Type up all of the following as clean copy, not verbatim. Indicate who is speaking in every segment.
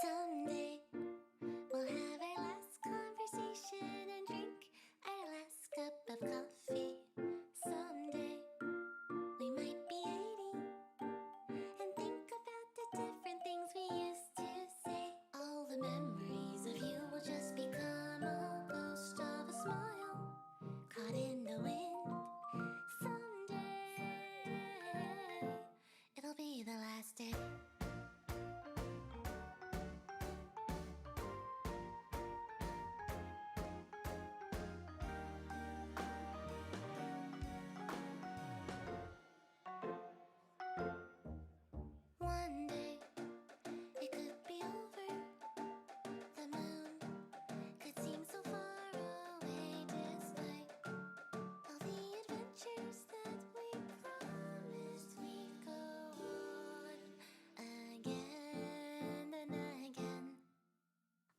Speaker 1: Someday we'll have our last conversation and drink our last cup of coffee. Someday we might be 80 and think about the different things we used to say. All the memories of you will just become a ghost of a smile caught in the wind. Someday it'll be the last day.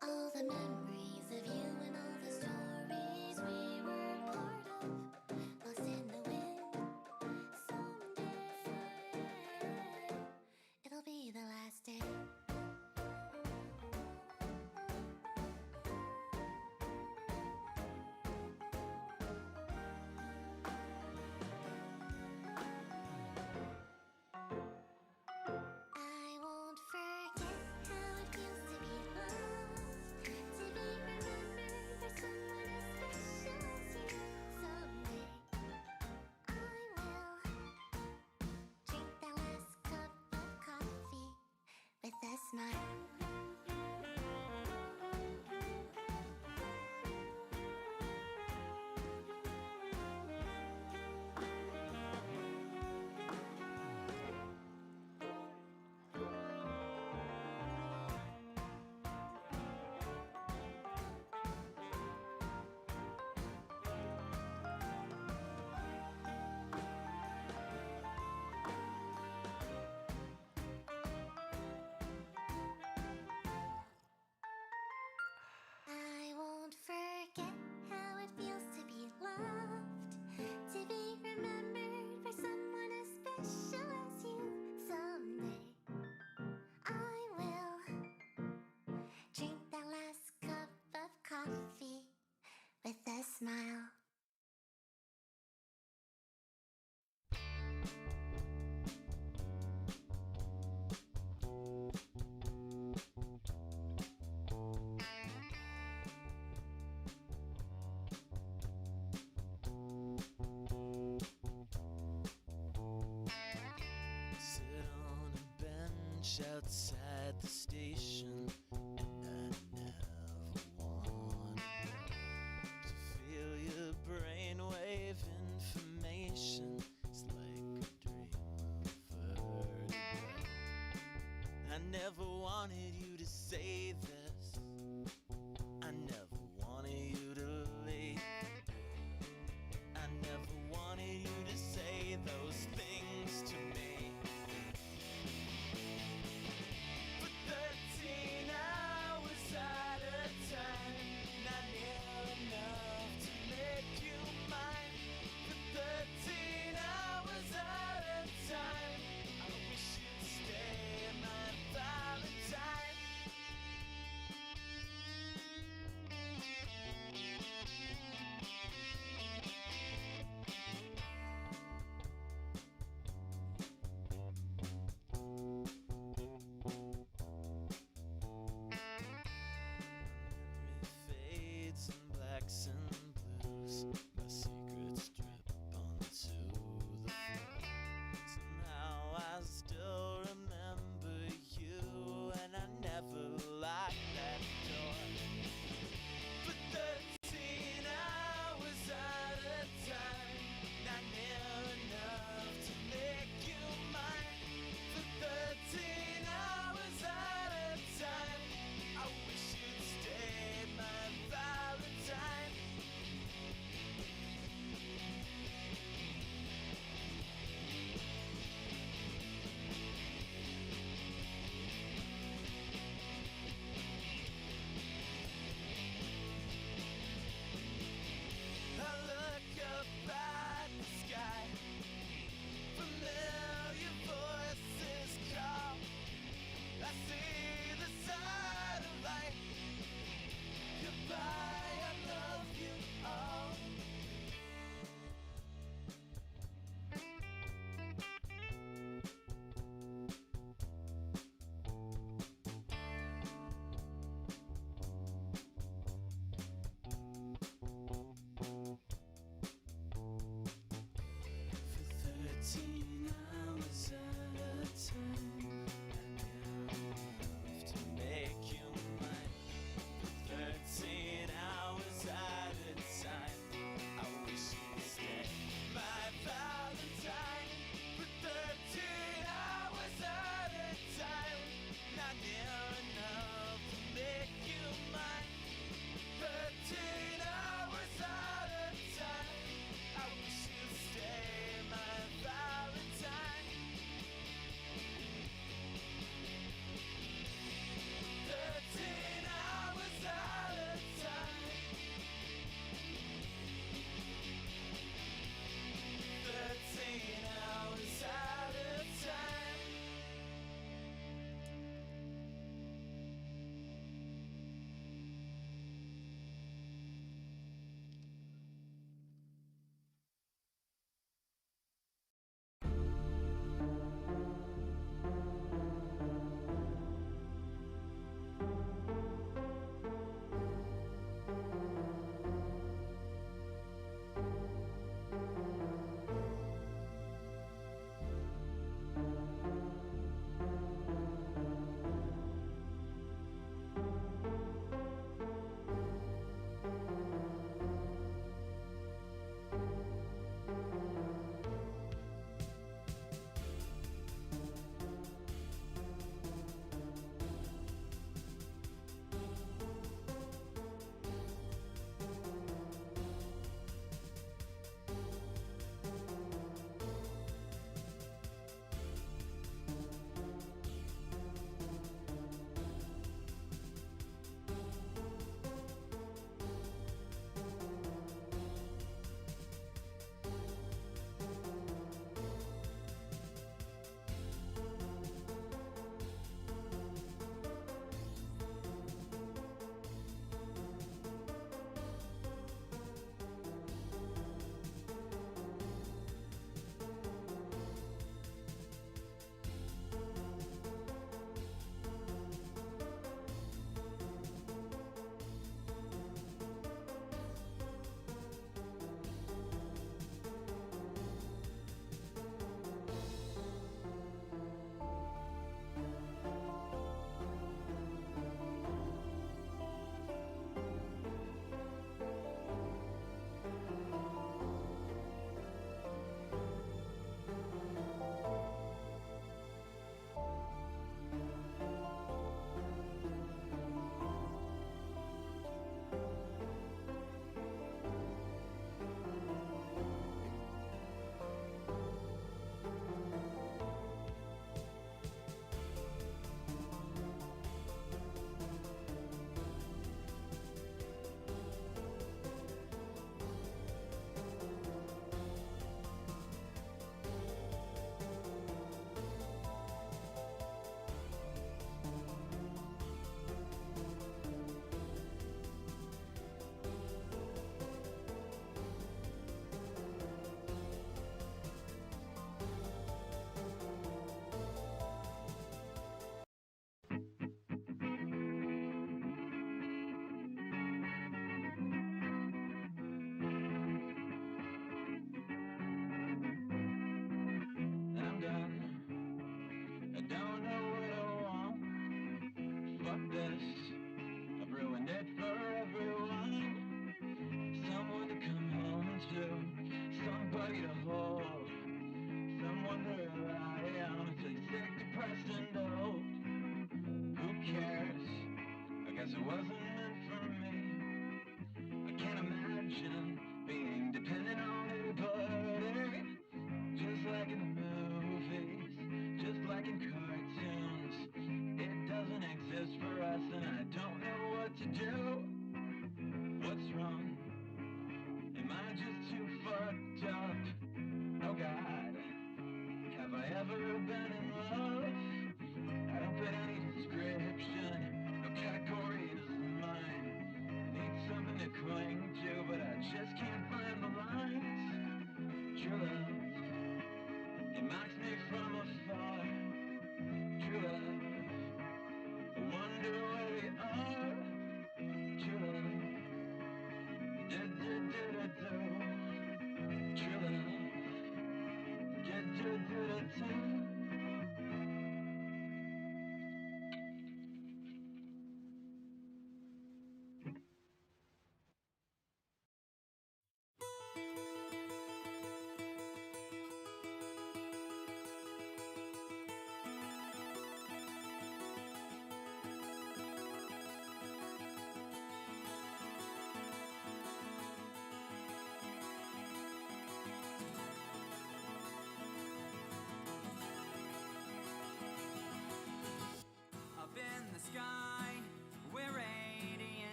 Speaker 1: All the memories of you and all the stories we were part of, lost in the wind. Someday it'll be the last day. I won't forget how it feels to be loved, to be remembered by someone as special as you. Someday I will drink that last cup of coffee with a smile. I won't forget how it feels to be loved, to be remembered by someone as special as you. Someday I will drink that last cup of coffee with a smile.
Speaker 2: Sit on a bench outside the station, and I never wanted to feel your brainwave information. It's like a dream averted. I never wanted you to say this. I never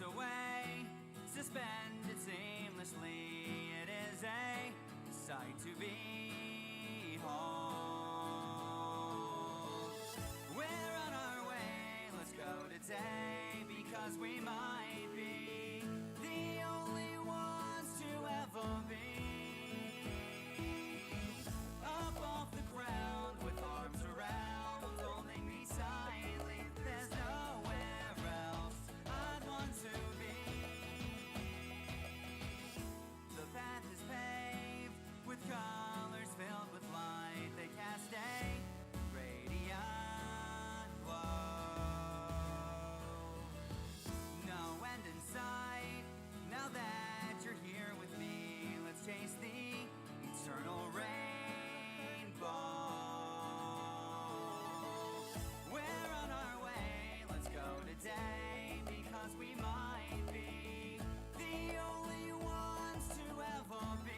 Speaker 3: a way, suspended seamlessly. It is a sight to behold. We're on our way, let's go today, because we might be the only ones to ever be. Up off the ground with arms around, holding me silently. There's nowhere else I'd want to be. The path is paved with colors filled with light. They cast a radiant glow. No end in sight. Now that you're here with me, let's chase the eternal rainbow. We're on our way, let's go today, because we might be the only ones to ever be.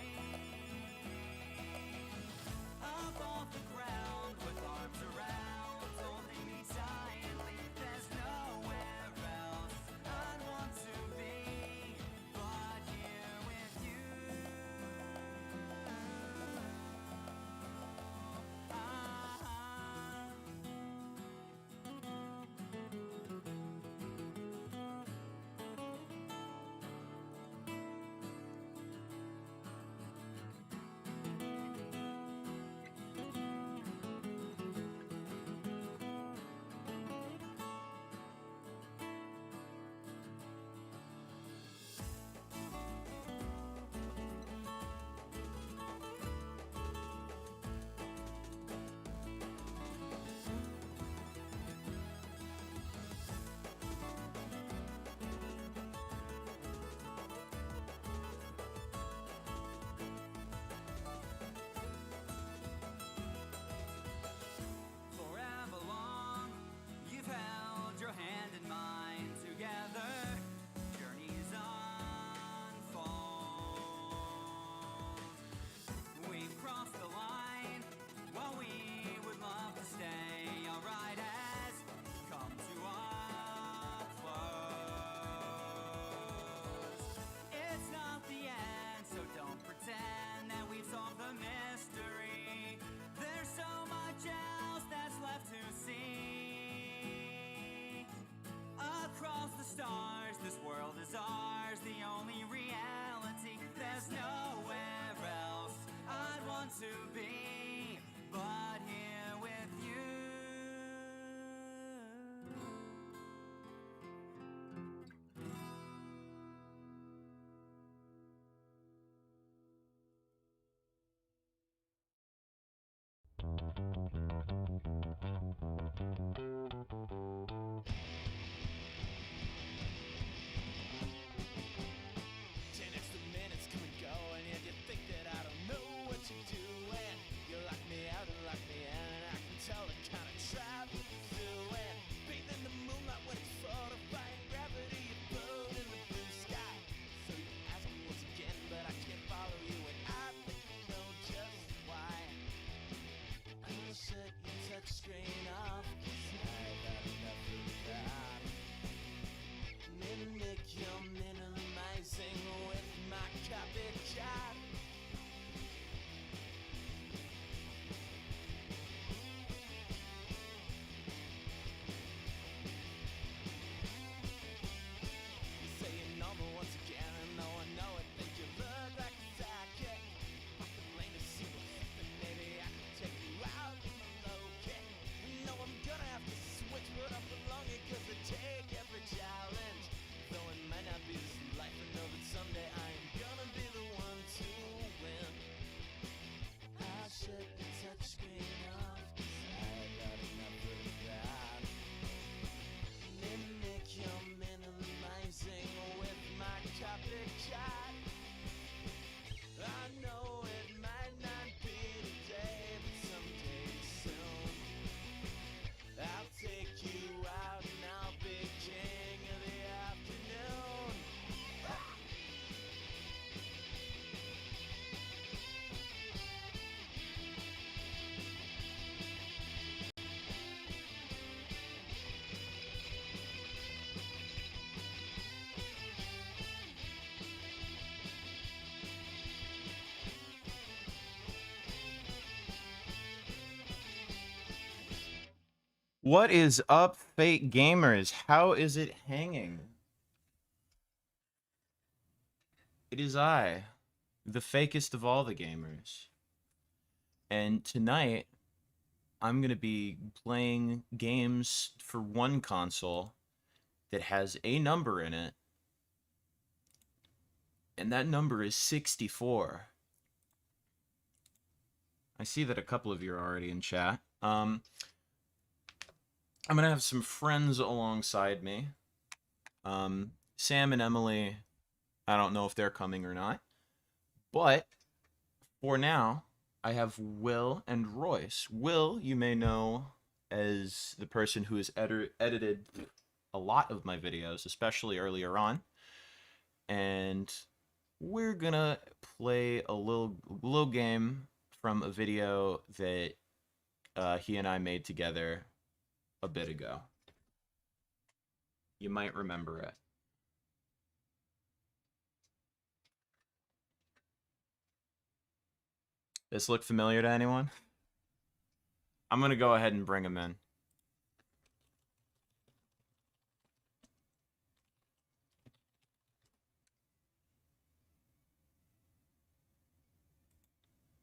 Speaker 3: Up off the ground with arms around, holding me silently. There's nowhere else I'd want to be but here with you. Forever long, you've held your hand in mine. Together, journeys unfold. We've crossed the line while we would love to stay. Our ride has come to a close. It's not the end, so don't pretend that we've solved the mystery. There's so much else that's left to see. Across the stars, this world is ours, the only reality. There's nowhere else I'd want to be but here with you.
Speaker 2: Ten extra minutes come and go, and yet you think that I don't know what you're doing. You lock me out and lock me in, and I can tell the kind of travel you're doing. Bathe in the moonlight when it's full of fire gravity, you float in the blue sky. So you ask me once again, but I can't follow you, and I think you know just why. I'll shut your touch screen off, 'cause I've had enough of that. Mimic your minimizing with my copycat. You say you're normal once again, and though I know it, think you look like a sidekick. Off the lane to see what happened, maybe I can take you out with a low kick.
Speaker 4: What is up, fake gamers? How is it hanging? It is I, the fakest of all the gamers. And tonight, I'm going to be playing games for one console that has a number in it. And that number is 64. I see that a couple of you are already in chat. I'm going to have some friends alongside me. Sam and Emily, I don't know if they're coming or not. But for now, I have Will and Royce. Will, you may know as the person who has edited a lot of my videos, especially earlier on. And we're gonna play a little game from a video that he and I made together a bit ago. You might remember it. This look familiar to anyone? I'm gonna go ahead and bring him in.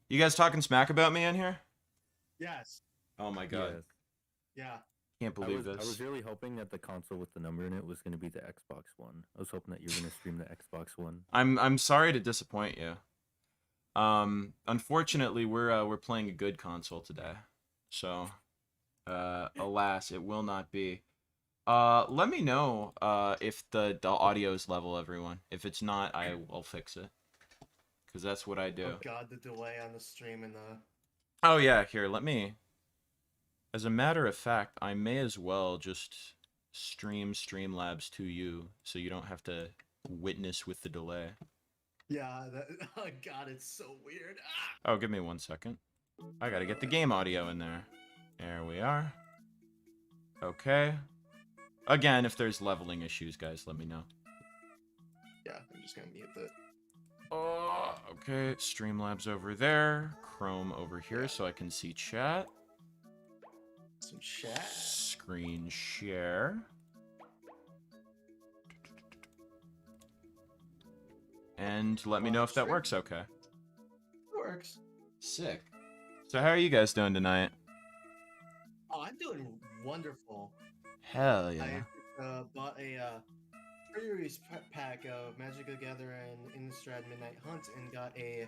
Speaker 4: You guys talking smack about me in here?
Speaker 5: Yes.
Speaker 4: Oh my god.
Speaker 6: Yes.
Speaker 5: Yeah.
Speaker 4: Can't believe
Speaker 6: I was
Speaker 4: this.
Speaker 6: really hoping that the console with the number in it was going to be the Xbox One. I was hoping that you were going to stream the Xbox One.
Speaker 4: I'm sorry to disappoint you. Unfortunately, we're playing a good console today. So, alas, it will not be. Let me know if the audio is level, everyone. If it's not, I'll fix it. Because that's what I do.
Speaker 5: Oh god, the delay on the stream and the...
Speaker 4: Oh yeah, here, let me... As a matter of fact, I may as well just stream Streamlabs to you, so you don't have to witness with the delay.
Speaker 5: Yeah, that... Oh god, it's so weird. Ah!
Speaker 4: Oh, give me 1 second. I gotta get the game audio in there. There we are. Okay. Again, if there's leveling issues, guys, let me know.
Speaker 5: Yeah, I'm just gonna mute the...
Speaker 4: Oh, okay. Streamlabs over there. Chrome over here so I can see chat.
Speaker 5: Some chat.
Speaker 4: Screen share. And let me know if that works okay.
Speaker 5: It works.
Speaker 4: Sick. So how are you guys doing tonight?
Speaker 5: Oh, I'm doing wonderful.
Speaker 4: Hell yeah.
Speaker 5: I bought a pre-release pack of Magic the Gathering Innistrad Midnight Hunt and got a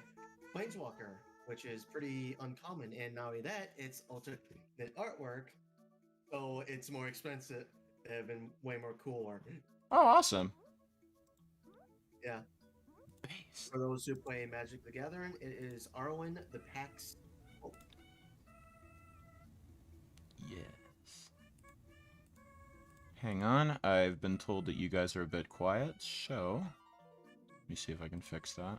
Speaker 5: Planeswalker, which is pretty uncommon. And not only that, it's alternate artwork, so it's more expensive and way more cooler.
Speaker 4: Oh, awesome.
Speaker 5: Yeah.
Speaker 4: Base.
Speaker 5: For those who play Magic the Gathering, it is Arwen the Pax. Oh,
Speaker 4: Yes. Hang on, I've been told that you guys are a bit quiet, so let me see if I can fix that.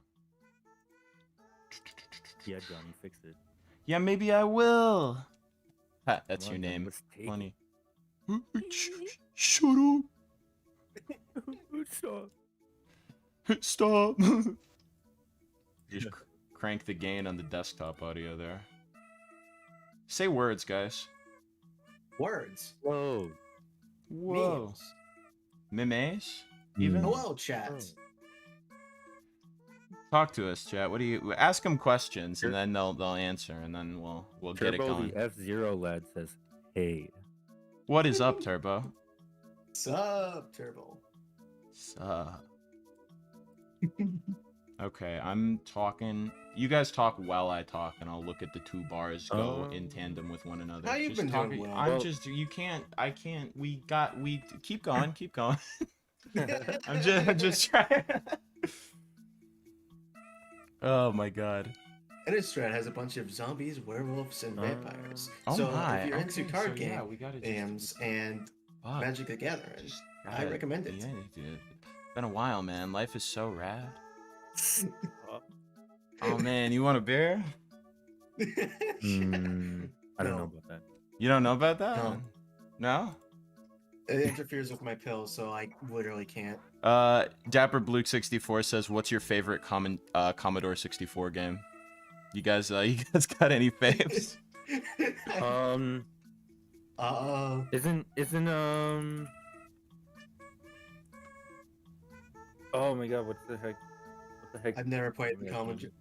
Speaker 6: Yeah, Johnny, fix it.
Speaker 4: Yeah, maybe I will. Ha, that's
Speaker 6: Come
Speaker 4: your
Speaker 6: on, Johnny,
Speaker 4: name.
Speaker 6: let's take it.
Speaker 4: Funny. Shut up.
Speaker 6: Stop.
Speaker 4: Stop. Just crank the gain on the desktop audio there. Say words, guys.
Speaker 5: words.
Speaker 6: Whoa.
Speaker 4: Whoa.
Speaker 5: Memes.
Speaker 4: Memes? Even?
Speaker 5: Hello, chat.
Speaker 6: Oh.
Speaker 4: Talk to us, chat. What do you ask them questions and then they'll answer and then we'll get it
Speaker 6: Turbo
Speaker 4: going.
Speaker 6: the F-Zero lad says, hey.
Speaker 4: What is up, Turbo?
Speaker 5: Sup, Turbo.
Speaker 4: Sup. Okay, I'm talking. You guys talk while I talk, and I'll look at the two bars go in tandem with one another.
Speaker 5: How you
Speaker 4: Just
Speaker 5: been
Speaker 4: talk-
Speaker 5: doing, Will?
Speaker 4: I'm
Speaker 6: Well-
Speaker 4: just. You can't. I can't. We keep going. Keep going. I'm just trying. Oh my god.
Speaker 5: Innistrad has a bunch of zombies, werewolves, and vampires.
Speaker 4: Oh
Speaker 5: so
Speaker 4: my.
Speaker 5: if you're into
Speaker 4: Okay,
Speaker 5: card
Speaker 4: so yeah, we gotta just-
Speaker 5: games and
Speaker 4: Fuck.
Speaker 5: Magic the Gathering,
Speaker 4: Just
Speaker 5: I
Speaker 4: gotta-
Speaker 5: recommend it.
Speaker 4: Yeah, dude. Been a while, man. Life is so rad. Oh man, you want a beer?
Speaker 6: I don't
Speaker 5: No.
Speaker 6: know about that.
Speaker 4: You don't know about that?
Speaker 5: No.
Speaker 4: No?
Speaker 5: It interferes with my pills, so I literally can't.
Speaker 4: Dapper Blue 64 says, "What's your favorite Commodore 64 game?" You guys got any faves?
Speaker 6: Isn't Oh my god, what the heck? What the heck?
Speaker 5: I've never played the Common Droid.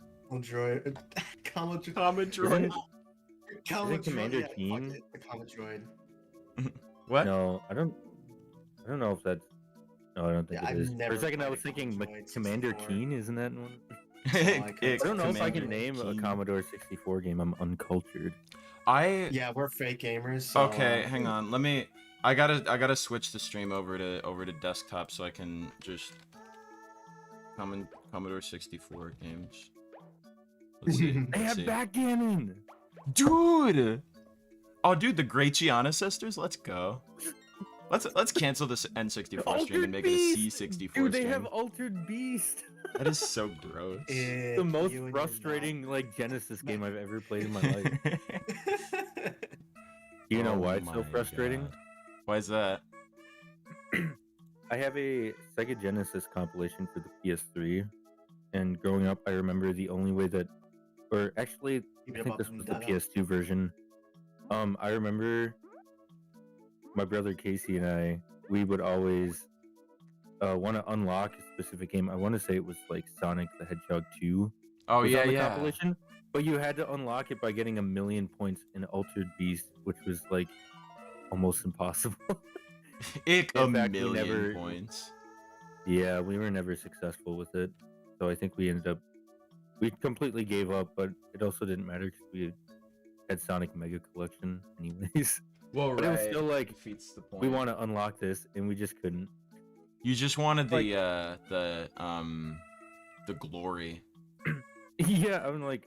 Speaker 5: Common
Speaker 4: Droid.
Speaker 6: Isn't Commander
Speaker 5: yeah, fuck
Speaker 6: Keen?
Speaker 5: it, the Common Droid.
Speaker 4: What?
Speaker 6: No, I don't know if that's. No, I don't think
Speaker 5: Yeah,
Speaker 6: it
Speaker 5: I've
Speaker 6: is. For
Speaker 5: never
Speaker 6: a second, I
Speaker 5: played
Speaker 6: was
Speaker 5: a
Speaker 6: thinking
Speaker 5: Commodore 64.
Speaker 6: Commander Keen. Isn't that one?
Speaker 5: I
Speaker 6: I don't know if I can
Speaker 4: Commander
Speaker 6: name a
Speaker 4: Keen.
Speaker 6: Commodore 64 game. I'm uncultured.
Speaker 5: Yeah, we're fake gamers. So,
Speaker 4: Okay, hang on. Let me. I gotta switch the stream over to desktop so I can just Commodore 64 games. Let's see.
Speaker 6: They
Speaker 4: Let's
Speaker 6: have
Speaker 4: see.
Speaker 6: backgammon.
Speaker 4: Dude. Oh, dude, the Great Gianna Sisters. Let's go. Let's cancel this N64 stream and make it a C64
Speaker 6: Dude, they
Speaker 4: stream.
Speaker 6: have Altered Beast.
Speaker 4: That is so gross.
Speaker 6: The most frustrating like Genesis game I've ever played in my life. You know why it's so frustrating?
Speaker 4: God. Why is that?
Speaker 6: I have a Sega Genesis compilation for the PS3, and growing up, I remember the only way that, or actually, I think this was the PS2 version. I remember my brother Casey and I, we would always want to unlock a specific game. I want to say it was like Sonic the Hedgehog 2.
Speaker 4: Oh
Speaker 6: was
Speaker 4: yeah,
Speaker 6: on the
Speaker 4: yeah.
Speaker 6: compilation, but you had to unlock it by getting 1,000,000 points in Altered Beast, which was like almost impossible.
Speaker 4: Ick,
Speaker 6: In
Speaker 4: a
Speaker 6: fact, we
Speaker 4: million
Speaker 6: never-
Speaker 4: points.
Speaker 6: Yeah, we were never successful with it. So I think we completely gave up, but it also didn't matter because we had Sonic Mega Collection anyways.
Speaker 4: Well,
Speaker 6: But it was still like,
Speaker 4: defeats the point.
Speaker 6: we want to unlock this, and we just couldn't.
Speaker 4: You just wanted
Speaker 6: like-
Speaker 4: the glory.
Speaker 6: Yeah, I'm like,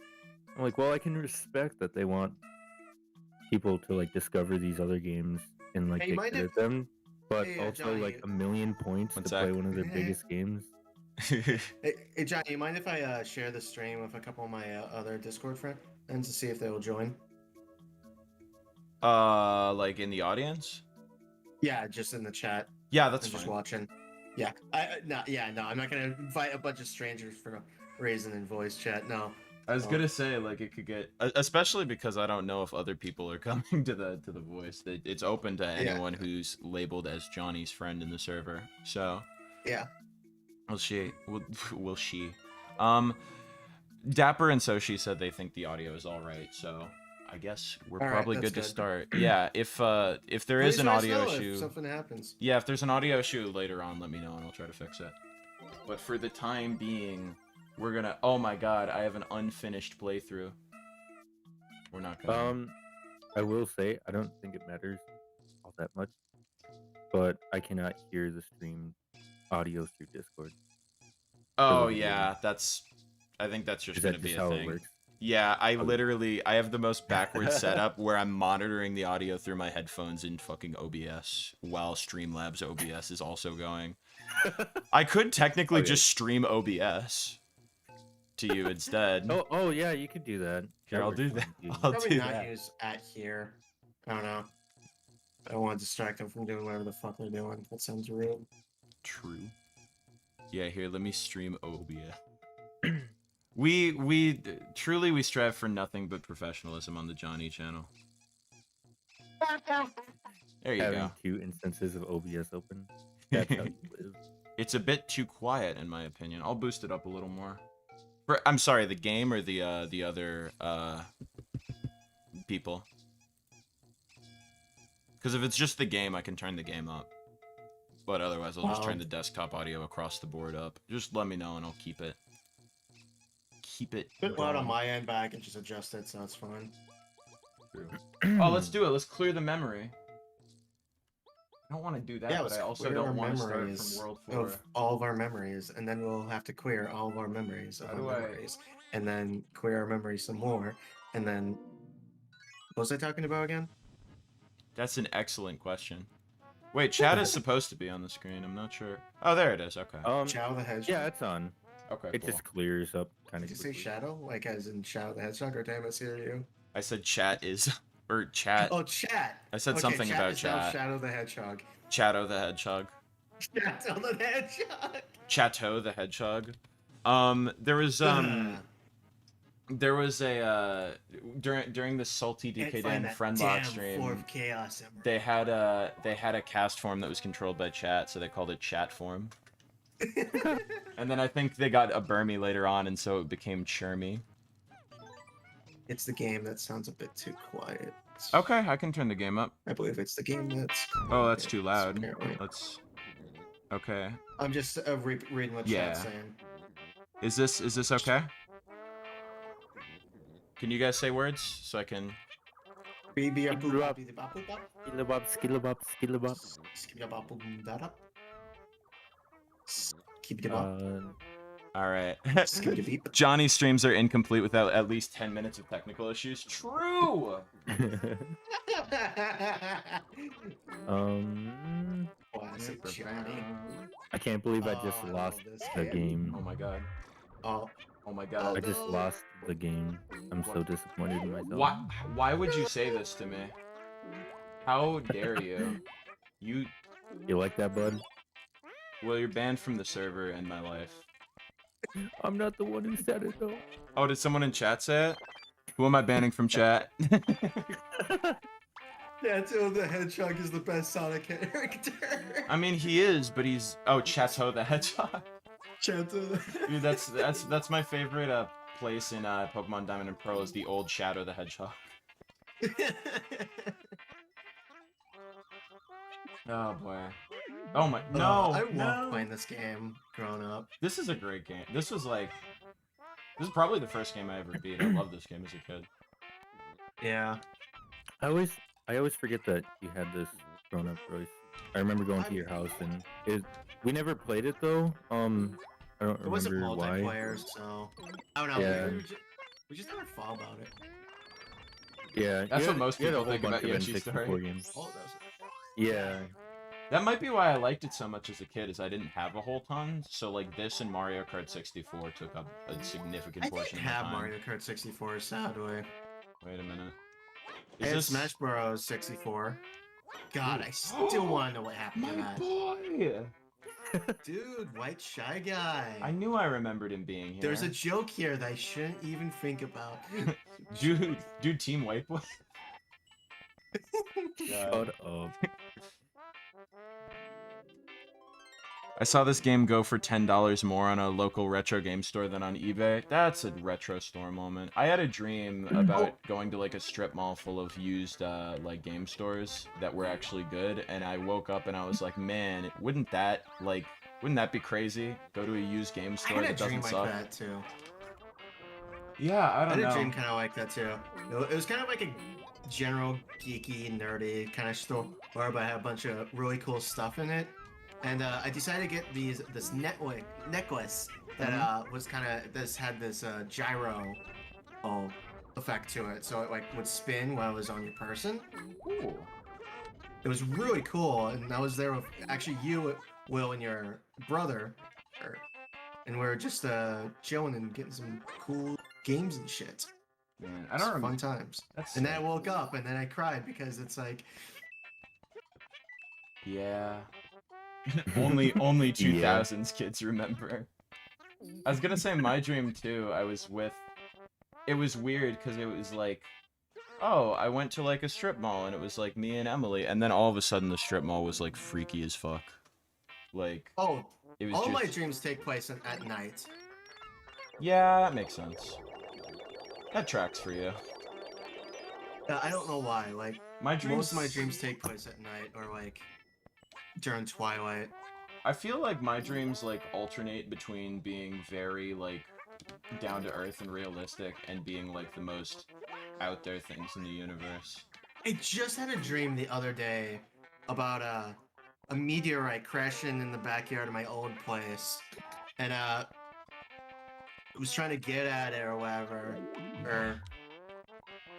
Speaker 6: well, I can respect that they want people to like discover these other games and like
Speaker 5: Hey,
Speaker 6: get
Speaker 5: mind
Speaker 6: good
Speaker 5: if-
Speaker 6: at them, but
Speaker 5: Hey,
Speaker 6: also
Speaker 5: Jonii.
Speaker 6: like 1,000,000 points
Speaker 4: One
Speaker 6: to
Speaker 4: sec.
Speaker 6: play one of their biggest games.
Speaker 5: Hey, John, you mind if I share the stream with a couple of my other Discord friends to see if they will join?
Speaker 4: Like in the audience?
Speaker 5: Yeah, just in the chat.
Speaker 4: Yeah, that's
Speaker 5: I'm just
Speaker 4: fine.
Speaker 5: watching. Yeah, no, I'm not gonna invite a bunch of strangers for a reason in voice chat. No.
Speaker 4: I was gonna say like it could get, especially because I don't know if other people are coming to the voice. It's open to anyone who's labeled as Johnny's friend in the server. So
Speaker 5: Yeah.
Speaker 4: will she? Dapper and Soshi said they think the audio is all right. So I guess we're
Speaker 5: All right,
Speaker 4: probably
Speaker 5: that's
Speaker 4: good to
Speaker 5: good.
Speaker 4: start. Yeah, if there is
Speaker 5: Please
Speaker 4: an
Speaker 5: let us
Speaker 4: audio
Speaker 5: know
Speaker 4: issue,
Speaker 5: if something happens.
Speaker 4: yeah, if there's an audio issue later on, let me know and I'll try to fix it. But for the time being, we're gonna. Oh my god, I have an unfinished playthrough. We're not gonna.
Speaker 6: I will say I don't think it matters all that much, but I cannot hear the stream audio through Discord.
Speaker 4: Oh
Speaker 6: the video.
Speaker 4: yeah, I think that's just
Speaker 6: Is
Speaker 4: gonna
Speaker 6: that
Speaker 4: be
Speaker 6: just
Speaker 4: a
Speaker 6: how it
Speaker 4: thing.
Speaker 6: works?
Speaker 4: Yeah, I have the most backwards setup where I'm monitoring the audio through my headphones in fucking OBS while Streamlabs OBS is also going. I could technically just stream OBS to you instead.
Speaker 6: Oh yeah, you could do that.
Speaker 4: Here, I'll
Speaker 6: works
Speaker 4: do
Speaker 6: fine,
Speaker 4: that.
Speaker 6: too.
Speaker 4: I'll
Speaker 5: Probably
Speaker 4: do
Speaker 5: not
Speaker 4: that.
Speaker 5: use at here. I don't know. I don't want to distract them from doing whatever the fuck they're doing. That sounds rude.
Speaker 4: True. Yeah, here, let me stream OBS. We truly strive for nothing but professionalism on the Jonii channel. There you
Speaker 6: Having
Speaker 4: go.
Speaker 6: 2 instances of OBS open. That's how you live.
Speaker 4: It's a bit too quiet in my opinion. I'll boost it up a little more. I'm sorry, the game or the other people? Because if it's just the game, I can turn the game up. But otherwise, I'll just turn the desktop audio across the board up. Just let me know and I'll keep it. Keep it.
Speaker 5: Bit loud on
Speaker 4: going.
Speaker 5: my end, but I can just adjust it, so it's fine.
Speaker 4: Oh, let's do it. Let's clear the memory. I don't want to do that,
Speaker 5: Yeah,
Speaker 4: but
Speaker 5: let's
Speaker 4: I also
Speaker 5: clear
Speaker 4: don't
Speaker 5: our
Speaker 4: want to start
Speaker 5: memories
Speaker 4: from World 4.
Speaker 5: of all of our memories, and then we'll have to clear all of our memories of
Speaker 4: How
Speaker 5: our
Speaker 4: do I-
Speaker 5: memories, and then clear our memories some more, and then what was I talking about again?
Speaker 4: That's an excellent question. Wait, chat is supposed to be on the screen. I'm not sure. Oh, there it is. Okay.
Speaker 5: Chow the Hedgehog.
Speaker 6: Yeah, it's on.
Speaker 4: Okay.
Speaker 6: It
Speaker 4: cool.
Speaker 6: just clears up kind of.
Speaker 5: Did you say Shadow? Like as in Shadow the Hedgehog, or damn it, you?
Speaker 4: I said chat is or chat.
Speaker 5: Oh, chat.
Speaker 4: I said
Speaker 5: Okay,
Speaker 4: something
Speaker 5: chat
Speaker 4: about
Speaker 5: is now
Speaker 4: chat.
Speaker 5: Shadow the Hedgehog.
Speaker 4: Chatto the Hedgehog.
Speaker 5: Shadow the Hedgehog.
Speaker 4: Chateau the Hedgehog. There was There was a during the Salty
Speaker 5: Can't
Speaker 4: DK
Speaker 5: find
Speaker 4: Den
Speaker 5: that
Speaker 4: friend
Speaker 5: damn
Speaker 4: lock
Speaker 5: Four
Speaker 4: stream.
Speaker 5: of Chaos emerald.
Speaker 4: They had a cast form that was controlled by chat, so they called it chat form. And then I think they got a Burmy later on, and so it became Churmy.
Speaker 5: It's the game that sounds a bit too quiet.
Speaker 4: Okay, I can turn the game up.
Speaker 5: I believe it's the game that's.
Speaker 4: Oh, that's
Speaker 5: quiet,
Speaker 4: too loud.
Speaker 5: apparently.
Speaker 4: Let's. Okay.
Speaker 5: I'm just reading what
Speaker 4: Yeah.
Speaker 5: chat's saying.
Speaker 4: Is this okay? Can you guys say words so I can?
Speaker 6: Skillabop, skillabop, skillabop.
Speaker 4: All right. Jonii streams are incomplete without at least 10 minutes of technical issues. True.
Speaker 5: Classic Johnny.
Speaker 6: I can't believe I just
Speaker 5: I
Speaker 6: lost
Speaker 5: love this
Speaker 6: the
Speaker 5: game.
Speaker 6: game.
Speaker 4: Oh my god.
Speaker 5: Oh,
Speaker 4: Oh my god.
Speaker 6: I just lost the game. I'm so disappointed in myself.
Speaker 4: Why would you say this to me? How dare you? You
Speaker 6: You like that, bud?
Speaker 4: well, you're banned from the server and my life.
Speaker 6: I'm not the one who said it though.
Speaker 4: Oh, did someone in chat say it? Who am I banning from chat?
Speaker 5: Chateau the Hedgehog is the best Sonic character.
Speaker 4: I mean, he is, but he's Chateau the Hedgehog.
Speaker 5: Chateau.
Speaker 4: Dude, that's my favorite place in Pokemon Diamond and Pearl is the old Shadow the Hedgehog. Oh boy. Oh my no.
Speaker 5: I love
Speaker 4: no.
Speaker 5: playing this game growing up.
Speaker 4: This is a great game. This is probably the first game I ever beat. I loved this game as a kid.
Speaker 5: Yeah.
Speaker 6: I always forget that you had this grown up, Royce. I remember going to your house and we never played it though. I don't
Speaker 5: It wasn't
Speaker 6: remember why.
Speaker 5: multiplayer, so I don't know.
Speaker 6: Yeah.
Speaker 5: We just never thought about it.
Speaker 6: Yeah,
Speaker 4: That's
Speaker 6: you
Speaker 4: what
Speaker 6: had-
Speaker 4: most
Speaker 6: you had a
Speaker 4: people
Speaker 6: whole
Speaker 4: think
Speaker 6: bunch
Speaker 4: about
Speaker 6: of
Speaker 4: Yoshi's
Speaker 6: N64
Speaker 4: story.
Speaker 6: games.
Speaker 5: Oh, that was
Speaker 6: Yeah,
Speaker 4: That might be why I liked it so much as a kid, is I didn't have a whole ton. So like this and Mario Kart 64 took up a significant
Speaker 5: I
Speaker 4: portion
Speaker 5: didn't
Speaker 4: of my
Speaker 5: have
Speaker 4: time.
Speaker 5: Mario Kart 64, sadly.
Speaker 4: Wait a minute.
Speaker 5: I had Smash Bros. 64. God, I still want to know what happened to
Speaker 4: My
Speaker 5: that.
Speaker 4: boy!
Speaker 5: Dude, white shy guy.
Speaker 4: I knew I remembered him being here.
Speaker 5: There's a joke here that I shouldn't even think about.
Speaker 4: dude, Team White Boy.
Speaker 6: shut up.
Speaker 4: I saw this game go for $10 more on a local retro game store than on eBay. That's a retro store moment. I had a dream about going to like a strip mall full of used like game stores that were actually good, and I woke up and I was like, man, wouldn't that be crazy? Go to a used game
Speaker 5: I
Speaker 4: store
Speaker 5: had a
Speaker 4: that
Speaker 5: dream
Speaker 4: doesn't
Speaker 5: like
Speaker 4: suck.
Speaker 5: that too.
Speaker 4: Yeah, I
Speaker 5: I
Speaker 4: don't
Speaker 5: had a
Speaker 4: know.
Speaker 5: dream kind of like that too. It was kind of like a general geeky, nerdy kind of store where I had a bunch of really cool stuff in it. And I decided to get this necklace that was kind of had this gyro effect to it, so it like would spin while it was on your person.
Speaker 4: Cool.
Speaker 5: It was really cool, and I was there with actually you, Will, and your brother, and we were just chilling and getting some cool games and shit.
Speaker 4: Man, I don't remember.
Speaker 5: Fun times.
Speaker 4: That's
Speaker 5: And then I woke up and then I cried because it's like,
Speaker 4: yeah. only 2000s kids remember. I was gonna say my dream too. It was weird because it was like, oh, I went to like a strip mall and it was like me and Emily, and then all of a sudden the strip mall was like freaky as fuck. Like,
Speaker 5: oh,
Speaker 4: it was
Speaker 5: all
Speaker 4: just...
Speaker 5: my dreams take place at night.
Speaker 4: Yeah, that makes sense. That tracks for you.
Speaker 5: I don't know why. Like,
Speaker 4: My dreams...
Speaker 5: most of my dreams take place at night or like during twilight.
Speaker 4: I feel like my dreams like alternate between being very like down to earth and realistic and being like the most out there things in the universe.
Speaker 5: I just had a dream the other day about a meteorite crashing in the backyard of my old place, and it was trying to get at it or whatever,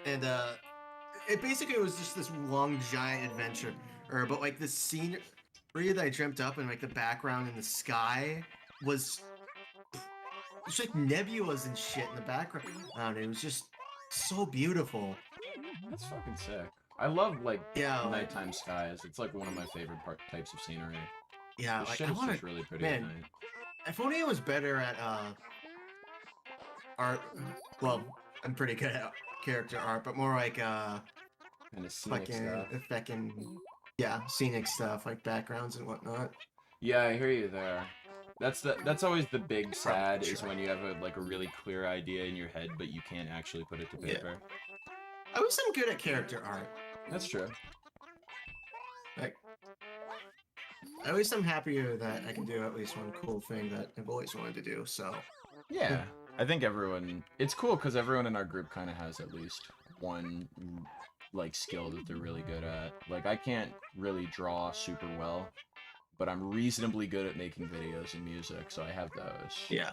Speaker 5: and it basically was just this long giant adventure, but like the scenery that I dreamt up and like the background in the sky was like nebulas and shit in the background. It was just so beautiful.
Speaker 4: That's fucking sick. I love like
Speaker 5: Yeah,
Speaker 4: nighttime skies. It's like one of my favorite types of scenery.
Speaker 5: Yeah,
Speaker 4: The
Speaker 5: like
Speaker 4: shit
Speaker 5: I
Speaker 4: is
Speaker 5: want
Speaker 4: just
Speaker 5: to.
Speaker 4: really pretty at
Speaker 5: Man,
Speaker 4: night.
Speaker 5: if only I was better at art. Well, I'm pretty good at character art, but more like
Speaker 4: Kind of scenic stuff.
Speaker 5: yeah, scenic stuff like backgrounds and whatnot.
Speaker 4: Yeah, I hear you there. That's always the big sad is when you have a really clear idea in your head, but you can't actually put it to
Speaker 5: Yeah.
Speaker 4: paper.
Speaker 5: I was good at character art.
Speaker 4: That's true.
Speaker 5: Like, at least I'm happier that I can do at least one cool thing that I've always wanted to do. So
Speaker 4: Yeah, I think it's cool because everyone in our group kind of has at least one skill that they're really good at. Like I can't really draw super well, but I'm reasonably good at making videos and music, so I have those.
Speaker 5: yeah.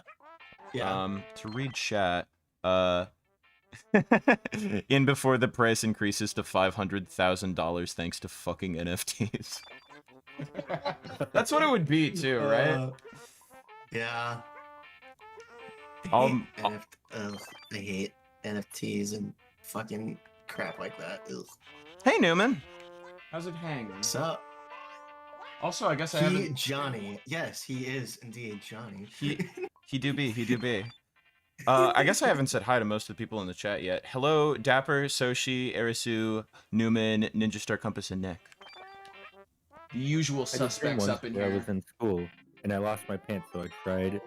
Speaker 4: To read chat, in before the price increases to $500,000 thanks to fucking NFTs. That's what it would be too, right?
Speaker 5: Yeah.
Speaker 4: I
Speaker 5: hate NFTs and fucking crap like that. Ugh.
Speaker 4: Hey Newman, how's it hanging?
Speaker 5: What's up?
Speaker 4: Also, I guess I haven't.
Speaker 5: Jonii. Yes, he is indeed Jonii.
Speaker 4: He do be. I guess I haven't said hi to most of the people in the chat yet. Hello, Dapper, Soshi, Erisu, Newman, Ninja Star Compass, and Nick. The usual suspects up in here.
Speaker 6: I was in school and I lost my pants, so I tried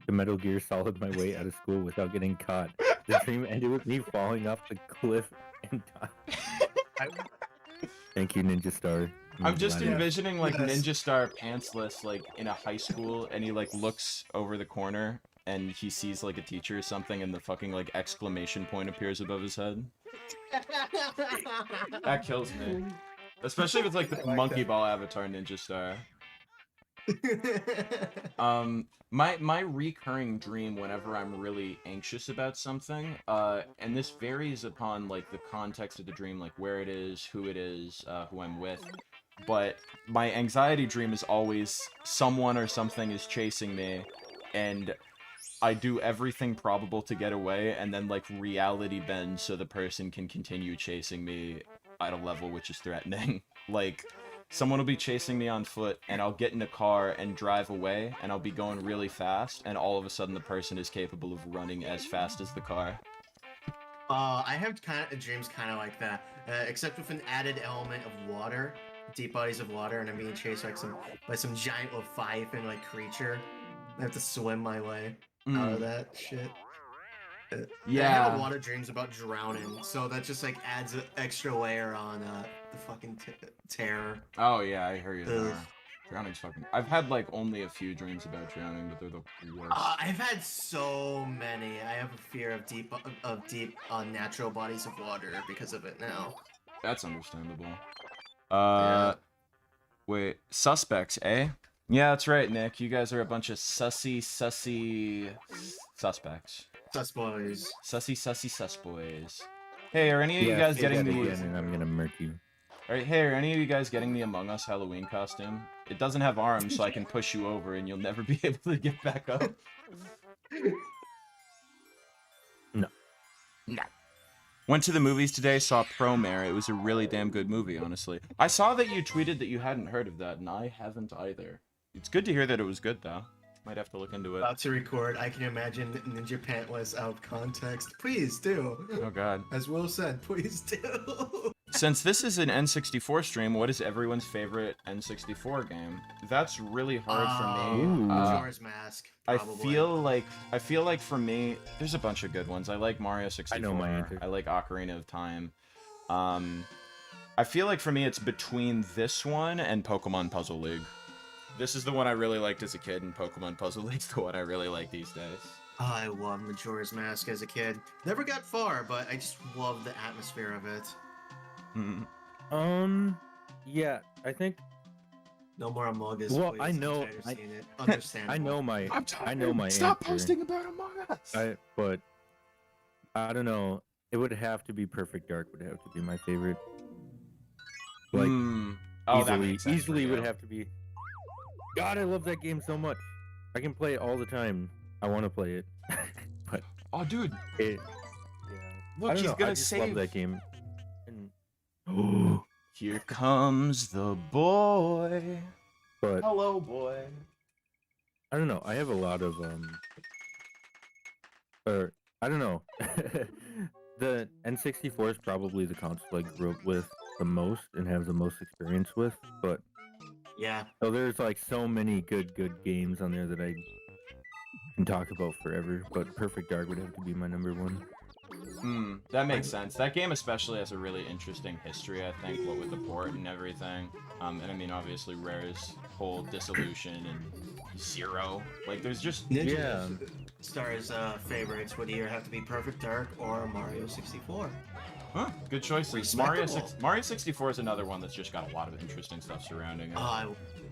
Speaker 6: to Metal Gear Solid my way out of school without getting caught. The dream ended with me falling off the cliff and dying. Thank you, Ninja Star.
Speaker 4: I'm just envisioning Ninja Star pantsless in a high school, and he looks over the corner and he sees a teacher or something, and the fucking exclamation point appears above his head. That kills me. Especially with the monkey ball avatar Ninja Star. My recurring dream whenever I'm really anxious about something, and this varies upon the context of the dream, where it is, who I'm with, but my anxiety dream is always someone or something is chasing me, and I do everything probable to get away, and then reality bends so the person can continue chasing me at a level which is threatening. Someone will be chasing me on foot, and I'll get in a car and drive away, and I'll be going really fast, and all of a sudden the person is capable of running as fast as the car.
Speaker 5: I have dreams kind of like that, except with an added element of water, deep bodies of water, and I'm being chased by some giant Leviathan creature. I have to swim my way out of that shit.
Speaker 4: Yeah.
Speaker 5: I have a lot of dreams about drowning, so that just adds an extra layer on the fucking terror.
Speaker 4: Oh yeah, I hear you there. Drowning's fucking. I've had only a few dreams about drowning, but they're the worst.
Speaker 5: I've had so many. I have a fear of deep natural bodies of water because of it now.
Speaker 4: That's understandable.
Speaker 5: Yeah.
Speaker 4: Wait, suspects, eh? Yeah, that's right, Nick. You guys are a bunch of sussy suspects.
Speaker 5: Sus boys.
Speaker 4: Sussy sus boys. Hey, are any of you guys getting the?
Speaker 6: And I'm gonna murk you.
Speaker 4: Alright, hey, are any of you guys getting the Among Us Halloween costume? It doesn't have arms, so I can push you over, and you'll never be able to get back up.
Speaker 6: No.
Speaker 4: Went to the movies today, saw Promare. It was a really damn good movie, honestly. I saw that you tweeted that you hadn't heard of that, and I haven't either. It's good to hear that it was good, though. Might have to look into it.
Speaker 5: About to record. I can imagine Ninja Pantless out of context. Please do.
Speaker 4: Oh god.
Speaker 5: As Will said, please do.
Speaker 4: Since this is an N64 stream, what is everyone's favorite N64 game? That's really hard for me.
Speaker 5: Majora's Mask. Probably.
Speaker 4: I feel like for me, there's a bunch of good ones. I like Mario 64.
Speaker 6: I know my answer.
Speaker 4: I like Ocarina of Time. I feel like for me, it's between this one and Pokemon Puzzle League. This is the one I really liked as a kid, and Pokemon Puzzle League's the one I really like these days.
Speaker 5: I love Majora's Mask as a kid. Never got far, but I just love the atmosphere of it.
Speaker 6: Yeah, I think.
Speaker 5: No more Among Us.
Speaker 6: Well,
Speaker 5: please.
Speaker 6: I know.
Speaker 5: Understandable.
Speaker 6: I know my
Speaker 4: Stop
Speaker 6: answer.
Speaker 4: posting about Among Us.
Speaker 6: But I don't know. It would have to be Perfect Dark. Would have to be my favorite. Easily would have to be. God, I love that game so much. I can play it all the time. I want to play it. But
Speaker 4: oh, dude.
Speaker 6: Yeah.
Speaker 4: Look, he's gonna save.
Speaker 6: I love that game. And...
Speaker 4: Here comes the boy.
Speaker 6: But
Speaker 4: hello, boy.
Speaker 6: I don't know. I have a lot of I don't know. The N64 is probably the console I grew up with the most and have the most experience with. But
Speaker 5: Yeah.
Speaker 6: so there's like so many good games on there that I can talk about forever. But Perfect Dark would have to be my number one.
Speaker 4: That makes sense. That game especially has a really interesting history, I think, what with the port and everything. And I mean, obviously, Rare's whole dissolution and Zero. Like, there's just...
Speaker 5: Ninja Star's favorites would either have to be Perfect Dark or Mario 64.
Speaker 4: Huh, good choices.
Speaker 5: Respectable.
Speaker 4: Mario 64 is another one that's just got a lot of interesting stuff surrounding it.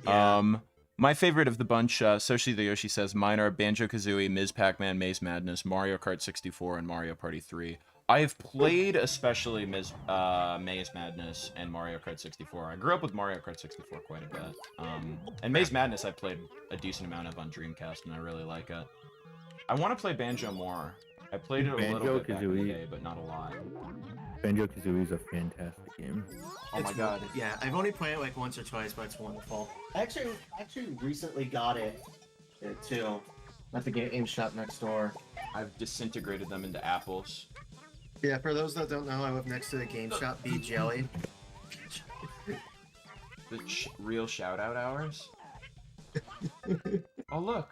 Speaker 5: Yeah.
Speaker 4: My favorite of the bunch, Soshi the Yoshi says, mine are Banjo-Kazooie, Ms. Pac-Man, Maze Madness, Mario Kart 64, and Mario Party 3. I have played especially Maze Madness and Mario Kart 64. I grew up with Mario Kart 64 quite a bit. And Maze Madness I played a decent amount of on Dreamcast, and I really like it. I want to play Banjo more. I played it a little bit back in the day, but not a lot.
Speaker 6: Banjo-Kazooie is a fantastic game.
Speaker 4: Oh my god.
Speaker 5: Yeah, I've only played it like once or twice, but it's wonderful. I actually recently got it too at the game shop next door.
Speaker 4: I've disintegrated them into apples.
Speaker 5: Yeah, for those that don't know, I live next to the game shop, Be Jelly.
Speaker 4: The real shout-out hours? Oh, look.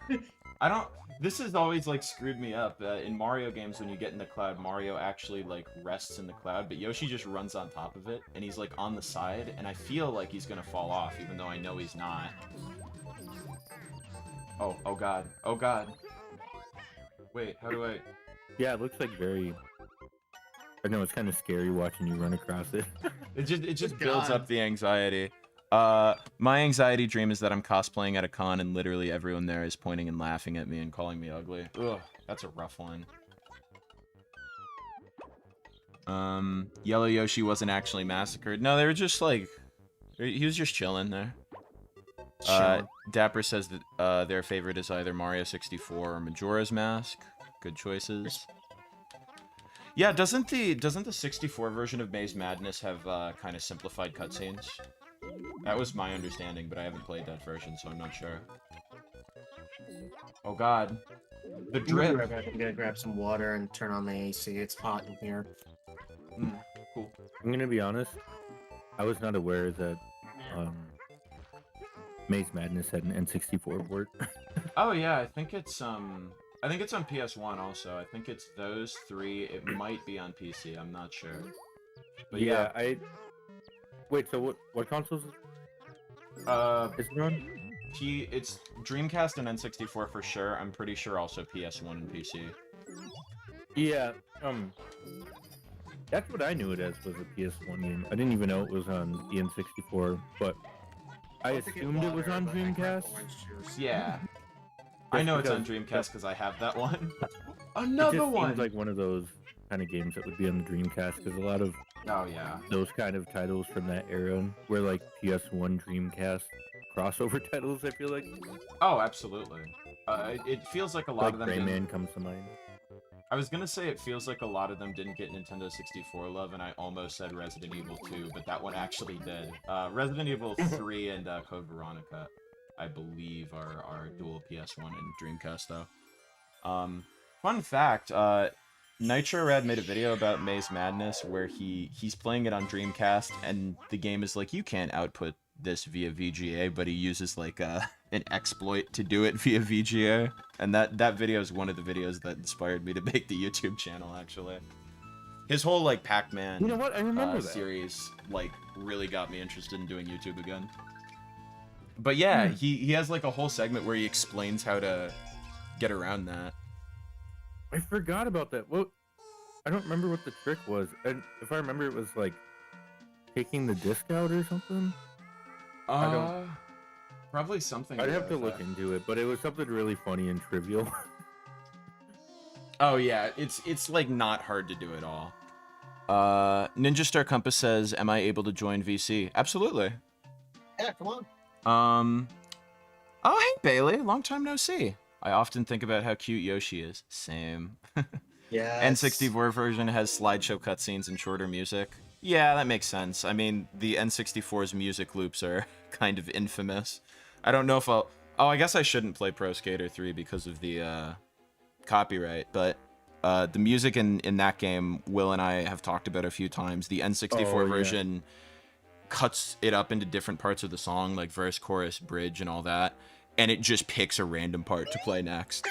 Speaker 4: This has always, like, screwed me up. In Mario games, when you get in the cloud, Mario actually, like, rests in the cloud, but Yoshi just runs on top of it, and he's, like, on the side, and I feel like he's gonna fall off, even though I know he's not. Oh god. Oh god. Wait, how do I...
Speaker 6: Yeah, it looks like very... I know, it's kind of scary watching you run across it.
Speaker 4: It just builds up the anxiety. My anxiety dream is that I'm cosplaying at a con and literally everyone there is pointing and laughing at me and calling me ugly. Ugh, that's a rough one. Yellow Yoshi wasn't actually massacred. No, they were just like... He was just chilling there. Dapper says that their favorite is either Mario 64 or Majora's Mask. Good choices. Yeah, doesn't the 64 version of Maze Madness have kind of simplified cutscenes? That was my understanding, but I haven't played that version, so I'm not sure. Oh god. The drip.
Speaker 5: I'm gonna grab some water and turn on the AC. It's hot in here.
Speaker 4: Cool.
Speaker 6: I'm gonna be honest. I was not aware that Maze Madness had an N64 port.
Speaker 4: Oh yeah, I think it's on PS1 also. I think it's those three. It might be on PC. I'm not sure. But yeah,
Speaker 6: Wait, so what consoles is it on?
Speaker 4: It's Dreamcast and N64 for sure. I'm pretty sure also PS1 and PC.
Speaker 6: Yeah, that's what I knew it as, was a PS1 game. I didn't even know it was on the N64, but I assumed it was on Dreamcast.
Speaker 4: Yeah. I know it's on Dreamcast because I have that one.
Speaker 6: It
Speaker 4: Another
Speaker 6: just
Speaker 4: one!
Speaker 6: seems like one of those kind of games that would be on the Dreamcast, because a lot of
Speaker 4: Oh yeah.
Speaker 6: those kind of titles from that era were like PS1 Dreamcast crossover titles, I feel like.
Speaker 4: Oh, absolutely. It feels like a lot
Speaker 6: Like
Speaker 4: of them
Speaker 6: Rayman comes to mind.
Speaker 4: I was gonna say it feels like a lot of them didn't get Nintendo 64 love, and I almost said Resident Evil 2, but that one actually did. Resident Evil 3 and Code Veronica, I believe, are dual PS1 and Dreamcast, though. Fun fact, Nitro Rad made a video about Maze Madness where he's playing it on Dreamcast, and the game is like, you can't output this via VGA, but he uses like an exploit to do it via VGA, and that video is one of the videos that inspired me to make the YouTube channel, actually. His whole like Pac-Man
Speaker 6: You know what? I remember that.
Speaker 4: series like really got me interested in doing YouTube again. But yeah, he has like a whole segment where he explains how to get around that.
Speaker 6: I forgot about that. Well, I don't remember what the trick was. And if I remember, it was like taking the disc out or something.
Speaker 4: Probably something.
Speaker 6: I'd have to
Speaker 4: about
Speaker 6: look
Speaker 4: that.
Speaker 6: into it, but it was something really funny and trivial.
Speaker 4: Oh yeah, it's like not hard to do at all. Ninja Star Compass says, "Am I able to join VC?" Absolutely.
Speaker 5: Yeah, come on.
Speaker 4: Oh hey Bailey, long time no see. I often think about how cute Yoshi is. Same.
Speaker 5: Yeah.
Speaker 4: N64 version has slideshow cutscenes and shorter music. Yeah, that makes sense. I mean, the N64's music loops are kind of infamous. I don't know if I'll... Oh, I guess I shouldn't play Pro Skater 3 because of the copyright, but the music in that game, Will and I have talked about a few times. The N64
Speaker 6: Oh, yeah.
Speaker 4: version cuts it up into different parts of the song, like verse, chorus, bridge, and all that, and it just picks a random part to play next.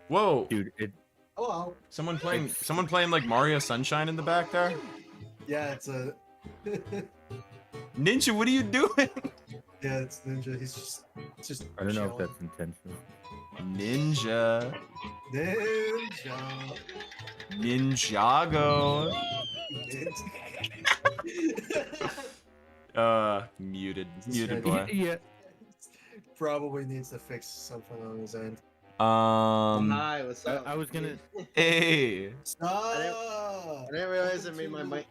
Speaker 4: Whoa!
Speaker 6: Dude, it
Speaker 5: Hello.
Speaker 4: Someone playing like Mario Sunshine in the back there.
Speaker 5: Yeah, it's a.
Speaker 4: Ninja, what are you doing?
Speaker 5: Yeah, it's Ninja. He's just.
Speaker 6: I don't know if
Speaker 5: chilling.
Speaker 6: that's intentional.
Speaker 4: Ninja.
Speaker 5: Ninja.
Speaker 4: Ninjago.
Speaker 5: Ninja.
Speaker 4: Muted
Speaker 5: right.
Speaker 4: boy.
Speaker 6: Yeah.
Speaker 5: Probably needs to fix something on his end.
Speaker 7: Hi, what's up?
Speaker 6: I was gonna.
Speaker 4: Hey.
Speaker 5: Stop!
Speaker 7: I didn't realize it made my mic.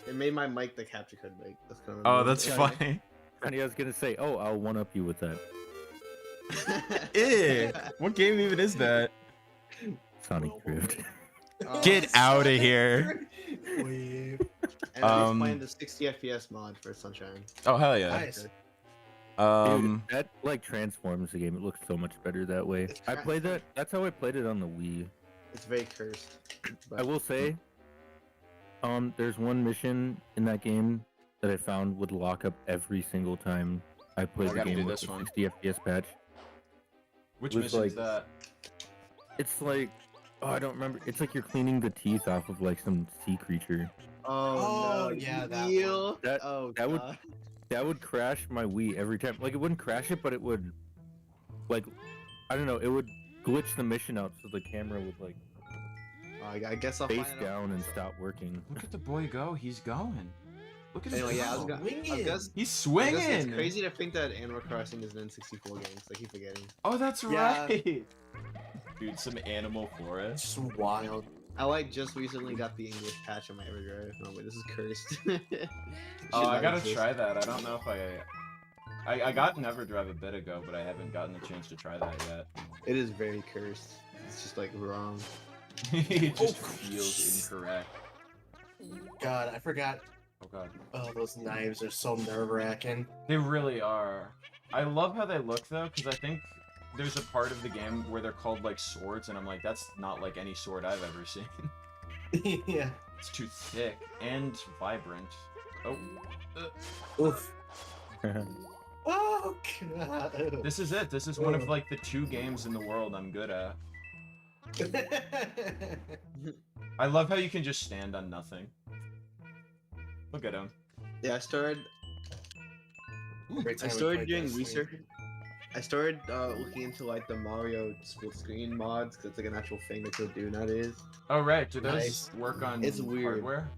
Speaker 7: It made my mic the capture card mic. That's kind of
Speaker 4: Oh,
Speaker 7: annoying.
Speaker 4: that's funny.
Speaker 6: Funny, I was gonna say, oh, I'll one up you with that.
Speaker 4: Eh. What game even is that?
Speaker 6: Sonic Drift.
Speaker 7: Oh,
Speaker 4: Get out of here.
Speaker 5: Weep.
Speaker 7: And I'm playing the 60 FPS mod for Sunshine.
Speaker 4: Oh hell yeah.
Speaker 5: Nice.
Speaker 6: Dude, that like transforms the game. It looks so much better that way.
Speaker 7: It's
Speaker 6: I played that. That's how I played it on the Wii.
Speaker 7: It's very cursed.
Speaker 6: I will say, there's one mission in that game that I found would lock up every single time I played
Speaker 4: I
Speaker 6: the
Speaker 4: gotta do
Speaker 6: game with
Speaker 4: this
Speaker 6: the
Speaker 4: one.
Speaker 6: 60 FPS patch.
Speaker 4: Which
Speaker 6: was
Speaker 4: mission is
Speaker 6: like-
Speaker 4: that?
Speaker 6: It's like, oh, I don't remember. It's like you're cleaning the teeth off of like some sea creature.
Speaker 7: Oh,
Speaker 5: Oh,
Speaker 7: no,
Speaker 5: yeah,
Speaker 7: you
Speaker 5: that
Speaker 7: eel?
Speaker 6: That-
Speaker 7: oh,
Speaker 6: that would-
Speaker 7: God.
Speaker 6: That would crash my Wii every time. Like it wouldn't crash it, but it would, like, I don't know. It would glitch the mission out so the camera would like
Speaker 7: I guess I'll
Speaker 6: face
Speaker 7: find it out.
Speaker 6: down and stop working.
Speaker 4: Look at the boy go. He's going. Look at him
Speaker 7: Anyway, yeah, I was
Speaker 4: go.
Speaker 7: gonna.
Speaker 5: Swinging.
Speaker 7: I guess,
Speaker 4: He's
Speaker 7: I guess it's
Speaker 4: swinging.
Speaker 7: crazy to think that Animal Crossing is an N64 game. So I keep forgetting.
Speaker 4: Oh, that's
Speaker 5: Yeah.
Speaker 4: right. Dude, some Animal Forest.
Speaker 5: Just wild.
Speaker 7: I like just recently got the English patch on my EverDrive. Oh wait, this is cursed.
Speaker 4: Oh, I
Speaker 7: Should not
Speaker 4: gotta
Speaker 7: exist.
Speaker 4: try that. I don't know if I got an EverDrive a bit ago, but I haven't gotten the chance to try that yet.
Speaker 7: It is very cursed. It's just like wrong.
Speaker 4: It just
Speaker 5: Oh.
Speaker 4: feels incorrect.
Speaker 5: God, I forgot.
Speaker 4: Oh god.
Speaker 5: Oh, those knives are so nerve-wracking.
Speaker 4: They really are. I love how they look though, because I think there's a part of the game where they're called like swords, and I'm like, that's not like any sword I've ever seen.
Speaker 5: Yeah.
Speaker 4: It's too thick and vibrant. Oh,
Speaker 5: Oof. Oh God.
Speaker 4: this is it. This is one of like the 2 games in the world I'm good at. I love how you can just stand on nothing. Look at him.
Speaker 7: Yeah, I started
Speaker 5: Every time we
Speaker 7: started
Speaker 5: played
Speaker 7: doing
Speaker 5: this, we-
Speaker 7: research. I started looking into like the Mario split screen mods because it's like an actual thing that could do nowadays.
Speaker 4: Oh right, do those
Speaker 5: Nice.
Speaker 4: work on
Speaker 7: It's weird.
Speaker 4: hardware?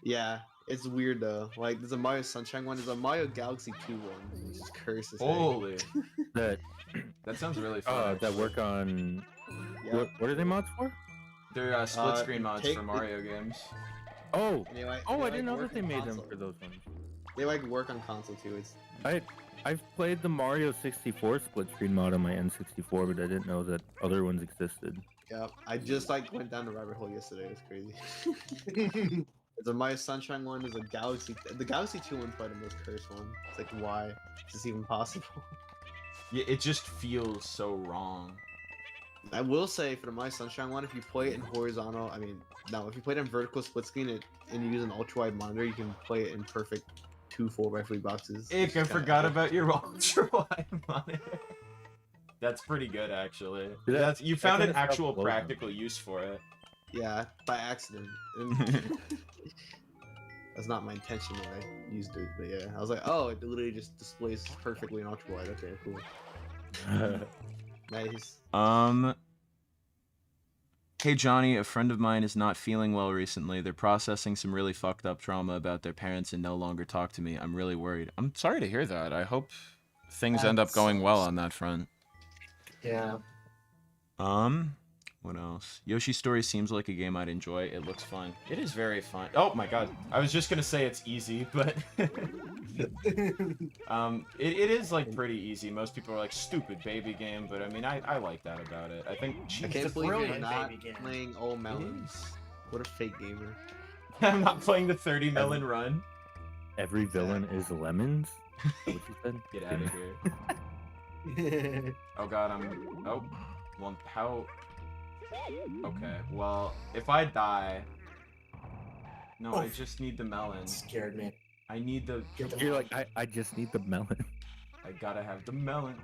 Speaker 7: Yeah, it's weird though. Like there's a Mario Sunshine one, there's a Mario Galaxy 2 one, which is cursed as heck.
Speaker 4: Holy,
Speaker 6: that
Speaker 4: that sounds really fun.
Speaker 6: that work on
Speaker 7: Yeah.
Speaker 6: what are they mods for?
Speaker 4: They're split screen mods
Speaker 7: take
Speaker 4: for
Speaker 7: the-
Speaker 4: Mario games.
Speaker 6: Oh,
Speaker 7: And they, like,
Speaker 6: oh,
Speaker 7: they,
Speaker 6: I didn't know
Speaker 7: work
Speaker 6: that they
Speaker 7: on
Speaker 6: made them
Speaker 7: console.
Speaker 6: for those ones.
Speaker 7: They like work on console too. It's
Speaker 6: I've played the Mario 64 split screen mod on my N64, but I didn't know that other ones existed.
Speaker 7: yeah. I just like went down the rabbit hole yesterday. It's crazy. There's a Mario Sunshine one. There's a Galaxy. The Galaxy 2 one's probably the most cursed one. It's like why is this even possible?
Speaker 4: Yeah, it just feels so wrong.
Speaker 7: I will say for the My Sunshine one, if you play it in horizontal, I mean, no, if you play it in vertical split screen and you use an ultra wide monitor, you can play it in perfect 2 full referee boxes.
Speaker 4: Ick, I forgot about your ultra wide monitor. That's pretty good, actually.
Speaker 6: That-
Speaker 4: That's you
Speaker 6: that
Speaker 4: found an
Speaker 6: kinda stuff
Speaker 4: actual
Speaker 6: blows me.
Speaker 4: practical use for it.
Speaker 7: Yeah, by accident. And that's not my intention when I used it, but yeah, I was like, oh, it literally just displays perfectly in ultra wide. Okay, cool, nice.
Speaker 4: Hey Jonii, a friend of mine is not feeling well recently. They're processing some really fucked up trauma about their parents and no longer talk to me. I'm really worried. I'm sorry to hear that. I hope things end up
Speaker 5: That
Speaker 4: going well
Speaker 5: sucks.
Speaker 4: on that front.
Speaker 5: Yeah.
Speaker 4: What else? Yoshi's Story seems like a game I'd enjoy. It looks fun. It is very fun. Oh my god. I was just gonna say it's easy, but it is like pretty easy. Most people are like stupid baby game, but I mean I like that about it. I think
Speaker 7: I
Speaker 4: jeez,
Speaker 7: can't
Speaker 5: a
Speaker 7: believe you're
Speaker 5: brilliant
Speaker 7: not
Speaker 5: baby game.
Speaker 7: playing Old Melons. What a fake gamer.
Speaker 4: I'm not playing the 30 melon run.
Speaker 6: Every villain is lemons. Is that what you said?
Speaker 4: Get out of here. Oh god, oh well how Okay, well, if I die... No,
Speaker 5: Oh.
Speaker 4: I just need the melon.
Speaker 5: Scared me.
Speaker 4: I need the...
Speaker 6: You're like, I just need the melon.
Speaker 4: I gotta have the melon.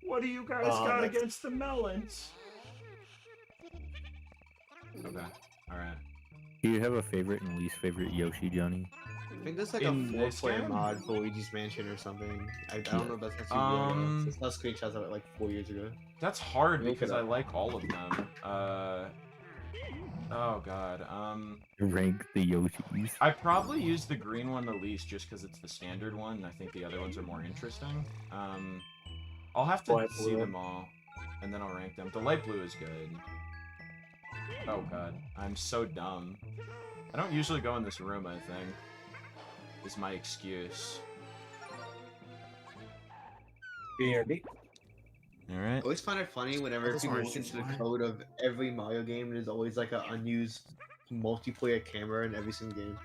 Speaker 4: What do you guys
Speaker 5: Oh,
Speaker 4: got
Speaker 5: that's-
Speaker 4: against the melons? Okay, alright.
Speaker 6: Do you have a favorite and least favorite Yoshi, Johnny?
Speaker 7: I think there's like
Speaker 4: In
Speaker 7: a
Speaker 4: this
Speaker 7: 4-player
Speaker 4: game?
Speaker 7: mod for Luigi's Mansion or something. I don't know if that's actually real. I saw screenshots of it like 4 years ago.
Speaker 4: That's hard
Speaker 7: Look it
Speaker 4: because I
Speaker 7: up.
Speaker 4: like all of them. Oh god,
Speaker 6: Rank the Yoshis.
Speaker 4: I probably use the green one the least just because it's the standard one, and I think the other ones are more interesting. I'll have to
Speaker 5: Light
Speaker 4: see
Speaker 5: blue.
Speaker 4: them all, and then I'll rank them. The light blue is good. Oh god, I'm so dumb. I don't usually go in this room, I think. Is my excuse.
Speaker 5: BRB.
Speaker 4: Alright.
Speaker 7: I always find it funny whenever
Speaker 5: That's
Speaker 7: people
Speaker 5: orange
Speaker 7: look into the
Speaker 5: juice,
Speaker 7: code of every Mario game. There's always like an unused multiplayer camera in every single game.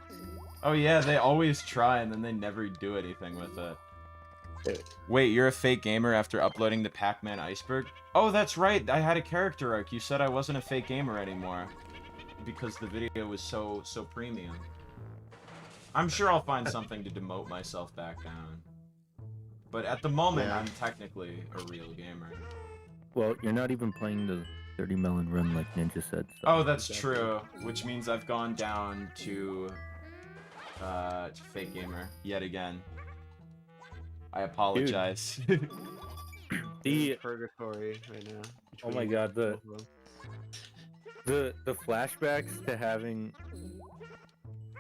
Speaker 4: Oh yeah, they always try and then they never do anything with it. Wait, you're a fake gamer after uploading the Pac-Man iceberg? Oh, that's right, I had a character arc. You said I wasn't a fake gamer anymore. Because the video was so premium. I'm sure I'll find something to demote myself back down. But at the moment,
Speaker 7: Yeah.
Speaker 4: I'm technically a real gamer.
Speaker 6: Well, you're not even playing the 30 melon run like Ninja said. So.
Speaker 4: Oh, that's
Speaker 7: Exactly.
Speaker 4: true. Which means I've gone down to fake gamer yet again. I apologize.
Speaker 6: The
Speaker 7: Purgatory right now.
Speaker 6: Oh my
Speaker 7: between
Speaker 6: god,
Speaker 7: both of them.
Speaker 6: the flashbacks to having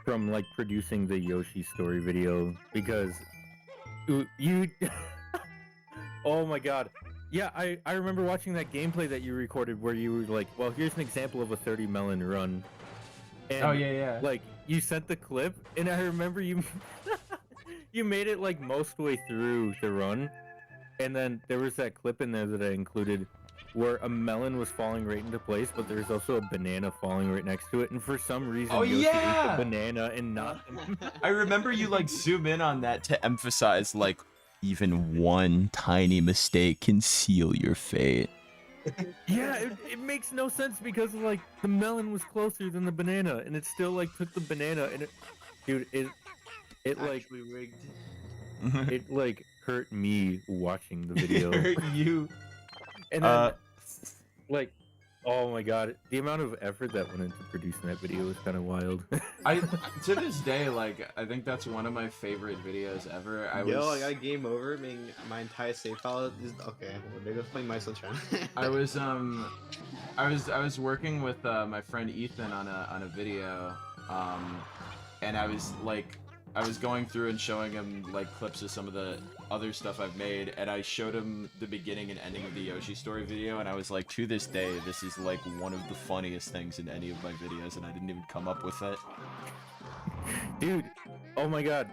Speaker 6: from like producing the Yoshi story video because you oh my god. Yeah, I remember watching that gameplay that you recorded where you were like, well, here's an example of a 30 melon run. And,
Speaker 4: Oh yeah.
Speaker 6: like, you sent the clip, and I remember you you made it like most way through the run, and then there was that clip in there that I included where a melon was falling right into place, but there's also a banana falling right next to it, and for some reason
Speaker 4: Oh,
Speaker 6: Yoshi ate
Speaker 4: yeah!
Speaker 6: the banana and not
Speaker 4: I remember you like zoom in on that to emphasize like even one tiny mistake can seal your fate.
Speaker 6: Yeah, it makes no sense because like the melon was closer than the banana, and it still like took the banana, and it like
Speaker 7: Actually rigged.
Speaker 6: it like hurt me watching the video.
Speaker 4: you.
Speaker 6: And then, like, oh my god, the amount of effort that went into producing that video was kind of wild.
Speaker 4: I to this day, like, I think that's one of my favorite videos ever. I
Speaker 7: I got game over. Meaning my entire save file is okay. Well, there goes playing my Sunshine.
Speaker 4: I was working with my friend Ethan on a video, and I was going through and showing him like clips of some of the other stuff I've made, and I showed him the beginning and ending of the Yoshi story video, and I was like, to this day, this is like one of the funniest things in any of my videos, and I didn't even come up with it.
Speaker 6: Dude, oh my god.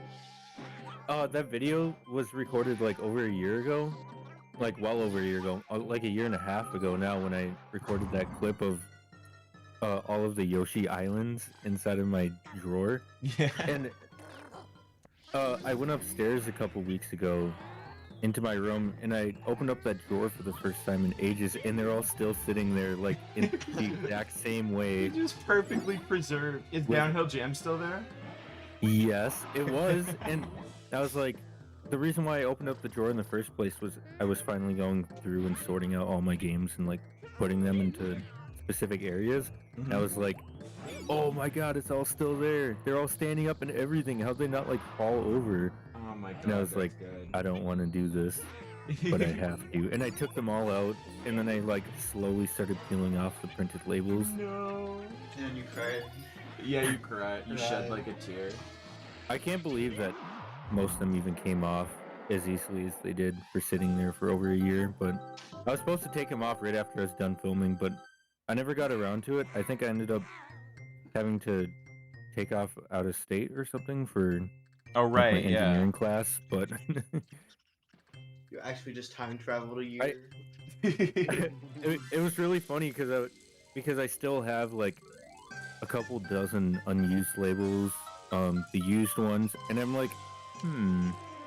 Speaker 6: That video was recorded like over a year ago. Like well over a year ago. Like a year and a half ago now when I recorded that clip of all of the Yoshi islands inside of my drawer.
Speaker 4: Yeah.
Speaker 6: And I went upstairs a couple weeks ago into my room, and I opened up that drawer for the first time in ages, and they're all still sitting there, like, in the exact same way.
Speaker 4: Just perfectly preserved. Is Downhill Jam still there?
Speaker 6: Yes, it was, and I was like, the reason why I opened up the drawer in the first place was I was finally going through and sorting out all my games and, like, putting them into specific areas. And I was like, oh my god, it's all still there. They're all standing up and everything. How'd they not, like, fall over?
Speaker 4: Oh my god.
Speaker 6: And I was
Speaker 4: that's
Speaker 6: like,
Speaker 4: good.
Speaker 6: I don't want to do this, but I have to. And I took them all out, and then I, like, slowly started peeling off the printed labels.
Speaker 4: No.
Speaker 7: And you cried.
Speaker 4: Yeah, you cried. You shed
Speaker 7: Right.
Speaker 4: like a tear.
Speaker 6: I can't believe that most of them even came off as easily as they did for sitting there for over a year, but I was supposed to take them off right after I was done filming, but I never got around to it. I think I ended up having to take off out of state or something for
Speaker 4: Oh
Speaker 6: like,
Speaker 4: right,
Speaker 6: my
Speaker 4: yeah.
Speaker 6: engineering class, but
Speaker 7: You actually just time traveled a year.
Speaker 6: it was really funny because I still have like a couple dozen unused labels, the used ones, and I'm like,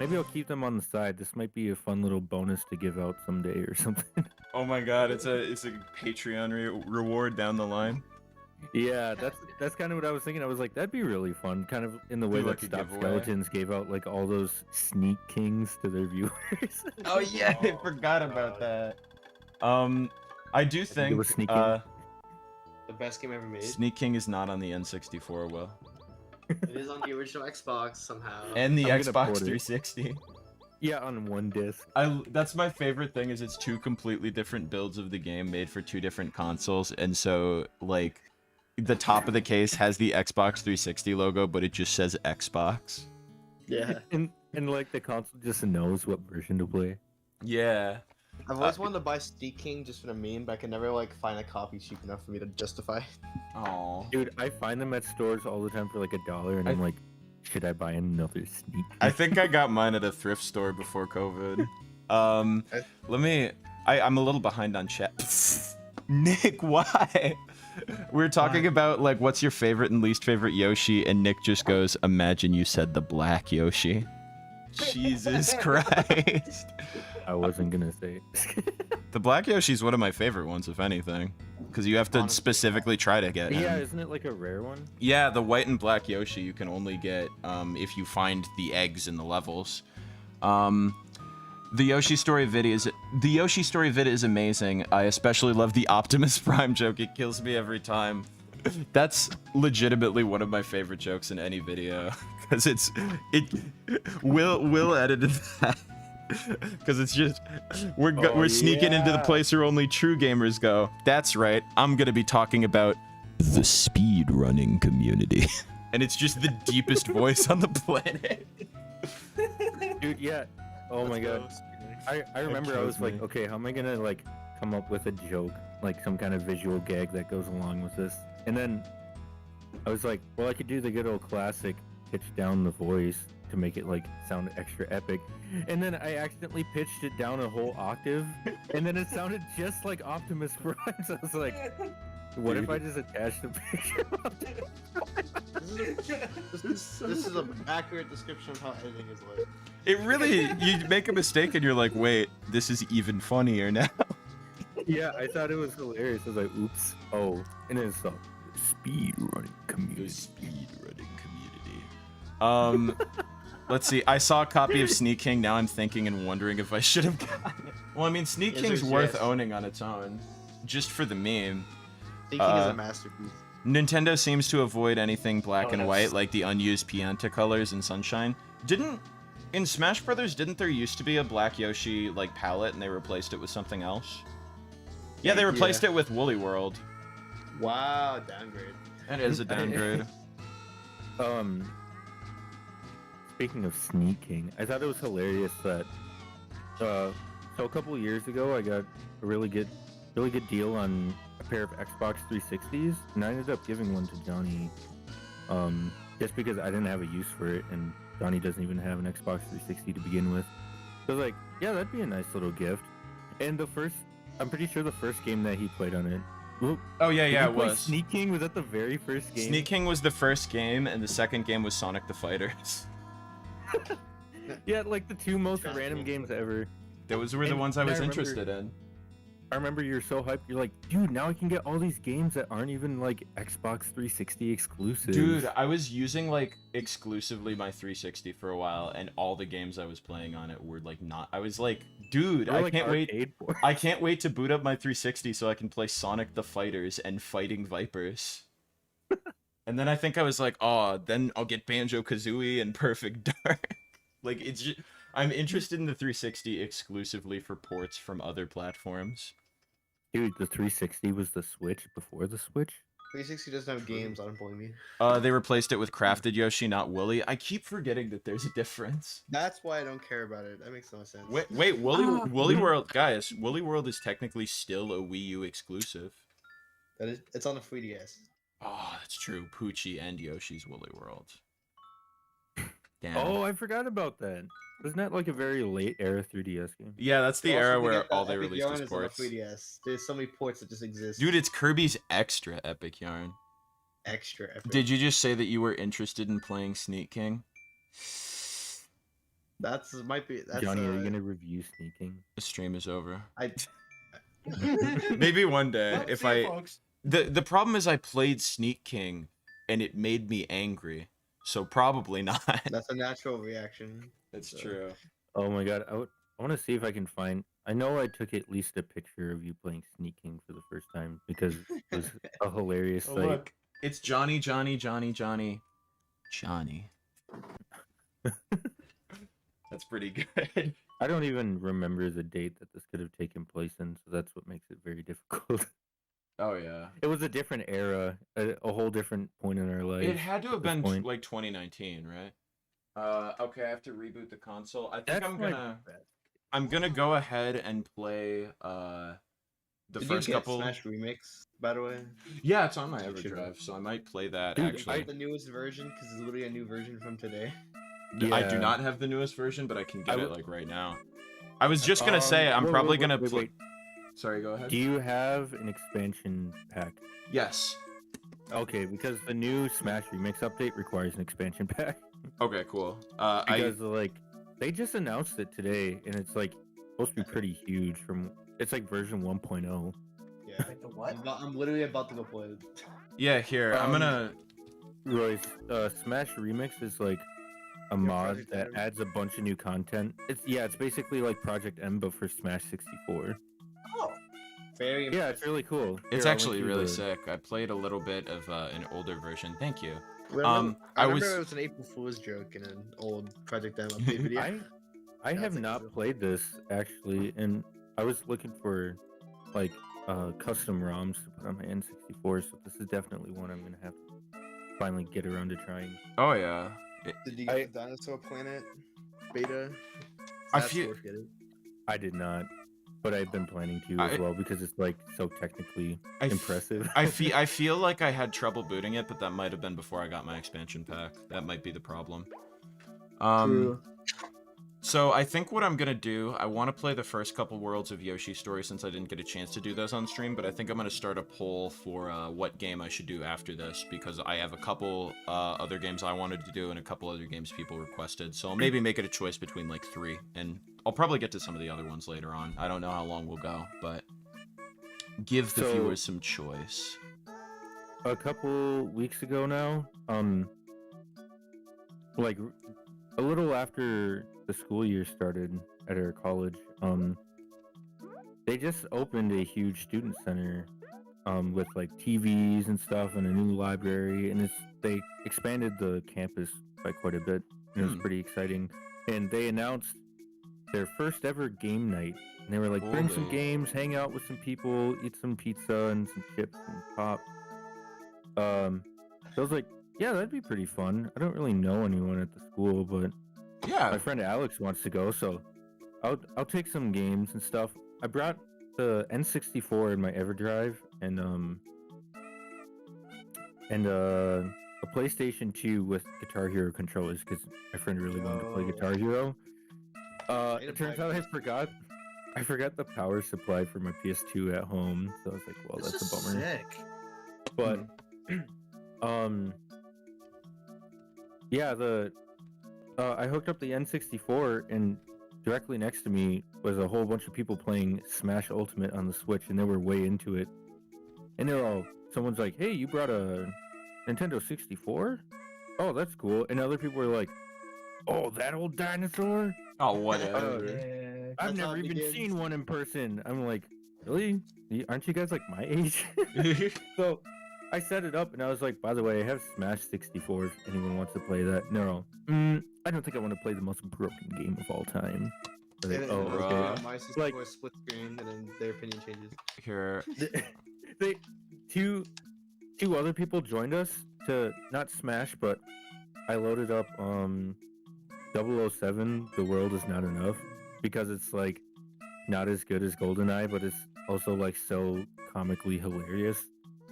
Speaker 6: Maybe I'll keep them on the side. This might be a fun little bonus to give out someday or something.
Speaker 4: Oh my god, it's a Patreon reward down the line.
Speaker 6: Yeah, that's kind of what I was thinking. I was like, that'd be really fun, kind of in the way
Speaker 4: Be
Speaker 6: that
Speaker 4: like a
Speaker 6: Stop
Speaker 4: giveaway.
Speaker 6: Skeletons gave out like all those sneak kings to their viewers.
Speaker 4: Oh yeah, I forgot about that. I do think
Speaker 6: was Sneak King.
Speaker 7: The best game ever made.
Speaker 4: Sneak King is not on the N64, Will.
Speaker 7: It is on the original Xbox somehow.
Speaker 4: And the
Speaker 6: I'm gonna
Speaker 4: Xbox
Speaker 6: port it.
Speaker 4: 360.
Speaker 6: Yeah, on one disc.
Speaker 4: That's my favorite thing is it's two completely different builds of the game made for two different consoles, and so like the top of the case has the Xbox 360 logo, but it just says Xbox.
Speaker 7: Yeah.
Speaker 6: And like the console just knows what version to play.
Speaker 4: Yeah.
Speaker 7: I've always wanted to buy Sneak King just for the meme, but I can never like find a copy cheap enough for me to justify.
Speaker 4: Oh.
Speaker 6: Dude, I find them at stores all the time for like $1, and I'm like, should I buy another Sneak?
Speaker 4: I think I got mine at a thrift store before COVID. I'm a little behind on chat. Nick, why? We're talking about like what's your favorite and least favorite Yoshi, and Nick just goes, "Imagine you said the black Yoshi." Jesus Christ.
Speaker 6: I wasn't gonna say it.
Speaker 4: The black Yoshi's one of my favorite ones, if anything, because you have to
Speaker 7: Honestly,
Speaker 4: specifically try to get him.
Speaker 6: Yeah, isn't it like a rare one?
Speaker 4: Yeah, the white and black Yoshi you can only get if you find the eggs in the levels. The Yoshi Story vid is amazing. I especially love the Optimus Prime joke. It kills me every time. That's legitimately one of my favorite jokes in any video because Will edited that. Because it's just we're sneaking into the place where only true gamers go. That's right. I'm gonna be talking about the speed running community, and it's just the deepest voice on the planet.
Speaker 6: Dude, yeah. Oh my god. I remember I was like, okay, how am I gonna like come up with a joke, like some kind of visual gag that goes along with this? And then I was like, well, I could do the good old classic pitch down the voice to make it like sound extra epic. And then I accidentally pitched it down a whole octave, and then it sounded just like Optimus Prime. So I was like, what if I just attached a picture of Optimus
Speaker 7: This is an accurate description of how editing is like.
Speaker 4: It really, you make a mistake and you're like, wait, this is even funnier now.
Speaker 6: Yeah, I thought it was hilarious. I was like, oops. Oh, and then it's the speed running community.
Speaker 4: The speed running community. Let's see. I saw a copy of Sneak King. Now I'm thinking and wondering if I should have gotten it. Well, I mean, Sneak King's worth owning on its own, just for the meme.
Speaker 7: Sneak King is a masterpiece.
Speaker 4: Nintendo seems to avoid anything black and white, like the unused Pianta colors in Sunshine. In Smash Brothers, didn't there used to be a black Yoshi like palette, and they replaced it with something else? Yeah, they replaced it with Woolly World.
Speaker 7: Wow, downgrade.
Speaker 4: That is a downgrade.
Speaker 6: Speaking of Sneak King, I thought it was hilarious that so a couple of years ago I got a really good deal on a pair of Xbox 360s, and I ended up giving one to Jonii just because I didn't have a use for it, and Jonii doesn't even have an Xbox 360 to begin with. So I was like, yeah, that'd be a nice little gift. And I'm pretty sure the first game that he played on it.
Speaker 4: Oh yeah,
Speaker 6: Did
Speaker 4: yeah,
Speaker 6: he
Speaker 4: it
Speaker 6: play
Speaker 4: was.
Speaker 6: Sneak King? Was that the very first game?
Speaker 4: Sneak King was the first game, and the second game was Sonic the Fighters.
Speaker 6: Yeah, like the two most random games ever.
Speaker 4: Those were the
Speaker 6: And
Speaker 4: ones I was
Speaker 6: remember-
Speaker 4: interested in.
Speaker 6: I remember you're so hyped. You're like, dude, now I can get all these games that aren't even like Xbox 360 exclusives.
Speaker 4: Dude, I was using like exclusively my 360 for a while, and all the games I was playing on it were like not. I was like, dude,
Speaker 6: They were,
Speaker 4: I
Speaker 6: like,
Speaker 4: can't wait.
Speaker 6: arcade ports.
Speaker 4: I can't wait to boot up my 360 so I can play Sonic the Fighters and Fighting Vipers. And then I think I was like, oh, then I'll get Banjo-Kazooie and Perfect Dark. Like, it's just, I'm interested in the 360 exclusively for ports from other platforms.
Speaker 6: Dude, the 360 was the Switch before the Switch.
Speaker 7: 360 doesn't have games, I don't blame you.
Speaker 4: They replaced it with Crafted Yoshi, not Woolly. I keep forgetting that there's a difference.
Speaker 7: That's why I don't care about it. That makes no sense.
Speaker 4: Wait, Woolly World, guys, Woolly World is technically still a Wii U exclusive.
Speaker 7: It's on the 3DS.
Speaker 4: Oh, that's true. Poochie and Yoshi's Woolly World. Damn.
Speaker 6: Oh, I forgot about that. Isn't that like a very late era 3DS game?
Speaker 4: Yeah, that's the
Speaker 7: You also
Speaker 4: era
Speaker 7: forget
Speaker 4: where
Speaker 7: that
Speaker 4: all they
Speaker 7: Epic
Speaker 4: released
Speaker 7: Yarn
Speaker 4: was
Speaker 7: is on the
Speaker 4: ports.
Speaker 7: 3DS. There's so many ports that just exist.
Speaker 4: Dude, it's Kirby's Extra Epic Yarn.
Speaker 7: Extra epic.
Speaker 4: Did you just say that you were interested in playing Sneak King?
Speaker 7: might be that's
Speaker 6: Johnny, are you gonna review Sneaking?
Speaker 4: The stream is over.
Speaker 7: I
Speaker 4: Maybe one day
Speaker 5: Well,
Speaker 4: if
Speaker 5: see ya,
Speaker 4: I.
Speaker 5: folks.
Speaker 4: The problem is I played Sneak King, and it made me angry. So probably not.
Speaker 7: that's a natural reaction.
Speaker 4: That's
Speaker 7: So-
Speaker 4: true.
Speaker 6: Oh my god, I want to see if I can find. I know I took at least a picture of you playing Sneaking for the first time because it was a hilarious
Speaker 4: Oh,
Speaker 6: sight.
Speaker 4: look, it's Johnny. That's pretty good.
Speaker 6: I don't even remember the date that this could have taken place in, so that's what makes it very difficult.
Speaker 4: Oh yeah.
Speaker 6: It was a different era, a whole different point in our life.
Speaker 4: It had to have
Speaker 6: at this
Speaker 4: been
Speaker 6: point.
Speaker 4: like 2019, right? Okay, I have to reboot the console. I think
Speaker 6: That's
Speaker 4: I'm
Speaker 6: my
Speaker 4: gonna
Speaker 6: bad.
Speaker 4: I'm gonna go ahead and play the
Speaker 7: Did
Speaker 4: first
Speaker 7: you get
Speaker 4: couple.
Speaker 7: Smash Remix, by the way?
Speaker 4: Yeah, it's on my
Speaker 7: You should.
Speaker 4: EverDrive, so I might play that
Speaker 6: Dude,
Speaker 4: actually.
Speaker 7: The newest version, because it's literally a new version from today.
Speaker 4: I do
Speaker 6: Yeah.
Speaker 4: not have the newest version, but I can get
Speaker 6: I
Speaker 4: it
Speaker 6: w-
Speaker 4: like right now. I was just gonna say I'm
Speaker 6: wait,
Speaker 4: probably
Speaker 6: wait,
Speaker 4: gonna
Speaker 6: wait,
Speaker 4: play.
Speaker 6: wait.
Speaker 4: Sorry, go ahead.
Speaker 6: Do you have an expansion pack?
Speaker 4: Yes.
Speaker 6: Okay, because the new Smash Remix update requires an expansion pack.
Speaker 4: Okay, cool.
Speaker 6: Because like they just announced it today, and it's like supposed to be pretty huge. It's like version 1.0.
Speaker 7: Yeah.
Speaker 5: Like the what?
Speaker 7: I'm literally about to go play it.
Speaker 4: Yeah, here I'm
Speaker 6: Um,
Speaker 4: gonna.
Speaker 6: Royce, Smash Remix is like a mod
Speaker 7: Project
Speaker 6: that
Speaker 7: M.
Speaker 6: adds a bunch of new content. It's basically like Project M but for Smash 64.
Speaker 5: Oh,
Speaker 7: Very
Speaker 6: Yeah, it's really cool.
Speaker 4: It's
Speaker 6: Here, I'll
Speaker 4: actually
Speaker 6: link you
Speaker 4: really
Speaker 6: the-
Speaker 4: sick. I played a little bit of an older version. Thank you.
Speaker 7: I
Speaker 4: I
Speaker 7: remember
Speaker 4: was-
Speaker 7: it was an April Fool's joke in an old Project M update video.
Speaker 6: I
Speaker 7: That's
Speaker 6: have
Speaker 7: like
Speaker 6: not
Speaker 7: real.
Speaker 6: played this actually, and I was looking for like custom ROMs to put on my N64, so this is definitely one I'm gonna have to finally get around to trying.
Speaker 4: Oh yeah.
Speaker 7: Did you get the Dinosaur Planet beta?
Speaker 4: I
Speaker 7: That's
Speaker 4: feel-
Speaker 7: worth getting.
Speaker 6: I did not, but I've been planning to as well because it's like so technically
Speaker 4: I f-
Speaker 6: impressive.
Speaker 4: I feel like I had trouble booting it, but that might have been before I got my expansion pack. That might be the problem.
Speaker 7: True.
Speaker 4: So I think what I'm gonna do, I want to play the first couple worlds of Yoshi Story since I didn't get a chance to do those on stream, but I think I'm gonna start a poll for what game I should do after this because I have a couple other games I wanted to do and a couple other games people requested. So I'll maybe make it a choice between like 3, and I'll probably get to some of the other ones later on. I don't know how long we'll go, but give the
Speaker 6: So-
Speaker 4: viewers some choice.
Speaker 6: A couple weeks ago now, like a little after the school year started at our college, they just opened a huge student center with like TVs and stuff and a new library, and they expanded the campus by quite a bit, and it was
Speaker 4: Hmm.
Speaker 6: pretty exciting. And they announced their first ever game night, and they were like, bring some
Speaker 4: Holy.
Speaker 6: games, hang out with some people, eat some pizza and some chips and pop. So I was like, yeah, that'd be pretty fun. I don't really know anyone at the school, but my
Speaker 4: Yeah.
Speaker 6: friend Alex wants to go, so I'll take some games and stuff. I brought the N64 in my EverDrive and a PlayStation 2 with Guitar Hero controllers because my friend really wanted to play
Speaker 7: Oh.
Speaker 6: Guitar Hero.
Speaker 7: Way to
Speaker 6: It turns
Speaker 7: buy
Speaker 6: out
Speaker 7: PS2.
Speaker 6: I forgot the power supply for my PS2 at home, so I was like, well,
Speaker 5: this
Speaker 6: that's a
Speaker 5: is
Speaker 6: bummer.
Speaker 5: sick.
Speaker 6: But yeah, I hooked up the N64 and directly next to me was a whole bunch of people playing Smash Ultimate on the Switch, and they were way into it. And someone's like, hey, you brought a Nintendo 64? Oh, that's cool. And other people were like, oh, that old dinosaur?
Speaker 4: Oh, whatever.
Speaker 5: Yeah.
Speaker 6: I've
Speaker 7: That's how
Speaker 6: never
Speaker 7: it
Speaker 6: even
Speaker 7: begins.
Speaker 6: seen one in person. I'm like, really? Aren't you guys like my age? So I set it up and I was like, by the way, I have Smash 64 if anyone wants to play that. No, I don't think I want to play the most broken game of all time. Like,
Speaker 7: And
Speaker 6: oh,
Speaker 7: then,
Speaker 6: okay.
Speaker 7: my sister
Speaker 6: Like-
Speaker 7: was split screen, and then their opinion changes.
Speaker 4: Here.
Speaker 6: they two other people joined us to not Smash, but I loaded up 007 The World Is Not Enough because it's like not as good as GoldenEye, but it's also like so comically hilarious.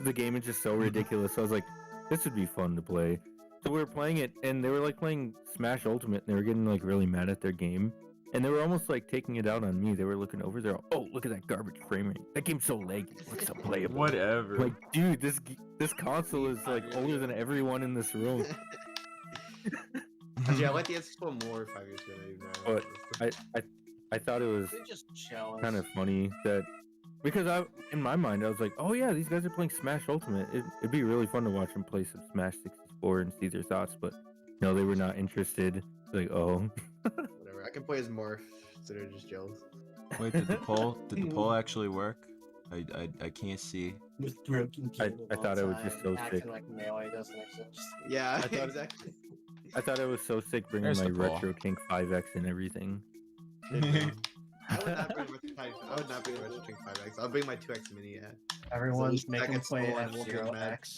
Speaker 6: The game is just so ridiculous. So I was like, this would be fun to play. So we were playing it, and they were like playing Smash Ultimate, and they were getting like really mad at their game. And they were almost like taking it out on me. They were looking over there. Oh, look at that garbage frame rate. That game's so laggy. It looks unplayable.
Speaker 4: Whatever.
Speaker 6: Like, dude, this console is like older than everyone in this room.
Speaker 7: Actually, I like the N64 more 5 years ago. Than I do
Speaker 6: But
Speaker 7: now.
Speaker 6: I thought it was
Speaker 5: They're just jealous.
Speaker 6: kind of funny that because in my mind I was like, oh yeah, these guys are playing Smash Ultimate. It'd be really fun to watch them play some Smash 64 and see their thoughts, but no, they were not interested. Like, oh,
Speaker 7: Whatever. I can play as Morph, so they're just jealous.
Speaker 4: Wait, did the poll actually work? I can't see.
Speaker 5: With broken
Speaker 6: I
Speaker 5: cable
Speaker 6: thought it was just
Speaker 5: outside,
Speaker 6: so
Speaker 5: acting
Speaker 6: sick.
Speaker 5: like Melee doesn't exist.
Speaker 7: Yeah,
Speaker 6: I thought-
Speaker 7: exactly.
Speaker 6: I thought it was so sick bringing
Speaker 4: There's
Speaker 6: my
Speaker 4: the poll.
Speaker 6: Retro King 5X and everything.
Speaker 7: I would not bring Retro King 5X. I'll bring my 2X Mini. Yeah.
Speaker 5: Everyone's
Speaker 7: So
Speaker 5: making
Speaker 7: seconds
Speaker 5: play
Speaker 7: full
Speaker 5: at
Speaker 7: and
Speaker 5: 0x.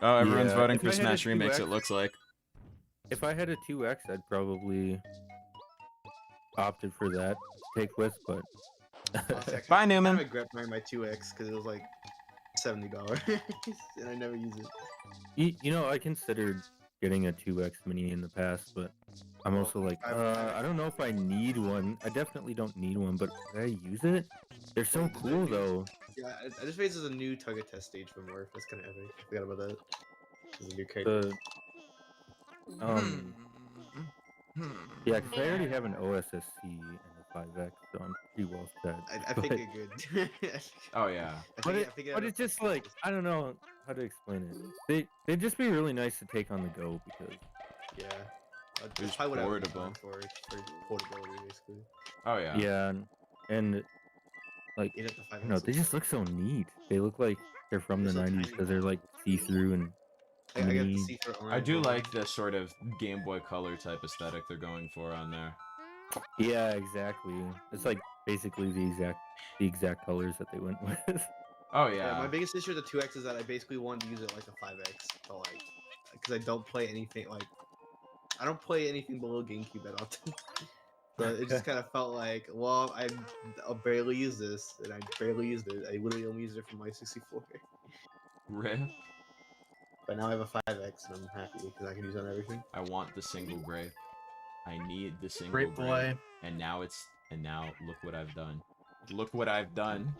Speaker 4: Oh, everyone's
Speaker 6: Yeah,
Speaker 4: voting
Speaker 6: if
Speaker 4: for
Speaker 6: I had a
Speaker 4: Smash Remix.
Speaker 6: 2X
Speaker 4: It looks like.
Speaker 6: If I had a 2X, I'd probably opted for that to take with, but
Speaker 4: Bye,
Speaker 7: I
Speaker 4: Newman.
Speaker 7: regret buying my 2X because it was like $70, and I never use it.
Speaker 6: you know, I considered getting a 2X Mini in the past, but I'm also like, I don't know if I need one. I definitely don't need one, but could I use it? They're so cool though.
Speaker 7: Yeah, I just made this as a new target test stage for Morph. That's kind of epic. I forgot about that. This is a new character.
Speaker 6: The yeah, because I already have an OSSC and a 5X, so I'm pretty well set.
Speaker 7: I think you're good.
Speaker 4: Oh yeah.
Speaker 6: But it's just like I don't know how to explain it. They'd just be really nice to take on the go because
Speaker 7: yeah.
Speaker 4: It's
Speaker 7: That's probably what I would
Speaker 4: portable.
Speaker 7: want for portability, basically.
Speaker 4: Oh yeah.
Speaker 6: yeah, and like
Speaker 7: You'd have to find
Speaker 6: I don't know, they just look so neat. They look like they're from the
Speaker 7: They're so
Speaker 6: 90s
Speaker 7: tiny.
Speaker 6: because they're like see-through and
Speaker 7: I got the
Speaker 6: neat.
Speaker 7: see-through
Speaker 4: I
Speaker 7: orange
Speaker 4: do
Speaker 7: one.
Speaker 4: like the sort of Game Boy Color type aesthetic they're going for on there.
Speaker 6: Yeah, exactly. It's like basically the exact colors that they went with.
Speaker 4: Oh
Speaker 7: Yeah,
Speaker 4: yeah.
Speaker 7: my biggest issue with the 2X is that I basically wanted to use it like a 5X, but like, because I don't play anything like, I don't play anything below GameCube that often. So it just kind of felt like, well, I'll barely use this, and I barely used it. I literally only used it for my 64.
Speaker 4: Rip.
Speaker 7: But now I have a 5X, and I'm happy because I can use it on everything.
Speaker 4: I want the single grape. I need the single
Speaker 5: Great
Speaker 4: grape.
Speaker 5: boy.
Speaker 4: And now look what I've done. Look what I've done.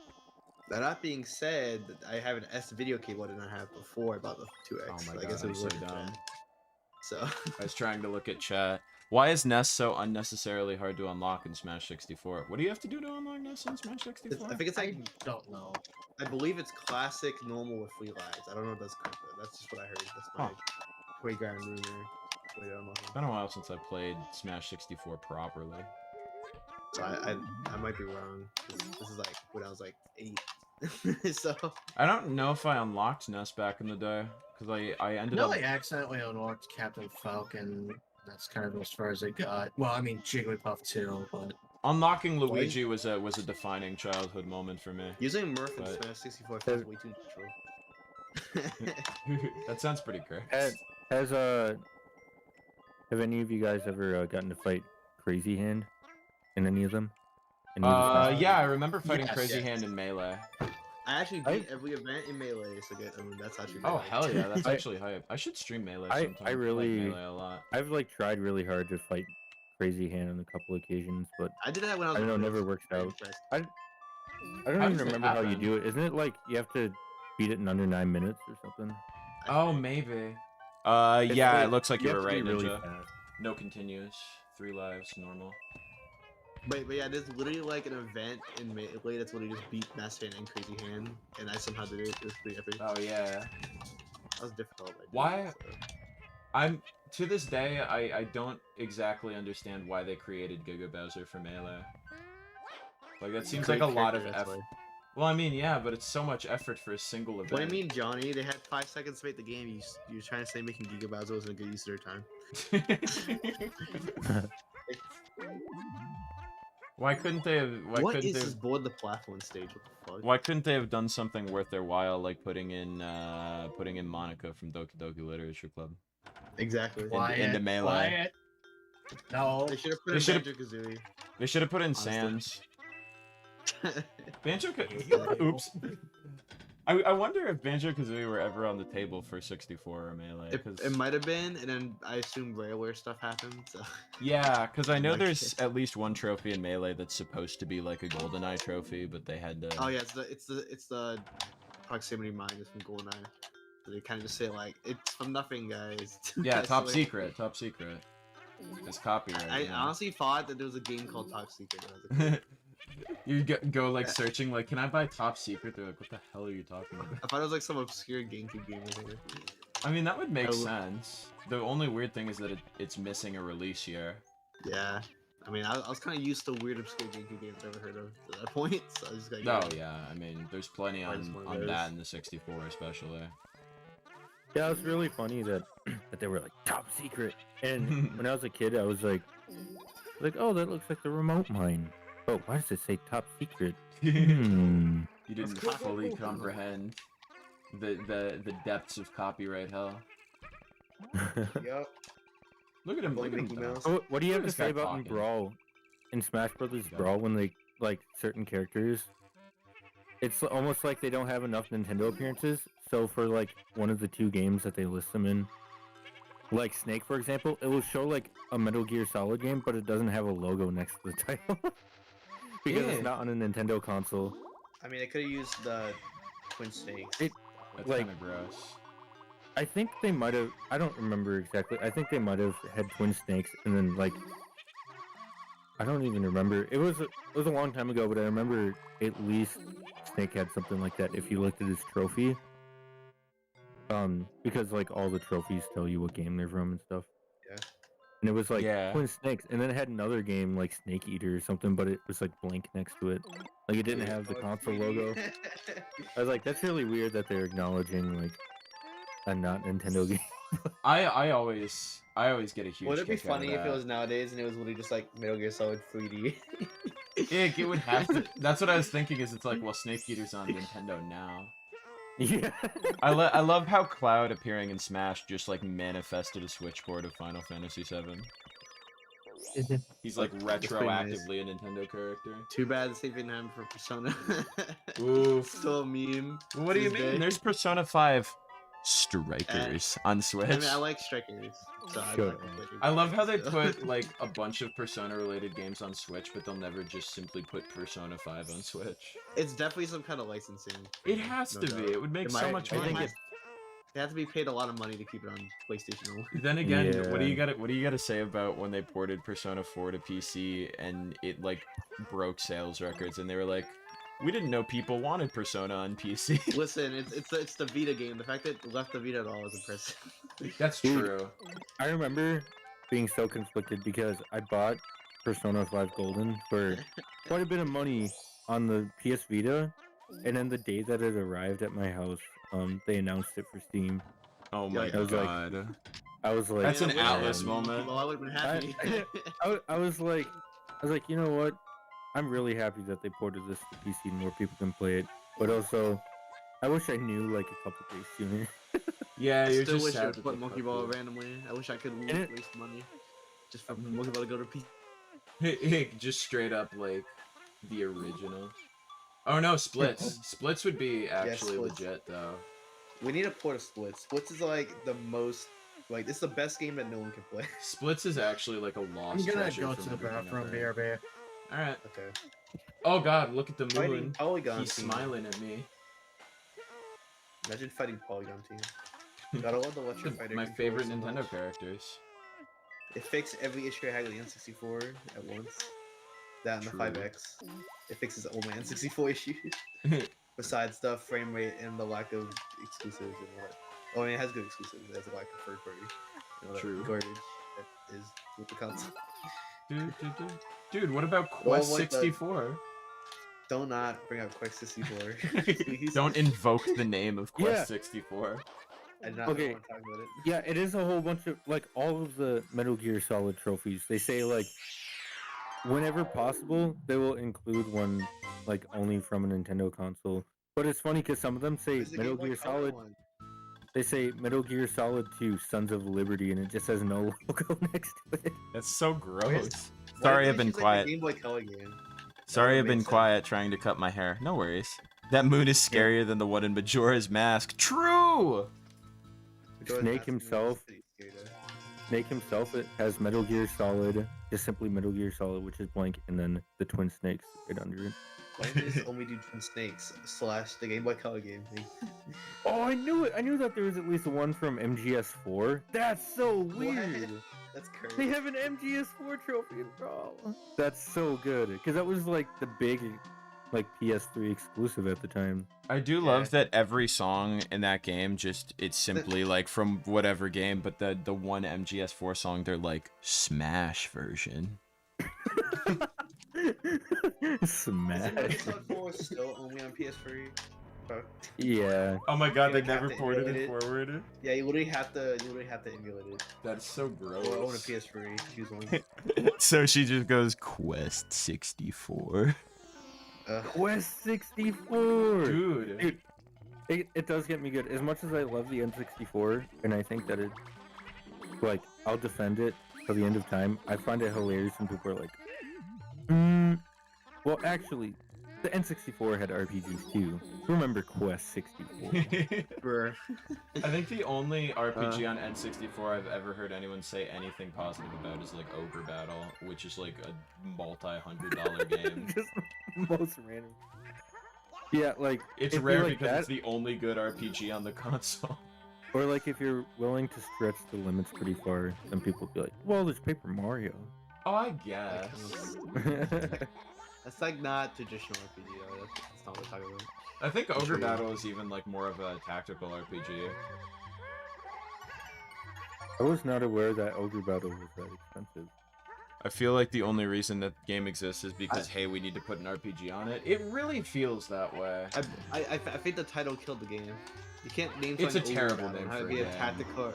Speaker 7: Now, that being said, I have an S video cable I did not have before about the 2X.
Speaker 4: Oh my
Speaker 7: so I
Speaker 4: god,
Speaker 7: guess it
Speaker 4: I'm
Speaker 7: was
Speaker 4: so
Speaker 7: worth it.
Speaker 4: dumb.
Speaker 7: So
Speaker 4: I was trying to look at chat. Why is Ness so unnecessarily hard to unlock in Smash 64? What do you have to do to unlock Ness in Smash 64?
Speaker 7: I think it's
Speaker 5: I
Speaker 7: like
Speaker 5: don't know.
Speaker 7: I believe it's classic, normal with free lives. I don't know if that's correct though. That's just what I heard. That's my
Speaker 4: Huh.
Speaker 7: playground rumor. Way to unlock
Speaker 4: It's
Speaker 7: it.
Speaker 4: been a while since I played Smash 64 properly.
Speaker 7: So I might be wrong. This is like when I was like 8. So
Speaker 4: I don't know if I unlocked Ness back in the day, because I ended
Speaker 5: No,
Speaker 4: up...
Speaker 5: I accidentally unlocked Captain Falcon. That's kind of as far as it got. Well, I mean Jigglypuff too, but
Speaker 4: Unlocking Luigi was a defining childhood moment for me.
Speaker 7: using Murph in
Speaker 4: But-
Speaker 7: Smash 64 feels way too natural.
Speaker 4: That sounds pretty great.
Speaker 6: Have any of you guys ever gotten to fight Crazy Hand in any of them? Any of the Smash-
Speaker 4: Yeah, I remember fighting
Speaker 5: Yes,
Speaker 4: Crazy
Speaker 7: yes.
Speaker 4: Hand in Melee.
Speaker 7: I actually beat every event in Melee, so that's actually.
Speaker 4: Oh
Speaker 7: Melee.
Speaker 4: hell yeah, that's
Speaker 6: I-
Speaker 4: actually hype. I should stream Melee
Speaker 6: I
Speaker 4: sometime. like
Speaker 6: really-
Speaker 4: Melee a lot.
Speaker 6: I've like tried really hard to fight Crazy Hand on a couple occasions, but
Speaker 7: I did that when I was.
Speaker 6: I don't know,
Speaker 7: a kid.
Speaker 6: never works
Speaker 7: Very
Speaker 6: out.
Speaker 7: impressed.
Speaker 6: I don't
Speaker 4: How
Speaker 6: even
Speaker 4: does it
Speaker 6: remember how you
Speaker 4: happen?
Speaker 6: do it. Isn't it like you have to beat it in under 9 minutes or something?
Speaker 4: Oh, maybe.
Speaker 6: It's
Speaker 4: Yeah,
Speaker 6: like-
Speaker 4: it looks like you were
Speaker 6: have to
Speaker 4: right,
Speaker 6: be really
Speaker 4: Ninja.
Speaker 6: fast.
Speaker 4: No continues. 3 lives, normal.
Speaker 7: But yeah, there's literally like an event in Melee that's literally just beat Master Hand and Crazy Hand, and I somehow did it. It was pretty epic.
Speaker 4: Oh yeah.
Speaker 7: That was difficult. I did
Speaker 4: Why-
Speaker 7: it, so.
Speaker 4: I'm to this day I don't exactly understand why they created Giga Bowser for Melee. Like that seems like
Speaker 7: Great
Speaker 4: a lot of
Speaker 7: character, that's
Speaker 4: effort.
Speaker 7: why.
Speaker 4: Well, I mean, yeah, but it's so much effort for a single event.
Speaker 7: What do you mean, Johnny? They had 5 seconds to make the game. You're trying to say making Giga Bowser wasn't a good use of their time?
Speaker 4: Why couldn't they have?
Speaker 7: What is this board the platform stage? What the fuck?
Speaker 4: Why couldn't they have done something worth their while, like putting in Monica from Doki Doki Literature Club?
Speaker 7: Exactly.
Speaker 4: Into Melee.
Speaker 5: Quiet. No.
Speaker 7: They should have put
Speaker 4: They
Speaker 7: in
Speaker 4: should've-
Speaker 7: Banjo-Kazooie.
Speaker 4: They should have put in
Speaker 7: Honestly.
Speaker 4: Sans. Banjo.
Speaker 7: Exactly.
Speaker 4: Oops. I wonder if Banjo Kazooie were ever on the table for 64 or Melee.
Speaker 7: It might have been, and then I assume Rareware stuff happened. So
Speaker 4: Yeah, because I know
Speaker 7: Like-
Speaker 4: there's at least one trophy in Melee that's supposed to be like a GoldenEye trophy, but they had to.
Speaker 7: oh yeah, it's the proximity minus from GoldenEye. So they kind of just say like it's from nothing, guys.
Speaker 4: Yeah,
Speaker 7: That's
Speaker 4: top
Speaker 7: like-
Speaker 4: secret, top secret. It's copyright.
Speaker 7: I
Speaker 4: yeah.
Speaker 7: honestly thought that there was a game called Top Secret. When I was a kid.
Speaker 4: You go like searching like, can I buy Top Secret? They're like, what the hell are you talking about?
Speaker 7: I thought it was like some obscure GameCube game or something.
Speaker 4: I mean, that would make
Speaker 7: I-
Speaker 4: sense. The only weird thing is that it's missing a release year.
Speaker 7: Yeah. I mean, I was kind of used to weird obscure GameCube games I've never heard of at that point, so I just got.
Speaker 4: Oh yeah, I mean, there's plenty
Speaker 7: Might as
Speaker 4: on
Speaker 7: well
Speaker 4: on
Speaker 7: those.
Speaker 4: that in the 64 especially.
Speaker 6: Yeah, it was really funny that that they were like top secret. And when I was a kid, I was like, oh, that looks like the remote mine. Oh, why does it say top secret? Hmm.
Speaker 4: You didn't fully comprehend the depths of copyright hell.
Speaker 7: Yep.
Speaker 4: Look at him, look at him.
Speaker 7: Mickey
Speaker 4: though.
Speaker 7: Mouse.
Speaker 6: What do you
Speaker 4: Look
Speaker 6: have
Speaker 4: at
Speaker 6: to
Speaker 4: this
Speaker 6: say
Speaker 4: guy
Speaker 6: about in
Speaker 4: talking.
Speaker 6: Brawl, in Smash Brothers
Speaker 4: Yeah.
Speaker 6: Brawl, when they like certain characters? It's almost like they don't have enough Nintendo appearances. So for like one of the 2 games that they list them in, like Snake, for example, it will show like a Metal Gear Solid game, but it doesn't have a logo next to the title because
Speaker 4: Yeah.
Speaker 6: it's not on a Nintendo console.
Speaker 7: I mean, I could have used the Twin Snakes.
Speaker 4: That's
Speaker 6: like-
Speaker 4: kind of gross.
Speaker 6: I think they might have. I don't remember exactly. I think they might have had Twin Snakes, and then like, I don't even remember. It was a long time ago, but I remember at least Snake had something like that. If you looked at his trophy, because like all the trophies tell you what game they're from and stuff.
Speaker 7: Yeah.
Speaker 6: And it was like
Speaker 4: Yeah.
Speaker 6: Twin Snakes, and then it had another game like Snake Eater or something, but it was like blank next to it. Like it didn't have the
Speaker 7: Oh,
Speaker 6: console
Speaker 7: 3D.
Speaker 6: logo. I was like, that's really weird that they're acknowledging like a not Nintendo game.
Speaker 4: I always get a huge.
Speaker 7: Would it be
Speaker 4: kick out of
Speaker 7: funny if it
Speaker 4: that.
Speaker 7: was nowadays and it was literally just like Metal Gear Solid 3D?
Speaker 4: Ick, it would have to. That's what I was thinking. Is it's like, well, Snake Eater's on Nintendo now.
Speaker 6: Yeah.
Speaker 4: I love how Cloud appearing in Smash just like manifested a Switch port of Final Fantasy VII. He's like
Speaker 7: That's pretty nice.
Speaker 4: retroactively a Nintendo character.
Speaker 7: Too bad the same thing happened for Persona.
Speaker 4: Oof.
Speaker 7: Still a meme.
Speaker 4: What do you
Speaker 7: to this
Speaker 4: mean?
Speaker 7: day.
Speaker 4: There's Persona 5 Strikers on Switch.
Speaker 7: I mean, I like Strikers. So I,
Speaker 6: Shut
Speaker 7: like
Speaker 6: up.
Speaker 7: completely
Speaker 4: I love how they
Speaker 7: so-
Speaker 4: put like a bunch of Persona related games on Switch, but they'll never just simply put Persona 5 on Switch.
Speaker 7: It's definitely some kind of licensing.
Speaker 4: It has
Speaker 7: no
Speaker 4: to
Speaker 7: doubt.
Speaker 4: be. It would make
Speaker 7: It
Speaker 4: so
Speaker 7: might-
Speaker 4: much
Speaker 6: I
Speaker 4: money.
Speaker 6: think
Speaker 7: They have to be paid a lot of money to keep it on PlayStation only.
Speaker 4: Then again, what do you
Speaker 6: Yeah.
Speaker 4: got to say about when they ported Persona 4 to PC and it like broke sales records and they were like, we didn't know people wanted Persona on PC.
Speaker 7: Listen, it's the Vita game. The fact that it left the Vita at all is impressive.
Speaker 4: That's
Speaker 6: Dude.
Speaker 4: true.
Speaker 6: I remember being so conflicted because I bought Persona 5 Golden for quite a bit of money on the PS Vita, and then the day that it arrived at my house, they announced it for Steam.
Speaker 4: Oh my
Speaker 7: I
Speaker 6: was like-
Speaker 4: god.
Speaker 6: I was like,
Speaker 4: That's an
Speaker 7: Yeah,
Speaker 4: Atlas
Speaker 7: well,
Speaker 4: moment.
Speaker 7: Well, I would have been happy.
Speaker 6: I was like, you know what? I'm really happy that they ported this to PC and more people can play it. But also, I wish I knew like a couple days sooner.
Speaker 4: Yeah,
Speaker 7: I
Speaker 4: you're
Speaker 7: still
Speaker 4: just
Speaker 7: wish
Speaker 4: sad
Speaker 7: I would
Speaker 4: that
Speaker 7: put
Speaker 4: they
Speaker 7: Monkey
Speaker 4: fucked
Speaker 7: Ball
Speaker 4: it.
Speaker 7: randomly. I wish I could
Speaker 6: And it-
Speaker 7: waste money just for Monkey Ball to go to PC.
Speaker 4: Just straight up like the original. Oh no, Splits. Splits would be actually
Speaker 7: Splits.
Speaker 4: legit though.
Speaker 7: We need a port of Splits. Splits is like the most, like, it's the best game that no one can play.
Speaker 4: Splits is actually like a
Speaker 5: I'm
Speaker 4: lost
Speaker 5: gonna
Speaker 4: treasure
Speaker 5: go
Speaker 4: from
Speaker 5: to the
Speaker 4: everything
Speaker 5: bathroom,
Speaker 4: I've heard.
Speaker 5: BRB.
Speaker 4: All right.
Speaker 7: Okay.
Speaker 4: Oh god, look at the
Speaker 7: Fighting
Speaker 4: moon.
Speaker 7: Polygon
Speaker 4: He's
Speaker 7: Team.
Speaker 4: smiling at me.
Speaker 7: Imagine fighting Polygon Team. Gotta love the Electro Fighter.
Speaker 4: My
Speaker 7: controller
Speaker 4: favorite
Speaker 7: so
Speaker 4: Nintendo
Speaker 7: much.
Speaker 4: characters.
Speaker 7: It fixed every issue I had with the N64 at once. That and the
Speaker 4: True.
Speaker 7: 5X. It fixes all my N64 issues. Besides the frame rate and the lack of exclusives and what. Oh, I mean, it has good exclusives. It has a lack of third party. You know, that
Speaker 4: True.
Speaker 7: garbage that is with the console.
Speaker 4: Dude, what about
Speaker 7: Well,
Speaker 4: Quest
Speaker 7: like the-
Speaker 4: 64?
Speaker 7: Don't not bring up Quest 64. Please.
Speaker 4: Don't invoke the name of Quest
Speaker 6: Yeah.
Speaker 4: 64.
Speaker 7: I do not
Speaker 6: Okay.
Speaker 7: want to talk about it.
Speaker 6: Yeah, it is a whole bunch of like all of the Metal Gear Solid trophies. They say like whenever possible they will include one like only from a Nintendo console. But it's funny because some of them say
Speaker 7: Where's the
Speaker 6: Metal
Speaker 7: Game Boy
Speaker 6: Gear
Speaker 7: Color
Speaker 6: Solid.
Speaker 7: one?
Speaker 6: They say Metal Gear Solid 2 Sons of Liberty, and it just has no logo next to it.
Speaker 4: That's so
Speaker 7: Why
Speaker 4: gross.
Speaker 7: Why
Speaker 4: Sorry,
Speaker 7: didn't
Speaker 4: I've
Speaker 7: they
Speaker 4: been
Speaker 7: choose, like, the
Speaker 4: quiet.
Speaker 7: Game Boy Color game.
Speaker 4: Sorry,
Speaker 7: That
Speaker 4: I've
Speaker 7: made
Speaker 4: been
Speaker 7: sense.
Speaker 4: quiet trying to cut my hair. No worries. That moon is scarier than the one in Majora's Mask. True!
Speaker 7: Majora's
Speaker 6: Snake
Speaker 7: Mask is
Speaker 6: himself.
Speaker 7: pretty scary, though.
Speaker 6: Snake himself it has Metal Gear Solid, just simply Metal Gear Solid, which is blank, and then the Twin Snakes right under it.
Speaker 7: Why did they only do Twin Snakes / the Game Boy Color game thing?
Speaker 6: Oh, I knew it! I knew that there was at least one from MGS4. That's so weird!
Speaker 7: What? That's crazy.
Speaker 6: They have an MGS4 trophy, bro. That's so good, because that was like the big, like PS3 exclusive at the time.
Speaker 4: I do love that every song in that game it's simply like from whatever game, but the one MGS4 song they're like Smash version.
Speaker 6: Smash.
Speaker 7: Isn't 4 still only on PS3?
Speaker 6: Yeah.
Speaker 4: Oh my god,
Speaker 7: You
Speaker 4: they
Speaker 7: have
Speaker 4: never
Speaker 7: to
Speaker 4: ported
Speaker 7: emulate
Speaker 4: it
Speaker 7: it.
Speaker 4: forward.
Speaker 7: Yeah, you literally have to emulate it.
Speaker 4: That's so gross.
Speaker 7: Or own a PS3. Choose one.
Speaker 4: So she just goes Quest 64.
Speaker 6: Quest 64!
Speaker 4: Dude.
Speaker 6: Dude, it does get me good. As much as I love the N64, and I think that it, like, I'll defend it till the end of time, I find it hilarious when people are like, well, actually, the N64 had RPGs too. Remember Quest 64?
Speaker 7: Bruh.
Speaker 4: I think the only RPG on N64 I've ever heard anyone say anything positive about is like Ogre Battle, which is like a multi-$100 game.
Speaker 6: Just most random. Yeah, like
Speaker 4: It's
Speaker 6: if you
Speaker 4: rare
Speaker 6: like
Speaker 4: because
Speaker 6: that,
Speaker 4: it's the only good RPG on the console.
Speaker 6: or like if you're willing to stretch the limits pretty far, then people be like, "Well, there's Paper Mario."
Speaker 4: Oh, I guess.
Speaker 7: That's like not traditional RPG. Though. That's not what we're talking about.
Speaker 4: I think Ogre Battle is even like more of a tactical RPG.
Speaker 6: I was not aware that Ogre Battle was that expensive.
Speaker 4: I feel like the only reason that game exists is because, hey, we need to put an RPG on it. It really feels that way.
Speaker 7: I think the title killed the game. You can't name
Speaker 4: It's a
Speaker 7: something
Speaker 4: terrible
Speaker 7: Ogre Battle.
Speaker 4: name
Speaker 7: It had
Speaker 4: for
Speaker 7: to
Speaker 4: a
Speaker 7: be a
Speaker 4: game.
Speaker 7: tactical.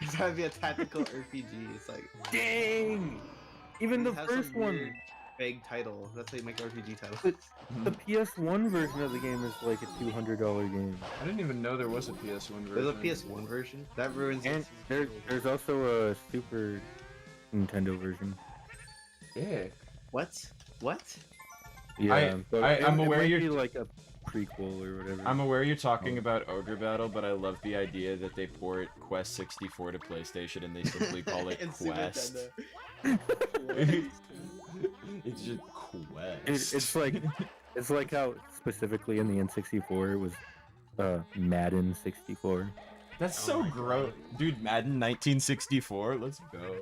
Speaker 7: It's had to be a tactical RPG. It's like
Speaker 6: Dang! Even the
Speaker 7: it has
Speaker 6: first
Speaker 7: some
Speaker 6: one,
Speaker 7: weird, vague title. That's how you make RPG titles.
Speaker 6: but the PS1 version of the game is like a $200 game.
Speaker 4: I didn't even know there was a PS1 version.
Speaker 7: There's a PS1 version that ruins.
Speaker 6: And
Speaker 7: it.
Speaker 6: there's also a Super Nintendo version.
Speaker 4: Yeah.
Speaker 7: What? What?
Speaker 6: Yeah, but
Speaker 4: I'm
Speaker 6: it
Speaker 4: aware
Speaker 6: might
Speaker 4: you're-
Speaker 6: be like a prequel or whatever.
Speaker 4: I'm aware you're talking about Ogre Battle, but I love the idea that they port Quest 64 to PlayStation and they simply call it
Speaker 7: And Super
Speaker 4: Quest.
Speaker 7: Nintendo.
Speaker 4: It's just Quest.
Speaker 6: It's like how specifically in the N64 it was Madden 64.
Speaker 4: That's
Speaker 7: Oh
Speaker 4: so
Speaker 7: my
Speaker 4: gross. Dude, Madden 1964, let's go.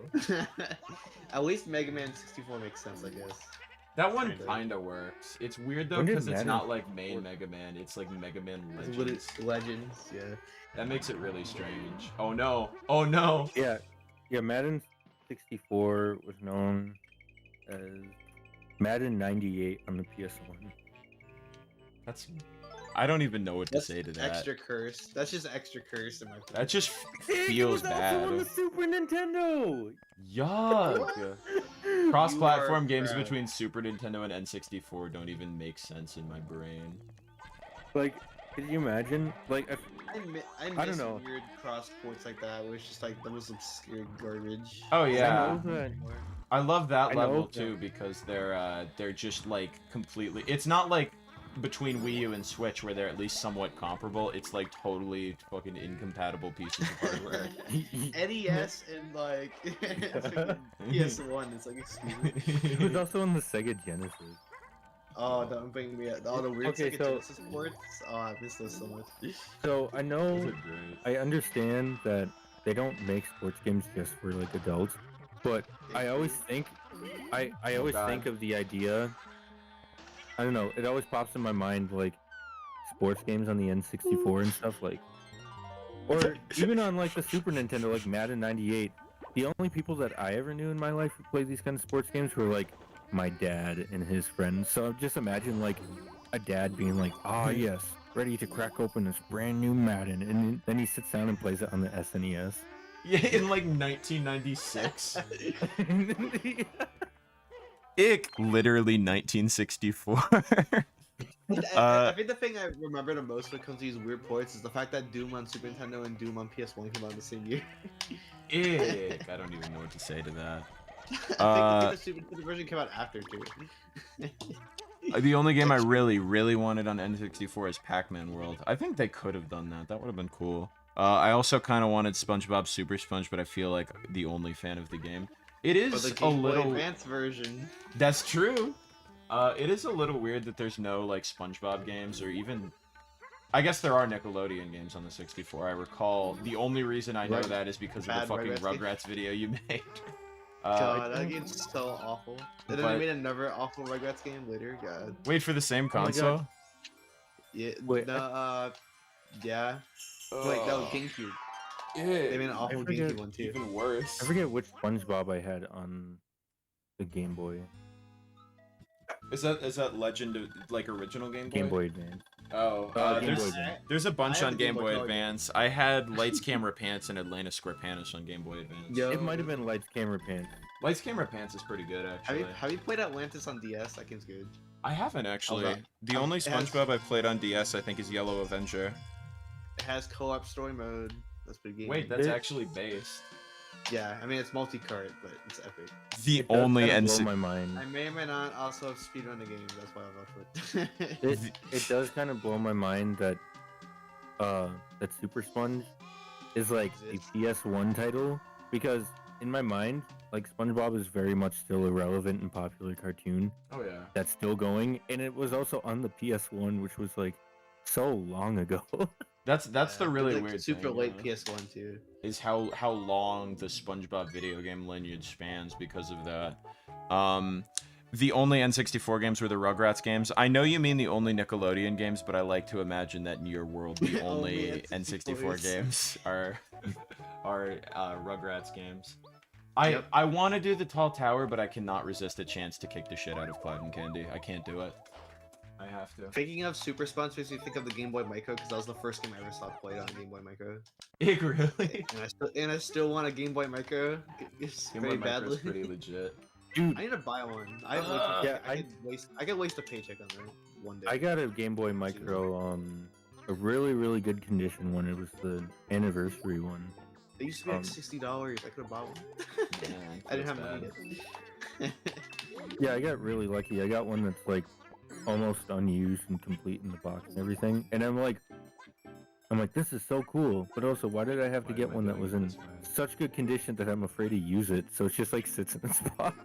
Speaker 7: At least Mega Man 64 makes sense, I guess.
Speaker 4: That one
Speaker 7: Kinda.
Speaker 4: kinda works. It's weird though
Speaker 6: When did
Speaker 4: because it's
Speaker 6: Madden
Speaker 4: not like main
Speaker 6: 64?
Speaker 4: Mega Man, it's like Mega Man
Speaker 7: It's
Speaker 4: Legends.
Speaker 7: Legends, yeah.
Speaker 4: That makes it really strange. Oh no. Oh no.
Speaker 6: Yeah, Madden 64 was known as Madden 98 on the PS1.
Speaker 4: That's I don't even know what to
Speaker 7: That's
Speaker 4: say to that.
Speaker 7: extra curse. That's just extra curse in my opinion.
Speaker 4: That just
Speaker 6: It
Speaker 4: feels
Speaker 6: was also on the
Speaker 4: bad.
Speaker 6: Super Nintendo.
Speaker 4: Yuck. Cross-platform
Speaker 7: You are
Speaker 4: games
Speaker 7: proud.
Speaker 4: between Super Nintendo and N64 don't even make sense in my brain.
Speaker 6: Like, could you imagine? Like,
Speaker 7: I
Speaker 6: don't
Speaker 7: miss
Speaker 6: know.
Speaker 7: weird cross ports like that where it's just like the most obscure garbage.
Speaker 4: Oh
Speaker 6: I
Speaker 4: yeah.
Speaker 6: know that-
Speaker 4: I love that
Speaker 6: I know
Speaker 4: level
Speaker 6: that-
Speaker 4: too because they're just like completely. It's not like between Wii U and Switch where they're at least somewhat comparable. It's like totally fucking incompatible pieces of hardware.
Speaker 7: NES and like PS1. It's like excuse me.
Speaker 6: It was also on the Sega Genesis.
Speaker 7: Oh, don't bring me all the weird
Speaker 6: Okay,
Speaker 7: Sega
Speaker 6: so-
Speaker 7: Genesis ports. Oh, I miss those so much.
Speaker 6: So I know,
Speaker 4: Those are great.
Speaker 6: I understand that they don't make sports games just for like adults, but I always think, I always
Speaker 4: God.
Speaker 6: think of the idea. I don't know. It always pops in my mind like sports games on the N64 and stuff like, or even on like the Super Nintendo, like Madden '98. The only people that I ever knew in my life who played these kind of sports games were like my dad and his friends. So just imagine like a dad being like, "Ah, yes, ready to crack open this brand new Madden," and then he sits down and plays it on the SNES.
Speaker 4: Yeah, in like 1996. Ick, literally 1964.
Speaker 7: I think the thing I remember the most when it comes to these weird ports is the fact that Doom on Super Nintendo and Doom on PS1 came out the same year.
Speaker 4: Ick, I don't even know what to say to that.
Speaker 7: I think the Super Nintendo version came out after too.
Speaker 4: The only game I really wanted on N64 is Pac-Man World. I think they could have done that. That would have been cool. I also kind of wanted SpongeBob Super Sponge, but I feel like the only fan of the game. It
Speaker 7: Or
Speaker 4: is
Speaker 7: the
Speaker 4: a
Speaker 7: Game Boy
Speaker 4: little.
Speaker 7: Advance version.
Speaker 4: That's true. It is a little weird that there's no like SpongeBob games or even. I guess there are Nickelodeon games on the 64. I recall the only reason I know
Speaker 7: Right.
Speaker 4: that is because of the
Speaker 7: Bad
Speaker 4: fucking
Speaker 7: Rugrats game.
Speaker 4: Rugrats video you made.
Speaker 7: God, that game's so awful. And then
Speaker 4: but-
Speaker 7: they made another awful Rugrats game later. God.
Speaker 4: Wait for the same
Speaker 6: Oh my
Speaker 4: console.
Speaker 6: God.
Speaker 7: Yeah.
Speaker 6: Wait,
Speaker 7: Yeah. Wait, no, GameCube. They made an awful
Speaker 6: forget-
Speaker 7: GameCube one too.
Speaker 4: Even worse.
Speaker 6: I forget which SpongeBob I had on the Game Boy.
Speaker 4: Is that Legend of like original Game Boy?
Speaker 6: Game Boy Advance.
Speaker 4: Oh,
Speaker 6: Game Boy
Speaker 4: there's
Speaker 6: Advance.
Speaker 4: there's a bunch
Speaker 7: I have
Speaker 4: on
Speaker 7: the Game
Speaker 4: Game
Speaker 7: Boy
Speaker 4: Boy
Speaker 7: Color.
Speaker 4: Advance. I had Lights Camera Pants and Atlanta Square Panish on Game Boy Advance.
Speaker 7: Yo,
Speaker 6: It might have been Lights Camera Pants.
Speaker 4: Lights Camera Pants is pretty good actually.
Speaker 7: Have you played Atlantis on DS? That game's good.
Speaker 4: I haven't actually.
Speaker 7: Hold on.
Speaker 4: The only
Speaker 7: It has-
Speaker 4: SpongeBob I've played on DS I think is Yellow Avenger.
Speaker 7: It has co-op story mode. That's pretty good.
Speaker 4: Wait, that's
Speaker 6: It-
Speaker 4: actually based.
Speaker 7: Yeah, I mean it's multi-cart, but it's epic.
Speaker 4: The
Speaker 6: It does
Speaker 4: only
Speaker 6: kinda
Speaker 4: NC.
Speaker 6: blow my mind.
Speaker 7: I may or may not also speedrun the game. That's why I love it.
Speaker 6: It does kind of blow my mind that that Super Sponge is like a
Speaker 7: Exists.
Speaker 6: PS1 title, because in my mind, like SpongeBob is very much still a relevant and popular cartoon
Speaker 4: Oh yeah.
Speaker 6: that's still going, and it was also on the PS1, which was like so long ago.
Speaker 4: That's the
Speaker 7: Yeah,
Speaker 4: really
Speaker 7: like,
Speaker 4: weird
Speaker 7: super
Speaker 4: thing,
Speaker 7: late
Speaker 4: yeah,
Speaker 7: PS1 too.
Speaker 4: is how long the SpongeBob video game lineage spans because of that. The only N64 games were the Rugrats games. I know you mean the only Nickelodeon games, but I like to imagine that in your world the
Speaker 7: Only
Speaker 4: only N64
Speaker 7: N64s.
Speaker 4: games are Rugrats games.
Speaker 7: Yep.
Speaker 4: I want to do the Tall Tower, but I cannot resist a chance to kick the shit out of Cloud and Candy. I can't do it. I have to.
Speaker 7: Thinking of Super Sponge makes me think of the Game Boy Micro because that was the first game I ever saw played on Game Boy Micro.
Speaker 4: It really.
Speaker 7: And I still want a Game Boy Micro. It's
Speaker 4: Game Boy
Speaker 7: very
Speaker 4: Micro's
Speaker 7: badly.
Speaker 4: pretty legit.
Speaker 6: Dude,
Speaker 7: I need to buy one.
Speaker 6: Yeah,
Speaker 7: I could waste a paycheck on that one day.
Speaker 6: I got a Game Boy Micro, a really good condition one. It was the anniversary one.
Speaker 7: They used to be like
Speaker 6: um,
Speaker 7: $60. I could have bought one.
Speaker 4: Man,
Speaker 7: I didn't
Speaker 4: that's
Speaker 7: have money
Speaker 4: bad.
Speaker 7: yet.
Speaker 6: Yeah, I got really lucky. I got one that's like almost unused and complete in the box and everything. And I'm like, this is so cool. But also, why did I have to
Speaker 4: Why
Speaker 6: get
Speaker 4: am I
Speaker 6: one that
Speaker 4: doing
Speaker 6: was
Speaker 4: it
Speaker 6: in
Speaker 4: this way?
Speaker 6: such good condition that I'm afraid to use it? So it's just like sits in its box.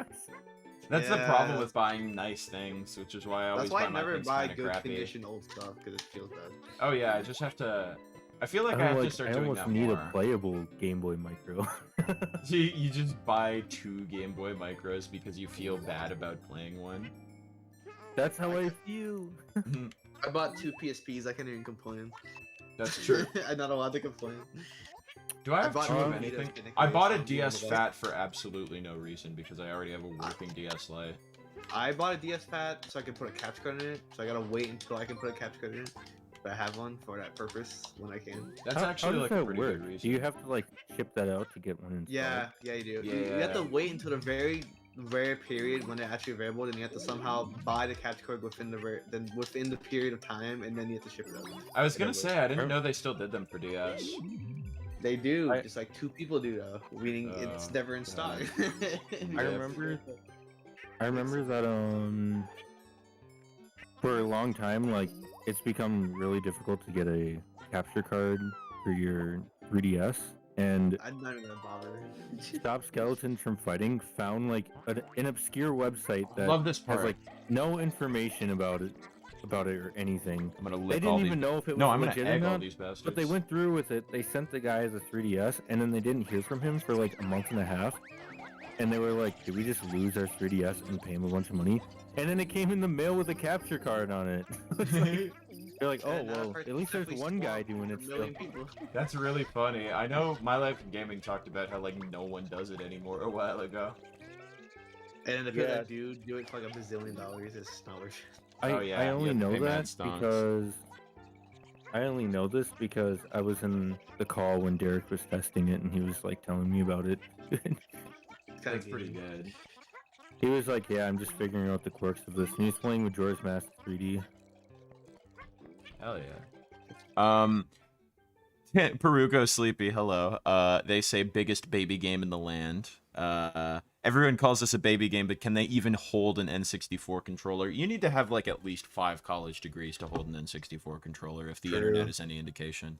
Speaker 4: That's the problem
Speaker 7: Yeah.
Speaker 4: with buying nice things, which is why I always
Speaker 7: That's why I
Speaker 4: buy my
Speaker 7: never
Speaker 4: things
Speaker 7: buy
Speaker 4: kinda
Speaker 7: good
Speaker 4: crappy.
Speaker 7: condition old stuff because it feels bad.
Speaker 4: Oh yeah, I just have to. I feel like I have to start
Speaker 6: I
Speaker 4: doing
Speaker 6: almost
Speaker 4: that
Speaker 6: need
Speaker 4: more.
Speaker 6: a playable Game Boy Micro.
Speaker 4: You just buy 2 Game Boy Micros because you feel bad about playing one.
Speaker 6: That's how I feel.
Speaker 7: I bought 2 PSPs. I can't even complain.
Speaker 4: That's true.
Speaker 7: I'm not allowed to complain.
Speaker 4: Do I
Speaker 7: I
Speaker 4: have
Speaker 7: bought
Speaker 4: 2 of
Speaker 7: Vita
Speaker 4: anything?
Speaker 7: Spinning
Speaker 4: I bought a
Speaker 7: Race on
Speaker 4: DS
Speaker 7: one of
Speaker 4: Fat for absolutely no reason because I already have a working DS Lite.
Speaker 7: I bought a DS Fat so I could put a capture card in it. So I gotta wait until I can put a capture card in it. But I have one for that purpose when I can.
Speaker 4: That's
Speaker 6: how
Speaker 4: actually
Speaker 6: does
Speaker 4: like
Speaker 6: that
Speaker 4: a pretty
Speaker 6: work?
Speaker 4: good reason.
Speaker 6: Do you have to like ship that out to get one installed?
Speaker 7: Yeah, you do. You
Speaker 4: Yeah.
Speaker 7: have to wait until the very rare period when they're actually available, then you have to somehow buy the capture card within the period of time, and then you have to ship it out.
Speaker 4: I was gonna
Speaker 7: Yeah,
Speaker 4: say I didn't know they still did them for DS.
Speaker 7: They do.
Speaker 6: I-
Speaker 7: Just like 2 people do though, meaning it's
Speaker 4: Oh,
Speaker 7: never in stock.
Speaker 6: I remember that for a long time, like it's become really difficult to get a capture card for your 3DS, and
Speaker 7: I'm not even gonna bother.
Speaker 6: Stop Skeletons from Fighting found like an obscure website that
Speaker 4: Love this part.
Speaker 6: has like no information about it or anything.
Speaker 4: I'm gonna
Speaker 6: They
Speaker 4: lick all
Speaker 6: didn't
Speaker 4: these.
Speaker 6: even know if it was
Speaker 4: No, I'm
Speaker 6: legit
Speaker 4: gonna
Speaker 6: or
Speaker 4: egg all
Speaker 6: not.
Speaker 4: these bastards.
Speaker 6: But they went through with it. They sent the guy the 3DS, and then they didn't hear from him for like a month and a half. And they were like, "Did we just lose our 3DS and pay him a bunch of money?" And then it came in the mail with a capture card on it. It's like- they're like, "Oh
Speaker 7: And that
Speaker 6: well,
Speaker 7: part
Speaker 6: at least there's
Speaker 7: definitely
Speaker 6: one guy
Speaker 7: swapped
Speaker 6: doing
Speaker 7: a
Speaker 6: it still."
Speaker 7: million people.
Speaker 4: That's really funny. I know My Life in Gaming talked about how like no one does it anymore a while ago.
Speaker 7: And then the people
Speaker 6: Yeah.
Speaker 7: that do it for like $1 bazillion, it's not worth it.
Speaker 4: Oh, yeah,
Speaker 6: I
Speaker 4: you
Speaker 6: only
Speaker 4: have to
Speaker 6: know
Speaker 4: pay mad
Speaker 6: that
Speaker 4: stonks.
Speaker 6: because I only know this because I was in the call when Derek was testing it, and he was like telling me about it.
Speaker 7: It's kind
Speaker 4: That's
Speaker 7: of
Speaker 4: pretty good.
Speaker 6: He was like, "Yeah, I'm just figuring out the quirks of this." And he was playing with Jorah's Mask 3D.
Speaker 4: Hell yeah. Peruko Sleepy, hello. They say biggest baby game in the land. Everyone calls this a baby game, but can they even hold an N64 controller? You need to have like at least 5 college degrees to hold an N64 controller, if the
Speaker 7: True.
Speaker 4: internet is any indication.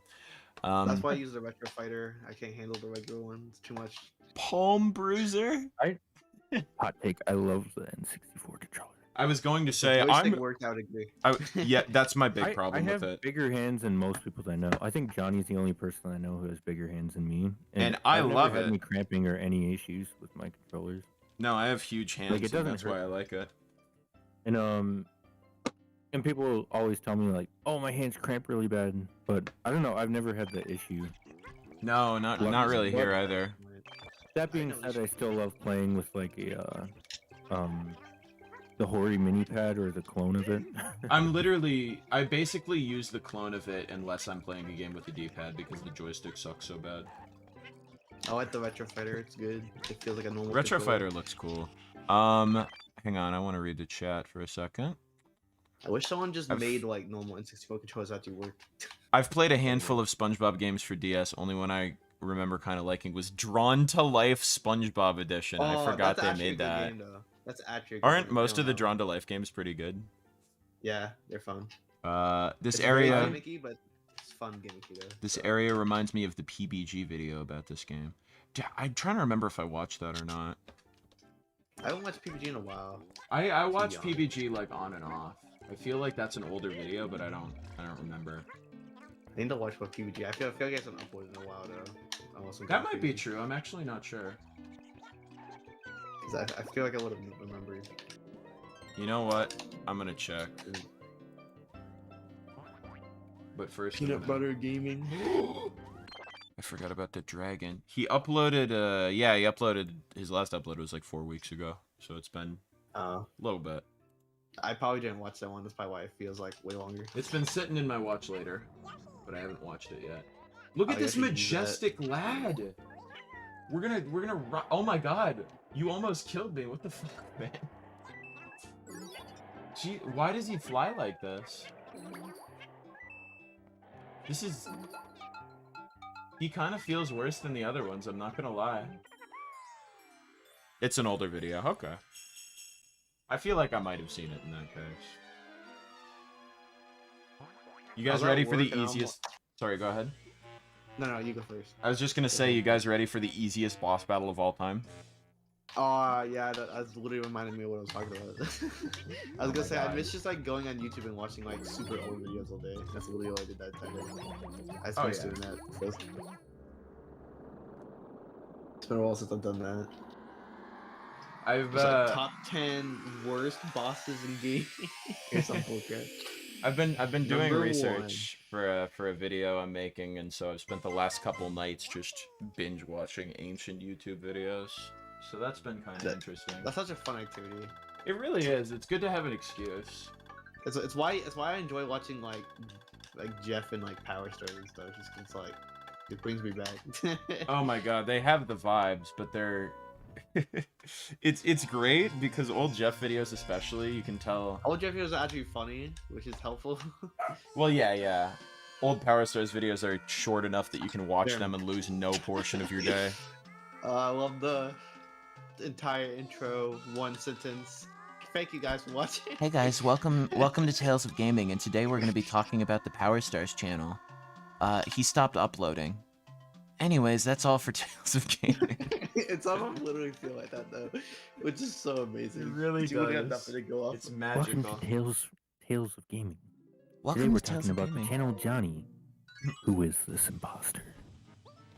Speaker 7: That's why I use the Retro Fighter. I can't handle the regular one. It's too much.
Speaker 4: Palm Bruiser?
Speaker 6: Hot take. I love the N64 controller.
Speaker 4: I was going to
Speaker 7: The
Speaker 4: say,
Speaker 7: joystick worked out agree.
Speaker 4: yeah, that's my big
Speaker 6: I
Speaker 4: problem
Speaker 6: have
Speaker 4: with it.
Speaker 6: bigger hands than most people I know. I think Johnny's the only person I know who has bigger hands than me.
Speaker 4: And I
Speaker 6: I've never
Speaker 4: love
Speaker 6: had
Speaker 4: it.
Speaker 6: any cramping or any issues with my controllers.
Speaker 4: No, I have huge hands,
Speaker 6: Like, it
Speaker 4: and
Speaker 6: doesn't
Speaker 4: that's
Speaker 6: hurt.
Speaker 4: why I like it.
Speaker 6: And people always tell me like, "Oh, my hands cramp really bad," but I don't know. I've never had the issue.
Speaker 4: No, not really here either.
Speaker 6: That being said, I still love playing with like a the Hori mini pad or the clone of it.
Speaker 4: I basically use the clone of it unless I'm playing a game with the D-pad because the joystick sucks so bad.
Speaker 7: I like the Retro Fighter. It's good. It feels like a normal
Speaker 4: Retro
Speaker 7: controller.
Speaker 4: Fighter looks cool. Hang on, I want to read the chat for a second.
Speaker 7: I wish someone just
Speaker 4: I've-
Speaker 7: made like normal N64 controllers that do work.
Speaker 4: I've played a handful of SpongeBob games for DS. Only one I remember kind of liking was Drawn to Life SpongeBob Edition. I forgot
Speaker 7: that's
Speaker 4: they
Speaker 7: actually a
Speaker 4: made
Speaker 7: good
Speaker 4: that.
Speaker 7: game, though. That's actually a good
Speaker 4: Aren't
Speaker 7: game.
Speaker 4: most
Speaker 7: I
Speaker 4: of the
Speaker 7: don't know.
Speaker 4: Drawn to Life games pretty good?
Speaker 7: Yeah, they're fun.
Speaker 4: This
Speaker 7: It's very
Speaker 4: area,
Speaker 7: gimmicky, but it's fun gimmicky though.
Speaker 4: this
Speaker 7: so.
Speaker 4: area reminds me of the PBG video about this game. I'm trying to remember if I watched that or not.
Speaker 7: I haven't watched PBG in a while.
Speaker 4: I watched
Speaker 7: honest.
Speaker 4: PBG like on and off. I feel like that's an older video, but I don't remember.
Speaker 7: I need to watch what PBG. I feel like I haven't uploaded in a while though. Unless I'm
Speaker 4: That
Speaker 7: going
Speaker 4: might be
Speaker 7: PBG.
Speaker 4: true. I'm actually not sure.
Speaker 7: 'Cause I feel like I would have remembered.
Speaker 4: You know what? I'm gonna check. But first, I'm gonna-
Speaker 7: butter gaming.
Speaker 4: I forgot about the dragon. He uploaded. Yeah, he uploaded. His last upload was like 4 weeks ago, so it's been a little bit.
Speaker 7: I probably didn't watch that one. That's probably why it feels like way longer.
Speaker 4: It's been sitting in my watch later, but I haven't watched it yet. Look at
Speaker 7: I
Speaker 4: this
Speaker 7: gotta use that.
Speaker 4: majestic lad. We're gonna. Oh my god! You almost killed me. What the fuck, man? Gee, why does he fly like this? This is. He kind of feels worse than the other ones. I'm not gonna lie. It's an older video. Okay. I feel like I might have seen it in that case. You guys
Speaker 7: was at
Speaker 4: ready for the
Speaker 7: work and I'm-
Speaker 4: easiest? Sorry, go ahead.
Speaker 7: No, you go first.
Speaker 4: I was just gonna say, you guys ready for the easiest boss battle of all time?
Speaker 7: Yeah, that's literally reminded me of what I was talking about. I was gonna say, I miss just like going on YouTube and watching like super old videos all day. That's literally what I did that time. I just miss doing that. So it's been a while since I've done that.
Speaker 4: I've
Speaker 7: Just like top 10 worst bosses in gaming. Here's some bullcrap.
Speaker 4: I've been doing
Speaker 7: Number
Speaker 4: research for a video I'm making, and so I've spent the last couple nights just binge watching ancient YouTube videos. So that's been kind of interesting.
Speaker 7: That's such a fun activity.
Speaker 4: It really is. It's good to have an excuse.
Speaker 7: It's why I enjoy watching like Jeff and like Power Stars and stuff. Just 'cause it's like it brings me back.
Speaker 4: Oh my god, they have the vibes, but they're it's great because old Jeff videos especially, you can tell.
Speaker 7: Old Jeff videos are actually funny, which is helpful.
Speaker 4: Well, yeah. Old Power Stars videos are short enough that you can watch
Speaker 7: Yeah.
Speaker 4: them and lose no portion of your day.
Speaker 7: I love the entire intro, one sentence. Thank you guys for watching.
Speaker 8: Hey guys, welcome to Tales of Gaming, and today we're going to be talking about the Power Stars channel. He stopped uploading. Anyways, that's all for Tales of Gaming.
Speaker 7: It's almost literally feel like that though, which is so amazing.
Speaker 4: It really
Speaker 7: You would have
Speaker 4: does.
Speaker 7: nothing to go off.
Speaker 4: It's
Speaker 7: of.
Speaker 6: Welcome
Speaker 4: magical.
Speaker 6: to Tales of Gaming. Today
Speaker 8: Welcome
Speaker 6: we're
Speaker 8: to Tales
Speaker 6: talking
Speaker 8: of
Speaker 6: about the
Speaker 8: Gaming.
Speaker 6: channel Johnny. Who is this imposter?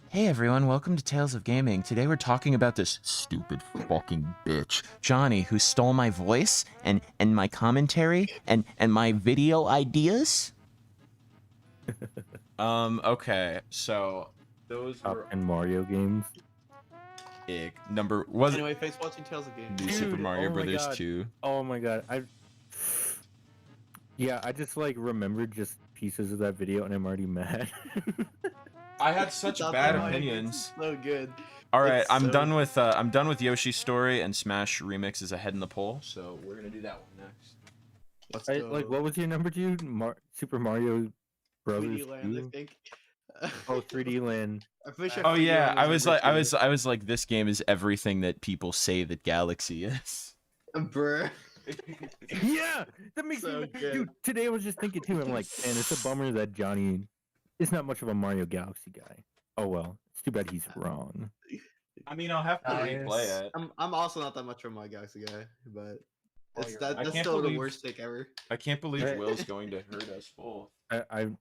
Speaker 8: Hey everyone, welcome to Tales of Gaming. Today we're talking about this stupid fucking bitch, Jonii, who stole my voice and my commentary and my video ideas.
Speaker 4: Okay, so those
Speaker 6: Top
Speaker 4: were
Speaker 6: 10 Mario games.
Speaker 4: was it
Speaker 7: Anyway, thanks for watching Tales of Gaming.
Speaker 4: New Super
Speaker 6: Dude,
Speaker 4: Mario
Speaker 6: oh my
Speaker 4: Brothers
Speaker 6: God.
Speaker 4: 2?
Speaker 6: Oh my god, I just like remembered just pieces of that video and I'm already mad.
Speaker 4: I had such
Speaker 7: Stop
Speaker 4: bad
Speaker 7: lying,
Speaker 4: opinions.
Speaker 7: it's So good.
Speaker 4: All right,
Speaker 7: It's
Speaker 4: I'm
Speaker 7: so-
Speaker 4: done with Yoshi's story, and Smash Remix is ahead in the poll, so we're gonna do that one next.
Speaker 7: Let's
Speaker 6: I,
Speaker 7: go.
Speaker 6: like, what was your number two? Super Mario Brothers
Speaker 7: 3D Land, I
Speaker 6: 2?
Speaker 7: think.
Speaker 6: Oh, 3D Land.
Speaker 7: I'm pretty sure.
Speaker 4: Oh
Speaker 7: 3D
Speaker 4: yeah,
Speaker 7: Land
Speaker 4: I was
Speaker 7: number
Speaker 4: like,
Speaker 7: two.
Speaker 4: I was like, this game is everything that people say that Galaxy is.
Speaker 7: Bruh.
Speaker 6: Yeah, that makes
Speaker 7: So
Speaker 6: me.
Speaker 7: good.
Speaker 6: Dude, today I was just thinking too. I'm like, man, it's a bummer that Johnny is not much of a Mario Galaxy guy. Oh well, it's too bad he's wrong.
Speaker 4: I mean, I'll have to replay it.
Speaker 7: I'm also not that much of a Mario Galaxy guy, but
Speaker 5: Well, you're right.
Speaker 4: I
Speaker 7: that's
Speaker 4: can't
Speaker 7: still the
Speaker 4: believe-
Speaker 7: worst take ever.
Speaker 4: I can't believe
Speaker 6: Hey.
Speaker 4: Will's going to hurt us both.
Speaker 6: I
Speaker 7: I'm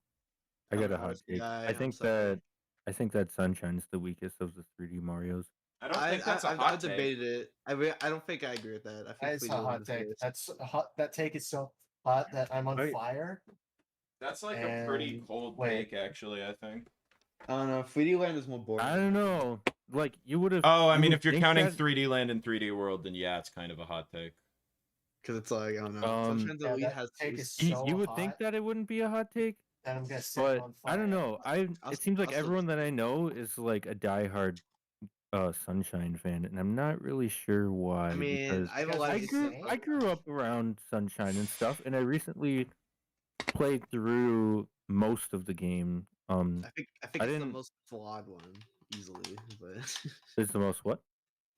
Speaker 6: got
Speaker 7: a
Speaker 6: a hot
Speaker 7: Galaxy
Speaker 6: take.
Speaker 7: guy,
Speaker 6: I
Speaker 7: I'm
Speaker 6: think
Speaker 7: sorry.
Speaker 6: that Sunshine's the weakest of the 3D Marios.
Speaker 4: I don't think that's a
Speaker 7: I've
Speaker 4: hot take.
Speaker 7: debated it. I don't think I agree with that. I think
Speaker 5: That's a
Speaker 7: 3D Land
Speaker 5: hot
Speaker 7: is
Speaker 5: take.
Speaker 7: worse.
Speaker 5: That's a hot. That take is so hot that I'm on
Speaker 6: Right.
Speaker 5: fire.
Speaker 4: That's like a pretty
Speaker 5: And-
Speaker 4: cold
Speaker 5: wait.
Speaker 4: take, actually. I think.
Speaker 7: I don't know. 3D Land is more boring.
Speaker 6: I don't know. Like you would have.
Speaker 4: Oh, I
Speaker 6: you
Speaker 4: mean,
Speaker 6: would
Speaker 4: if you're
Speaker 6: think
Speaker 4: counting
Speaker 6: that-
Speaker 4: 3D Land and 3D World, then yeah, it's kind of a hot take.
Speaker 7: Because it's like I don't know. Sunshine's
Speaker 5: Yeah,
Speaker 7: Elite
Speaker 5: that
Speaker 7: has
Speaker 5: take
Speaker 7: two
Speaker 5: is
Speaker 6: You,
Speaker 5: so
Speaker 6: you would
Speaker 5: hot
Speaker 6: think that it wouldn't be a hot take,
Speaker 5: that I'm gonna set
Speaker 6: but
Speaker 5: on fire.
Speaker 6: I don't know.
Speaker 7: I'll
Speaker 6: It seems like
Speaker 7: still-
Speaker 6: everyone that I know is like a diehard Sunshine fan, and I'm not really sure why.
Speaker 7: I mean,
Speaker 6: because
Speaker 7: I have a
Speaker 5: because
Speaker 7: lot of
Speaker 6: I
Speaker 5: it's
Speaker 6: grew
Speaker 5: insane.
Speaker 6: I grew up around Sunshine and stuff, and I recently played through most of the game.
Speaker 7: I think
Speaker 6: I
Speaker 7: it's the
Speaker 6: didn't-
Speaker 7: most flawed one easily, but
Speaker 6: It's the most what?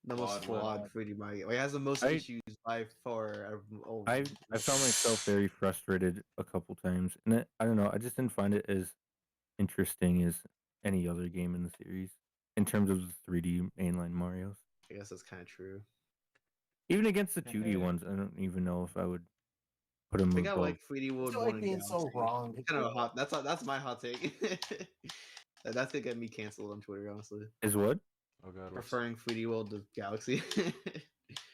Speaker 7: the most
Speaker 4: Flawed one.
Speaker 7: flawed 3D Mario. It has the most
Speaker 6: I-
Speaker 7: issues by far. Out of all of
Speaker 6: I
Speaker 7: them.
Speaker 6: found myself very frustrated a couple times, and I don't know. I just didn't find it as interesting as any other game in the series in terms of the 3D mainline Mario's.
Speaker 7: I guess that's kind of true.
Speaker 6: Even against the 2D ones, I don't even know if I would put them
Speaker 7: I think I
Speaker 6: above.
Speaker 7: like 3D World
Speaker 5: feel
Speaker 7: 1
Speaker 5: like
Speaker 7: and
Speaker 5: being so
Speaker 7: Galaxy.
Speaker 5: wrong.
Speaker 7: Kind of hot. That's my hot take. That's gonna get me canceled on Twitter, honestly.
Speaker 6: Is what?
Speaker 4: Oh god.
Speaker 7: Preferring 3D World to Galaxy.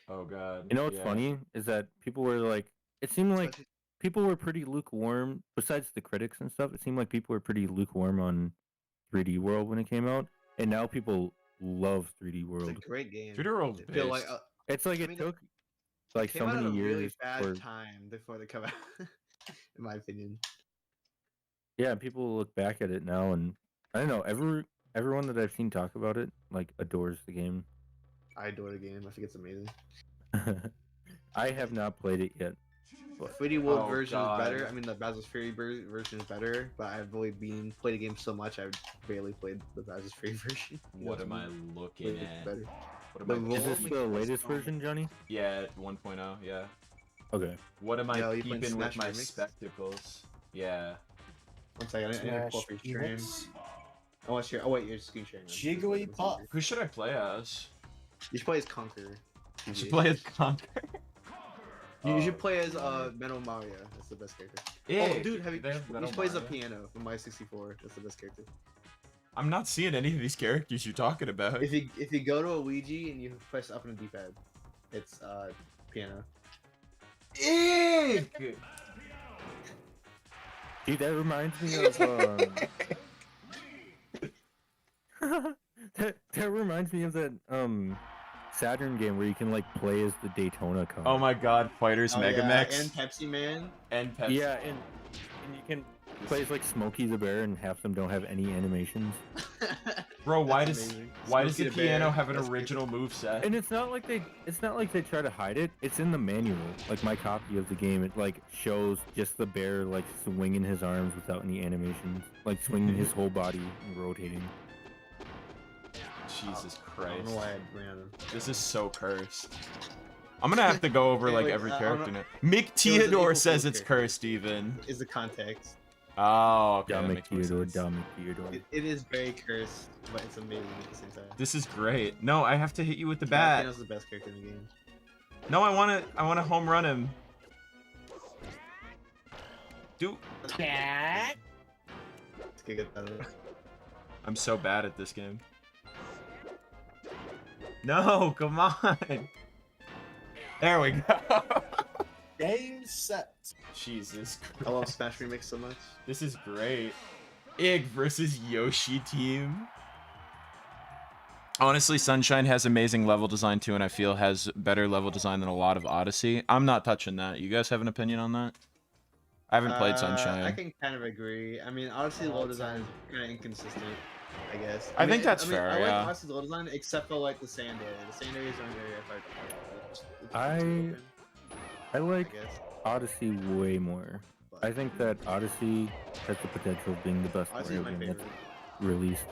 Speaker 4: Oh god.
Speaker 6: You know what's
Speaker 4: yeah.
Speaker 6: funny is that people were like, it seemed like
Speaker 7: Especially-
Speaker 6: people were pretty lukewarm. Besides the critics and stuff, it seemed like people were pretty lukewarm on 3D World when it came out, and now people love 3D
Speaker 7: It's
Speaker 6: World.
Speaker 7: a great game.
Speaker 4: 3D World's
Speaker 7: I feel like
Speaker 4: based.
Speaker 6: It's like
Speaker 7: I
Speaker 6: it
Speaker 7: mean,
Speaker 6: took like
Speaker 7: came
Speaker 6: so
Speaker 7: out at
Speaker 6: many
Speaker 7: a really
Speaker 6: years
Speaker 7: bad
Speaker 6: for
Speaker 7: time before they come out, in my opinion.
Speaker 6: yeah, people look back at it now, and I don't know. Everyone that I've seen talk about it like adores the game.
Speaker 7: I adore the game. I think it's amazing.
Speaker 6: I have not played it yet.
Speaker 7: The 3D World
Speaker 4: Oh,
Speaker 7: version
Speaker 4: God.
Speaker 7: is better. I mean, the Bowser's Fury version is better, but I've only played the game so much. I've barely played the Bowser's Fury version.
Speaker 4: What am I looking
Speaker 7: It's
Speaker 4: at?
Speaker 7: better.
Speaker 4: What
Speaker 7: The
Speaker 4: am I?
Speaker 7: roll-
Speaker 6: Is this the latest version, Johnny?
Speaker 4: Yeah, 1.0. Yeah.
Speaker 6: Okay.
Speaker 4: What am I
Speaker 7: Yo, you playing
Speaker 4: keeping with
Speaker 7: Smash
Speaker 4: my
Speaker 7: Remix?
Speaker 4: spectacles? Yeah.
Speaker 7: One second, I need to pull up your stream.
Speaker 5: Smash
Speaker 7: I want to share. Oh wait, you're screen sharing.
Speaker 5: Jigglypuff.
Speaker 4: Who should I play as?
Speaker 7: You should play as Conquer.
Speaker 4: I should play as Conquer.
Speaker 7: You should play as Metal Mario. That's the best character.
Speaker 4: Yeah,
Speaker 7: Oh, dude, have you?
Speaker 4: they have
Speaker 7: You
Speaker 4: Metal
Speaker 7: should play as a
Speaker 4: Mario.
Speaker 7: piano from My 64. That's the best character.
Speaker 4: I'm not seeing any of these characters you're talking about.
Speaker 7: If you go to a Ouija and you press up on the D-pad, it's piano.
Speaker 4: Eek!
Speaker 6: Dude, that reminds me of that reminds me of that Saturn game where you can like play as the Daytona car.
Speaker 4: Oh my god, Fighters
Speaker 7: Oh,
Speaker 4: Mega
Speaker 7: yeah,
Speaker 4: Mix
Speaker 7: and Pepsi Man.
Speaker 4: and Pepsi.
Speaker 6: Yeah, and you can play as like Smokey the Bear, and half them don't have any animations.
Speaker 4: Bro, why
Speaker 7: That's
Speaker 4: does
Speaker 7: amazing.
Speaker 4: why does
Speaker 7: Smokey
Speaker 4: the
Speaker 7: the Bear,
Speaker 4: piano have an
Speaker 7: that's good.
Speaker 4: original move set?
Speaker 6: And it's not like they try to hide it. It's in the manual. Like my copy of the game, it like shows just the bear like swinging his arms without any animations, like swinging his whole body and rotating.
Speaker 4: Jesus
Speaker 7: I don't
Speaker 4: Christ.
Speaker 7: know why I ran him.
Speaker 4: This is so cursed. I'm gonna have to go over
Speaker 7: Hey,
Speaker 4: like
Speaker 7: wait,
Speaker 4: every
Speaker 7: I don't
Speaker 4: character
Speaker 7: know-
Speaker 4: now. Mick
Speaker 7: an
Speaker 4: Theodore
Speaker 7: April
Speaker 4: says
Speaker 7: Fool's
Speaker 4: it's
Speaker 7: character.
Speaker 4: cursed even.
Speaker 7: Is the context?
Speaker 4: Oh, okay. that
Speaker 6: Dominic
Speaker 4: makes more
Speaker 6: Theodore,
Speaker 4: sense.
Speaker 6: Dominic Theodore.
Speaker 7: It is very cursed, but it's amazing at the same time.
Speaker 4: This is great. No, I have to hit you with the
Speaker 7: Yeah,
Speaker 4: bat.
Speaker 7: Piano's the best character in the game.
Speaker 4: No, I wanna home run him. Dude,
Speaker 7: Let's get that.
Speaker 4: I'm so bad at this game. No, come on. There we go.
Speaker 5: Game set.
Speaker 4: Jesus
Speaker 7: I love
Speaker 4: Christ.
Speaker 7: Smash Remix so much.
Speaker 4: This is great. Ig versus Yoshi team. Honestly, Sunshine has amazing level design too, and I feel has better level design than a lot of Odyssey. I'm not touching that. You guys have an opinion on that? I haven't played Sunshine.
Speaker 7: I can kind of agree. I mean, Odyssey level design is kind of inconsistent, I guess.
Speaker 4: I
Speaker 7: mean,
Speaker 4: think that's fair,
Speaker 7: I like
Speaker 4: yeah.
Speaker 7: Odyssey's level design, except for like the sand area. The sand area is the only area if
Speaker 6: I like
Speaker 7: I guess.
Speaker 6: Odyssey way more.
Speaker 7: But
Speaker 6: I think that Odyssey has the potential of being the best
Speaker 7: Odyssey is
Speaker 6: Mario
Speaker 7: my
Speaker 6: game that's
Speaker 7: favorite.
Speaker 6: released,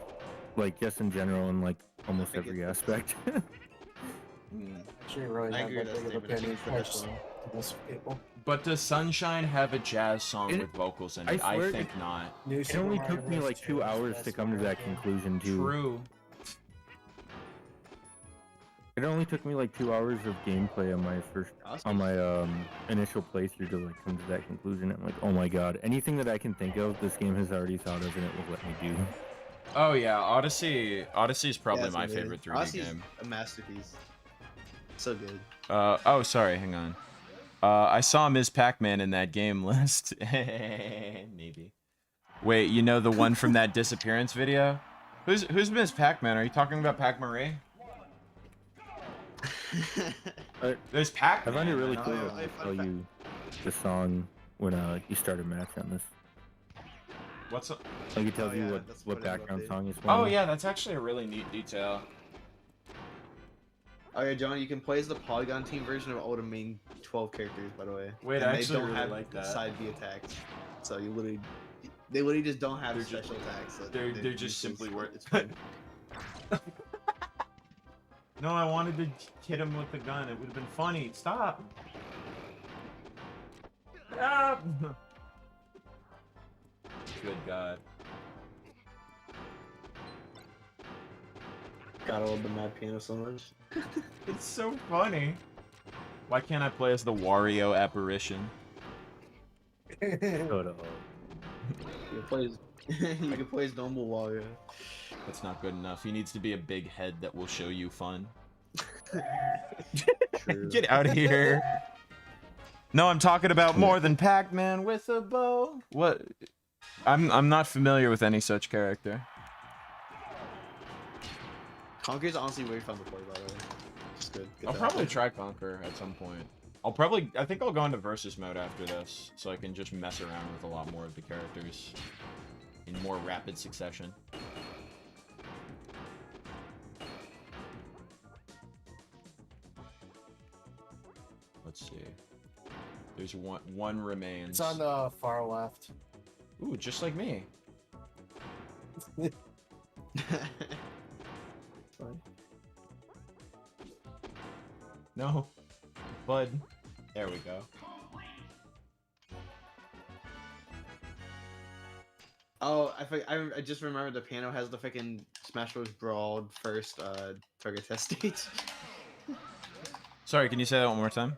Speaker 6: like just in general in like almost every aspect.
Speaker 5: Actually, really
Speaker 7: I
Speaker 5: not
Speaker 7: agree
Speaker 5: that
Speaker 7: with
Speaker 5: big
Speaker 7: that
Speaker 5: of a
Speaker 7: statement. I think
Speaker 5: opinion
Speaker 7: it's the
Speaker 5: towards
Speaker 7: best one.
Speaker 5: most people.
Speaker 4: But does Sunshine have a jazz song
Speaker 6: It-
Speaker 4: with vocals in
Speaker 6: I
Speaker 4: it? I
Speaker 6: swear
Speaker 4: think not.
Speaker 5: New
Speaker 6: It
Speaker 5: Super
Speaker 6: only
Speaker 5: Mario
Speaker 6: took me
Speaker 5: Bros.
Speaker 6: like 2
Speaker 5: 2 is the
Speaker 6: hours
Speaker 5: best
Speaker 6: to come to
Speaker 5: Mario
Speaker 6: that
Speaker 5: game.
Speaker 6: conclusion too.
Speaker 4: True.
Speaker 6: It only took me like 2 hours of gameplay on my initial playthrough to like come to that conclusion. I'm like, oh my god, anything that I can think of, this game has already thought of and it will let me do.
Speaker 4: Oh yeah, Odyssey. Odyssey is probably
Speaker 7: it's
Speaker 4: my
Speaker 7: amazing.
Speaker 4: favorite 3D
Speaker 7: Odyssey's
Speaker 4: game.
Speaker 7: a masterpiece. So good.
Speaker 4: Oh, sorry, hang on. I saw Ms. Pac-Man in that game list. Maybe. Wait, you know the one from that disappearance video? Who's Ms. Pac-Man? Are you talking about Pac-Marie? There's
Speaker 6: I
Speaker 4: Pac-Man.
Speaker 6: find it really
Speaker 7: know.
Speaker 6: cool
Speaker 7: Oh,
Speaker 6: that they
Speaker 7: fun
Speaker 6: tell
Speaker 7: fact.
Speaker 6: you the song when you start a match on this.
Speaker 4: What's up?
Speaker 6: Like it tells
Speaker 7: Oh,
Speaker 6: you
Speaker 7: yeah,
Speaker 6: what
Speaker 7: that's part of the
Speaker 6: background
Speaker 7: update.
Speaker 6: song is playing.
Speaker 4: Oh yeah, that's actually a really neat detail.
Speaker 7: Okay, John, you can play as the Polygon Team version of all the main 12 characters, by the way.
Speaker 4: Wait,
Speaker 7: and
Speaker 4: I
Speaker 7: they
Speaker 4: actually
Speaker 7: don't
Speaker 4: really
Speaker 7: have
Speaker 4: like that.
Speaker 7: side B attacks. So they literally just don't have
Speaker 4: They're
Speaker 7: special attacks. So
Speaker 4: they're just
Speaker 7: useless.
Speaker 4: simply worth.
Speaker 7: It's fun.
Speaker 4: No, I wanted to hit him with the gun. It would have been funny. Stop. Stop. Good God.
Speaker 7: Gotta love the Mad Piano so much.
Speaker 4: It's so funny. Why can't I play as the Wario apparition?
Speaker 6: Shut up.
Speaker 7: You can play as, you can play as normal Wario.
Speaker 4: That's not good enough. He needs to be a big head that will show you fun.
Speaker 7: True.
Speaker 4: Get out of here. No, I'm talking about more than Pac-Man with a bow. What? I'm not familiar with any such character.
Speaker 7: Conker's honestly very fun to play, by the way. Just good. Get
Speaker 4: I'll
Speaker 7: that
Speaker 4: probably
Speaker 7: out
Speaker 4: try Conquer at some point. I think I'll go into versus mode after this, so I can just mess around with a lot more of the characters in more rapid succession. Let's see. There's one remains.
Speaker 5: It's on the far left.
Speaker 4: Ooh, just like me.
Speaker 7: there. Fine.
Speaker 4: No. Bud. There we go.
Speaker 7: Oh, I just remembered the piano has the freaking Smash Bros. Brawl first target test stage.
Speaker 4: Sorry, can you say that one more time?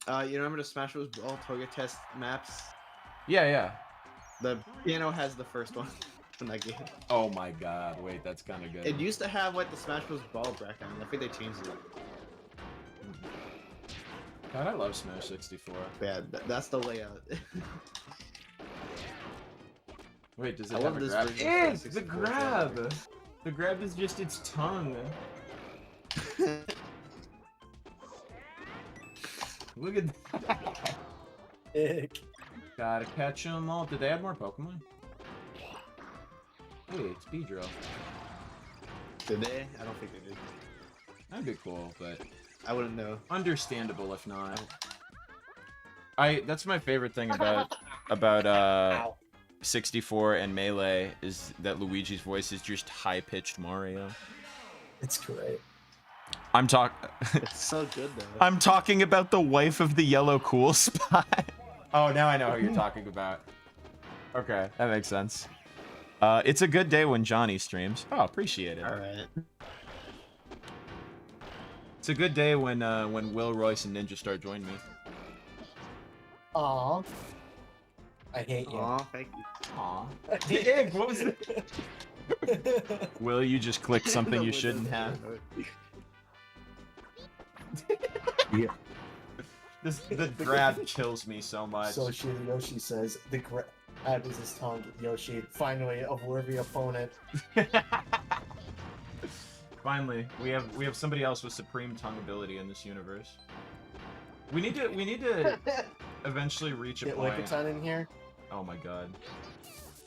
Speaker 7: You remember the Smash Bros. Brawl target test maps?
Speaker 4: Yeah, yeah.
Speaker 7: The piano has the first one in that game.
Speaker 4: Oh my god, wait, that's kind of good.
Speaker 7: It used to have like the Smash Bros. Brawl background. I think they changed it.
Speaker 4: God, I love Smash 64.
Speaker 7: But yeah, that's the layout.
Speaker 4: Wait, does it
Speaker 7: I
Speaker 4: have
Speaker 7: love
Speaker 4: a
Speaker 7: this
Speaker 4: grab?
Speaker 7: version of
Speaker 4: Eh,
Speaker 7: Smash
Speaker 4: the
Speaker 7: 64,
Speaker 4: grab! The grab is just its tongue. Look at that.
Speaker 5: Ick.
Speaker 4: Gotta catch 'em all. Did they add more Pokemon? Hey, it's Beedrill.
Speaker 7: Did they? I don't think they did.
Speaker 4: That'd be cool, but
Speaker 7: I wouldn't know.
Speaker 4: understandable if not. That's my favorite thing about
Speaker 5: Ow.
Speaker 4: 64 and Melee is that Luigi's voice is just high-pitched Mario.
Speaker 5: It's great.
Speaker 4: I'm
Speaker 7: It's so good though.
Speaker 4: I'm talking about the wife of the yellow cool spot. Oh, now I know who you're talking about. Okay, that makes sense. It's a good day when Jonii streams. Oh, appreciate it.
Speaker 7: All right.
Speaker 4: It's a good day when Will, Royce, and Ninja start joining me.
Speaker 5: Aw. I hate you.
Speaker 7: Aw, thank you.
Speaker 4: Aw. What was it? Will, you just clicked something you shouldn't have.
Speaker 6: Yeah.
Speaker 4: The grab kills me so much.
Speaker 5: So Yoshi says the grab is his tongue. Yoshi, finally a worthy opponent.
Speaker 4: Finally, we have somebody else with supreme tongue ability in this universe. We need to eventually reach a
Speaker 5: Get
Speaker 4: point.
Speaker 5: Lickitung in here.
Speaker 4: Oh my god.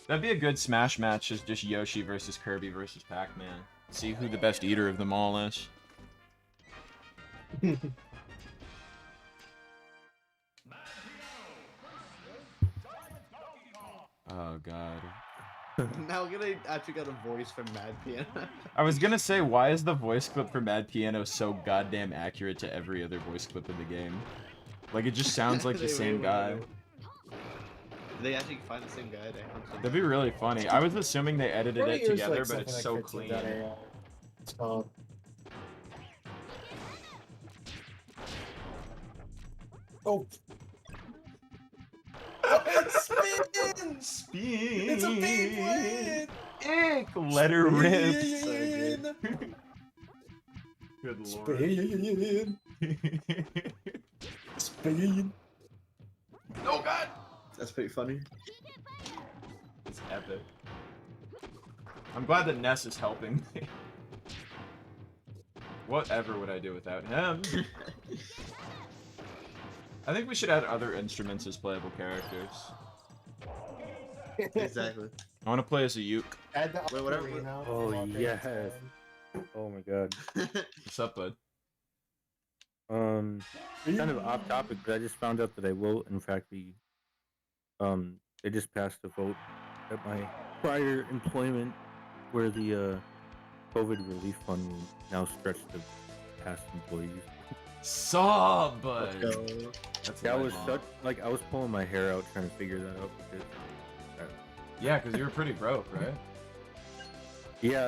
Speaker 4: That'd be a good Smash match, is just Yoshi versus Kirby versus Pac-Man. See who the best eater of them all is. Oh god.
Speaker 7: Now we're gonna actually get a voice from Mad Piano.
Speaker 4: I was gonna say, why is the voice clip for Mad Piano so goddamn accurate to every other voice clip in the game? Like, it just sounds like the
Speaker 7: They
Speaker 4: same
Speaker 7: really
Speaker 4: guy.
Speaker 7: do. They actually find the same guy. They hunt them.
Speaker 4: That'd be really funny. I was assuming they edited
Speaker 5: Probably
Speaker 4: it
Speaker 5: use,
Speaker 4: together,
Speaker 5: like,
Speaker 4: but it's so
Speaker 5: something
Speaker 4: clean.
Speaker 5: like 15.ai. It's called. Oh. Spin!
Speaker 4: Spin!
Speaker 5: It's a Beyblade!
Speaker 4: Ick! Let her rip!
Speaker 5: Spin!
Speaker 4: Good lord.
Speaker 5: Spin! Spin!
Speaker 4: Oh god!
Speaker 7: That's pretty funny.
Speaker 4: It's epic. I'm glad that Ness is helping me. Whatever would I do without him? I think we should add other instruments as playable characters.
Speaker 7: Exactly.
Speaker 4: I want to play as a uke.
Speaker 5: Add the
Speaker 7: Wait, whatever.
Speaker 5: ocarina
Speaker 6: Oh,
Speaker 5: from Ocarina
Speaker 6: yes.
Speaker 5: of Time.
Speaker 6: Oh my god.
Speaker 4: What's up, bud?
Speaker 6: Kind of off topic, but I just found out that I will, in fact, be. They just passed a vote at my prior employment where the COVID relief fund will now stretch to past employees.
Speaker 4: Saw, bud.
Speaker 7: Let's go.
Speaker 4: That's
Speaker 6: That
Speaker 4: what I
Speaker 6: was
Speaker 4: want.
Speaker 6: such like I was pulling my hair out trying to figure that out because
Speaker 4: Yeah, because you were pretty broke, right?
Speaker 6: yeah,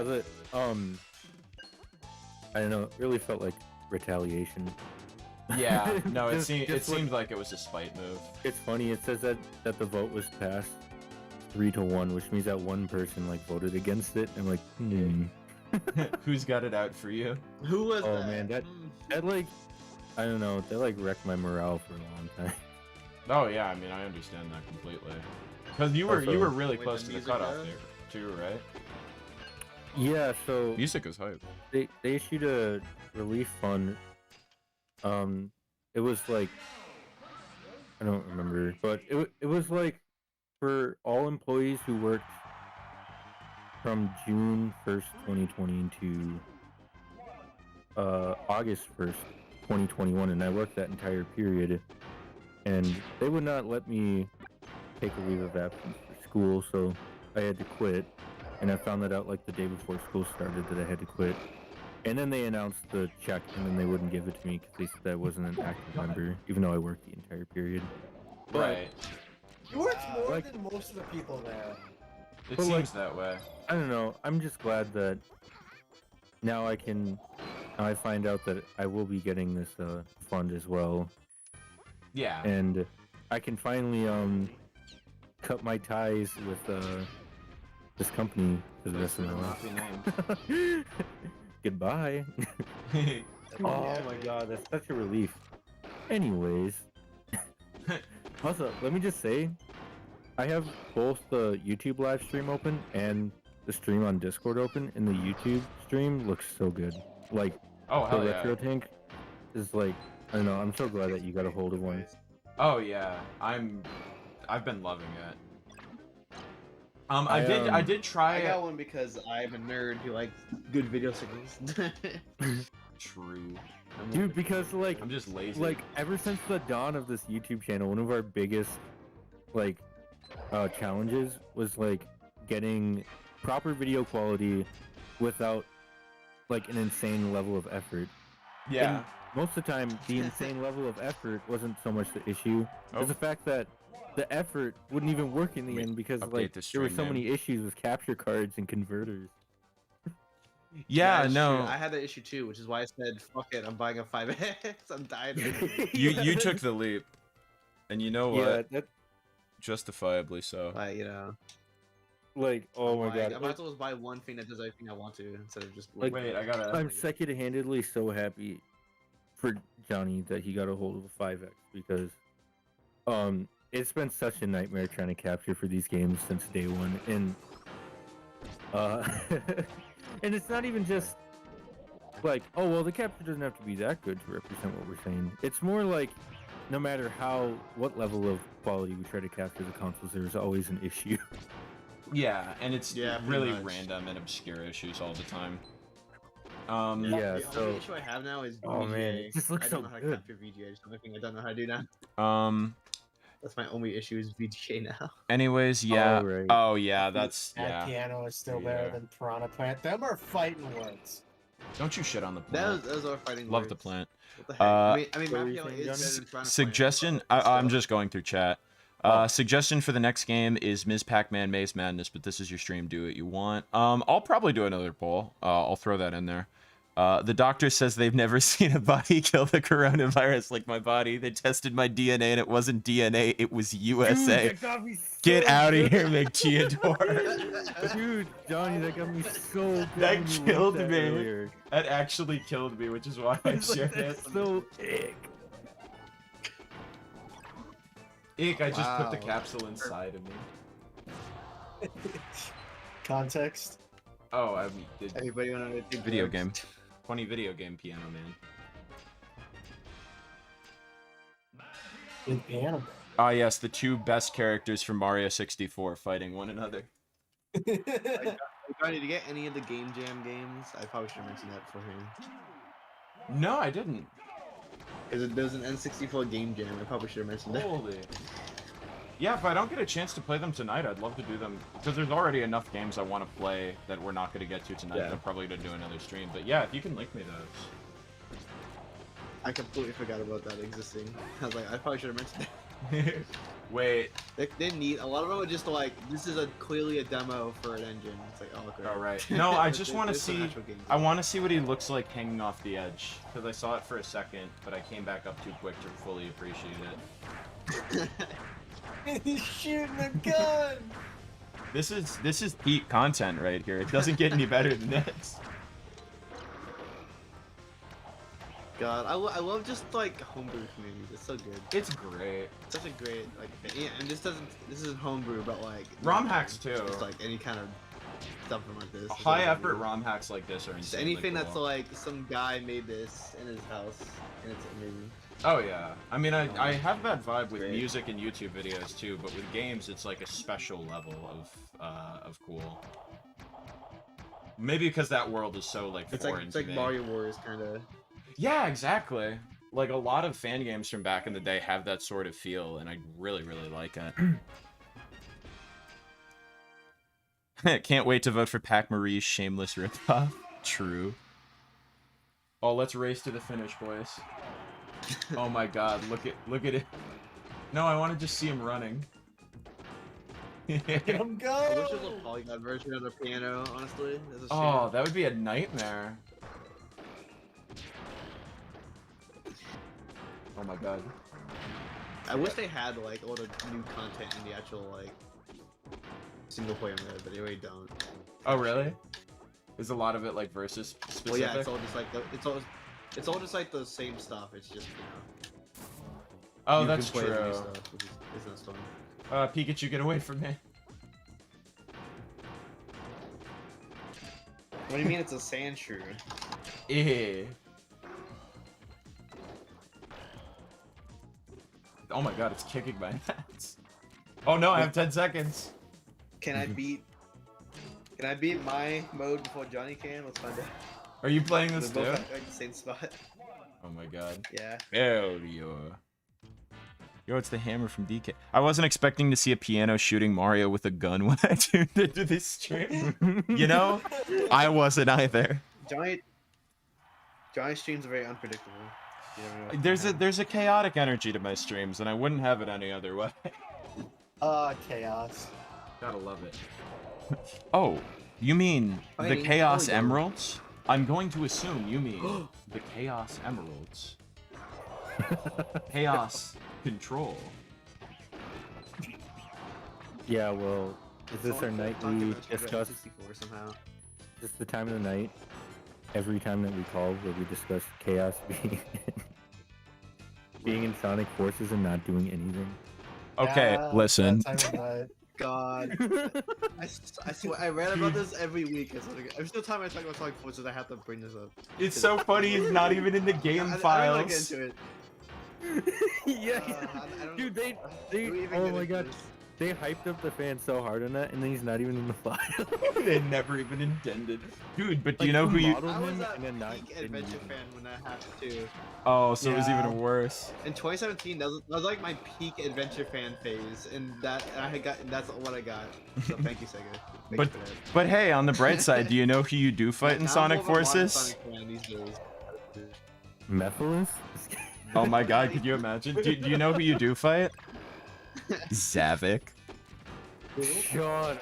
Speaker 6: I don't know, it really felt like retaliation.
Speaker 4: Yeah. No, it
Speaker 6: Just
Speaker 4: seemed like it was a spite move.
Speaker 6: It's funny. It says that the vote was passed 3-1, which means that one person like voted against it. I'm like,
Speaker 4: Who's got it out for you?
Speaker 7: Who was
Speaker 6: Oh,
Speaker 7: that?
Speaker 6: man, that like, I don't know. That like wrecked my morale for a long time.
Speaker 4: Oh yeah, I mean I understand that completely. Because you were
Speaker 6: Also-
Speaker 4: really
Speaker 7: Wait,
Speaker 4: close
Speaker 7: the
Speaker 4: to the
Speaker 7: music
Speaker 4: cutoff
Speaker 7: does?
Speaker 4: there too, right?
Speaker 6: Yeah. So
Speaker 4: Music is hype.
Speaker 6: they issued a relief fund. It was like I don't remember, but it was like for all employees who worked from June 1st, 2020 to August 1st, 2021, and I worked that entire period. And they would not let me take a leave of absence for school, so I had to quit. And I found that out like the day before school started that I had to quit. And then they announced the check, and then they wouldn't give it to me because they said I wasn't an active member, even though I worked the entire period. But,
Speaker 4: Right.
Speaker 5: You worked more
Speaker 6: Like-
Speaker 5: than most of the people there.
Speaker 4: It
Speaker 6: But,
Speaker 4: seems
Speaker 6: like-
Speaker 4: that way.
Speaker 6: I don't know. I'm just glad that now I find out that I will be getting this fund as well,
Speaker 4: Yeah.
Speaker 6: and I can finally cut my ties with this company for the rest of my life. Goodbye. Oh my god, that's such a relief. Anyways, also, let me just say, I have both the YouTube live stream open and the stream on Discord open, and the YouTube stream looks so good. Like,
Speaker 4: Oh
Speaker 6: the
Speaker 4: hell yeah.
Speaker 6: retro tank is like, I don't know, I'm so glad that you got a hold of one.
Speaker 4: Oh yeah. I've been loving it. I
Speaker 6: I
Speaker 4: did try
Speaker 7: I
Speaker 4: it.
Speaker 7: got one because I'm a nerd who likes good video signals.
Speaker 4: True.
Speaker 6: Dude, because like,
Speaker 4: I'm just lazy.
Speaker 6: like ever since the dawn of this YouTube channel, one of our biggest like challenges was like getting proper video quality without like an insane level of effort.
Speaker 4: yeah.
Speaker 6: And most of the time, the insane level of effort wasn't so much the issue.
Speaker 4: Oh.
Speaker 6: It's the fact that the effort wouldn't even work in the
Speaker 4: Wait,
Speaker 6: end because
Speaker 4: update
Speaker 6: like
Speaker 4: the
Speaker 6: there were
Speaker 4: stream
Speaker 6: so
Speaker 4: name.
Speaker 6: many issues with capture cards and converters.
Speaker 4: Yeah,
Speaker 7: That's
Speaker 4: no.
Speaker 7: true. I had that issue too, which is why I said, "Fuck it, I'm buying a 5X." I'm dying. of it.
Speaker 4: You
Speaker 6: Yeah,
Speaker 4: took the leap. And you know what?
Speaker 6: yeah, that
Speaker 4: Justifiably so.
Speaker 7: But you know,
Speaker 6: like oh my god.
Speaker 7: I'm about to just buy one thing that does everything I want to instead of just
Speaker 6: Like,
Speaker 4: Wait, I gotta.
Speaker 6: I'm second-handedly so happy for Jonii that he got a hold of a 5X because it's been such a nightmare trying to capture for these games since day one, and and it's not even just like, oh well, the capture doesn't have to be that good to represent what we're saying. It's more like no matter what level of quality we try to capture the consoles, there's always an issue.
Speaker 4: Yeah, and it's
Speaker 7: Yeah, pretty
Speaker 4: really
Speaker 7: much.
Speaker 4: random and obscure issues all the time.
Speaker 6: Yeah,
Speaker 7: the
Speaker 6: so-
Speaker 7: only issue I have now is
Speaker 6: Oh, man,
Speaker 7: VGA.
Speaker 6: it just looks
Speaker 7: I don't
Speaker 6: so
Speaker 7: know how
Speaker 6: good.
Speaker 7: to capture VGA. It's the only thing I don't know how to do now. That's my only issue is VGA now.
Speaker 4: Anyways, yeah.
Speaker 6: Oh, right.
Speaker 4: Oh yeah, that's
Speaker 5: That
Speaker 4: yeah.
Speaker 5: piano is still
Speaker 4: Yeah.
Speaker 5: better than Piranha Plant. Them are fighting words.
Speaker 4: Don't you shit on the
Speaker 7: That
Speaker 4: plant.
Speaker 7: was our fighting.
Speaker 4: Love the
Speaker 7: words.
Speaker 4: plant.
Speaker 7: What the heck? I mean,
Speaker 6: what
Speaker 7: my
Speaker 6: were you
Speaker 7: piano
Speaker 6: saying,
Speaker 7: is
Speaker 6: Johnny?
Speaker 7: better than Piranha Plant,
Speaker 4: Suggestion.
Speaker 7: but
Speaker 4: I'm
Speaker 7: still.
Speaker 4: just going through chat. Suggestion for the next game is Ms. Pac-Man Maze Madness, but this is your stream. Do what you want. I'll probably do another poll. I'll throw that in there. The doctor says they've never seen a body kill the coronavirus like my body. They tested my DNA and it wasn't DNA, it was USA.
Speaker 6: Dude, that got me so
Speaker 4: Get out of
Speaker 6: good.
Speaker 4: here, McTeodore.
Speaker 6: Dude, Johnny, that got me so good.
Speaker 4: That
Speaker 6: when you
Speaker 4: killed
Speaker 6: wrote that
Speaker 4: me.
Speaker 6: earlier.
Speaker 4: That actually killed me, which is why I
Speaker 6: It's like,
Speaker 4: shared it.
Speaker 6: that's so ick.
Speaker 4: Ick, I just put the
Speaker 7: Wow.
Speaker 4: capsule inside of me.
Speaker 5: Context.
Speaker 4: Oh, I mean, did
Speaker 7: Everybody on a
Speaker 4: video game. Funny video game piano man.
Speaker 5: With piano.
Speaker 4: Ah, yes, the two best characters from Mario 64 fighting one another.
Speaker 7: Johnny, to get any of the Game Jam games, I probably should have mentioned that for him.
Speaker 4: No, I didn't.
Speaker 7: Because there's an N64 Game Jam, I probably should have mentioned that.
Speaker 4: Holy. Yeah, if I don't get a chance to play them tonight, I'd love to do them. Because there's already enough games I want to play that we're not going to get to tonight.
Speaker 7: Yeah.
Speaker 4: I'm probably going to do another stream. But yeah, if you can link me those.
Speaker 7: I completely forgot about that existing. I was like, I probably should have mentioned that.
Speaker 4: Wait.
Speaker 7: They need a lot of them are just like, this is clearly a demo for an engine. It's like, oh, okay.
Speaker 4: All right. No, I just want to
Speaker 7: There's some
Speaker 4: see.
Speaker 7: actual games.
Speaker 4: I want to see what he looks like hanging off the edge. Because I saw it for a second, but I came back up too quick to fully appreciate it.
Speaker 5: He's shooting a gun.
Speaker 4: This is peak content right here. It doesn't get any better than this.
Speaker 7: God, I love just like homebrew communities. It's so good.
Speaker 4: It's great.
Speaker 7: It's such a great like, yeah, and this isn't homebrew, but like
Speaker 4: ROM hacks too.
Speaker 7: Just like any kind of something like this. It's
Speaker 4: High
Speaker 7: like,
Speaker 4: effort ROM hacks like this are
Speaker 7: Just
Speaker 4: insanely
Speaker 7: anything that's
Speaker 4: cool.
Speaker 7: like some guy made this in his house, and it's amazing.
Speaker 4: Oh yeah. I mean, I have that vibe with
Speaker 7: Great.
Speaker 4: music and YouTube videos too, but with games it's like a special level of cool. Maybe because that world is so like
Speaker 7: It's
Speaker 4: foreign
Speaker 7: like
Speaker 4: to me.
Speaker 7: Mario Wars kind of.
Speaker 4: Yeah, exactly. Like a lot of fan games from back in the day have that sort of feel, and I really, really like it. Can't wait to vote for Pac Marie's shameless ripoff. True. Oh, let's race to the finish, boys. Oh my god, look at it. No, I want to just see him running.
Speaker 5: Get him go.
Speaker 7: I wish there was a polygon version of the piano, honestly. That's a shame.
Speaker 4: Oh, that would be a nightmare. Oh my god.
Speaker 7: I wish they had like all the new content in the actual like single player mode, but they really don't.
Speaker 4: Oh really? Is a lot of it like versus specific?
Speaker 7: Well, yeah, it's all just like it's all just like the same stuff. It's just
Speaker 4: Oh,
Speaker 7: you
Speaker 4: that's
Speaker 7: can play the new
Speaker 4: true.
Speaker 7: stuff, which is fun.
Speaker 4: Pikachu, get away from me.
Speaker 7: What do you mean it's a sand shrew?
Speaker 4: Eh. Oh my god, it's kicking my ass. Oh no, I have 10 seconds.
Speaker 7: Can I beat my mode before Johnny can? Let's find out.
Speaker 4: Are you playing this
Speaker 7: We're
Speaker 4: too?
Speaker 7: both at the same spot.
Speaker 4: Oh my god.
Speaker 7: Yeah.
Speaker 4: Hell yeah. Yo, it's the hammer from DK. I wasn't expecting to see a piano shooting Mario with a gun when I tuned into this stream. You know? I wasn't either.
Speaker 7: Johnny streams are very unpredictable. You never know what's
Speaker 4: There's
Speaker 7: gonna
Speaker 4: a chaotic energy to my streams, and I wouldn't have it any other way.
Speaker 5: Chaos.
Speaker 4: Gotta love it. Oh, you mean the
Speaker 7: Fighting
Speaker 4: Chaos
Speaker 7: polygon.
Speaker 4: Emeralds? I'm going to assume you mean the Chaos Emeralds. Chaos Control.
Speaker 6: Yeah, well, is this our night
Speaker 7: Talking
Speaker 6: we
Speaker 7: about Nintendo
Speaker 6: discuss?
Speaker 7: N64 somehow.
Speaker 6: Is this the time of the night? Every time that we call, where we discuss chaos being in Sonic Forces and not doing anything.
Speaker 4: Okay,
Speaker 5: Yeah,
Speaker 4: listen.
Speaker 5: that time of night.
Speaker 7: God. I swear, I read about this every week. Every single time I talk about Sonic Forces, I have to bring this up.
Speaker 4: It's so funny it's not even in the game
Speaker 7: I don't
Speaker 4: files.
Speaker 7: wanna get into it.
Speaker 6: Yeah,
Speaker 7: I don't-
Speaker 6: dude,
Speaker 7: do we even
Speaker 6: oh
Speaker 7: get
Speaker 6: my
Speaker 7: into
Speaker 6: god,
Speaker 7: this?
Speaker 6: they hyped up the fan so hard on that, and then he's not even in the file.
Speaker 4: They never even intended. Dude, but do
Speaker 6: Like,
Speaker 4: you know who you...
Speaker 6: modeled
Speaker 7: I was
Speaker 6: him
Speaker 7: a
Speaker 6: and then not
Speaker 7: peak
Speaker 6: didn't
Speaker 7: Adventure
Speaker 6: use him?
Speaker 7: fan when that happened too.
Speaker 4: Oh, so it was
Speaker 5: Yeah.
Speaker 4: even worse.
Speaker 7: In 2017, that was like my peak Adventure fan phase, and that's what I got. So thank you, Sega. Thanks
Speaker 4: But
Speaker 7: for that.
Speaker 4: but hey, on the bright side, do you know who you do fight in
Speaker 7: Now I'm
Speaker 4: Sonic
Speaker 7: more of a modern
Speaker 4: Forces?
Speaker 7: Sonic fan these days.
Speaker 6: Mephiles?
Speaker 4: Oh my god, could you imagine? Do you know who you do fight? Zavik.
Speaker 6: Shut up.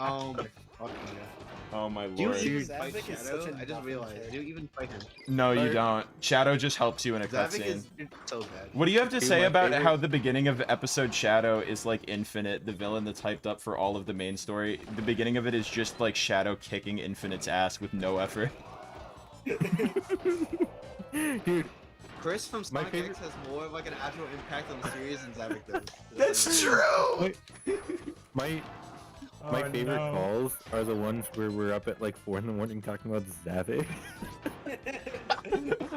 Speaker 7: Oh my fucking god.
Speaker 4: Oh my
Speaker 7: Do you
Speaker 4: lord.
Speaker 7: even
Speaker 5: Zavik
Speaker 7: fight
Speaker 5: is such
Speaker 7: Shadow?
Speaker 5: a
Speaker 7: I just
Speaker 5: nothing
Speaker 7: realized.
Speaker 5: character.
Speaker 7: Do you even fight him?
Speaker 4: No, you
Speaker 6: Or-
Speaker 4: don't. Shadow just helps you in a
Speaker 7: Zavik
Speaker 4: cutscene.
Speaker 7: is so bad.
Speaker 4: What do you have to
Speaker 6: Dude,
Speaker 4: say
Speaker 6: my
Speaker 4: about
Speaker 6: favorite-
Speaker 4: how the beginning of episode Shadow is like Infinite, the villain that's hyped up for all of the main story? The beginning of it is just like Shadow kicking Infinite's ass with no effort.
Speaker 6: Dude,
Speaker 7: Chris from Sonic
Speaker 6: favorite-
Speaker 7: X has more of like an actual impact on the series than Zavik does.
Speaker 4: That's true!
Speaker 6: my favorite calls are the ones where we're up at like 4 in the morning talking about Zavik.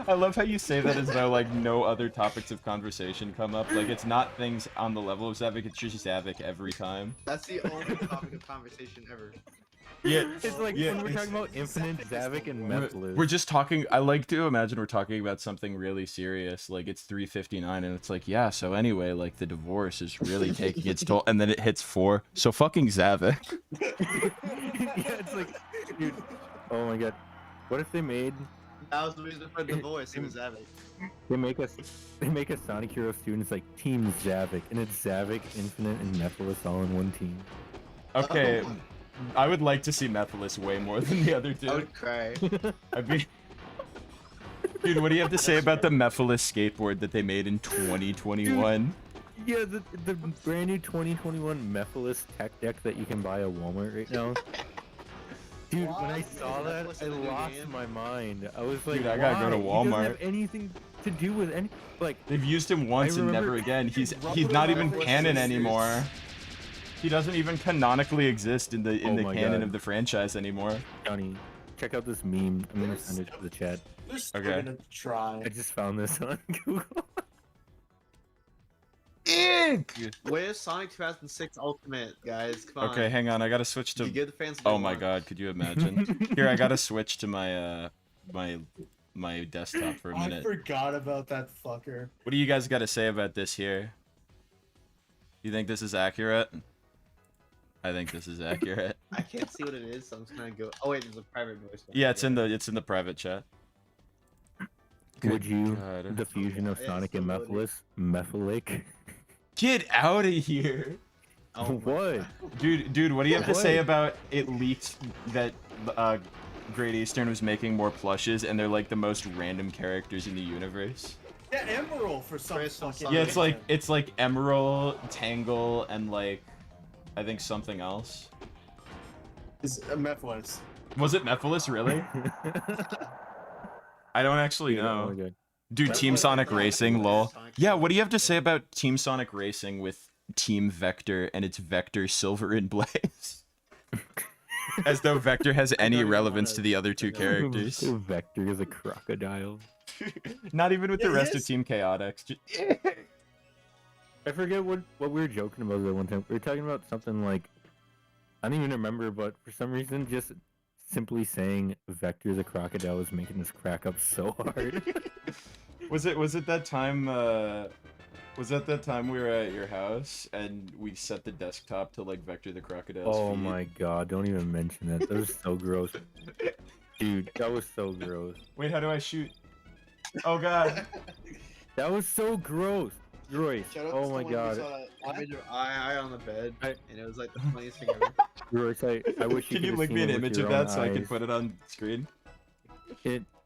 Speaker 4: I love how you say that as though like no other topics of conversation come up. Like it's not things on the level of Zavik, it's just Zavik every time.
Speaker 7: That's the only topic of conversation ever.
Speaker 4: Yeah,
Speaker 6: It's like
Speaker 4: yeah,
Speaker 6: when we're
Speaker 4: it's-
Speaker 6: talking about Infinite, Zavik, and
Speaker 4: We're
Speaker 6: Mephiles.
Speaker 4: just talking. I like to imagine we're talking about something really serious, like it's 3:59, and it's like, yeah. So anyway, like the divorce is really taking its toll, and then it hits 4. So fucking Zavik.
Speaker 6: Yeah, it's like, dude, oh my god. What if they made,
Speaker 7: That was the reason for the voice. It was Zavik.
Speaker 6: they make us Sonic Hero students like Team Zavik, and it's Zavik, Infinite, and Mephiles all in one team.
Speaker 4: Okay,
Speaker 7: Oh.
Speaker 4: I would like to see Mephiles way more than the other
Speaker 7: I
Speaker 4: two.
Speaker 7: would cry.
Speaker 4: I'd be... Dude, what do you have to say about the Mephiles skateboard that they made in 2021?
Speaker 6: Yeah, the brand new 2021 Mephiles tech deck that you can buy at Walmart right now. Dude, when I saw that,
Speaker 7: Mephiles
Speaker 6: I
Speaker 7: in the new
Speaker 6: lost
Speaker 7: game?
Speaker 6: my mind. I was like,
Speaker 4: Dude, I gotta go to
Speaker 6: why? He doesn't
Speaker 4: Walmart.
Speaker 6: have anything to do with any, like,
Speaker 4: They've used him once and
Speaker 6: remember-
Speaker 4: never again. He's
Speaker 5: Rubber
Speaker 4: not even
Speaker 5: Mephiles
Speaker 4: canon
Speaker 5: is-
Speaker 4: anymore. He doesn't even canonically exist in the
Speaker 6: Oh
Speaker 4: the
Speaker 6: my
Speaker 4: canon
Speaker 6: God.
Speaker 4: of the franchise anymore.
Speaker 6: Johnny, check out this meme. I'm gonna send it to the chat.
Speaker 5: They're still
Speaker 4: Okay.
Speaker 5: gonna try.
Speaker 6: I just found this on Google.
Speaker 7: Where's Sonic 2006 Ultimate, guys? Come on.
Speaker 4: Okay, hang on. I gotta switch
Speaker 7: You
Speaker 4: to.
Speaker 7: give the fans.
Speaker 4: Oh my god, could you imagine? Here, I gotta switch to my my desktop for a
Speaker 5: I
Speaker 4: minute.
Speaker 5: forgot about that fucker.
Speaker 4: What do you guys gotta say about this here? You think this is accurate? I think this is accurate.
Speaker 7: I can't see what it is, so I'm just gonna go. Oh wait, there's a private voice.
Speaker 4: Yeah, it's in the private chat.
Speaker 6: Would
Speaker 4: Good
Speaker 6: you,
Speaker 4: God.
Speaker 6: the fusion of
Speaker 7: Yeah,
Speaker 6: Sonic
Speaker 7: it's
Speaker 6: and
Speaker 7: still
Speaker 6: Mephiles, Mephilic?
Speaker 4: Get out of here,
Speaker 7: Oh my
Speaker 6: What?
Speaker 7: God.
Speaker 4: dude! What do you have to
Speaker 6: What?
Speaker 4: say about it leaked that Great Eastern was making more plushes and they're like the most random characters in the universe?
Speaker 5: Yeah, Emerald for some
Speaker 7: Chris from
Speaker 5: fucking
Speaker 7: Sonic.
Speaker 4: Yeah, it's like Emerald, Tangle, and like I think something else.
Speaker 5: Is Mephiles.
Speaker 4: Was it Mephiles really? I don't actually
Speaker 6: Dude, oh
Speaker 4: know.
Speaker 6: my God.
Speaker 4: Dude,
Speaker 5: That's
Speaker 4: Team
Speaker 5: what-
Speaker 4: Sonic
Speaker 7: no, I
Speaker 4: Racing,
Speaker 7: think
Speaker 4: lol.
Speaker 7: Sonic
Speaker 4: Yeah,
Speaker 7: Racing.
Speaker 4: what do you have to say about Team Sonic Racing with Team Vector and its Vector Silver and Blaze? As though Vector has any
Speaker 7: even
Speaker 4: relevance
Speaker 7: wanna
Speaker 4: to the other two
Speaker 7: know.
Speaker 4: characters.
Speaker 6: So Vector is a crocodile.
Speaker 4: Not even with the
Speaker 5: Yeah,
Speaker 4: rest
Speaker 5: yes.
Speaker 4: of Team Chaotix.
Speaker 6: I forget what we were joking about that one time. We were talking about something like, I don't even remember, but for some reason, just simply saying Vector the crocodile was making us crack up so hard.
Speaker 4: Was it that time was that time we were at your house and we set the desktop to like Vector the Crocodile's
Speaker 6: Oh
Speaker 4: feet?
Speaker 6: my god, don't even mention that. That was so gross. Dude, that was so gross.
Speaker 4: Wait, how do I shoot? Oh god.
Speaker 6: That was so gross. Royce,
Speaker 5: Shout out
Speaker 6: oh
Speaker 5: to
Speaker 6: my
Speaker 5: someone who
Speaker 6: god.
Speaker 5: saw that.
Speaker 7: I made your eye on the bed,
Speaker 6: I-
Speaker 7: and it was like the funniest thing ever.
Speaker 6: Royce, I wish you
Speaker 4: Can you
Speaker 6: could've
Speaker 4: link me
Speaker 6: seen
Speaker 4: an
Speaker 6: it with
Speaker 4: image
Speaker 6: your
Speaker 4: of
Speaker 6: own
Speaker 4: that so I can
Speaker 6: eyes.
Speaker 4: put it on screen?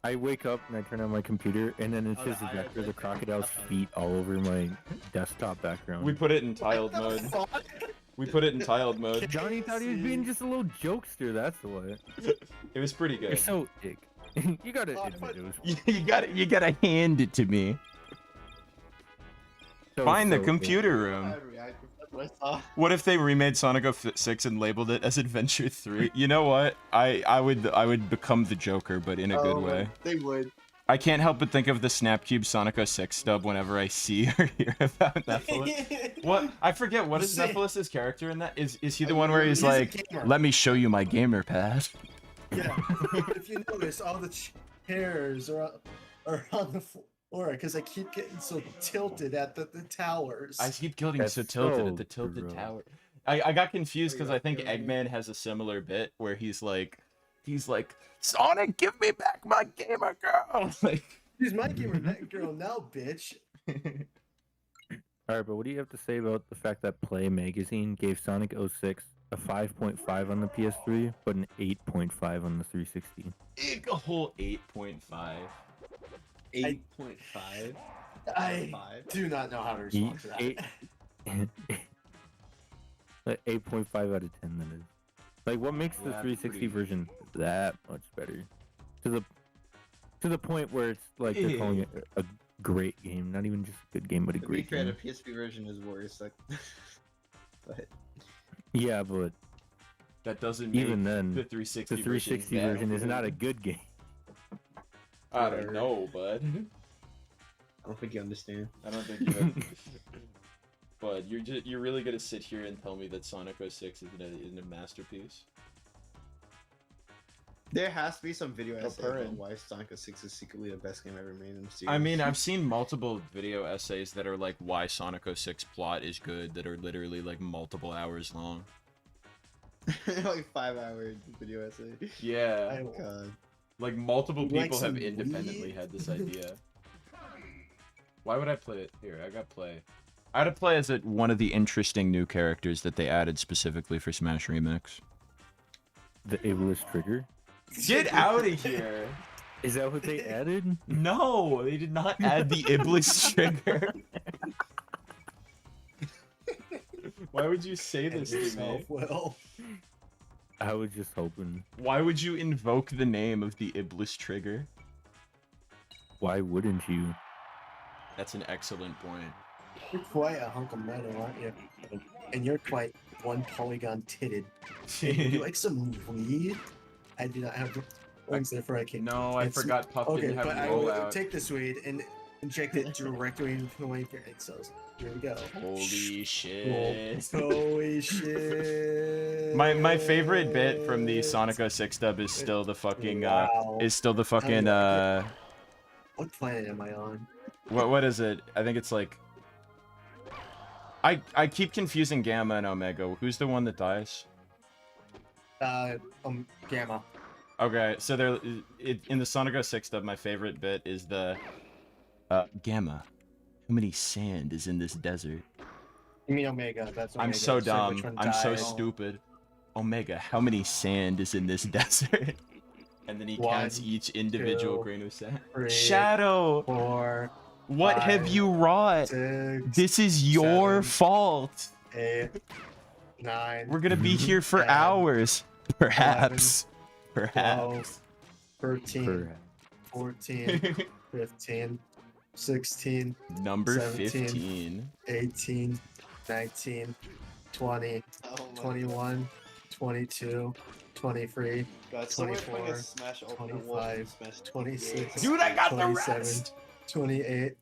Speaker 6: I wake up and I turn on my computer and then it's
Speaker 7: Oh, the
Speaker 6: just
Speaker 7: eye
Speaker 6: Vector
Speaker 7: of
Speaker 6: the
Speaker 7: it.
Speaker 6: crocodile's
Speaker 7: That's
Speaker 6: feet all over my desktop background.
Speaker 4: We put it in tiled mode. We put it in tiled mode.
Speaker 6: Johnny thought he was being just a little jokester, that's what.
Speaker 4: It was pretty
Speaker 6: You're
Speaker 4: good.
Speaker 6: so ick. You gotta
Speaker 5: Oh,
Speaker 6: admit it was
Speaker 4: You gotta hand it to me.
Speaker 6: so,
Speaker 4: Find the
Speaker 6: so ick.
Speaker 4: computer
Speaker 7: I
Speaker 4: room.
Speaker 7: reacted. That's what I saw.
Speaker 4: What if they remade Sonic 06 and labeled it as Adventure 3? You know what? I would become the Joker, but in a good
Speaker 7: Oh,
Speaker 4: way.
Speaker 7: They would.
Speaker 4: I can't help but think of the Snapcube Sonic 06 dub whenever I see or hear about Nephilis. What? I forget, what is Nephilis' character in that? Is he the one where he's
Speaker 5: a
Speaker 4: like,
Speaker 5: gamer.
Speaker 4: let me show you my gamer pad?
Speaker 5: Yeah. If you notice, all the chairs are on the floor because I keep getting so tilted at the towers.
Speaker 4: I keep getting
Speaker 6: That's
Speaker 4: so tilted
Speaker 6: so
Speaker 4: at the tilted
Speaker 6: gross.
Speaker 4: tower. I got confused because I think Eggman has a similar bit where he's like, Sonic, give me back my gamer girl. Like,
Speaker 5: She's my gamer girl now, bitch.
Speaker 6: All right, but what do you have to say about the fact that Play Magazine gave Sonic 06 a 5.5 on the PS3, but an 8.5 on the 360?
Speaker 4: a whole 8.5.
Speaker 7: 8.5.
Speaker 5: I do not know how to respond to that.
Speaker 6: 8.5 out of 10, that is. Like, what makes the
Speaker 4: Yeah,
Speaker 6: 360
Speaker 4: pretty-
Speaker 6: version that much better? To the point where it's like they're calling it a great game, not even just a good game, but a
Speaker 7: To be
Speaker 6: great
Speaker 7: fair, the
Speaker 6: game.
Speaker 7: PSP version is worse. Like, but
Speaker 6: Yeah, but
Speaker 4: That doesn't make
Speaker 6: even then,
Speaker 4: the 360,
Speaker 6: the 360 version is not a good game.
Speaker 4: I don't know, bud.
Speaker 7: I don't think you understand.
Speaker 4: I don't think you. But you're really gonna sit here and tell me that Sonic 06 isn't a masterpiece?
Speaker 7: There has to be some video essay
Speaker 4: purring.
Speaker 7: about why Sonic 06 is secretly the best game ever made in the series.
Speaker 4: I mean, I've seen multiple video essays that are like why Sonic 06 plot is good that are literally like multiple hours long.
Speaker 7: like 5-hour video essay.
Speaker 4: Yeah.
Speaker 7: Oh, God.
Speaker 4: Like multiple
Speaker 5: You like
Speaker 4: people have
Speaker 5: some
Speaker 4: independently
Speaker 5: weed?
Speaker 4: had this idea. Why would I play it? Here, I got play. I had to play as one of the interesting new characters that they added specifically for Smash Remix.
Speaker 6: The ableist trigger?
Speaker 4: Get out of here!
Speaker 6: Is that what they added?
Speaker 4: No, they did not add the Iblis trigger. Why would you say this to me?
Speaker 5: Well,
Speaker 6: I was just hoping.
Speaker 4: Why would you invoke the name of the Iblis trigger?
Speaker 6: Why wouldn't you?
Speaker 4: That's an excellent point.
Speaker 5: you're quite a hunk of metal, aren't you? And you're quite one polygon titted. Hey, would you like some weed? I do not have the lungs there for I can.
Speaker 4: No, I
Speaker 5: It's-
Speaker 4: forgot Puff
Speaker 5: Okay,
Speaker 4: didn't have
Speaker 5: but
Speaker 4: a
Speaker 5: I will
Speaker 4: rollout.
Speaker 5: take this weed and inject it directly into my brain cells. Here we go.
Speaker 4: Holy shit.
Speaker 5: Holy shit.
Speaker 4: My favorite bit from the Sonic 06 dub is still the fucking
Speaker 5: Wow. What planet am I on?
Speaker 4: what is it? I think it's like I keep confusing Gamma and Omega. Who's the one that dies?
Speaker 5: Gamma.
Speaker 4: Okay, so in the Sonic 06 dub, my favorite bit is the Gamma. How many sand is in this desert?
Speaker 5: You mean Omega? That's Omega.
Speaker 4: I'm so
Speaker 5: which
Speaker 4: dumb.
Speaker 5: one
Speaker 4: I'm so
Speaker 5: dies.
Speaker 4: stupid. Omega, how many sand is in this desert? And then he counts
Speaker 5: One,
Speaker 4: each individual
Speaker 5: 2,
Speaker 4: grain of sand.
Speaker 5: 3,
Speaker 4: Shadow,
Speaker 5: 4,
Speaker 4: what have
Speaker 5: 5,
Speaker 4: you wrought?
Speaker 5: 6,
Speaker 4: This is your
Speaker 5: 7,
Speaker 4: fault.
Speaker 5: 8, 9.
Speaker 4: We're gonna be here for
Speaker 5: 10,
Speaker 4: hours. Perhaps.
Speaker 5: 12,
Speaker 4: Perhaps.
Speaker 5: 13, 14, 15, 16,
Speaker 4: Number
Speaker 5: 17,
Speaker 4: 15.
Speaker 5: 18, 19, 20,
Speaker 7: Oh my
Speaker 5: 21, 22, 23,
Speaker 7: God, someone playing
Speaker 5: 24,
Speaker 7: a Smash Ultimate
Speaker 5: 25,
Speaker 7: Wolf and Smash
Speaker 5: 26,
Speaker 4: Dude, I got the
Speaker 5: 27,
Speaker 4: rest!
Speaker 5: 28,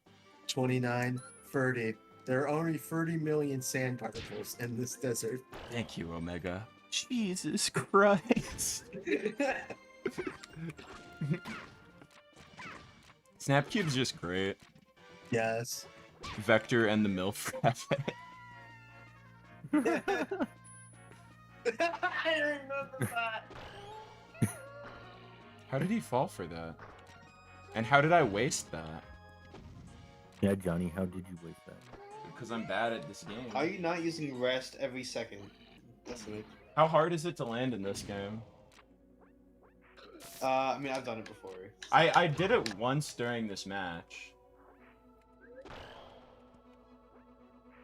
Speaker 5: 29, 30. There are only 30 million sand particles in this desert.
Speaker 4: Thank you, Omega. Jesus Christ. Snapcube's just great.
Speaker 5: Yes.
Speaker 4: Vector and the MILF Cafe.
Speaker 5: I remember that.
Speaker 4: How did he fall for that? And how did I waste that?
Speaker 6: Yeah, Johnny, how did you waste that?
Speaker 4: Because I'm bad at this game.
Speaker 7: How are you not using rest every second? That's me.
Speaker 4: How hard is it to land in this game?
Speaker 7: I mean, I've done it before.
Speaker 4: I did it once during this match.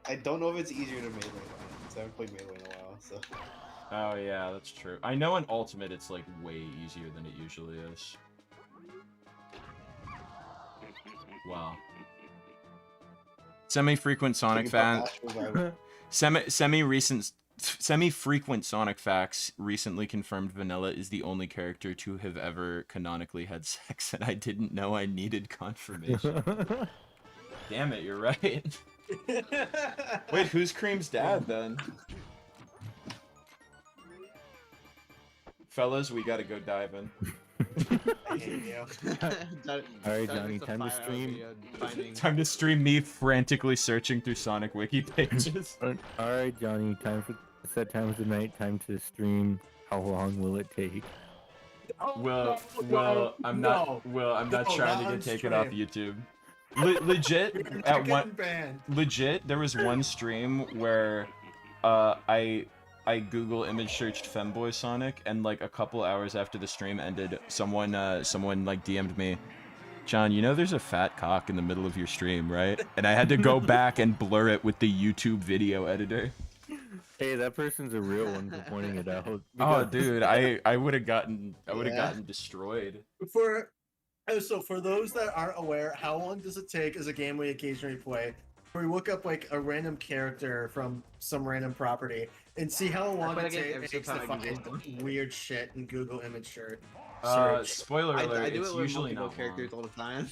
Speaker 7: I don't know if it's easier to melee because I haven't played melee in a while. So
Speaker 4: Oh yeah, that's true. I know in Ultimate it's like way easier than it usually is. Wow. Semi-frequent Sonic fan.
Speaker 7: Ash Revival.
Speaker 4: Semi-recent
Speaker 8: Semi-frequent Sonic facts recently confirmed Vanilla is the only character to have ever canonically had sex, and I didn't know I needed confirmation. Damn it, you're right. Wait, who's Cream's dad then? Fellas, we gotta go dive in.
Speaker 5: I hate you.
Speaker 6: Alright, Johnny, time to stream.
Speaker 8: Time to stream me frantically searching through Sonic wiki pages.
Speaker 6: Alright, Johnny, set time of the night, time to stream. How long will it take?
Speaker 8: Well, I'm not trying to get taken off YouTube. Legit, there was one stream where I Google image searched femboy Sonic, and like a couple hours after the stream ended, someone like DM'd me, John, you know there's a fat cock in the middle of your stream, right? And I had to go back and blur it with the YouTube video editor.
Speaker 6: Hey, that person's a real one for pointing it out.
Speaker 8: Oh, dude, I would have gotten destroyed.
Speaker 5: For those that aren't aware, how long does it take as a game we occasionally play, where we look up like a random character from some random property and see how long it takes to find weird shit in Google image search?
Speaker 8: Spoiler alert,
Speaker 7: I do
Speaker 8: it's
Speaker 7: it with
Speaker 8: usually
Speaker 7: multiple
Speaker 8: not
Speaker 7: characters
Speaker 8: long.
Speaker 7: all the time.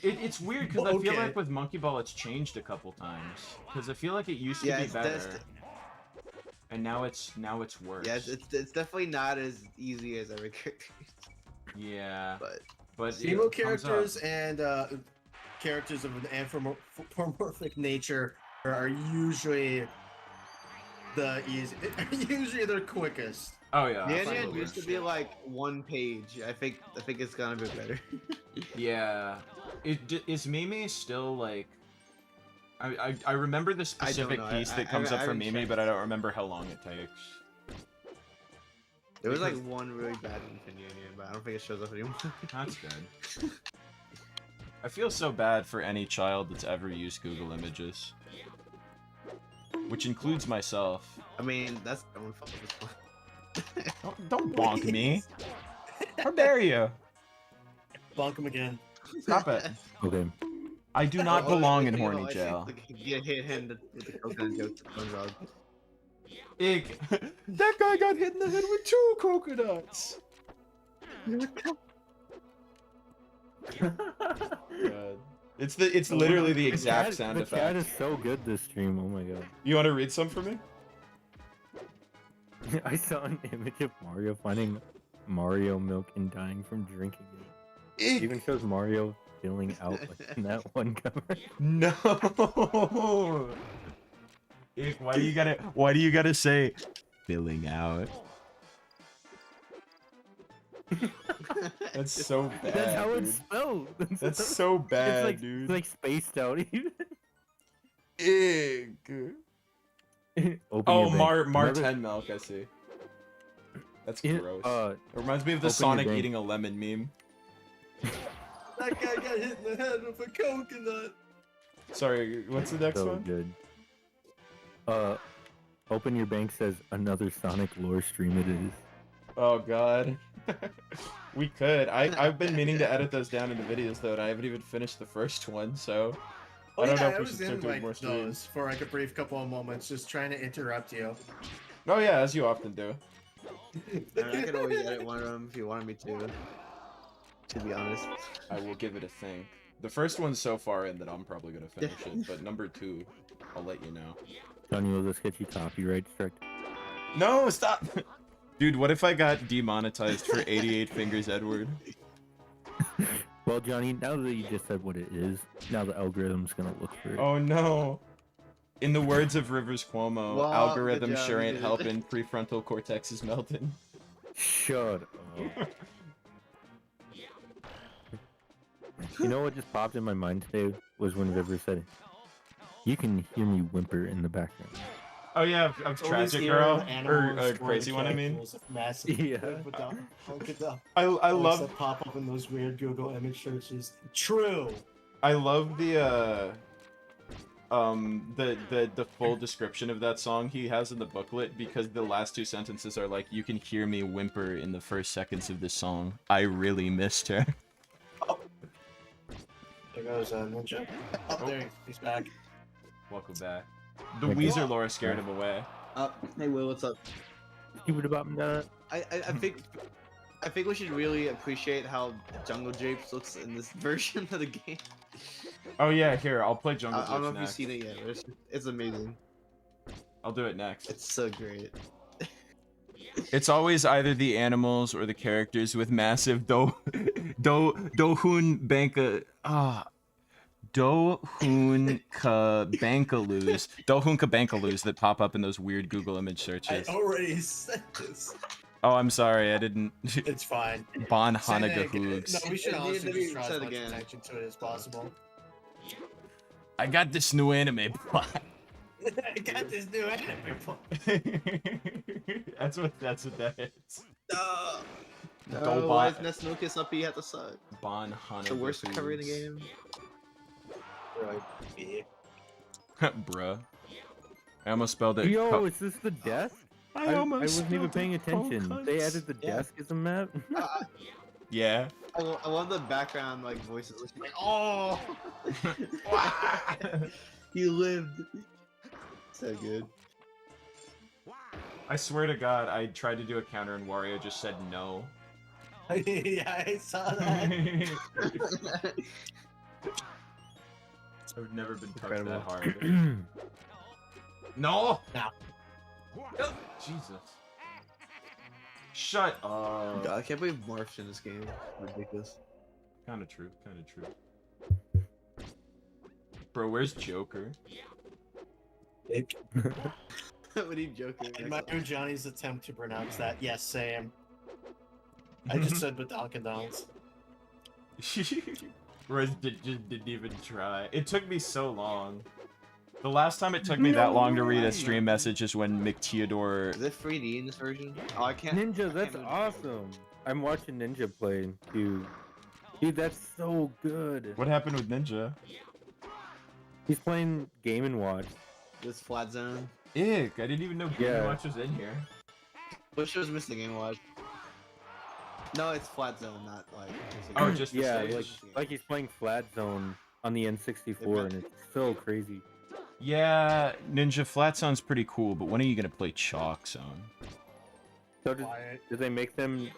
Speaker 8: It's weird because I feel like with Monkey Ball it's changed a couple times. Because I feel like it used to be better, and now it's worse.
Speaker 7: Yeah, it's definitely not as easy as other characters.
Speaker 8: Yeah, but
Speaker 5: emo characters and characters of an anthropomorphic nature are usually usually the quickest.
Speaker 8: Oh yeah.
Speaker 7: Yan used to be like one page. I think it's gonna be better.
Speaker 8: Yeah. Is Mimi still like? I remember the specific piece that comes up from Mimi, but I don't remember how long it takes.
Speaker 7: There was like one really bad one for Yan, but I don't think it shows up anymore.
Speaker 8: That's good. I feel so bad for any child that's ever used Google Images, which includes myself.
Speaker 7: I mean, that's their own fault.
Speaker 8: Don't bonk me. How dare you?
Speaker 5: Bonk him again.
Speaker 8: Stop it.
Speaker 6: Okay.
Speaker 8: I do not belong in horny jail.
Speaker 7: You hit him with the coconut joke.
Speaker 8: Ick. That guy got hit in the head with 2 coconuts. God. It's literally the exact sound effect.
Speaker 6: The cat is so good this stream. Oh my god.
Speaker 8: You want to read some for me?
Speaker 6: I saw an image of Mario finding Mario milk and dying from drinking it. It even shows Mario filling out like in that one cover.
Speaker 8: No. Ick, why do you gotta say filling out? That's so bad.
Speaker 6: That's how
Speaker 8: dude.
Speaker 6: it's spelled.
Speaker 8: That's so bad, dude.
Speaker 6: It's like spaced out even.
Speaker 8: Ick.
Speaker 6: Oh,
Speaker 8: Mar10 milk, I see. That's gross. It reminds me of the Sonic eating a lemon meme.
Speaker 5: That guy got hit in the head with a coconut.
Speaker 8: Sorry, what's the next
Speaker 6: so
Speaker 8: one?
Speaker 6: Good. Open Your Bank says another Sonic lore stream it is.
Speaker 8: Oh god. We could. I've been meaning to edit those down into videos though, and I haven't even finished the first one, so I don't know if we should start doing more streams.
Speaker 5: For like a brief couple of moments, just trying to interrupt you.
Speaker 8: Oh yeah, as you often do.
Speaker 7: I could always edit one of them if you wanted me to be honest.
Speaker 8: I will give it a think. The first one's so far in that I'm probably gonna finish it, but number 2, I'll let you know.
Speaker 6: Johnny, will this get you copyright strike?
Speaker 8: No, stop! Dude, what if I got demonetized for 88 Fingers Edward?
Speaker 6: Well, Johnny, now that you just said what it is, now the algorithm's gonna look for it.
Speaker 8: Oh no! In the words of Rivers Cuomo,
Speaker 7: well,
Speaker 8: algorithm sure ain't helping, prefrontal cortex is melting.
Speaker 6: Shut up. You know what just popped in my mind today was when River said, "You can hear me whimper in the background."
Speaker 8: Oh yeah, of Tragic Girl, or Crazy One, I mean.
Speaker 6: Yeah.
Speaker 8: I love
Speaker 5: that pop up in those weird Google image searches. True.
Speaker 8: I love the full description of that song he has in the booklet, because the last 2 sentences are like, "You can hear me whimper in the first seconds of this song. I really missed her."
Speaker 5: Oh. There goes Ninja. Oh, there he's back.
Speaker 8: Welcome back. The Weezer lore scared him away.
Speaker 7: Hey Will, what's up?
Speaker 6: Keep it about that.
Speaker 7: I think we should really appreciate how Jungle Japes looks in this version of the game.
Speaker 4: Oh yeah, here I'll play Jungle
Speaker 7: I don't know
Speaker 4: Gyps
Speaker 7: if
Speaker 4: next.
Speaker 7: you've seen it yet. But it's amazing.
Speaker 4: I'll do it next.
Speaker 7: It's so great.
Speaker 4: It's always either the animals or the characters with massive dohun banka bankaloos that pop up in those weird Google image
Speaker 5: I
Speaker 4: searches.
Speaker 5: already said this.
Speaker 4: Oh, I'm sorry, I didn't.
Speaker 5: It's fine.
Speaker 4: Bon
Speaker 5: Say it
Speaker 4: Hanaga
Speaker 5: again.
Speaker 4: hoogs.
Speaker 5: No, we should
Speaker 7: Let me-
Speaker 5: honestly
Speaker 7: let me
Speaker 5: just try
Speaker 7: say
Speaker 5: as
Speaker 7: it
Speaker 5: much
Speaker 7: again.
Speaker 5: connection to it as possible.
Speaker 4: I got this new anime plot.
Speaker 5: I got this new anime plot.
Speaker 4: That's what that is.
Speaker 7: No,
Speaker 4: Go
Speaker 7: why
Speaker 4: buy-
Speaker 7: is Nesnokus up? You have to suck.
Speaker 4: Bon Hanaga
Speaker 7: The worst cover in the
Speaker 4: hoogs.
Speaker 7: game.
Speaker 5: Right. Yeah.
Speaker 4: Bruh. I almost spelled it.
Speaker 6: Yo, is this the desk? I
Speaker 4: almost
Speaker 6: wasn't even
Speaker 4: spelled
Speaker 6: paying
Speaker 4: it
Speaker 6: attention.
Speaker 4: cunts.
Speaker 6: They added the
Speaker 5: Yeah.
Speaker 6: desk as a map.
Speaker 4: Yeah.
Speaker 7: I love the background like voices. It's like, oh, you lived. So good.
Speaker 4: I swear to God, I tried to do a counter and Wario just said no.
Speaker 5: Yeah, I saw that.
Speaker 4: I've never been touched
Speaker 7: Incredible.
Speaker 4: that hard. No!
Speaker 5: No.
Speaker 4: Jesus. Shut up.
Speaker 7: God, I can't believe Morph's in this game. Ridiculous.
Speaker 4: Kinda true, kinda true. Bro, where's Joker?
Speaker 7: What are you joking?
Speaker 5: I admire Johnny's attempt to pronounce that. Yes, Sam. I just said Badonkadonks.
Speaker 4: Rose just didn't even try. It took me so long. The last time it took me that long to read a stream message is when McTeodore.
Speaker 7: Is it 3D in this version? Oh, I can't.
Speaker 6: Ninja, that's
Speaker 7: can't-
Speaker 6: awesome. I'm watching Ninja play too. Dude, that's so good.
Speaker 4: What happened with Ninja?
Speaker 6: He's playing Game and Watch.
Speaker 7: This flat zone.
Speaker 4: Ick, I didn't even know Game
Speaker 6: Yeah.
Speaker 4: Watch was in here.
Speaker 7: Wish it was missing Game Watch. No, it's flat zone, not like. Missing
Speaker 4: Oh,
Speaker 7: Game.
Speaker 4: just the
Speaker 6: Yeah,
Speaker 4: stage?
Speaker 6: like he's playing Flat Zone on the N64, and it's so crazy.
Speaker 4: Yeah, Ninja Flat Zone's pretty cool, but when are you gonna play Chalk Zone?
Speaker 6: So
Speaker 5: Quiet.
Speaker 6: did they make them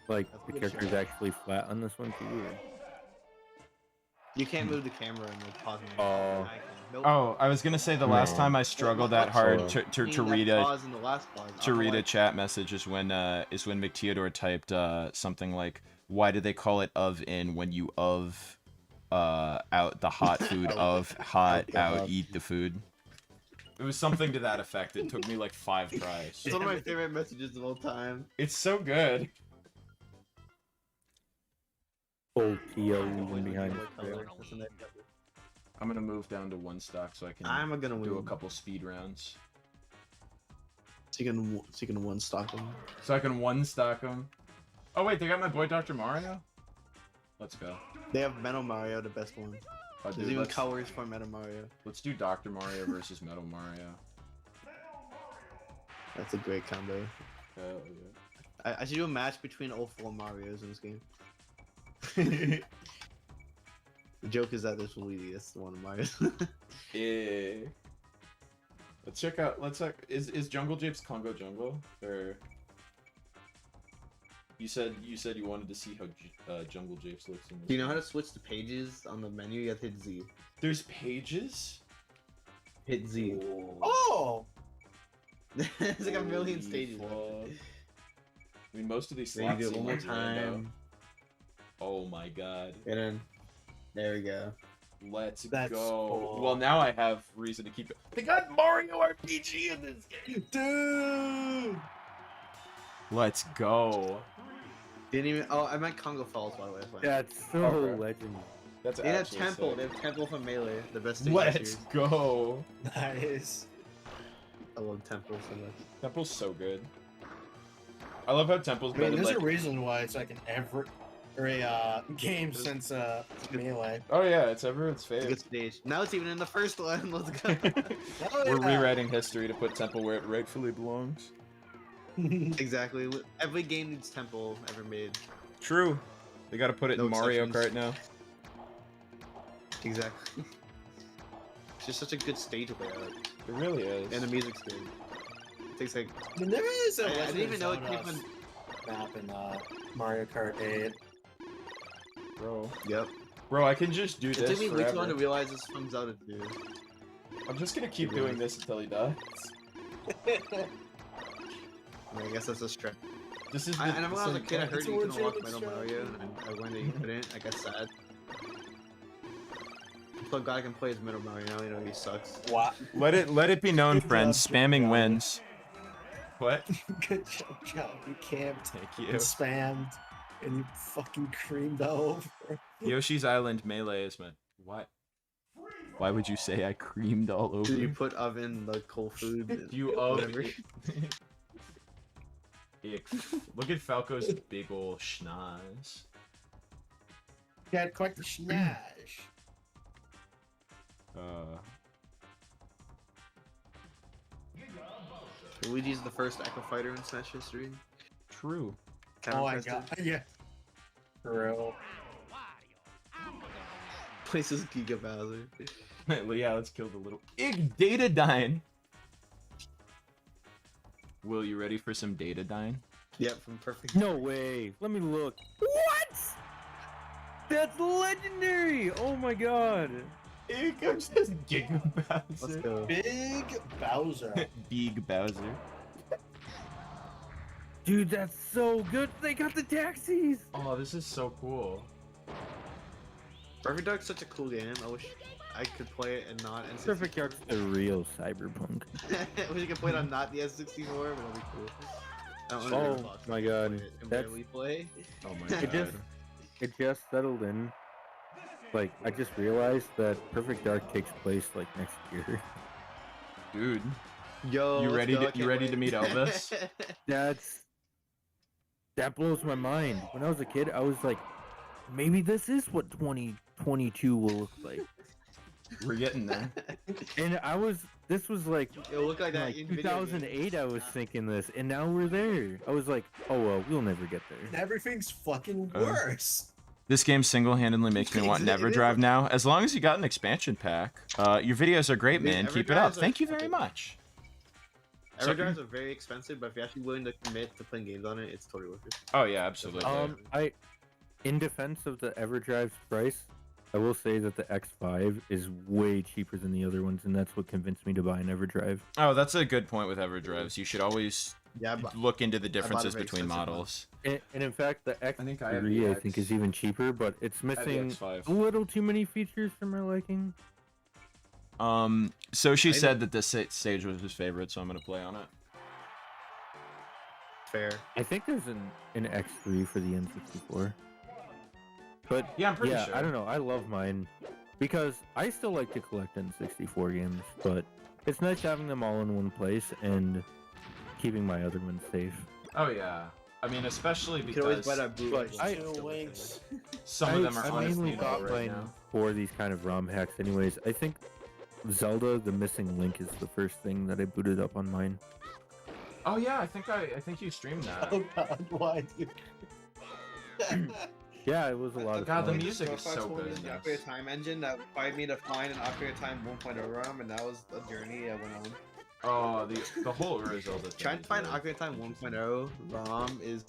Speaker 6: like
Speaker 7: That's
Speaker 6: the
Speaker 7: good
Speaker 6: characters
Speaker 7: shit.
Speaker 6: actually flat on this one too? Or?
Speaker 7: You can't move the camera and like pause it.
Speaker 6: Oh.
Speaker 7: I can. Nope.
Speaker 4: Oh, I was gonna say the last
Speaker 6: No.
Speaker 4: time I struggled that hard to
Speaker 7: I mean, that
Speaker 4: read a
Speaker 7: pause in the last pause. I
Speaker 4: to
Speaker 7: don't know
Speaker 4: read
Speaker 7: why-
Speaker 4: a chat message is when McTeodore typed something like, "Why do they call it of in when you of out the hot food of hot out eat the food?" It was something to that effect. It took me like 5 tries.
Speaker 7: It's one of my favorite messages of all time.
Speaker 4: It's so good.
Speaker 6: Old Tio leaving behind.
Speaker 7: What color? What's the next color?
Speaker 4: I'm gonna move down to 1 stock so I can
Speaker 7: I'm gonna
Speaker 4: do a
Speaker 7: win.
Speaker 4: couple speed rounds.
Speaker 7: So you can one stock them.
Speaker 4: So I can 1 stock them. Oh wait, they got my boy Dr. Mario? Let's go.
Speaker 7: They have Metal Mario, the best one.
Speaker 4: Oh,
Speaker 7: There's
Speaker 4: dude,
Speaker 7: even
Speaker 4: let's,
Speaker 7: colors for Metal Mario.
Speaker 4: let's do Dr. Mario versus Metal Mario.
Speaker 7: That's a great combo.
Speaker 4: Hell
Speaker 7: I should do a match between all 4 Marios in this game.
Speaker 4: yeah.
Speaker 7: The joke is that this will be the one of Mario's.
Speaker 4: Yeah. Let's check out. Let's check. Is Jungle Japes Congo Jungle or? You said you wanted to see how Jungle Japes looks in this.
Speaker 7: Do you know how to switch the pages on the menu? You have to hit Z.
Speaker 4: There's pages.
Speaker 7: Hit Z.
Speaker 5: Oh!
Speaker 7: There's like a million
Speaker 4: Holy
Speaker 7: stages.
Speaker 4: fuck. I mean, most of these
Speaker 7: Then you
Speaker 4: slots
Speaker 7: do it one more
Speaker 4: seem random.
Speaker 7: time.
Speaker 4: Oh my god.
Speaker 7: And then there we go.
Speaker 4: Let's
Speaker 5: That's
Speaker 4: go.
Speaker 5: cool.
Speaker 4: Well, now I have reason to keep it. They got Mario RPG in this game.
Speaker 5: Dude!
Speaker 4: Let's go.
Speaker 7: Didn't even. Oh, I meant Congo Falls by the way.
Speaker 6: That's so
Speaker 4: Okay.
Speaker 6: legend.
Speaker 4: That's
Speaker 7: They have
Speaker 4: actually
Speaker 7: Temple.
Speaker 4: sick.
Speaker 7: They have Temple from Melee. The best stage
Speaker 4: Let's
Speaker 7: series.
Speaker 4: go.
Speaker 5: Nice.
Speaker 7: I love Temple so much.
Speaker 4: Temple's so good. I love how Temple's
Speaker 5: I mean,
Speaker 4: been
Speaker 5: there's
Speaker 4: like.
Speaker 5: a reason why it's like an every game since Melee.
Speaker 4: Oh yeah, it's everyone's
Speaker 7: It's a good
Speaker 4: favorite.
Speaker 7: stage. Now it's even in the first one. Let's go.
Speaker 5: Oh,
Speaker 4: We're
Speaker 5: yeah.
Speaker 4: rewriting history to put Temple where it rightfully belongs.
Speaker 7: Exactly. Every game needs Temple ever made.
Speaker 4: True. They gotta put it
Speaker 7: No
Speaker 4: in Mario
Speaker 7: exceptions.
Speaker 4: Kart now.
Speaker 7: Exactly. It's just such a good stage layout.
Speaker 4: It really is.
Speaker 7: And the music's good. takes like.
Speaker 5: I mean, there is a
Speaker 7: I didn't
Speaker 5: Legend
Speaker 7: even know it
Speaker 5: of
Speaker 7: came
Speaker 5: Zelda
Speaker 7: on.
Speaker 5: map in Mario Kart 8.
Speaker 4: Bro.
Speaker 7: Yep.
Speaker 4: Bro, I can just do
Speaker 7: It
Speaker 4: this
Speaker 7: took me way too long to
Speaker 4: forever.
Speaker 7: realize this from Zelda, dude.
Speaker 4: I'm just gonna keep doing this until he dies.
Speaker 7: I guess that's a stretch.
Speaker 4: This is.
Speaker 7: I remember when I was a kid, I heard
Speaker 5: It's
Speaker 7: you
Speaker 5: a
Speaker 7: could unlock
Speaker 5: legitimate
Speaker 7: Metal Mario, and I learned that you couldn't. I got sad. So God can play as Metal Mario now, you know he sucks.
Speaker 5: Wow.
Speaker 4: Let it be known,
Speaker 5: Good
Speaker 4: friends.
Speaker 5: job,
Speaker 4: Spamming
Speaker 5: Jonii.
Speaker 4: wins. What?
Speaker 5: Good job, John. You camped
Speaker 4: Thank
Speaker 5: and
Speaker 4: you.
Speaker 5: spammed and you fucking creamed all over.
Speaker 4: Yoshi's Island melee is meant. What? Why would you say I creamed all over?
Speaker 7: Did you put oven the cold food?
Speaker 4: You
Speaker 7: whatever.
Speaker 4: Ick. Look at Falco's big ol' schnoz.
Speaker 5: You had quite the schnash.
Speaker 7: Luigi's the first Aqua Fighter in Smash history.
Speaker 4: True.
Speaker 7: Kinda
Speaker 5: Oh my
Speaker 7: impressive.
Speaker 5: god. Yeah. For real.
Speaker 7: Places Giga Bowser.
Speaker 4: Well, yeah, let's kill the little Datadine. Will, you ready for some Datadine?
Speaker 7: Yep, from Perfect.
Speaker 6: No way. Let me look. What? That's legendary. Oh my god.
Speaker 4: Here comes this Giga
Speaker 7: Let's
Speaker 4: Bowser.
Speaker 7: go.
Speaker 5: Big Bowser.
Speaker 4: Big Bowser.
Speaker 6: Dude, that's so good. They got the taxis.
Speaker 4: Oh, this is so cool.
Speaker 7: Perfect Dark's such a cool game. I wish I could play it and not N64.
Speaker 6: Perfect Dark's the real cyberpunk.
Speaker 7: I wish I could play it on not the N64, but that'd be cool. I don't
Speaker 6: Oh
Speaker 7: know
Speaker 6: my god.
Speaker 7: Can
Speaker 6: That's
Speaker 7: barely play.
Speaker 4: Oh my god.
Speaker 6: It just settled in. Like, I just realized that Perfect Dark takes place like next year.
Speaker 4: Dude,
Speaker 7: Yo,
Speaker 4: You
Speaker 7: let's
Speaker 4: ready
Speaker 7: go,
Speaker 4: to-
Speaker 7: I
Speaker 4: you
Speaker 7: can't
Speaker 4: ready to
Speaker 7: wait.
Speaker 4: meet Elvis?
Speaker 6: That blows my mind. When I was a kid, I was like, maybe this is what 2022 will look like.
Speaker 4: we're getting there.
Speaker 6: And this was like,
Speaker 7: It'll look like that
Speaker 6: like
Speaker 7: in video games.
Speaker 6: 2008 I was thinking this, and now we're there. I was like, oh well, we'll never get there.
Speaker 5: Everything's fucking
Speaker 4: Uh,
Speaker 5: worse.
Speaker 4: This game single-handedly makes me want Neverdrive now. As long as you got an expansion pack. Your videos are great,
Speaker 7: Dude,
Speaker 4: man. Keep it up.
Speaker 7: Everdrives are
Speaker 4: Thank you very
Speaker 7: fucking-
Speaker 4: much.
Speaker 7: Everdrives are very expensive, but if you're actually willing to commit to playing games on it, it's totally worth it.
Speaker 4: Oh yeah, absolutely.
Speaker 6: In defense of the Everdrive's price, I will say that the X5 is way cheaper than the other ones, and that's what convinced me to buy an Everdrive.
Speaker 4: Oh, that's a good point with Everdrives. You should always
Speaker 7: Yeah, but
Speaker 4: look into the
Speaker 7: bought a
Speaker 4: differences
Speaker 7: very
Speaker 4: between
Speaker 7: expensive one.
Speaker 4: models.
Speaker 6: And in fact, the X3
Speaker 4: I think I have the
Speaker 6: I think
Speaker 4: X.
Speaker 6: is even cheaper, but it's
Speaker 4: I have the
Speaker 6: missing
Speaker 4: X5.
Speaker 6: a little too many features for my liking.
Speaker 4: So she
Speaker 7: I
Speaker 4: said that this stage was his favorite, so I'm gonna play on it.
Speaker 7: fair.
Speaker 6: I think there's an X3 for the N64. But
Speaker 4: Yeah, I'm pretty
Speaker 6: yeah,
Speaker 4: sure.
Speaker 6: I don't know. I love mine because I still like to collect N64 games, but it's nice having them all in one place and keeping my other ones safe.
Speaker 4: Oh yeah. I mean, especially
Speaker 7: You can always
Speaker 4: because
Speaker 7: buy that bootleg.
Speaker 6: But
Speaker 7: one,
Speaker 6: I-
Speaker 7: still
Speaker 5: Two
Speaker 7: worth it.
Speaker 5: links.
Speaker 4: some of them are
Speaker 6: I
Speaker 4: honestly
Speaker 6: mainly bought
Speaker 4: right
Speaker 6: mine
Speaker 4: now.
Speaker 6: for these kind of ROM hacks anyways. I think Zelda The Missing Link is the first thing that I booted up on mine.
Speaker 4: Oh yeah, I think you streamed that.
Speaker 5: Oh god, why do
Speaker 6: Yeah, it was a lot of
Speaker 4: God, the
Speaker 6: fun.
Speaker 4: music is so
Speaker 7: told
Speaker 4: good
Speaker 7: me
Speaker 4: in
Speaker 7: the
Speaker 4: this.
Speaker 7: Ocarina of Time engine that required me to find an Ocarina of Time 1.0 ROM, and that was a journey I went on.
Speaker 4: Oh, the whole Zelda thing.
Speaker 7: Trying to
Speaker 4: is
Speaker 7: find
Speaker 4: really-
Speaker 7: Ocarina of Time 1.0 ROM is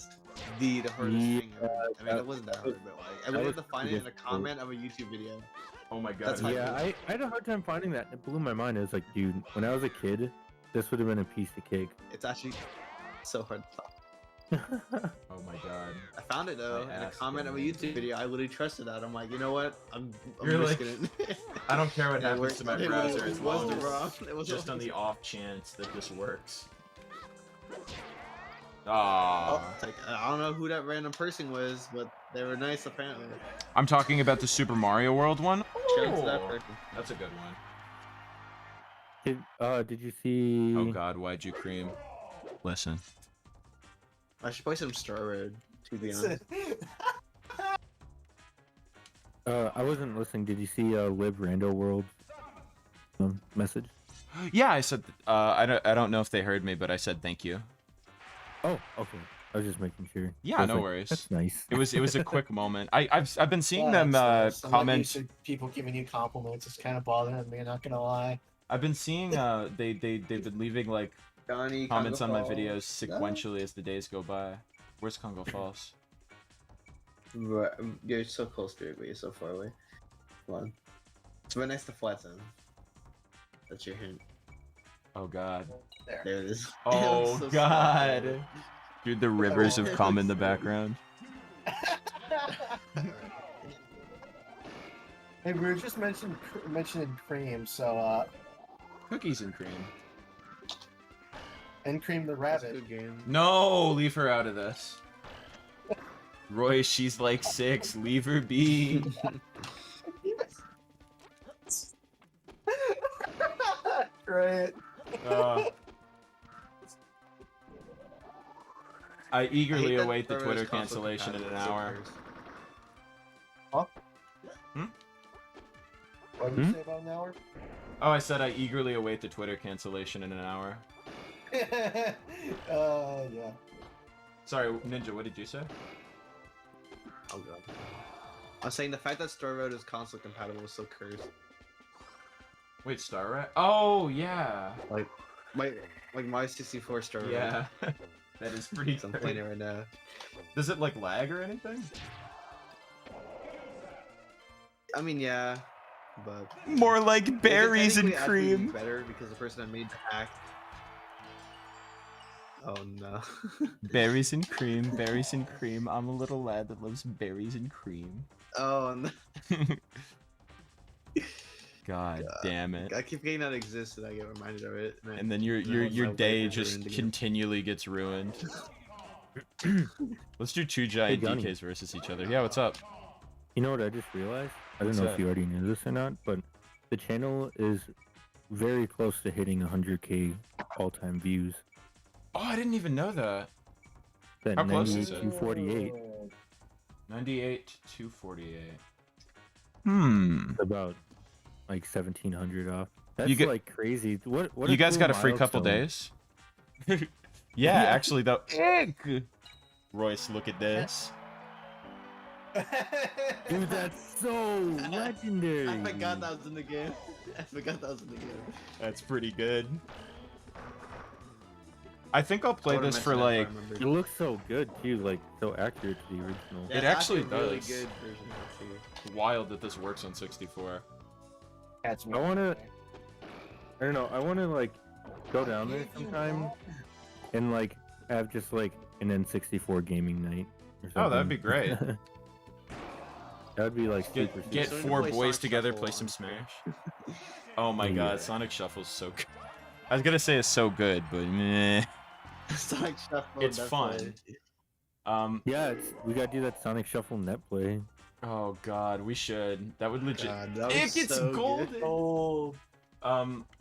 Speaker 7: the hardest thing ever. I mean, it wasn't that hard, but like, I
Speaker 6: that
Speaker 7: wanted
Speaker 6: was
Speaker 7: to find
Speaker 6: pretty
Speaker 7: it in a
Speaker 6: difficult.
Speaker 7: comment of a YouTube video.
Speaker 4: Oh my god.
Speaker 7: That's how
Speaker 6: Yeah, I had a hard time finding that. It blew my mind. I was like, dude, when I was a kid, this would have been a piece of cake.
Speaker 7: It's actually so hard to find.
Speaker 4: Oh my god.
Speaker 7: I found it though
Speaker 4: My
Speaker 7: in a
Speaker 4: ass
Speaker 7: comment of a
Speaker 4: getting
Speaker 7: YouTube video. I literally trusted that. I'm like, you know what? I'm
Speaker 4: You're
Speaker 7: risking
Speaker 4: like,
Speaker 7: it.
Speaker 4: I don't care what
Speaker 7: It
Speaker 4: happens
Speaker 7: worked.
Speaker 4: to my
Speaker 7: It
Speaker 4: browser
Speaker 7: was
Speaker 4: as long
Speaker 7: the
Speaker 4: as
Speaker 7: ROM. It was
Speaker 4: just on
Speaker 7: the
Speaker 4: the off chance that this works. Ah.
Speaker 7: It's like, I don't know who that random person was, but they were nice apparently.
Speaker 4: I'm talking about the Super Mario World one.
Speaker 7: Shout out to that
Speaker 4: Oh,
Speaker 7: person.
Speaker 4: that's a good one.
Speaker 6: Did you see?
Speaker 4: Oh god, why'd you cream? Listen.
Speaker 7: I should play some Star Road, to be honest.
Speaker 6: I wasn't listening. Did you see Lib Rando World message?
Speaker 4: Yeah, I said. I don't know if they heard me, but I said thank you.
Speaker 6: Oh, okay. I was just making sure.
Speaker 4: Yeah,
Speaker 6: I was
Speaker 4: no
Speaker 6: like,
Speaker 4: worries.
Speaker 6: That's nice.
Speaker 4: It was a quick moment. I've been seeing
Speaker 5: Yeah,
Speaker 4: them
Speaker 5: that's nice. I'm not
Speaker 4: comment.
Speaker 5: used to people giving you compliments. It's kind of bothering me. Not gonna lie.
Speaker 4: I've been seeing they've been leaving like
Speaker 7: Johnny
Speaker 4: Comments on
Speaker 7: Congo
Speaker 4: my videos
Speaker 7: Falls.
Speaker 4: sequentially as the days go by. Where's Congo Falls?
Speaker 7: Right, you're so close to it, but you're so far away. Come on. It's right next to Flatson. That's your hint.
Speaker 4: Oh god.
Speaker 7: There it is.
Speaker 4: Oh
Speaker 7: So
Speaker 4: god.
Speaker 7: smart.
Speaker 4: Dude, the rivers have come in the background.
Speaker 5: Hey, we were just mentioning cream, so
Speaker 4: Cookies and cream.
Speaker 5: and cream the
Speaker 7: That's a
Speaker 5: rabbit.
Speaker 7: good game.
Speaker 4: No, leave her out of this. Roy, she's like 6. Leave her be.
Speaker 5: Great.
Speaker 4: I eagerly
Speaker 7: hate that
Speaker 4: await the
Speaker 7: Toro is
Speaker 4: Twitter
Speaker 7: console
Speaker 4: cancellation in an
Speaker 7: compatible, so
Speaker 4: hour.
Speaker 7: cursed.
Speaker 5: What did you say about an hour?
Speaker 4: Oh, I said I eagerly await the Twitter cancellation in an hour.
Speaker 5: Yeah.
Speaker 4: Sorry, Ninja, what did you say?
Speaker 7: Oh god. I'm saying the fact that Star Road is console compatible is so cursed.
Speaker 4: Wait, Star Rat? Oh, yeah.
Speaker 7: Like my 64 Star Road.
Speaker 4: Yeah. That is pretty
Speaker 7: I'm playing it
Speaker 4: good.
Speaker 7: right now.
Speaker 4: Does it, like, lag or anything?
Speaker 7: I mean, yeah, but
Speaker 8: More like
Speaker 7: Well,
Speaker 8: berries and
Speaker 7: technically, actually
Speaker 8: cream.
Speaker 7: better because the person that made the hack. Oh no.
Speaker 8: Berries and cream, berries and cream. I'm a little lad that loves berries and cream.
Speaker 7: Oh no.
Speaker 8: God damn it.
Speaker 7: I keep forgetting that exists and I get reminded of it.
Speaker 4: And then your
Speaker 7: my
Speaker 4: day
Speaker 7: life is
Speaker 4: just
Speaker 7: ruined again.
Speaker 4: continually gets ruined. Let's do 2 giant
Speaker 6: Hey, Jonii.
Speaker 4: DKs versus each other. Yeah, what's up?
Speaker 6: You know what I just realized? I don't
Speaker 4: What's
Speaker 6: know
Speaker 4: that?
Speaker 6: if you already knew this or not, but the channel is very close to hitting 100K all-time views.
Speaker 4: Oh, I didn't even know that.
Speaker 6: That
Speaker 4: How close is it?
Speaker 6: 9248.
Speaker 4: 98 to 248.
Speaker 8: Hmm.
Speaker 6: About like 1700 off. That's
Speaker 4: You get-
Speaker 6: like crazy. What
Speaker 4: You guys
Speaker 6: cool
Speaker 4: got a free couple
Speaker 6: milestone.
Speaker 4: days? Yeah, actually, though. Royce, look at this.
Speaker 6: Dude, that's so legendary.
Speaker 7: I forgot that was in the game. I forgot that was in the game.
Speaker 4: That's pretty good. I think I'll play
Speaker 7: I would've
Speaker 4: this for
Speaker 7: mentioned that if I
Speaker 4: like.
Speaker 6: It
Speaker 7: remembered.
Speaker 6: looks so good too, like so accurate to the original.
Speaker 7: Yeah,
Speaker 4: It
Speaker 7: it's
Speaker 4: actually
Speaker 7: a really
Speaker 4: does.
Speaker 7: good version actually.
Speaker 4: Wild that this works on 64.
Speaker 5: Catch me.
Speaker 6: I wanna, I don't know, I wanna like go down there sometime and like have just like an N64 gaming night or something.
Speaker 4: Oh, that'd be great.
Speaker 6: That'd be like
Speaker 4: Get
Speaker 6: super.
Speaker 4: get
Speaker 7: So we can
Speaker 4: 4
Speaker 7: play
Speaker 4: boys
Speaker 7: Sonic
Speaker 4: together,
Speaker 7: Shuffle
Speaker 4: play
Speaker 7: on-
Speaker 4: some Smash. Oh my
Speaker 6: Yeah.
Speaker 4: god, Sonic Shuffle's so good. I was gonna say it's so good, but meh.
Speaker 7: Sonic Shuffle,
Speaker 4: It's
Speaker 7: definitely.
Speaker 4: fun.
Speaker 6: Yeah, we gotta do that Sonic Shuffle net play.
Speaker 4: Oh god, we should. That would legit.
Speaker 7: God, that
Speaker 4: It
Speaker 7: was
Speaker 4: gets
Speaker 7: so good.
Speaker 4: golden.
Speaker 5: Oh,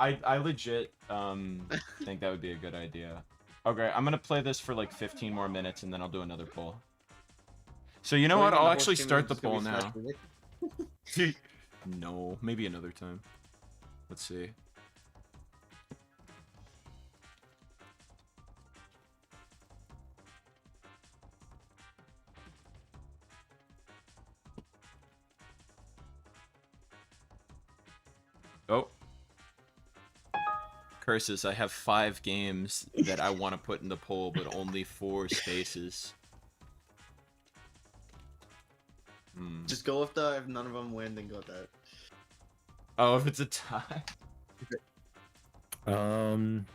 Speaker 4: I legit think that would be a good idea. Okay, I'm gonna play this for like 15 more minutes and then I'll do another poll. So you know what? I'll actually start the poll now. No, maybe another time. Let's see. Oh. Curses, I have 5 games that I want to put in the poll, but only 4 spaces. Hmm.
Speaker 7: Just go with the if none of them win, then go with that.
Speaker 4: Oh, if it's a tie?
Speaker 6: Send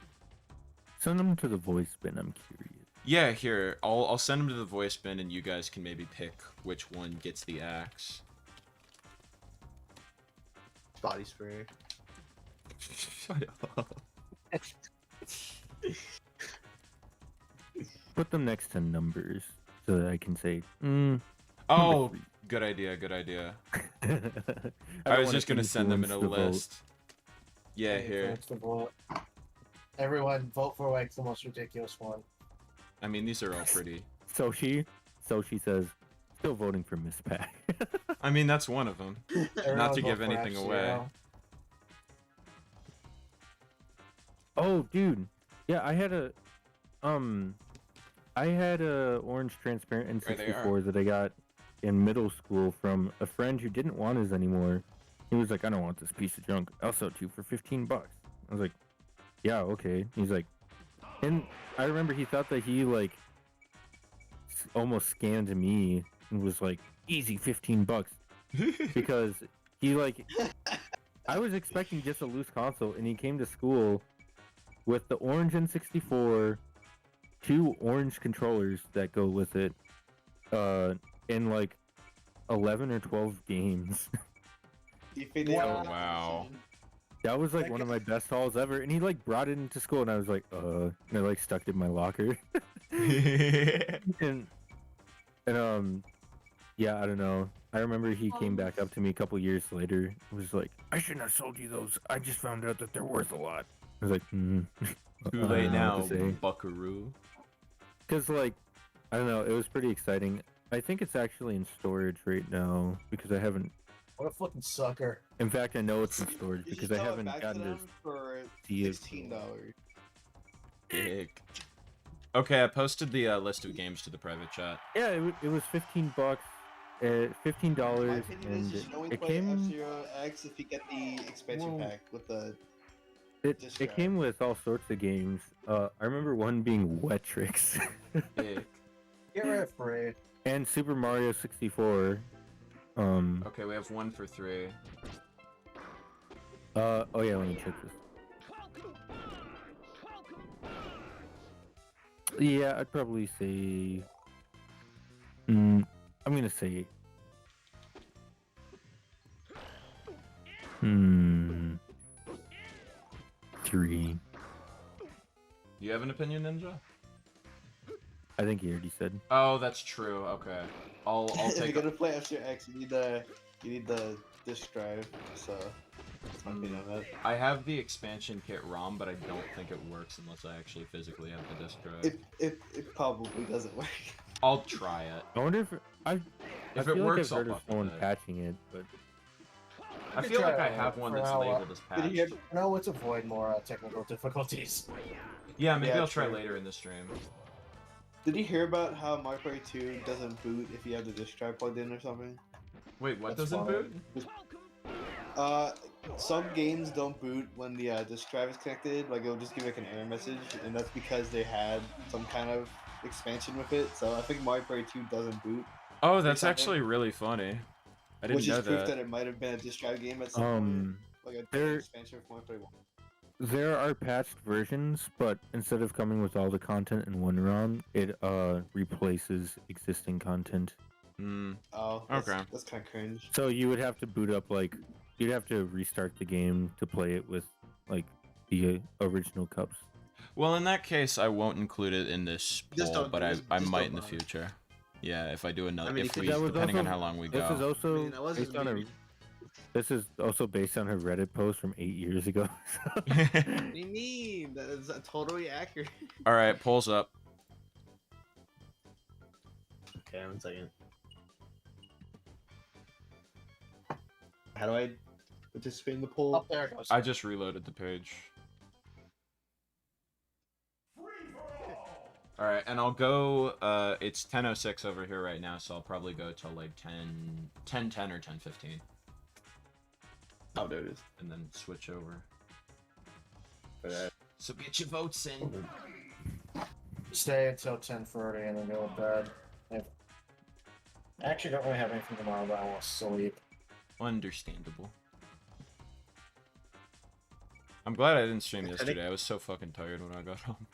Speaker 6: them to the voice bin. I'm curious.
Speaker 4: Yeah, here. I'll send them to the voice bin and you guys can maybe pick which one gets the axe.
Speaker 7: Body spray.
Speaker 4: Shut up.
Speaker 6: Put them next to numbers so that I can say.
Speaker 4: Oh, good idea, good idea. I was just gonna send them in a list. Yeah, here.
Speaker 5: that's the vote. Everyone, vote for like the most ridiculous one.
Speaker 4: I mean, these are all pretty.
Speaker 6: Soshi says, still voting for Miss Pac.
Speaker 4: I mean, that's one of them.
Speaker 5: Everyone
Speaker 4: Not to
Speaker 5: vote
Speaker 4: give
Speaker 5: for
Speaker 4: anything
Speaker 5: F-Zero.
Speaker 4: away.
Speaker 6: Oh, dude. Yeah, I had a orange transparent
Speaker 4: There they
Speaker 6: N64 that I got in middle school from a friend who didn't want his anymore. He was like, I don't want this piece of junk. I'll sell it to you for $15. I was like, yeah, okay. He's like, And I remember he thought that he like almost scammed me and was like, easy $15 because he like I was expecting just a loose console, and he came to school with the orange N64, 2 orange controllers that go with it, and like 11 or 12 games.
Speaker 4: Oh, wow.
Speaker 6: That was like one of my best hauls ever, and he like brought it into school, and I was like, and I like stuck it in my locker. and yeah, I don't know. I remember he came back up to me a couple years later. and was like, I shouldn't have sold you those. I just found out that they're worth a lot. I was like,
Speaker 4: Too late now, buckaroo.
Speaker 6: Because like, I don't know. It was pretty exciting. I think it's actually in storage right now because I haven't.
Speaker 5: What a fucking sucker.
Speaker 6: In fact, I know it's in storage
Speaker 7: You
Speaker 6: because
Speaker 7: just
Speaker 6: I
Speaker 7: sell it
Speaker 6: haven't
Speaker 7: back to
Speaker 6: gotten to
Speaker 7: them for
Speaker 6: see it.
Speaker 7: $16.
Speaker 4: Dick. Okay, I posted the list of games to the private chat.
Speaker 6: Yeah, it was $15, $15,
Speaker 7: My opinion is you should only
Speaker 6: it
Speaker 7: play
Speaker 6: came.
Speaker 7: F-Zero X if you get the expansion
Speaker 6: Whoa.
Speaker 7: pack with the.
Speaker 6: It came with all sorts of games. I remember one being Wet Tricks.
Speaker 4: Dick.
Speaker 5: Get right free.
Speaker 6: And Super Mario 64.
Speaker 4: Okay, we have 1 for 3.
Speaker 6: Oh yeah, let me check this. Yeah, I'd probably say. I'm gonna say. 3.
Speaker 4: You have an opinion, Ninja?
Speaker 6: I think he already said.
Speaker 4: Oh, that's true. Okay, I'll
Speaker 7: If
Speaker 4: take.
Speaker 7: you're gonna play F-Zero X, you need the disc drive. So that's my opinion on that.
Speaker 4: I have the expansion kit ROM, but I don't think it works unless I actually physically have the disc drive.
Speaker 7: It probably doesn't work.
Speaker 4: I'll try it.
Speaker 6: I wonder if I
Speaker 4: If
Speaker 6: feel
Speaker 4: it works,
Speaker 6: like I've heard
Speaker 4: I'll
Speaker 6: of
Speaker 4: fuck
Speaker 6: someone
Speaker 4: with it.
Speaker 6: patching it, but
Speaker 4: I feel like I have one that's labeled as
Speaker 5: Did you
Speaker 4: patched.
Speaker 5: know let's avoid more technical difficulties.
Speaker 4: Yeah, maybe
Speaker 7: Yeah,
Speaker 4: I'll try
Speaker 7: true.
Speaker 4: later in the stream.
Speaker 7: Did you hear about how Mario Party 2 doesn't boot if you have the disc drive plugged in or something?
Speaker 4: Wait, what
Speaker 5: That's
Speaker 4: doesn't
Speaker 5: fine.
Speaker 4: boot?
Speaker 7: Some games don't boot when the disc drive is connected. Like it'll just give like an error message, and that's because they had some kind of expansion with it. So I think Mario Party 2 doesn't boot,
Speaker 4: Oh, that's
Speaker 7: something.
Speaker 4: actually really funny. I didn't
Speaker 7: which is
Speaker 4: know
Speaker 7: proof
Speaker 4: that.
Speaker 7: that it might have been a disc drive game at some point. Like a
Speaker 6: there-
Speaker 7: expansion of Mario Party 1.
Speaker 6: there are patched versions, but instead of coming with all the content in one ROM, it replaces existing content.
Speaker 7: Oh,
Speaker 4: Okay.
Speaker 7: That's kind of cringe.
Speaker 6: So you would have to boot up you'd have to restart the game to play it with like the original cups.
Speaker 4: Well, in that case, I won't include it in this
Speaker 7: Just
Speaker 4: poll,
Speaker 7: don't-
Speaker 4: but
Speaker 7: just-
Speaker 4: I
Speaker 7: just
Speaker 4: might
Speaker 7: don't
Speaker 4: in the
Speaker 7: bother.
Speaker 4: future. Yeah, if I do another,
Speaker 7: I mean,
Speaker 4: if
Speaker 7: you
Speaker 4: we,
Speaker 7: could-
Speaker 6: That was
Speaker 4: depending on
Speaker 6: also-
Speaker 4: how long we
Speaker 6: This is
Speaker 4: go.
Speaker 6: also
Speaker 7: I mean, that wasn't
Speaker 6: based on a.
Speaker 7: me.
Speaker 6: This is also based on a Reddit post from 8 years ago.
Speaker 7: What do you mean? That is totally accurate.
Speaker 4: All right, polls up.
Speaker 7: Okay, 1 second. How do I participate in the poll?
Speaker 5: Up there it goes.
Speaker 4: I just reloaded the page. All right, and I'll go. It's 10:06 over here right now, so I'll probably go till like 10:10 or 10:15,
Speaker 7: Oh, there it is.
Speaker 4: and then switch over.
Speaker 7: Okay.
Speaker 4: So get your votes in.
Speaker 5: Stay until 10:30 and then go to bed. I actually don't really have anything tomorrow, but I want to sleep.
Speaker 4: Understandable. I'm glad I didn't stream
Speaker 7: I think-
Speaker 4: yesterday. I was so fucking tired when I got home.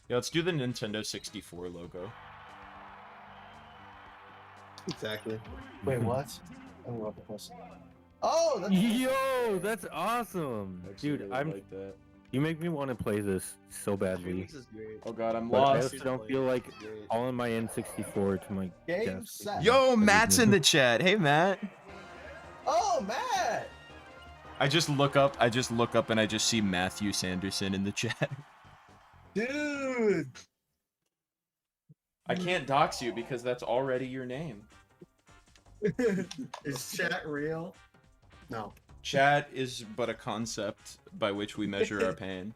Speaker 4: Yeah, let's do the Nintendo 64 logo.
Speaker 7: Exactly.
Speaker 5: Wait, what? Let me look at this. Oh, that's
Speaker 6: Yo, that's awesome, dude.
Speaker 4: Really
Speaker 6: I'm.
Speaker 4: like that.
Speaker 6: You make me want to play this so badly,
Speaker 7: This is great.
Speaker 4: Oh god, I'm
Speaker 6: but I
Speaker 4: lost.
Speaker 6: also don't feel like all in my N64 to my
Speaker 5: game
Speaker 6: desk.
Speaker 5: set.
Speaker 4: Yo, Matt's in the chat. Hey, Matt.
Speaker 5: Oh, Matt!
Speaker 4: I just look up and I just see Matthew Sanderson in the chat.
Speaker 5: Dude!
Speaker 4: I can't dox you because that's already your name.
Speaker 5: Is chat real? No.
Speaker 4: Chat is but a concept by which we measure our pain.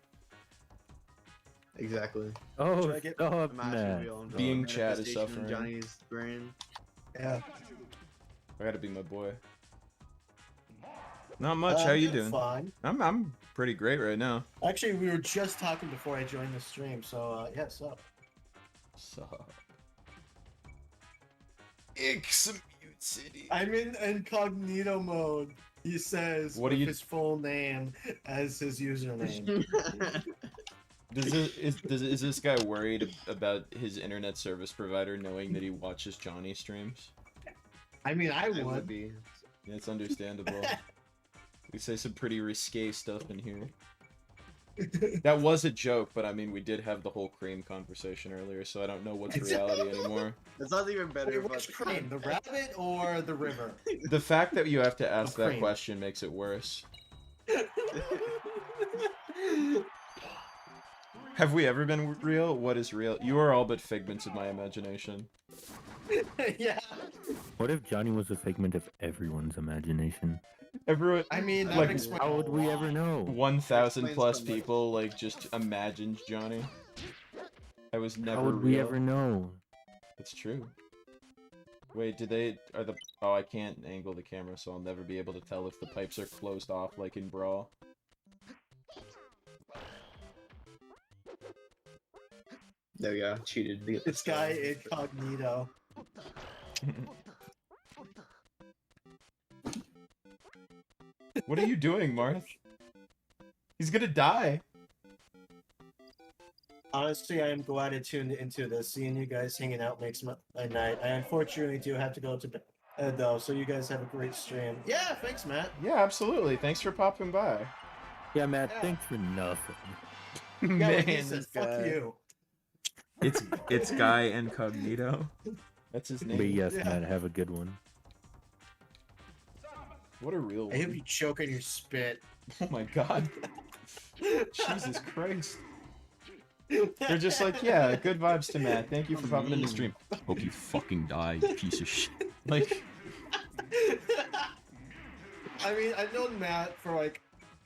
Speaker 7: Exactly.
Speaker 6: Oh,
Speaker 5: Should I get-
Speaker 6: stop,
Speaker 7: Imagine
Speaker 6: Matt.
Speaker 7: real and
Speaker 4: Being Chad is
Speaker 7: manifestation in
Speaker 4: suffering.
Speaker 7: Johnny's brain.
Speaker 5: Yeah.
Speaker 4: I gotta be my boy. Not much. How you
Speaker 5: That's
Speaker 4: doing?
Speaker 5: Fine.
Speaker 4: I'm pretty great right now.
Speaker 5: Actually, we were just talking before I joined the stream, so yeah, so.
Speaker 4: Exmute City.
Speaker 5: I'm in incognito mode. He says
Speaker 4: What are
Speaker 5: with
Speaker 4: you-
Speaker 5: his full name as his username.
Speaker 4: Is this guy worried about his internet service provider knowing that he watches Jonii streams?
Speaker 5: I mean, I
Speaker 7: I
Speaker 5: would.
Speaker 7: be.
Speaker 4: Yeah, it's understandable. We say some pretty risque stuff in here. That was a joke, but I mean, we did have the whole cream conversation earlier, so I don't know what's reality anymore.
Speaker 7: It's not even better.
Speaker 5: Wait, which cream? The rabbit or the river?
Speaker 4: The fact that you have to ask
Speaker 5: The
Speaker 4: that
Speaker 5: cream.
Speaker 4: question makes it worse. Have we ever been real? What is real? You are all but figments of my imagination.
Speaker 5: Yeah.
Speaker 6: What if Johnny was a figment of everyone's imagination?
Speaker 4: Everyone,
Speaker 5: I mean, that
Speaker 4: Like,
Speaker 5: would explain
Speaker 6: How
Speaker 5: a
Speaker 6: would we
Speaker 5: lot.
Speaker 6: ever know?
Speaker 4: 1,000
Speaker 7: Explains
Speaker 4: plus
Speaker 7: so much.
Speaker 4: people like just imagined Jonii. I was never
Speaker 6: How would
Speaker 4: real.
Speaker 6: we ever know?
Speaker 4: It's true. Wait, oh, I can't angle the camera, so I'll never be able to tell if the pipes are closed off like in Brawl.
Speaker 7: There we go. Cheated. to get
Speaker 5: This
Speaker 7: the
Speaker 5: guy
Speaker 7: score.
Speaker 5: incognito.
Speaker 4: What are you doing, Marth? He's gonna die.
Speaker 5: Honestly, I am glad I tuned into this. Seeing you guys hanging out makes my night. I unfortunately do have to go to bed though, so you guys have a great stream. Yeah, thanks, Matt.
Speaker 4: Yeah, absolutely. Thanks for popping by.
Speaker 6: Yeah, Matt,
Speaker 5: Yeah.
Speaker 6: thanks for nothing.
Speaker 5: Yeah, like he
Speaker 4: Man,
Speaker 5: said,
Speaker 4: this
Speaker 5: fuck
Speaker 4: guy.
Speaker 5: you.
Speaker 4: It's Guy Incognito. That's his name.
Speaker 6: But yes,
Speaker 5: Yeah.
Speaker 6: Matt, have a good one.
Speaker 4: What a real
Speaker 5: I hope
Speaker 4: one.
Speaker 5: you choke on your spit.
Speaker 4: Oh my god. Jesus Christ. They're just like, yeah, good vibes to Matt. Thank you for popping in the stream. Hope you fucking die, you piece of shit. Like,
Speaker 5: I mean, I've known Matt for like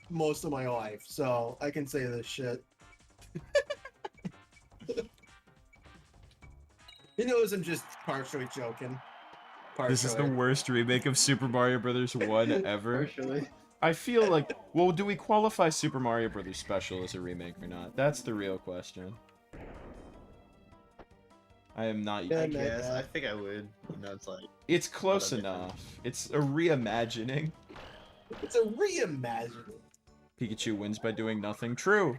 Speaker 5: most of my life, so I can say this shit. He knows I'm just partially joking.
Speaker 4: this is the
Speaker 5: Partially.
Speaker 4: worst remake of Super Mario Brothers 1 ever.
Speaker 7: Partially.
Speaker 4: I feel like, well, do we qualify Super Mario Brothers Special as a remake or not? That's the real question. I am not.
Speaker 5: Yeah,
Speaker 7: I
Speaker 5: Matt,
Speaker 7: guess. I
Speaker 5: Matt.
Speaker 7: think I would. You know, it's like.
Speaker 4: It's close
Speaker 7: What a difference.
Speaker 4: enough. It's a reimagining.
Speaker 5: It's a reimagining.
Speaker 4: Pikachu wins by doing nothing. True.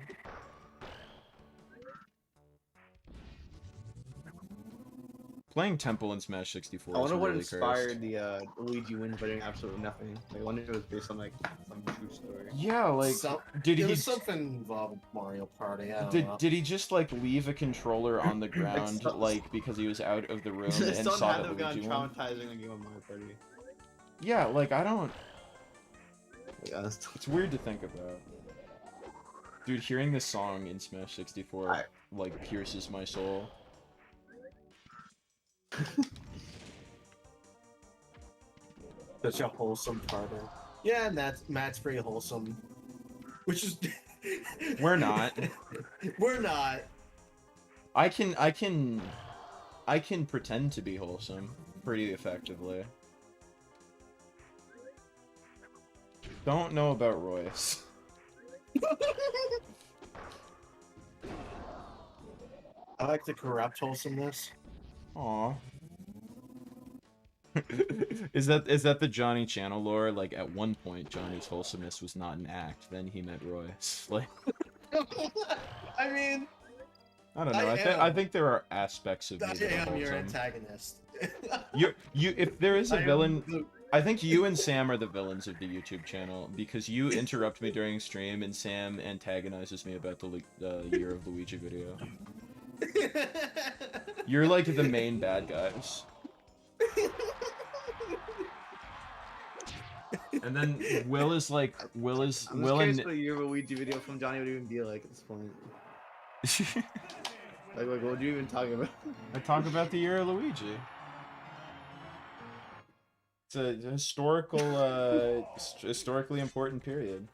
Speaker 4: Playing Temple in Smash 64
Speaker 7: I wonder
Speaker 4: is
Speaker 7: what
Speaker 4: really
Speaker 7: inspired
Speaker 4: cursed.
Speaker 7: the Luigi win by doing absolutely nothing. Like, I wonder if it was based on like some true story.
Speaker 4: Yeah, like,
Speaker 5: Some-
Speaker 4: did
Speaker 5: There
Speaker 4: he
Speaker 5: was something involved with Mario Party. I don't know.
Speaker 4: did he just like leave a controller on the ground
Speaker 7: some-
Speaker 4: like because he was out of the room and
Speaker 7: Someone
Speaker 4: saw
Speaker 7: had to
Speaker 4: that
Speaker 7: have gone
Speaker 4: Luigi won?
Speaker 7: traumatizing a game of Mario Party.
Speaker 4: Yeah, like I don't.
Speaker 7: Like, honestly.
Speaker 4: It's weird to think about. Dude, hearing this song in Smash 64 like pierces my soul.
Speaker 5: Such a wholesome party. Yeah, Matt's pretty wholesome. Which is
Speaker 4: We're not.
Speaker 5: We're not.
Speaker 4: I can pretend to be wholesome pretty effectively. Don't know about Royce.
Speaker 5: I like the corrupt wholesomeness.
Speaker 4: Aw. Is that the Jonii channel lore? Like at one point Johnny's wholesomeness was not an act, then he met Royce. Like
Speaker 5: I mean,
Speaker 4: I don't know. I think there are aspects of me
Speaker 5: I
Speaker 4: that are
Speaker 5: am your
Speaker 4: wholesome.
Speaker 5: antagonist.
Speaker 4: You if there is a
Speaker 5: I am
Speaker 4: villain,
Speaker 5: the-
Speaker 4: I think you and Sam are the villains of the YouTube channel because you interrupt me during stream and Sam antagonizes me about the Year of Luigi video. You're like the main bad guys. And then Will is like
Speaker 7: I'm
Speaker 4: Will
Speaker 7: just curious
Speaker 4: and
Speaker 7: what your Luigi video from Johnny would even be like at this point. Like what would you even talk about?
Speaker 4: I talk about the Year of Luigi. It's a historically important period.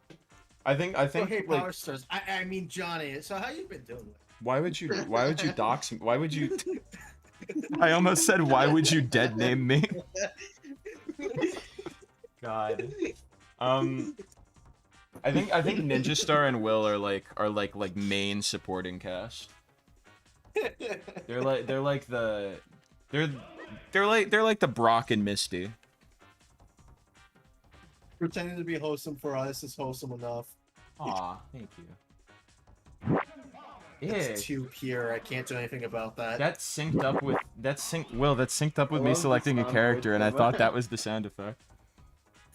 Speaker 4: I think
Speaker 5: Okay,
Speaker 4: like
Speaker 5: Power Stars. I mean Johnny. So how you been doing?
Speaker 4: why would you dox me? Why would you I almost said why would you dead name me? God. I think Ninja Star and Will are like main supporting cast. They're like the Brock and Misty.
Speaker 5: Pretending to be wholesome for us is wholesome enough.
Speaker 4: Aw, thank you.
Speaker 5: It's too pure. I can't do anything about that.
Speaker 4: That's synced up with synced up with
Speaker 7: I
Speaker 4: me
Speaker 7: love the
Speaker 4: selecting a
Speaker 7: sound
Speaker 4: character, and I
Speaker 7: effect.
Speaker 4: thought that was the sound effect.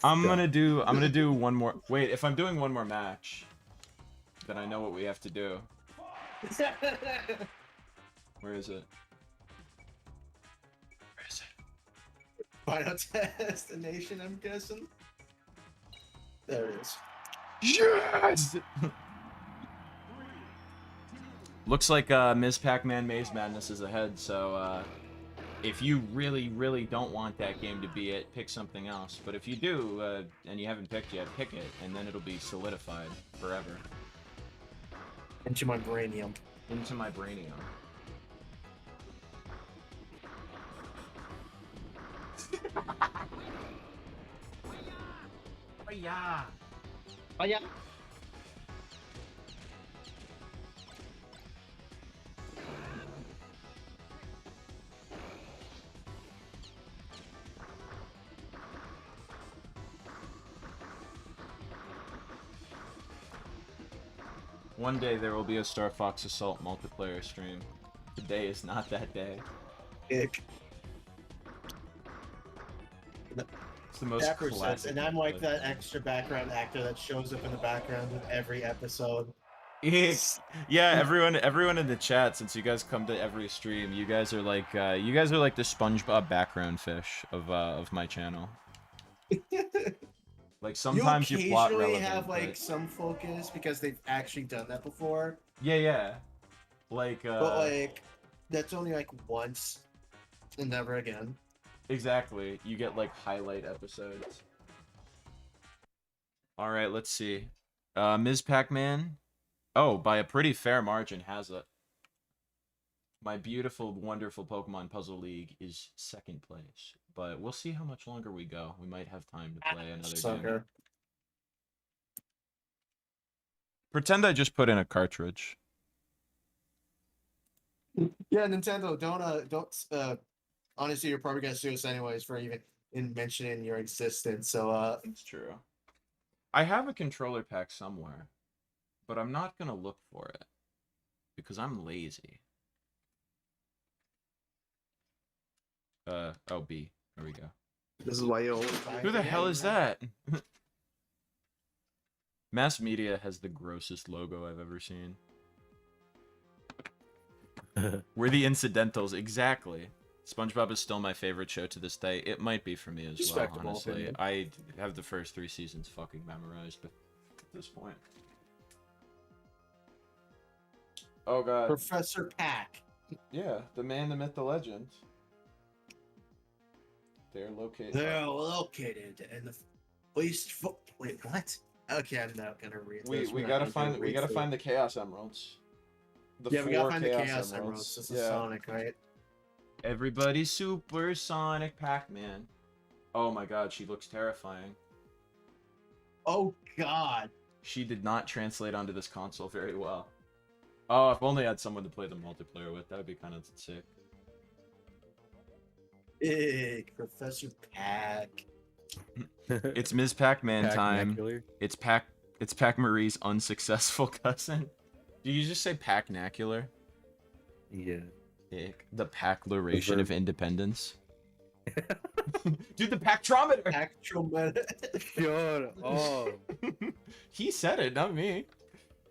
Speaker 4: I'm gonna do one more. Wait, if I'm doing one more match, then I know what we have to do. Where is it? Where is it?
Speaker 5: Final destination, I'm guessing. There it is.
Speaker 4: Yes! Looks like Ms. Pac-Man Maze Madness is ahead, so if you really, really don't want that game to be it, pick something else. But if you do, and you haven't picked yet, pick it, and then it'll be solidified forever.
Speaker 5: Into my brainium.
Speaker 4: Into my brainium. Oh yeah.
Speaker 5: Oh yeah.
Speaker 4: One day there will be a Star Fox Assault multiplayer stream. Today is not that day.
Speaker 5: Ick.
Speaker 4: It's the most
Speaker 5: Pepper says,
Speaker 4: classic.
Speaker 5: and I'm like that extra background actor that shows up in the background of every episode.
Speaker 4: Yeah, everyone in the chat, since you guys come to every stream, you guys are like the SpongeBob background fish of my channel. Like sometimes
Speaker 5: you
Speaker 4: you're plot
Speaker 5: occasionally
Speaker 4: relevant.
Speaker 5: have like
Speaker 4: but...
Speaker 5: some focus because they've actually done that before.
Speaker 4: Yeah. Like
Speaker 5: but like that's only like once and never again.
Speaker 4: Exactly. You get like highlight episodes. All right, let's see. Ms. Pac-Man. Oh, by a pretty fair margin has it. My beautiful, wonderful Pokemon Puzzle League is second place, but we'll see how much longer we go. We might have time to play another game. Pretend I just put in a cartridge.
Speaker 5: Yeah, Nintendo, don't honestly, you're probably gonna sue us anyways for even mentioning your existence. So
Speaker 4: it's true. I have a controller pack somewhere, but I'm not gonna look for it because I'm lazy. Oh, B. There we go.
Speaker 7: This is why you always
Speaker 4: Who the hell is that? Mass Media has the grossest logo I've ever seen. We're the incidentals, exactly. SpongeBob is still my favorite show to this day. It might be for me as well, honestly.
Speaker 5: Opinion.
Speaker 4: I have the first 3 seasons fucking memorized at this point. Oh god.
Speaker 5: Professor Pac.
Speaker 4: Yeah, the man, the myth, the legend. They're located.
Speaker 5: They're located in the least. Wait, what? Okay, I'm not gonna read.
Speaker 4: We gotta find the Chaos Emeralds.
Speaker 5: We gotta find the Chaos Emeralds. This is Sonic, right?
Speaker 4: Everybody's super Sonic Pac-Man. Oh my god, she looks terrifying.
Speaker 5: Oh god.
Speaker 4: She did not translate onto this console very well. Oh, if only I had someone to play the multiplayer with, that would be kind of sick.
Speaker 5: Big Professor Pac.
Speaker 4: It's Ms. Pac-Man time. It's Pac Marie's unsuccessful cousin. Do you just say Pac-nacular?
Speaker 6: Yeah.
Speaker 4: The Pac-luration of independence. Dude, the Pactrometer!
Speaker 5: Pactrometer.
Speaker 6: Shut up.
Speaker 4: He said it, not me.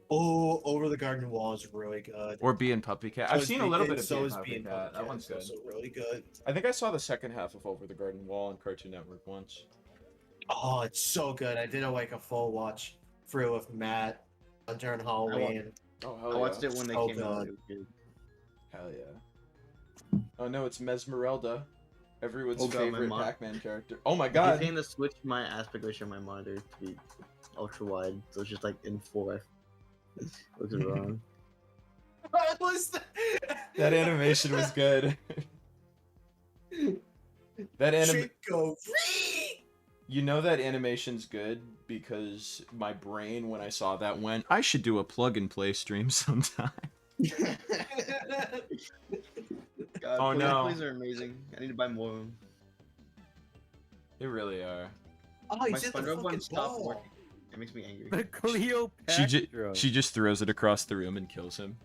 Speaker 5: Oh, Over the Garden Wall is really good.
Speaker 4: Or Bee and Puppy Cat. I've seen a little bit of
Speaker 5: so
Speaker 4: Bee
Speaker 5: is
Speaker 4: and
Speaker 5: Bee
Speaker 4: Puppy
Speaker 5: and
Speaker 4: Cat. That
Speaker 5: Cat.
Speaker 4: one's good.
Speaker 5: Also really good.
Speaker 4: I think I saw the second half of Over the Garden Wall on Cartoon Network once.
Speaker 5: Oh, it's so good. I did a full watch through with Matt during Halloween.
Speaker 4: Oh, hell
Speaker 7: I watched it when they
Speaker 5: So
Speaker 7: came out.
Speaker 5: good.
Speaker 4: Hell yeah. Oh no, it's Mesmerelda. Everyone's
Speaker 7: Oh, God, my
Speaker 4: favorite
Speaker 7: mom-
Speaker 4: Pac-Man character. Oh my
Speaker 7: I'm
Speaker 4: god!
Speaker 7: trying to switch my aspect ratio of my monitor to be ultra wide, so it's just like in 4. Looks wrong.
Speaker 5: What was
Speaker 4: That animation was good. That anime.
Speaker 5: Go.
Speaker 4: You know that animation's good because my brain, when I saw that, went, I should do a plug-and-play stream sometime.
Speaker 7: God,
Speaker 4: Oh, no.
Speaker 7: plays are amazing. I need to buy more of them.
Speaker 4: They really are.
Speaker 5: Oh,
Speaker 7: My
Speaker 5: he's hit the
Speaker 7: SpongeBob one
Speaker 5: fucking
Speaker 7: stopped
Speaker 5: ball.
Speaker 7: working. It makes me angry.
Speaker 6: The Cleopatra.
Speaker 4: She just throws it across the room and kills him.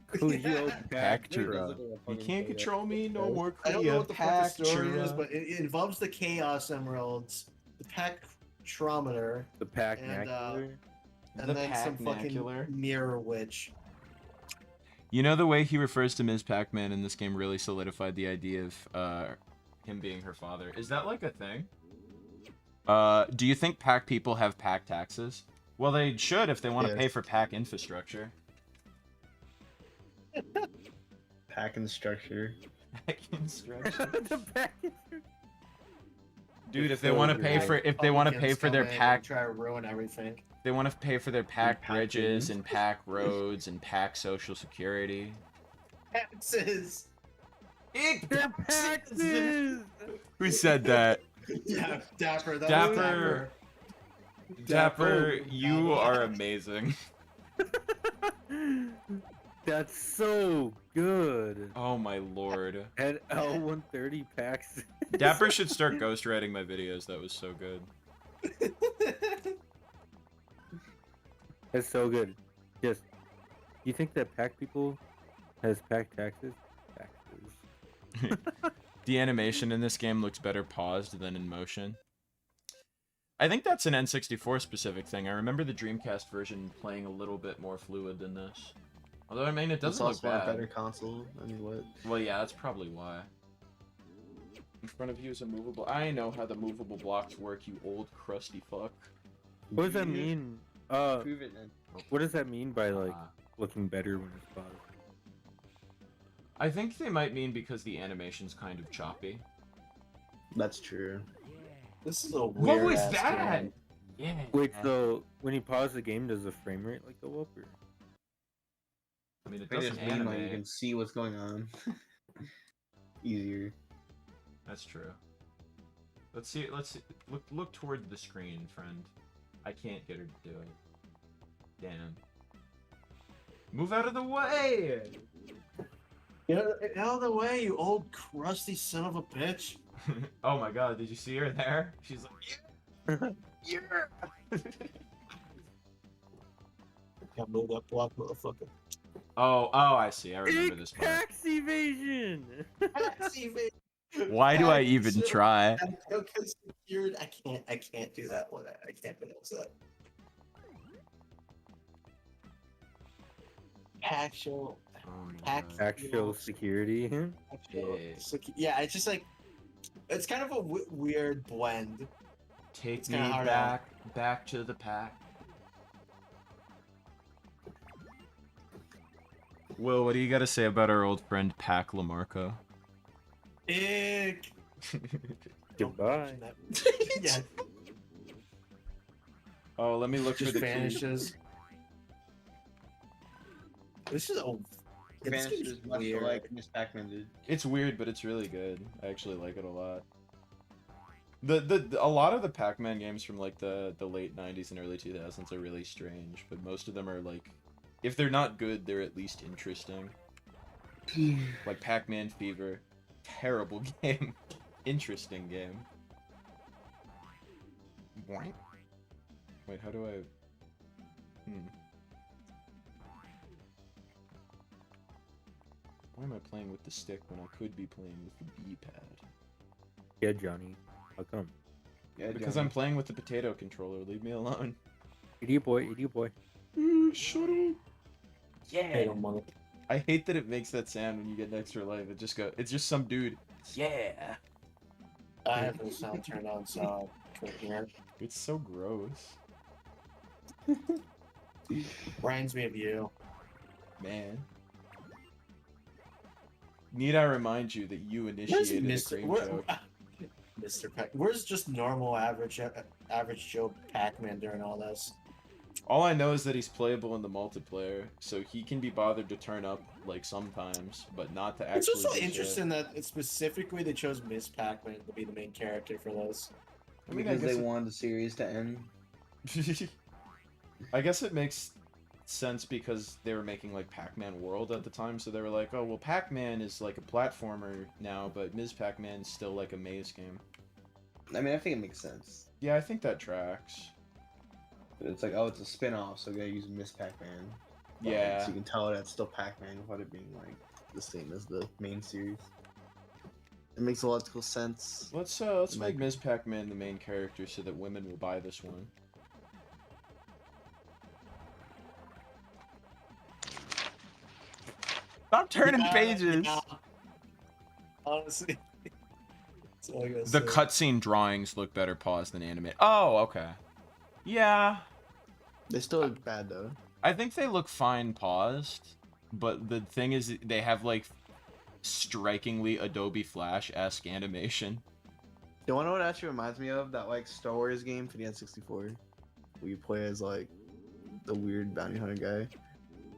Speaker 6: Cleopatra.
Speaker 4: You can't control me no more,
Speaker 5: I don't know what the fuck the story
Speaker 4: Cleopatra.
Speaker 5: is, but it involves the Chaos Emeralds, the Pac-Trometer,
Speaker 6: The Pac-Nacular.
Speaker 5: and then some fucking Mirror Witch.
Speaker 4: You know the way he refers to Ms. Pac-Man in this game really solidified the idea of him being her father. Is that like a thing? Do you think Pac people have Pac taxes? Well, they should if they want to pay for Pac infrastructure.
Speaker 7: Pack and structure.
Speaker 4: Pac infrastructure.
Speaker 6: The Pac.
Speaker 4: Dude, if they want to pay for their Pac,
Speaker 5: try to ruin everything.
Speaker 4: they want to pay for their Pac
Speaker 7: Pac
Speaker 4: bridges
Speaker 7: things.
Speaker 4: and Pac roads and Pac social security.
Speaker 5: Taxes.
Speaker 6: The Paxes.
Speaker 4: Who said that?
Speaker 5: Yeah, Dapper. That was
Speaker 4: Dapper. Dapper, you are amazing.
Speaker 6: That's so good.
Speaker 4: Oh my lord.
Speaker 6: At L130 Pax.
Speaker 4: Dapper should start ghostwriting my videos. That was so good.
Speaker 6: That's so good. Yes. You think that Pac people has Pac taxes? Taxes.
Speaker 4: The animation in this game looks better paused than in motion. I think that's an N64 specific thing. I remember the Dreamcast version playing a little bit more fluid than this. Although, I mean, it doesn't look
Speaker 7: also a
Speaker 4: bad.
Speaker 7: better console. I mean, what?
Speaker 4: Well, yeah, that's probably why. In front of you is a movable... I know how the movable blocks work, you old crusty fuck.
Speaker 6: What does that mean?
Speaker 7: Prove it, man.
Speaker 6: What does that mean by like looking better when it's paused?
Speaker 4: I think they might mean because the animation's kind of choppy.
Speaker 7: That's true.
Speaker 5: This is a weird.
Speaker 4: What was
Speaker 5: ass
Speaker 4: that?
Speaker 5: game.
Speaker 4: Yeah.
Speaker 6: Wait, so when you pause the game, does the frame rate like go up or?
Speaker 4: I mean, it
Speaker 7: I
Speaker 4: doesn't
Speaker 7: just mean like you
Speaker 4: animate.
Speaker 7: can see what's going on. Easier.
Speaker 4: That's true. Let's see. Look toward the screen, friend. I can't get her to do it. Damn. Move out of the way!
Speaker 5: Get out of the way, you old crusty son of a bitch.
Speaker 4: Oh my god, did you see her there? She's like, yeah!
Speaker 5: Can't move that block, motherfucker.
Speaker 4: Oh, I see. I remember this part.
Speaker 6: Tax evasion.
Speaker 4: Why do I even try?
Speaker 5: I can't do that one. I can't pronounce that. Actual.
Speaker 4: Oh my
Speaker 5: Pac-
Speaker 4: God.
Speaker 6: Actual security.
Speaker 5: Yeah, it's just like it's kind of a weird blend.
Speaker 4: Take
Speaker 5: It's
Speaker 4: me
Speaker 5: kinda hard
Speaker 4: back to the pack. Will, what do you got to say about our old friend Pac Lamarco?
Speaker 5: Ick.
Speaker 6: Goodbye.
Speaker 5: Yeah,
Speaker 4: Oh, let me look for
Speaker 5: just
Speaker 4: the key.
Speaker 5: vanishes. This is a. This
Speaker 7: Vanished
Speaker 5: is
Speaker 7: as much
Speaker 5: weird.
Speaker 7: like Miss Pac-Man did.
Speaker 4: It's weird, but it's really good. I actually like it a lot. A lot of the Pac-Man games from like the late 90s and early 2000s are really strange, but most of them are like, if they're not good, they're at least interesting. Like Pac-Man Fever, terrible game, interesting game. Boing. Wait, how do I? Why am I playing with the stick when I could be playing with the B-pad?
Speaker 6: Yeah, Johnny. How come?
Speaker 7: Yeah,
Speaker 4: Because
Speaker 7: Johnny.
Speaker 4: I'm playing with the potato controller. Leave me alone.
Speaker 6: Idiot boy, idiot boy.
Speaker 4: Shut up.
Speaker 5: Hey, don't mother-
Speaker 4: I hate that it makes that sound when you get an extra life. It's just some dude. Yeah.
Speaker 5: I have the sound turned on, so I can't hear.
Speaker 4: It's so gross.
Speaker 5: Reminds me of you.
Speaker 4: Man. Need I remind you that you initiated the cream joke?
Speaker 5: Mr. Pac. Where's just normal average Joe Pac-Man during all this?
Speaker 4: All I know is that he's playable in the multiplayer, so he can be bothered to turn up, like, sometimes, but not to actually
Speaker 5: It's also
Speaker 4: do shit.
Speaker 5: interesting that specifically they chose Miss Pac-Man to be the main character for this.
Speaker 4: I mean,
Speaker 7: because they wanted the series to end.
Speaker 4: I guess it makes sense because they were making like Pac-Man World at the time, so they were like, oh well, Pac-Man is like a platformer now, but Ms. Pac-Man's still like a maze game.
Speaker 7: I mean, I think it makes sense.
Speaker 4: Yeah, I think that tracks.
Speaker 7: But it's like, oh, it's a spin-off, so we gotta use Miss Pac-Man.
Speaker 4: Yeah.
Speaker 7: So you can tell that's still Pac-Man without it being like the same as the main series. It makes logical sense.
Speaker 4: Let's make Ms. Pac-Man the main character so that women will buy this one. Stop turning pages.
Speaker 5: Yeah. Honestly, that's all I gotta
Speaker 4: The
Speaker 5: say.
Speaker 4: cutscene drawings look better paused than animated. Oh, okay. Yeah.
Speaker 7: They still look bad though.
Speaker 4: I think they look fine paused, but the thing is, they have like strikingly Adobe Flash-esque animation.
Speaker 7: You wanna know what it actually reminds me of? That like Star Wars game for the N64, where you play as like the weird bounty hunter guy.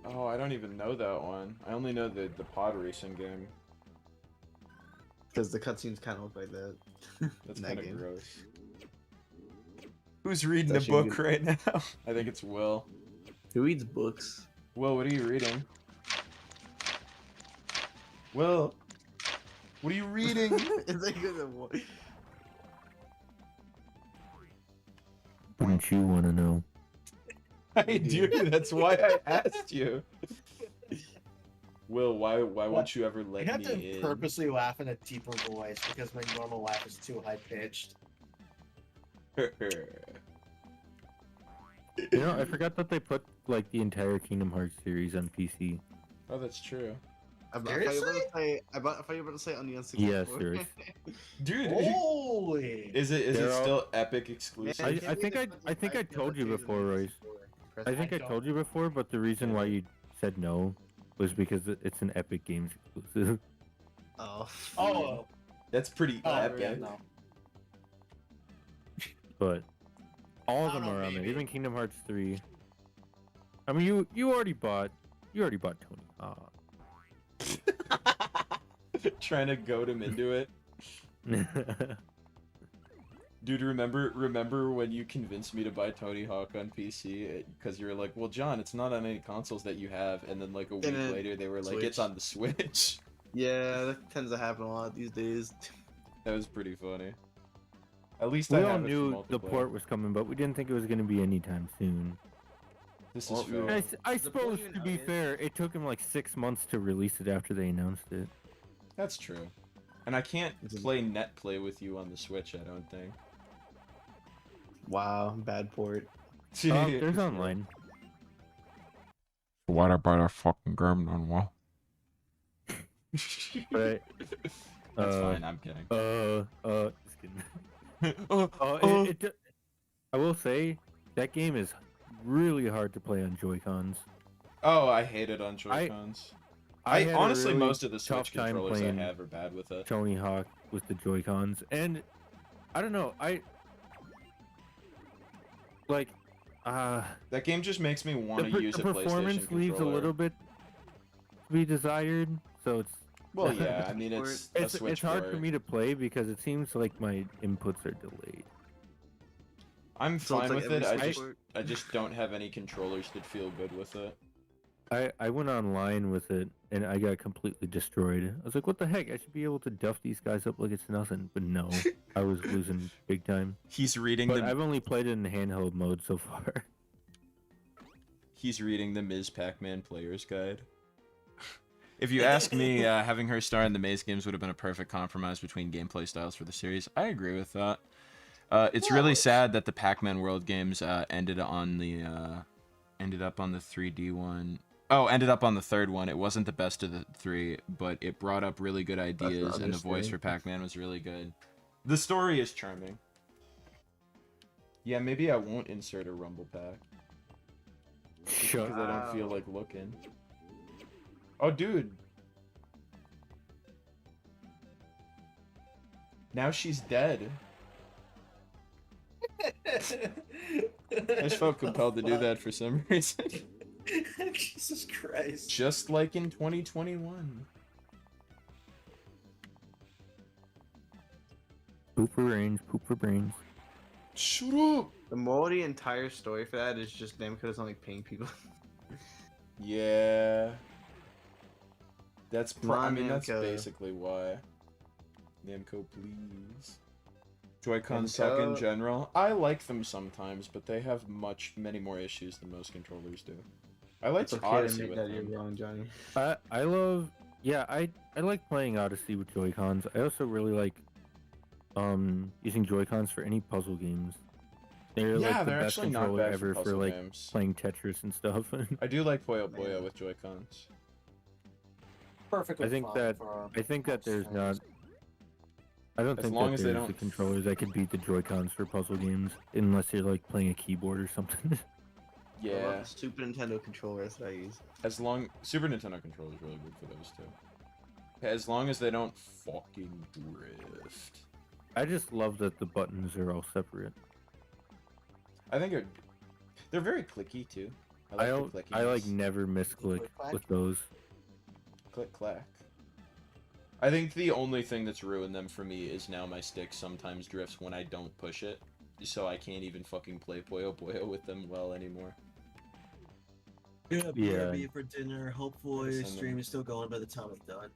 Speaker 4: Oh, I don't even know that one. I only know the pod racing game.
Speaker 7: Because the cutscenes kind of look like that.
Speaker 4: That's
Speaker 7: in that
Speaker 4: kind of
Speaker 7: game.
Speaker 4: gross. Who's reading
Speaker 7: It's
Speaker 4: a book
Speaker 7: actually
Speaker 4: right now? I think it's Will.
Speaker 7: Who reads books?
Speaker 4: Will, what are you reading? Will, what are you reading?
Speaker 7: It's like
Speaker 6: Wouldn't you want to know?
Speaker 4: I do. That's why I asked you. Will, why won't you ever
Speaker 5: I
Speaker 4: let
Speaker 5: have
Speaker 4: me
Speaker 5: to
Speaker 4: in?
Speaker 5: purposely laugh in a deeper voice because my normal laugh is too high pitched.
Speaker 6: You know, I forgot that they put like the entire Kingdom Hearts series on PC.
Speaker 4: Oh, that's true.
Speaker 7: I thought you were about to say on the N64.
Speaker 6: Yeah, serious.
Speaker 4: Dude,
Speaker 5: Holy!
Speaker 4: is it
Speaker 6: They're all-
Speaker 4: still Epic exclusive?
Speaker 6: I think I told you before, Royce. I think I told you before, but the reason why you said no was because it's an Epic Games exclusive.
Speaker 7: Oh.
Speaker 5: Oh,
Speaker 4: That's pretty
Speaker 5: oh
Speaker 4: epic.
Speaker 5: yeah, no.
Speaker 6: But all of
Speaker 5: I
Speaker 6: them
Speaker 5: don't know,
Speaker 6: are on there,
Speaker 5: maybe.
Speaker 6: even Kingdom Hearts 3. I mean, you already bought Tony Hawk.
Speaker 4: Trying to goad him into it. Dude, remember when you convinced me to buy Tony Hawk on PC? Because you were like, well, John, it's not on any consoles that you have. And then like a week
Speaker 7: then
Speaker 4: later, they were like,
Speaker 7: Switch.
Speaker 4: it's on the Switch.
Speaker 7: Yeah, that tends to happen a lot these days.
Speaker 4: That was pretty funny. At least
Speaker 6: We
Speaker 4: I
Speaker 6: all
Speaker 4: have it for
Speaker 6: knew the
Speaker 4: multiplayer.
Speaker 6: port was coming, but we didn't think it was going to be anytime soon.
Speaker 4: This is
Speaker 7: Well,
Speaker 4: fair.
Speaker 6: I
Speaker 7: Is the port
Speaker 6: suppose,
Speaker 7: even
Speaker 6: to
Speaker 7: out
Speaker 6: be
Speaker 7: yet?
Speaker 6: fair, it took him like 6 months to release it after they announced it.
Speaker 4: That's true. And I can't
Speaker 7: Is it-
Speaker 4: play net play with you on the Switch, I don't think.
Speaker 7: Wow, bad port.
Speaker 6: There's online.
Speaker 8: What about a fucking game then? Well,
Speaker 6: But
Speaker 4: That's
Speaker 6: uh,
Speaker 4: fine, I'm kidding.
Speaker 6: just kidding. I will say that game is really hard to play on Joy-Cons.
Speaker 4: Oh, I hate it on Joy-Cons.
Speaker 6: had a
Speaker 4: honestly,
Speaker 6: really
Speaker 4: most of the
Speaker 6: tough
Speaker 4: Switch
Speaker 6: time
Speaker 4: controllers I
Speaker 6: playing
Speaker 4: have are bad with it.
Speaker 6: Tony Hawk with the Joy-Cons, and I don't know,
Speaker 4: That game just makes me want to use
Speaker 6: the
Speaker 4: a PlayStation
Speaker 6: performance leaves a
Speaker 4: controller.
Speaker 6: little bit to be desired, so it's
Speaker 4: Well, yeah, I mean, it's a Switch
Speaker 6: it's hard
Speaker 4: port.
Speaker 6: for me to play because it seems like my inputs are delayed.
Speaker 4: I'm
Speaker 7: So it's
Speaker 4: fine
Speaker 7: like
Speaker 4: with it.
Speaker 7: every Switch port?
Speaker 4: I just don't have any controllers that feel good with it.
Speaker 6: I went online with it and I got completely destroyed. I was like, what the heck? I should be able to duff these guys up like it's nothing. But no, I was losing big time.
Speaker 4: He's reading
Speaker 6: But I've only played it in handheld mode so far.
Speaker 4: He's reading the Ms. Pac-Man Player's Guide. If you ask me, having her star in the Maze games would have been a perfect compromise between gameplay styles for the series. I agree with that. It's really sad that the Pac-Man World games ended up on the 3D one. Oh, ended up on the third one. It wasn't the best of the three, but it brought up really good ideas, and the voice for Pac-Man was really good. The story is charming. Yeah, maybe I won't insert a Rumble Pack.
Speaker 6: Shut
Speaker 4: Because I don't feel like looking. Oh, dude. Now she's dead. I just felt compelled to do that for some reason.
Speaker 5: Jesus Christ.
Speaker 4: Just like in 2021.
Speaker 6: Poop for brains, poop for brains.
Speaker 4: Shut up.
Speaker 7: The moral of the entire story for that is just Namco doesn't like paying people.
Speaker 4: Yeah. That's
Speaker 7: Come on,
Speaker 4: that's
Speaker 7: Namco.
Speaker 4: basically why. Namco, please. Joy-Con suck in
Speaker 7: Namco.
Speaker 4: general. I like them sometimes, but they have many more issues than most controllers do. I like
Speaker 7: It's okay
Speaker 4: Odyssey
Speaker 7: to admit
Speaker 4: with
Speaker 7: that you're
Speaker 4: them.
Speaker 7: wrong, Johnny.
Speaker 6: I love, yeah, I like playing Odyssey with Joy-Cons. I also really like using Joy-Cons for any puzzle games. They're
Speaker 4: Yeah,
Speaker 6: like the
Speaker 4: they're
Speaker 6: best
Speaker 4: actually not
Speaker 6: controller
Speaker 4: bad for
Speaker 6: ever for
Speaker 4: puzzle
Speaker 6: like
Speaker 4: games.
Speaker 6: playing Tetris and stuff.
Speaker 4: I do like Puyo Puyo with Joy-Cons.
Speaker 5: Perfectly
Speaker 6: I think
Speaker 5: fine
Speaker 6: that
Speaker 5: for,
Speaker 6: there's
Speaker 5: most
Speaker 6: not.
Speaker 5: games.
Speaker 6: I don't
Speaker 4: As
Speaker 6: think
Speaker 4: long
Speaker 6: that
Speaker 4: as they
Speaker 6: there's a
Speaker 4: don't
Speaker 6: controller that could beat the Joy-Cons for puzzle games, unless you're like playing a keyboard or something.
Speaker 7: I love
Speaker 4: Yeah,
Speaker 7: the Super Nintendo controllers that I use.
Speaker 4: Super Nintendo controller is really good for those two. As long as they don't fucking drift.
Speaker 6: I just love that the buttons are all separate.
Speaker 4: I think they're very clicky too.
Speaker 6: I
Speaker 4: I like the clickiness.
Speaker 6: like never misclick
Speaker 5: Click-clack?
Speaker 6: with those.
Speaker 4: Click clack. I think the only thing that's ruined them for me is now my stick sometimes drifts when I don't push it, so I can't even fucking play Puyo Puyo with them well anymore.
Speaker 5: Yeah,
Speaker 6: Yeah.
Speaker 5: BRB for dinner. Hopefully,
Speaker 4: Send them.
Speaker 5: stream is still going by the time it's done.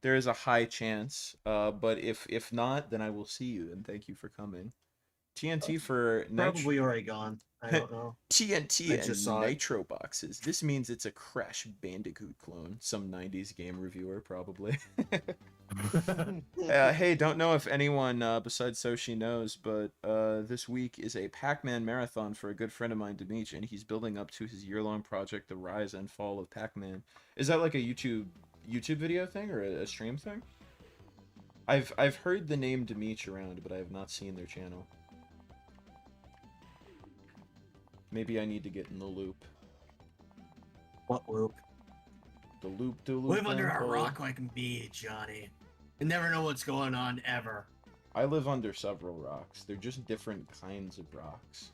Speaker 4: There is a high chance, but if not, then I will see you and thank you for coming. TNT for
Speaker 5: Probably already gone. I don't know.
Speaker 4: TNT
Speaker 5: I just
Speaker 4: and
Speaker 5: saw it.
Speaker 4: Nitro boxes. This means it's a Crash Bandicoot clone. Some 90s game reviewer, probably. Hey, don't know if anyone besides Soshi knows, but this week is a Pac-Man marathon for a good friend of mine, Demetri, and he's building up to his year-long project, The Rise and Fall of Pac-Man. Is that like a YouTube video thing or a stream thing? I've heard the name Demetri around, but I have not seen their channel. Maybe I need to get in the loop.
Speaker 5: What loop?
Speaker 4: The loop, the loop.
Speaker 5: Live under a
Speaker 4: uncle.
Speaker 5: rock like me, Johnny. You never know what's going on ever.
Speaker 4: I live under several rocks. They're just different kinds of rocks.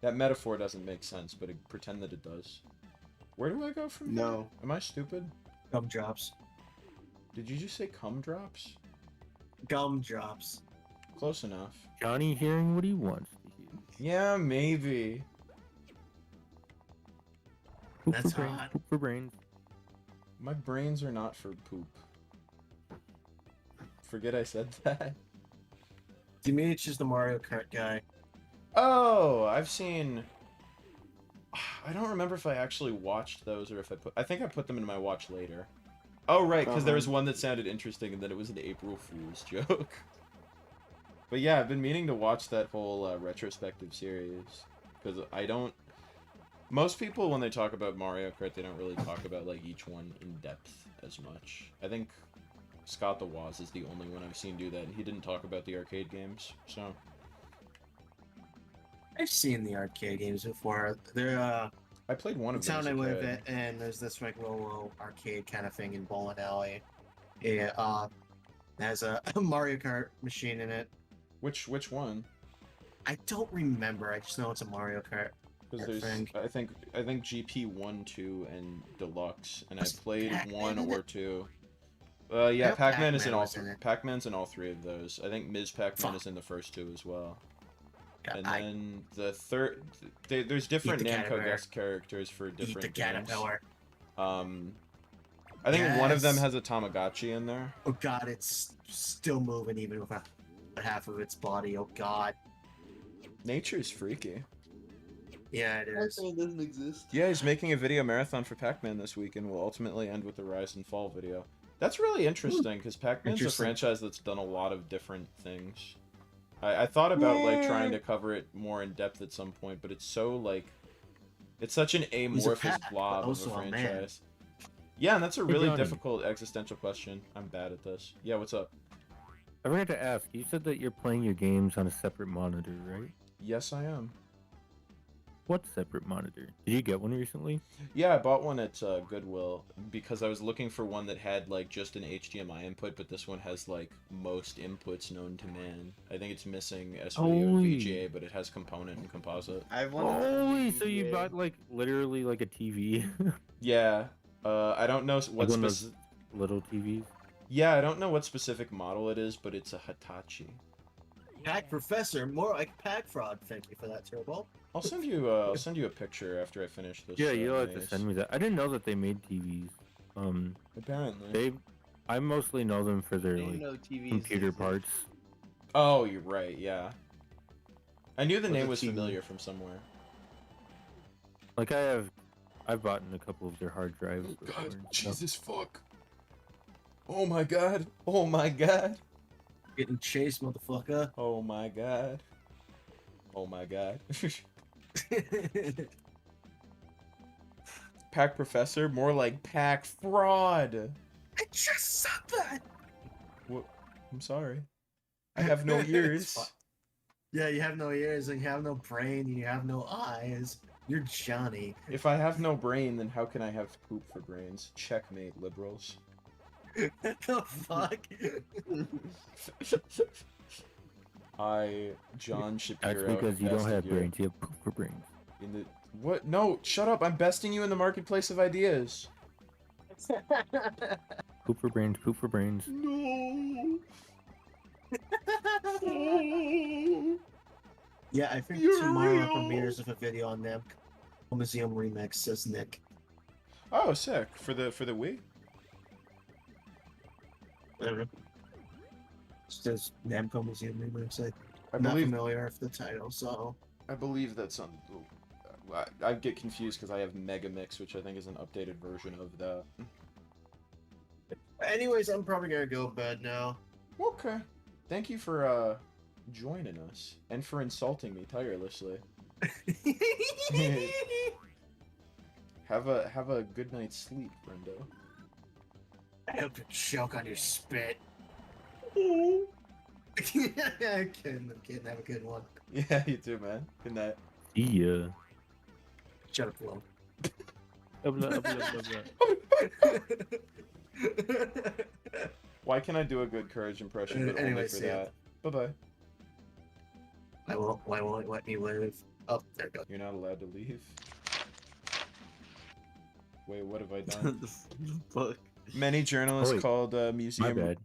Speaker 4: That metaphor doesn't make sense, but pretend that it does. Where do I go from here?
Speaker 7: No.
Speaker 4: Am I stupid?
Speaker 5: Gumdrops.
Speaker 4: Did you just say cum drops?
Speaker 5: Gumdrops.
Speaker 4: Close enough.
Speaker 6: Johnny hearing what he wants to hear.
Speaker 4: Yeah, maybe.
Speaker 6: Poop
Speaker 5: That's
Speaker 6: for brains.
Speaker 5: hot.
Speaker 6: Poop for brains.
Speaker 4: My brains are not for poop. Forget I said that.
Speaker 5: Demetri is the Mario Kart guy.
Speaker 4: Oh, I've seen... I don't remember if I actually watched those or if I think I put them in my watch later. Oh, right, because there was one that sounded interesting and then it was an April Fool's joke. But yeah, I've been meaning to watch that whole retrospective series. Because I don't... Most people, when they talk about Mario Kart, they don't really talk about like each one in depth as much. I think Scott the Woz is the only one I've seen do that. He didn't talk about the arcade games, so...
Speaker 5: I've seen the arcade games before. They're
Speaker 4: I played one
Speaker 5: the
Speaker 4: of them
Speaker 5: town
Speaker 4: as
Speaker 5: I
Speaker 4: a
Speaker 5: live
Speaker 4: kid.
Speaker 5: in, and there's this like little arcade kind of thing in Bowling Alley. It has a Mario Kart machine in it.
Speaker 4: Which one?
Speaker 5: I don't remember. I just know it's a Mario Kart.
Speaker 4: Because
Speaker 5: I
Speaker 4: there's,
Speaker 5: think.
Speaker 4: I think GP 1, 2, and Deluxe, and I
Speaker 5: Was
Speaker 4: played
Speaker 5: Pac-Man
Speaker 4: 1
Speaker 5: in
Speaker 4: or
Speaker 5: it?
Speaker 4: 2.
Speaker 5: I
Speaker 4: Yeah,
Speaker 5: know
Speaker 4: Pac-Man is
Speaker 5: Pac-Man
Speaker 4: in all.
Speaker 5: was in it.
Speaker 4: Pac-Man's in all 3 of those. I think Ms. Pac-Man
Speaker 5: Fuck.
Speaker 4: is in the first 2 as well.
Speaker 5: Yeah,
Speaker 4: And
Speaker 5: I
Speaker 4: then the third, there's different
Speaker 5: the
Speaker 4: Namco
Speaker 5: caterpillar.
Speaker 4: guest characters for
Speaker 5: eat the
Speaker 4: different games.
Speaker 5: caterpillar.
Speaker 4: I think one of them
Speaker 5: Yes.
Speaker 4: has a Tamagotchi in there.
Speaker 5: Oh god, it's still moving even with half of its body. Oh god.
Speaker 4: Nature's freaky.
Speaker 5: Yeah, it is.
Speaker 7: Pac-Man doesn't exist.
Speaker 4: Yeah, he's making a video marathon for Pac-Man this week, and will ultimately end with the Rise and Fall video. That's really interesting, because Pac-Man's a
Speaker 5: Interesting.
Speaker 4: franchise that's done a lot of different things. I thought about like trying to cover it more in depth at some point, but it's so like, it's such an amorphous
Speaker 5: Pac, but
Speaker 4: blob of a
Speaker 5: also a man.
Speaker 4: franchise. Yeah, and that's a
Speaker 6: Hey,
Speaker 4: really
Speaker 6: Johnny.
Speaker 4: difficult existential question. I'm bad at this. Yeah, what's up?
Speaker 6: I forgot to ask. You said that you're playing your games on a separate monitor, right?
Speaker 4: Yes, I am.
Speaker 6: What separate monitor? Did you get one recently?
Speaker 4: Yeah, I bought one at Goodwill because I was looking for one that had like just an HDMI input, but this one has like most inputs known to man. I think it's missing S-video and
Speaker 6: Holy.
Speaker 4: VGA, but it has component and composite.
Speaker 7: I have one.
Speaker 6: Holy, so you bought like literally like a TV,
Speaker 4: Yeah, I don't know
Speaker 6: like
Speaker 4: what
Speaker 6: one of
Speaker 4: specific.
Speaker 6: those little TVs.
Speaker 4: Yeah, I don't know what specific model it is, but it's a Hitachi.
Speaker 5: Pack Professor, more like Pack Fraud. Thank you for that, Turbo.
Speaker 4: I'll send you a picture after I finish this.
Speaker 6: Yeah, you'll have to
Speaker 4: maze.
Speaker 6: send me that. I didn't know that they made TVs.
Speaker 4: Apparently.
Speaker 6: I mostly know them for their
Speaker 7: I didn't
Speaker 6: like
Speaker 7: know TVs
Speaker 6: computer
Speaker 7: existed.
Speaker 6: parts.
Speaker 4: Oh, you're right. Yeah. I knew the
Speaker 7: What's
Speaker 4: name
Speaker 7: a
Speaker 4: was
Speaker 7: TV?
Speaker 4: familiar from somewhere.
Speaker 6: Like I've bought in a couple of their hard drives.
Speaker 4: Oh
Speaker 6: before
Speaker 4: God,
Speaker 6: and stuff.
Speaker 4: Jesus fuck. Oh my God. Oh my God.
Speaker 5: Getting chased, motherfucker.
Speaker 4: Oh my God. Oh my God. Pack Professor, more like Pack Fraud.
Speaker 5: I just said that.
Speaker 4: What? I'm sorry. I have no
Speaker 5: It's
Speaker 4: ears.
Speaker 5: fine. Yeah, you have no ears and you have no brain and you have no eyes. You're Johnny.
Speaker 4: If I have no brain, then how can I have poop for brains? Checkmate, liberals.
Speaker 5: What the fuck?
Speaker 4: I, John Shapiro.
Speaker 6: That's because you don't
Speaker 4: bested
Speaker 6: have
Speaker 4: you
Speaker 6: brains. You have poop for brains.
Speaker 4: In the what? No, shut up! I'm besting you in the marketplace of ideas.
Speaker 6: Poop for brains. Poop for brains.
Speaker 4: No.
Speaker 5: Yeah, I think
Speaker 4: You're
Speaker 5: tomorrow
Speaker 4: real.
Speaker 5: premieres of a video on them. Museum Remix, says Nick.
Speaker 4: Oh, sick for the Wii.
Speaker 5: Whatever. It's just Namco Museum Remix.
Speaker 4: I
Speaker 5: I'm not
Speaker 4: believe.
Speaker 5: familiar with the title, so.
Speaker 4: I believe that's on. I get confused because I have Mega Mix, which I think is an updated version of that.
Speaker 5: Anyways, I'm probably gonna go to bed now.
Speaker 4: Okay. Thank you for joining us and for insulting me tirelessly. Have a good night's sleep, Brendo.
Speaker 5: I hope you choke on your spit.
Speaker 4: Oh.
Speaker 5: I'm kidding. Have a good one.
Speaker 4: Yeah, you too, man. Good night.
Speaker 6: See ya.
Speaker 5: Shut up, Flo.
Speaker 4: Why can't I do a good courage impression, but only
Speaker 5: Anyway,
Speaker 4: for
Speaker 5: see ya.
Speaker 4: that? Bye bye.
Speaker 5: Why won't it let me live? Oh, there it goes.
Speaker 4: You're not allowed to leave. Wait, what have I done?
Speaker 7: the fuck?
Speaker 4: Many journalists
Speaker 6: Oh, wait.
Speaker 4: called
Speaker 6: My
Speaker 4: museum.
Speaker 6: bad.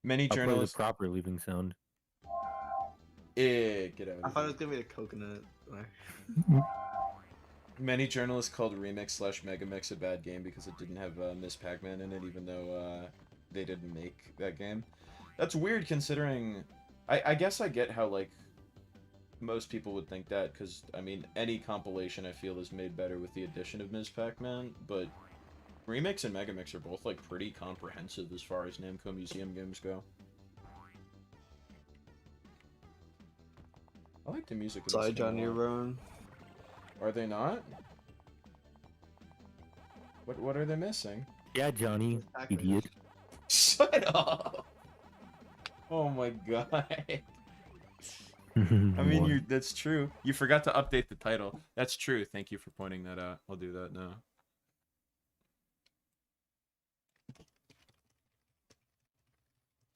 Speaker 4: Many
Speaker 6: I'll play the
Speaker 4: journalists.
Speaker 6: proper leaving sound.
Speaker 4: Get out.
Speaker 7: I
Speaker 4: Of
Speaker 7: thought it
Speaker 4: here.
Speaker 7: was gonna be a coconut.
Speaker 4: Many journalists called Remix/Megamix a bad game because it didn't have Miss Pac-Man in it, even though they didn't make that game. That's weird considering. I guess I get how like most people would think that because I mean any compilation I feel is made better with the addition of Ms. Pac-Man, but Remix and Megamix are both like pretty comprehensive as far as Namco Museum games go. I like the music. In this
Speaker 7: Sorry,
Speaker 4: game a
Speaker 7: John, you're
Speaker 4: lot.
Speaker 7: wrong.
Speaker 4: Are they not? What are they missing?
Speaker 6: Yeah, Johnny,
Speaker 7: Pac-Man.
Speaker 6: idiot.
Speaker 4: Shut up! Oh my god. I mean, that's true. You forgot to update the title. That's true. Thank you for pointing that out. I'll do that now.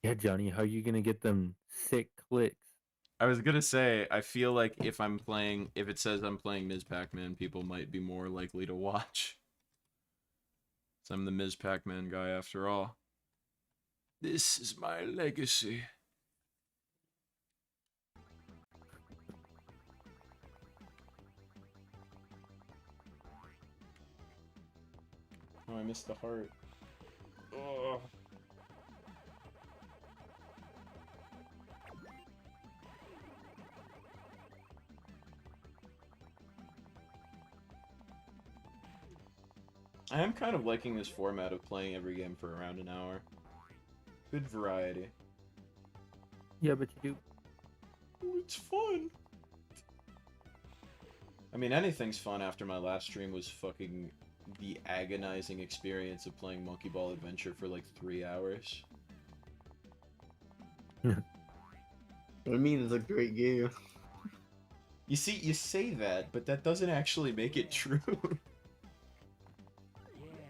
Speaker 6: Yeah, Johnny, how you gonna get them sick clicks?
Speaker 4: I was gonna say, I feel like if it says I'm playing Ms. Pac-Man, people might be more likely to watch. So I'm the Ms. Pac-Man guy after all. This is my legacy. Oh, I missed the heart. Oh. I am kind of liking this format of playing every game for around an hour. Good variety.
Speaker 6: Yeah, but you do.
Speaker 4: Oh, it's fun. I mean, anything's fun after my last stream was fucking the agonizing experience of playing Monkey Ball Adventure for like 3 hours.
Speaker 7: I mean, it's a great game.
Speaker 4: You see, you say that, but that doesn't actually make it true.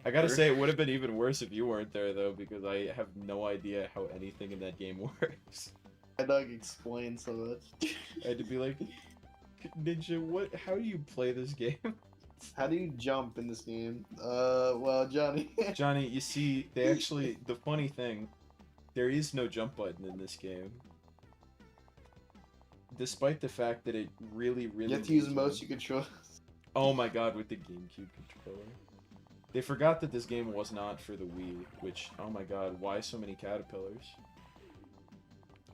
Speaker 4: I gotta say, it would have been even worse if you weren't there, though, because I have no idea how anything in that game works.
Speaker 7: I dog explained so much.
Speaker 4: I had to be like, Ninja, how do you play this game?
Speaker 7: How do you jump in this game? Well, Johnny.
Speaker 4: Johnny, you see, they actually, the funny thing, there is no jump button in this game. Despite the fact that it really, really
Speaker 7: You have to use
Speaker 4: needs
Speaker 7: motion
Speaker 4: one.
Speaker 7: control.
Speaker 4: Oh my god, with the GameCube controller. They forgot that this game was not for the Wii, which, oh my god, why so many caterpillars?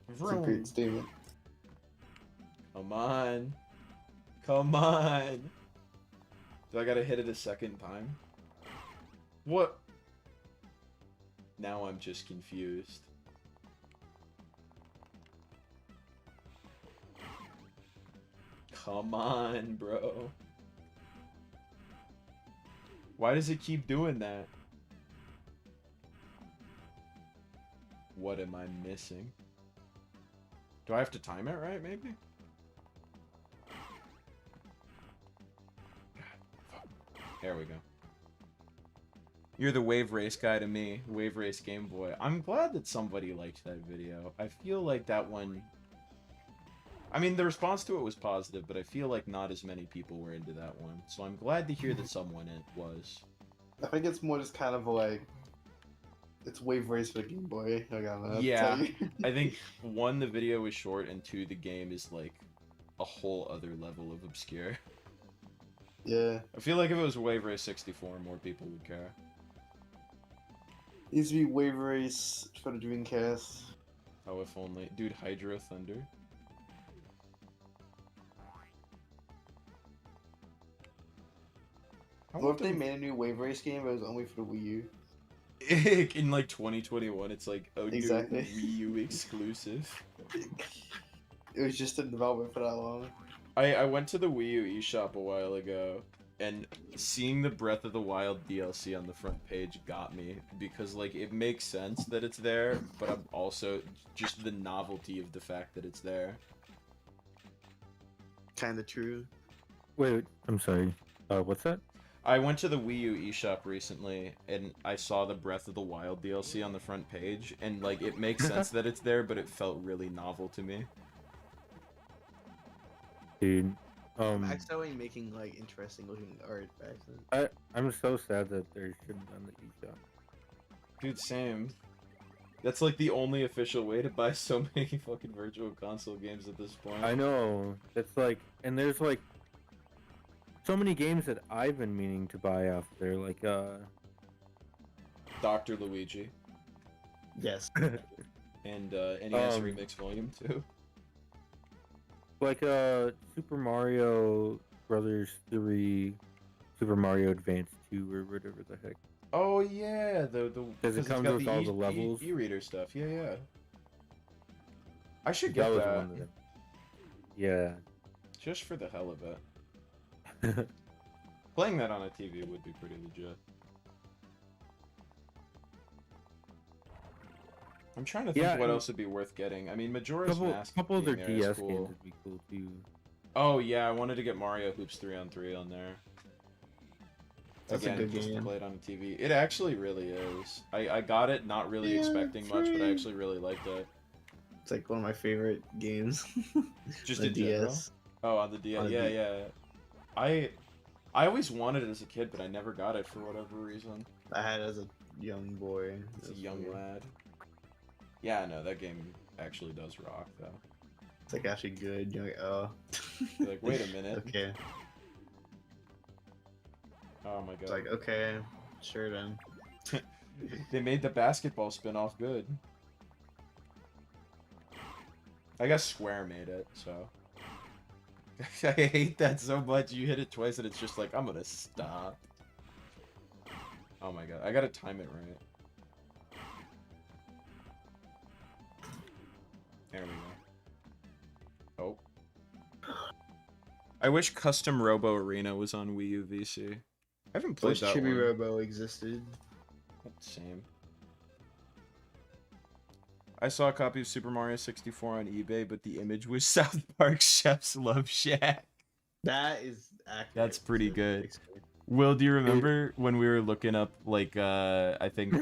Speaker 7: It's a great statement.
Speaker 4: Come on. Come on. Do I gotta hit it a second time? What? Now I'm just confused. Come on, bro. Why does it keep doing that? What am I missing? Do I have to time it right, maybe? There we go. You're the Wave Race guy to me. Wave Race Game Boy. I'm glad that somebody liked that video. I feel like that one... I mean, the response to it was positive, but I feel like not as many people were into that one. So I'm glad to hear that someone it was.
Speaker 7: I think it's more just kind of like... It's Wave Race for the Game Boy. I gotta
Speaker 4: Yeah,
Speaker 7: tell you.
Speaker 4: I think, one, the video is short, and two, the game is like a whole other level of obscure.
Speaker 7: Yeah.
Speaker 4: I feel like if it was Wave Race 64, more people would care.
Speaker 7: Needs to be Wave Race for the Dreamcast.
Speaker 4: Oh, if only. Dude, Hydro Thunder. I
Speaker 7: What
Speaker 4: want
Speaker 7: if they
Speaker 4: them-
Speaker 7: made a new Wave Race game but it was only for the Wii U?
Speaker 4: in like 2021, it's like a
Speaker 7: Exactly.
Speaker 4: new Wii U exclusive.
Speaker 7: It was just in development for that long.
Speaker 4: I went to the Wii U eShop a while ago, and seeing the Breath of the Wild DLC on the front page got me, because like it makes sense that it's there, but I'm also just the novelty of the fact that it's there.
Speaker 7: Kinda true.
Speaker 6: Wait, I'm sorry. What's that?
Speaker 4: I went to the Wii U eShop recently, and I saw the Breath of the Wild DLC on the front page, and like it makes sense that it's there, but it felt really novel to me.
Speaker 6: Dude,
Speaker 7: Max Owen making like interesting looking art back then.
Speaker 6: I'm so sad that there shouldn't have been the eShop.
Speaker 4: Dude, same. That's like the only official way to buy so many fucking Virtual Console games at this point.
Speaker 6: I know. It's like, and there's like so many games that I've been meaning to buy off there, like
Speaker 4: Dr. Luigi
Speaker 7: Yes.
Speaker 4: and NES
Speaker 6: Um,
Speaker 4: Remix Volume 2.
Speaker 6: like Super Mario Brothers 3, Super Mario Advance 2, or whatever the heck.
Speaker 4: Oh yeah, the
Speaker 6: Does it
Speaker 4: it's
Speaker 6: come
Speaker 4: got
Speaker 6: with all the levels?
Speaker 4: E-reader stuff. Yeah, yeah. I should
Speaker 6: That
Speaker 4: get
Speaker 6: was
Speaker 4: that,
Speaker 6: one that. Yeah.
Speaker 4: just for the hell of it. Playing that on a TV would be pretty legit. I'm trying to think
Speaker 6: Yeah,
Speaker 4: what
Speaker 6: and-
Speaker 4: else would be worth getting. I mean, Majora's Mask
Speaker 6: couple of their
Speaker 4: being there is
Speaker 6: DS
Speaker 4: cool.
Speaker 6: games would be cool too.
Speaker 4: Oh yeah, I wanted to get Mario Hoops 3-on-3 on there.
Speaker 7: That's a
Speaker 4: Again,
Speaker 7: good
Speaker 4: just to
Speaker 7: game.
Speaker 4: play it on a TV. It actually really is. I got it not really expecting much, but I actually really liked it.
Speaker 7: It's like one of my favorite games.
Speaker 4: Just
Speaker 7: The
Speaker 4: in general.
Speaker 7: DS.
Speaker 4: Oh, on the DS.
Speaker 7: On the
Speaker 4: Yeah,
Speaker 7: D-
Speaker 4: yeah. I always wanted it as a kid, but I never got it for whatever reason.
Speaker 7: I had it as a young boy.
Speaker 4: As a
Speaker 7: It was
Speaker 4: young
Speaker 7: weird.
Speaker 4: lad. Yeah, no, that game actually does rock, though.
Speaker 7: It's like actually good. You're like, oh.
Speaker 4: You're like, wait a minute.
Speaker 7: Okay.
Speaker 4: Oh my god.
Speaker 7: It's like, okay, sure then.
Speaker 4: They made the basketball spin-off good. I guess Square made it, so. I hate that so much. You hit it twice and it's just like, I'm gonna stop. Oh my god, I gotta time it right. There we go. Oh. I wish Custom Robo Arena was on Wii U VC. I haven't played
Speaker 7: Wish
Speaker 4: that
Speaker 7: Chibi
Speaker 4: one.
Speaker 7: Robo existed.
Speaker 4: Same. I saw a copy of Super Mario 64 on eBay, but the image was South Park Chef's Love Shack.
Speaker 7: That is accurate.
Speaker 4: That's pretty
Speaker 7: to
Speaker 4: good.
Speaker 7: explain.
Speaker 4: Will, do you remember when we were looking up, like, I think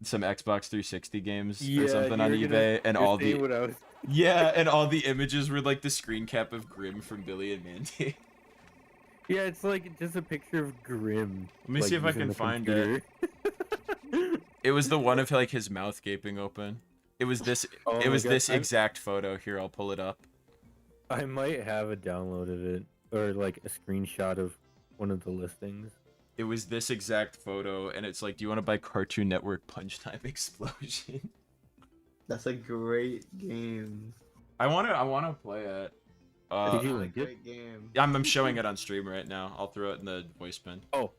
Speaker 4: some Xbox 360 games or something on eBay, and all the...
Speaker 6: What I was...
Speaker 4: Yeah, and all the images were like the screen cap of Grimm from Billy and Mandy.
Speaker 6: Yeah, it's like just a picture of Grim.
Speaker 4: Let me see if I can find it. It was the one of like his mouth gaping open. It was this.
Speaker 6: Oh
Speaker 4: it
Speaker 6: my
Speaker 4: was
Speaker 6: God,
Speaker 4: this exact photo. Here, I'll pull it up.
Speaker 6: I might have a download of it, or like a screenshot of one of the listings.
Speaker 4: It was this exact photo, and it's like, do you want to buy Cartoon Network Punch Time Explosion?
Speaker 7: That's a great game.
Speaker 4: I wanna play it.
Speaker 6: Did you
Speaker 7: Not a
Speaker 6: link it?
Speaker 7: great game.
Speaker 4: I'm showing it on stream right now. I'll throw it in the voice bin.
Speaker 6: Oh.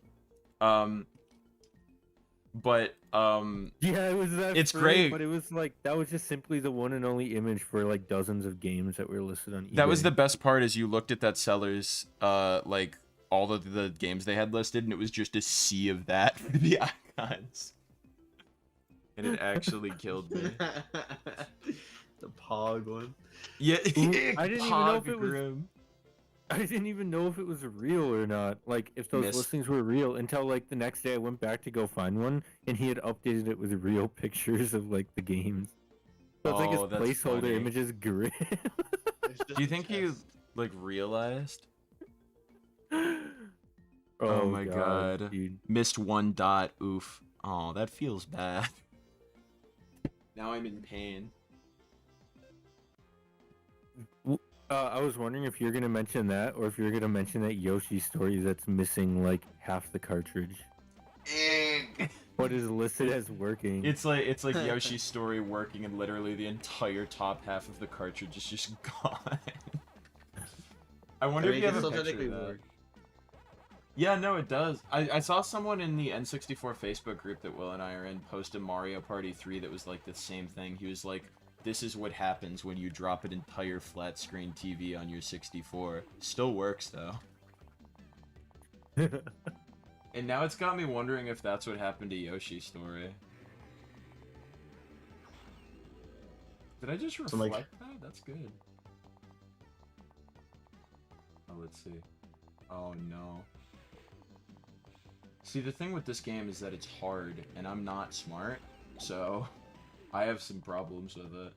Speaker 4: But
Speaker 6: Yeah, it was that.
Speaker 4: It's
Speaker 6: frame,
Speaker 4: great.
Speaker 6: But it was like that was just simply the one and only image for like dozens of games that were listed on eBay.
Speaker 4: that was the best part. Is you looked at that seller's like all of the games they had listed, and it was just a sea of that for the icons. And it actually killed me.
Speaker 7: The Pog one.
Speaker 4: Yeah,
Speaker 6: I didn't even know if it was.
Speaker 4: Grim.
Speaker 6: I didn't even know if it was real or not. Like if those
Speaker 4: Misc.
Speaker 6: listings were real until like the next day I went back to go find one and he had updated it with real pictures of like the games. So it's like
Speaker 4: Oh, that's
Speaker 6: his placeholder
Speaker 4: funny.
Speaker 6: image is Grim.
Speaker 4: Do you think he like realized?
Speaker 6: Oh
Speaker 4: my God.
Speaker 6: dude.
Speaker 4: Missed one dot. Oof. Oh, that feels bad. Now I'm in pain.
Speaker 6: I was wondering if you're gonna mention that, or if you're gonna mention that Yoshi story that's missing like half the cartridge. What is listed as working?
Speaker 4: It's like Yoshi's story working, and literally the entire top half of the cartridge is just gone. I wonder if you have a picture of that. Yeah, no, it does. I saw someone in the N64 Facebook group that Will and I are in post a Mario Party 3 that was like the same thing. He was like, this is what happens when you drop an entire flat screen TV on your 64. Still works though. And now it's got me wondering if that's what happened to Yoshi's story. Did I just reflect that? That's good. Oh, let's see. Oh no. See, the thing with this game is that it's hard, and I'm not smart, so I have some problems with it.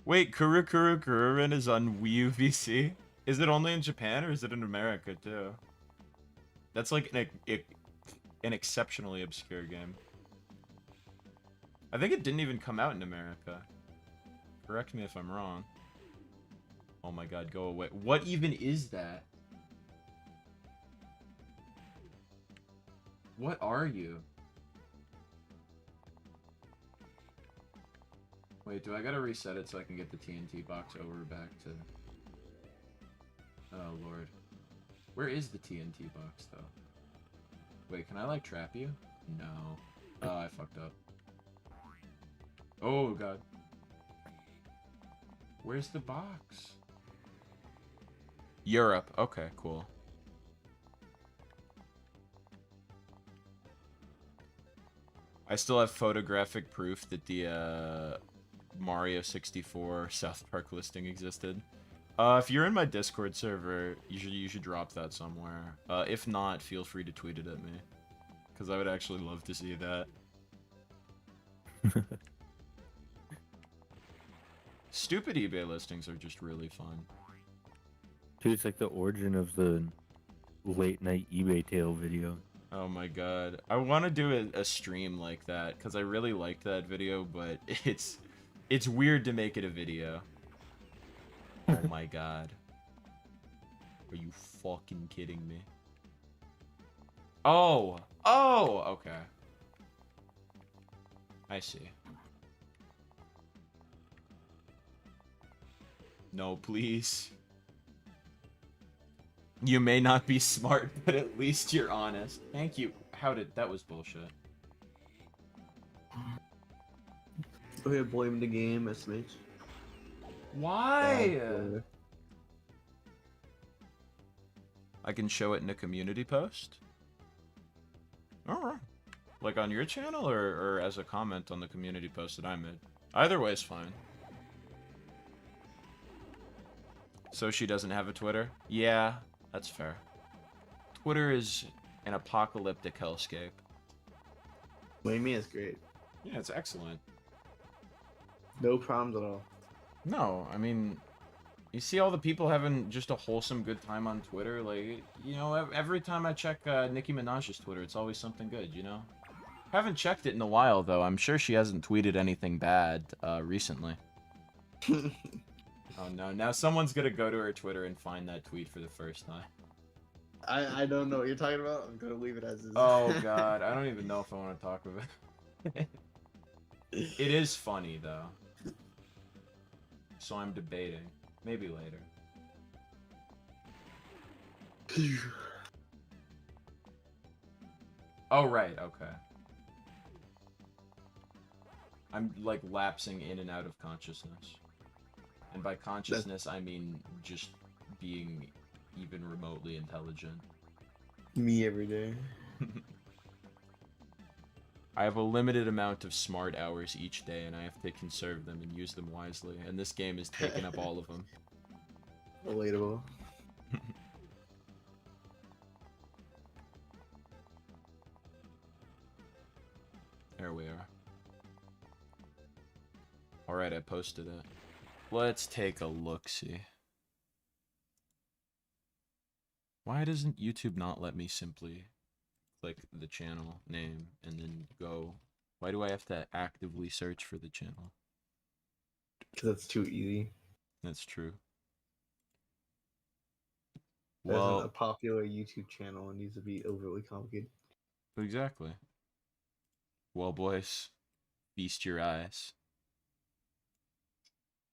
Speaker 4: Wait, Kururin is on Wii U VC? Is it only in Japan, or is it in America, too? That's like an exceptionally obscure game. I think it didn't even come out in America. Correct me if I'm wrong. Oh my god, go away. What even is that? What are you? Wait, do I gotta reset it so I can get the TNT box over back to... Oh lord. Where is the TNT box though? Wait, can I like trap you? No. Oh, I fucked up. Oh god. Where's the box? Europe. Okay, cool. I still have photographic proof that the Mario 64 South Park listing existed. If you're in my Discord server, you should drop that somewhere. If not, feel free to tweet it at me, because I would actually love to see that. Stupid eBay listings are just really fun.
Speaker 6: Dude, it's like the origin of the late night eBay tale video.
Speaker 4: Oh my god. I want to do a stream like that, because I really liked that video, but it's weird to make it a video. Oh my god. Are you fucking kidding me? Oh! Oh! Okay. I see. No, please. You may not be smart, but at least you're honest. Thank you. That was bullshit.
Speaker 7: Go ahead, blame the game, SMH.
Speaker 4: Why? I can show it in a community post? Alright. Like on your channel, or as a comment on the community post that I made? Either way is fine. So she doesn't have a Twitter? Yeah, that's fair. Twitter is an apocalyptic hellscape.
Speaker 7: What do you mean it's great?
Speaker 4: Yeah, it's excellent.
Speaker 7: No problems at all.
Speaker 4: No, I mean, you see all the people having just a wholesome good time on Twitter. Like, you know, every time I check Nicki Minaj's Twitter, it's always something good, you know? Haven't checked it in a while, though. I'm sure she hasn't tweeted anything bad recently. Oh, no. Now someone's gonna go to her Twitter and find that tweet for the first time.
Speaker 7: I don't know what you're talking about. I'm gonna leave it as is.
Speaker 4: Oh, God. I don't even know if I want to talk about it. It is funny, though. So I'm debating. Maybe later. Oh, right. Okay. I'm, like, lapsing in and out of consciousness. And by consciousness, I mean just being even remotely intelligent.
Speaker 7: Me every day.
Speaker 4: I have a limited amount of smart hours each day, and I have to conserve them and use them wisely. And this game is taking up all of them.
Speaker 7: Relatable.
Speaker 4: There we are. Alright, I posted it. Let's take a look-see. Why doesn't YouTube not let me simply click the channel name and then go? Why do I have to actively search for the channel?
Speaker 7: Because that's too easy.
Speaker 4: That's true.
Speaker 7: That isn't a
Speaker 4: Well,
Speaker 7: popular YouTube channel and needs to be overly complicated.
Speaker 4: exactly. Well, boys, feast your eyes.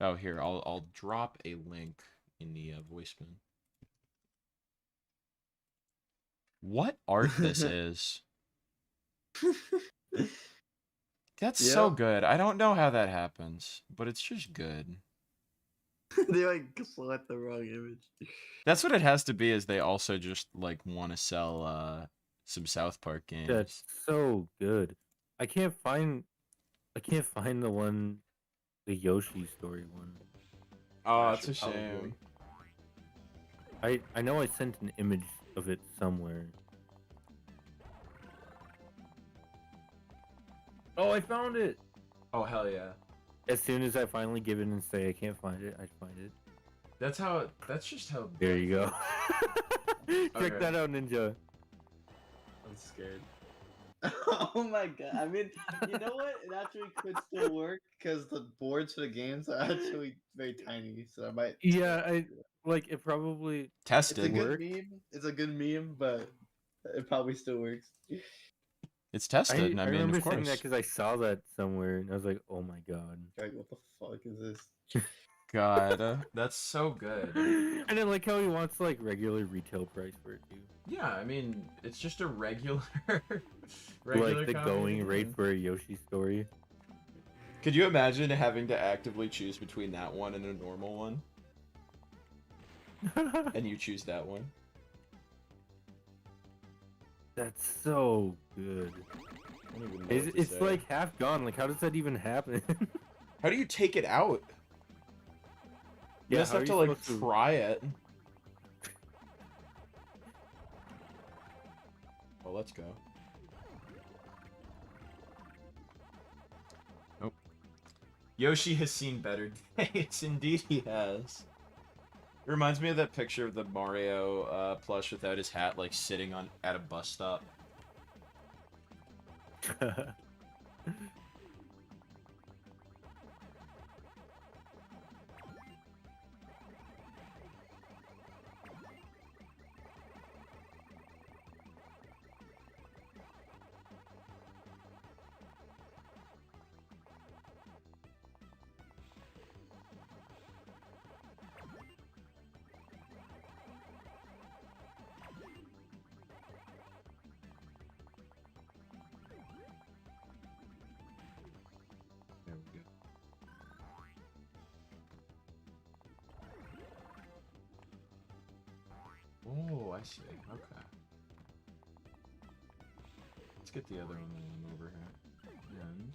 Speaker 4: Oh, here, I'll drop a link in the voice bin. What art this is? That's so
Speaker 7: Yep.
Speaker 4: good. I don't know how that happens, but it's just good.
Speaker 7: They like select the wrong image.
Speaker 4: That's what it has to be, is they also just like want to sell some South Park games.
Speaker 6: That's so good. I can't find the one, the Yoshi story one.
Speaker 4: Oh,
Speaker 7: I
Speaker 4: it's a
Speaker 7: should probably.
Speaker 4: shame.
Speaker 6: I know I sent an image of it somewhere. Oh, I found it!
Speaker 4: Oh, hell yeah.
Speaker 6: As soon as I finally give in and say I can't find it, I find it.
Speaker 4: That's just how.
Speaker 6: There you go. Check
Speaker 4: Okay.
Speaker 6: that out, Ninja.
Speaker 7: I'm scared. Oh my god. I mean, you know what? It actually could still work because the boards for the games are actually very tiny. So I might.
Speaker 6: Yeah, it probably
Speaker 7: It's a
Speaker 4: Tested.
Speaker 7: good
Speaker 6: worked.
Speaker 7: meme. It's a good meme, but it probably still works.
Speaker 4: It's tested, and
Speaker 6: I
Speaker 4: I mean,
Speaker 6: remember
Speaker 4: of
Speaker 6: saying that
Speaker 4: course.
Speaker 6: because I saw that somewhere and I was like, oh my god.
Speaker 7: Like, what the fuck is this?
Speaker 4: God, that's so good.
Speaker 6: And then like how he wants like regular retail price for it too.
Speaker 4: Yeah, I mean, it's just a regular, regular
Speaker 6: Like the
Speaker 4: copy of
Speaker 6: going
Speaker 4: game.
Speaker 6: rate for a Yoshi story.
Speaker 4: Could you imagine having to actively choose between that one and a normal one? And you choose that one?
Speaker 6: That's so good.
Speaker 4: I don't even know what to
Speaker 6: It's
Speaker 4: say.
Speaker 6: like half gone. Like how does that even happen?
Speaker 4: How do you take it out? You
Speaker 6: Yeah,
Speaker 4: just
Speaker 6: how
Speaker 4: have
Speaker 6: are
Speaker 4: to
Speaker 6: you
Speaker 4: like
Speaker 6: supposed to-
Speaker 4: pry it. Well, let's go. Nope. Yoshi has seen better days. Indeed he has. It reminds me of that picture of the Mario plush without his hat, like sitting at a bus stop. There we go. Oh, I see. Okay. Let's get the other one over here. And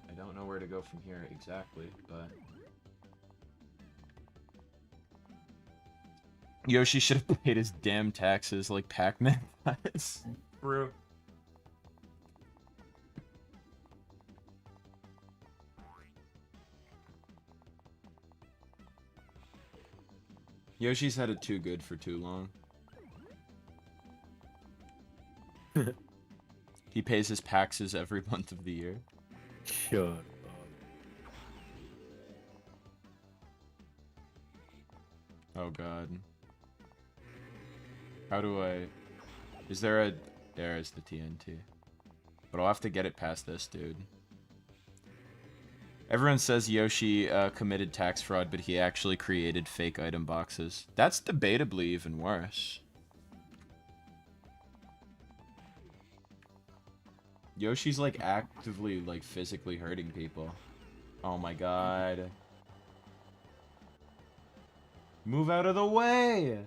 Speaker 4: I don't know where to go from here exactly, but Yoshi should have paid his damn taxes like Pac-Man does. True. Yoshi's had it too good for too long. He pays his taxes every month of the year.
Speaker 6: Shut up.
Speaker 4: Oh god. How do I... Is there a... There's the TNT. But I'll have to get it past this dude. Everyone says Yoshi committed tax fraud, but he actually created fake item boxes. That's debatably even worse. Yoshi's like actively like physically hurting people. Oh my god. Move out of the way!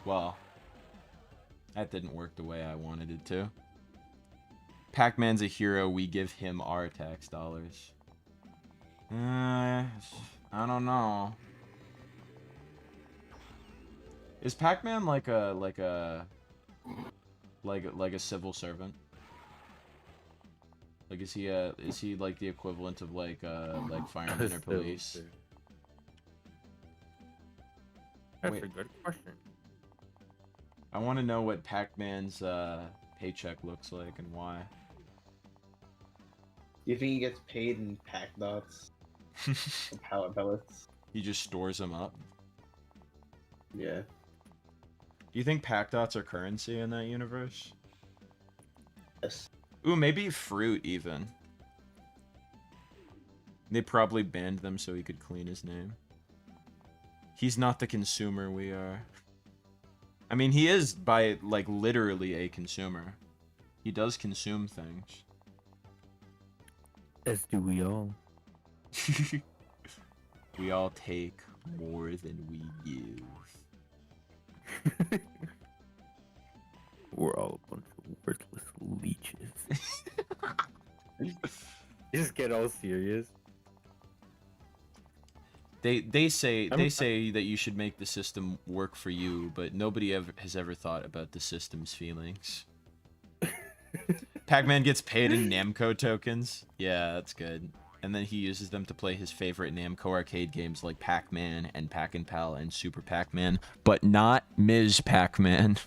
Speaker 4: Well, that didn't work the way I wanted it to. Pac-Man's a hero, we give him our tax dollars. I don't know. Is Pac-Man like a civil servant? Like is he like the equivalent of like firemen or police?
Speaker 6: That's
Speaker 4: Wait.
Speaker 6: a good question.
Speaker 4: I want to know what Pac-Man's paycheck looks like and why.
Speaker 7: Do you think he gets paid in pack dots? Or pallet pellets?
Speaker 4: He just stores them up.
Speaker 7: Yeah.
Speaker 4: Do you think pack dots are currency in that universe?
Speaker 7: Yes.
Speaker 4: Ooh, maybe fruit even. They probably banned them so he could clean his name. He's not the consumer we are. I mean, he is by, like, literally a consumer. He does consume things.
Speaker 6: As do we all.
Speaker 4: We all take more than we give.
Speaker 6: We're all a bunch of worthless leeches. Just get all serious.
Speaker 4: They say that you should make the system work for you, but nobody has ever thought about the system's feelings. Pac-Man gets paid in Namco tokens. Yeah, that's good. And then he uses them to play his favorite Namco arcade games like Pac-Man and Pac-and-Pal and Super Pac-Man, but not Ms. Pac-Man.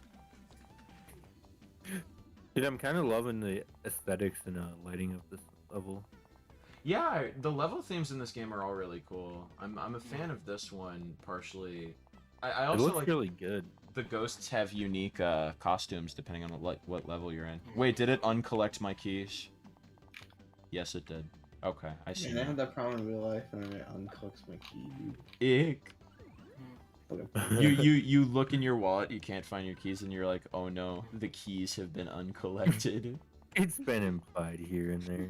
Speaker 6: Dude, I'm kind of loving the aesthetics and lighting of this level.
Speaker 4: Yeah, the level themes in this game are all really cool. I'm a fan of this one partially. I
Speaker 6: It
Speaker 4: also
Speaker 6: looks
Speaker 4: like
Speaker 6: really good.
Speaker 4: the ghosts have unique costumes depending on what level you're in. Wait, did it uncollect my keys? Yes, it did. Okay, I see.
Speaker 7: Man, I
Speaker 4: now.
Speaker 7: have that problem in real life and it uncollects my key.
Speaker 4: Ick. You look in your wallet, you can't find your keys, and you're like, oh no, the keys have been uncollected.
Speaker 6: It's been implied here and there.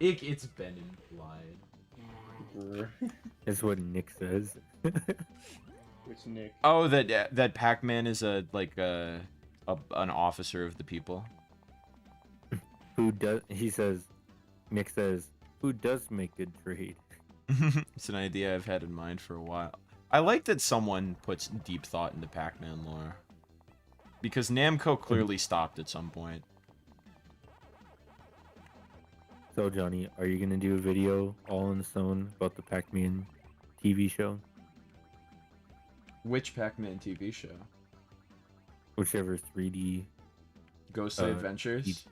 Speaker 4: Ick, it's been implied.
Speaker 6: That's what Nick says.
Speaker 7: Which Nick?
Speaker 4: Oh, that Pac-Man is an officer of the people.
Speaker 6: Who does? He says. Nick says, "Who does make good trade?"
Speaker 4: It's an idea I've had in mind for a while. I like that someone puts deep thought into Pac-Man lore. Because Namco clearly stopped at some point.
Speaker 6: So, Johnny, are you gonna do a video all on its own about the Pac-Man TV show?
Speaker 4: Which Pac-Man TV show?
Speaker 6: Whichever 3D.
Speaker 4: Ghostly Adventures?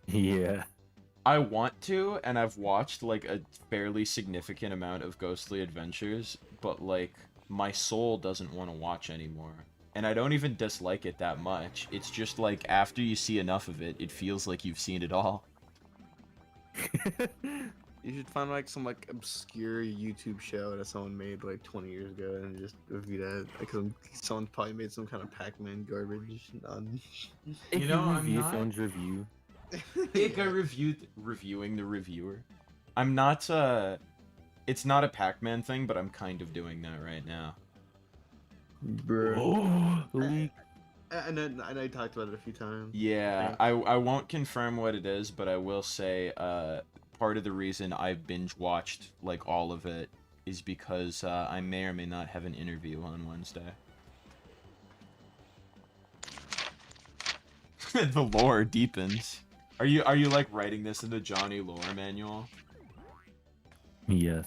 Speaker 6: Yeah.
Speaker 4: I want to, and I've watched like a fairly significant amount of Ghostly Adventures, but like my soul doesn't want to watch anymore. And I don't even dislike it that much. It's just like after you see enough of it, it feels like you've seen it all.
Speaker 7: You should find like some like obscure YouTube show that someone made like 20 years ago and just review that. Like someone probably made some kind of Pac-Man garbage on.
Speaker 6: If
Speaker 4: You know, I'm
Speaker 6: review
Speaker 4: not-
Speaker 6: someone's review.
Speaker 4: Ick, I reviewing the reviewer. I'm not it's not a Pac-Man thing, but I'm kind of doing that right now.
Speaker 7: Bruh.
Speaker 6: Oh, leak.
Speaker 7: I know you talked about it a few times.
Speaker 4: Yeah, I won't confirm what it is, but I will say part of the reason I've binge watched like all of it is because I may or may not have an interview on Wednesday. The lore deepens. Are you like writing this in the Jonii lore manual?
Speaker 6: Yes.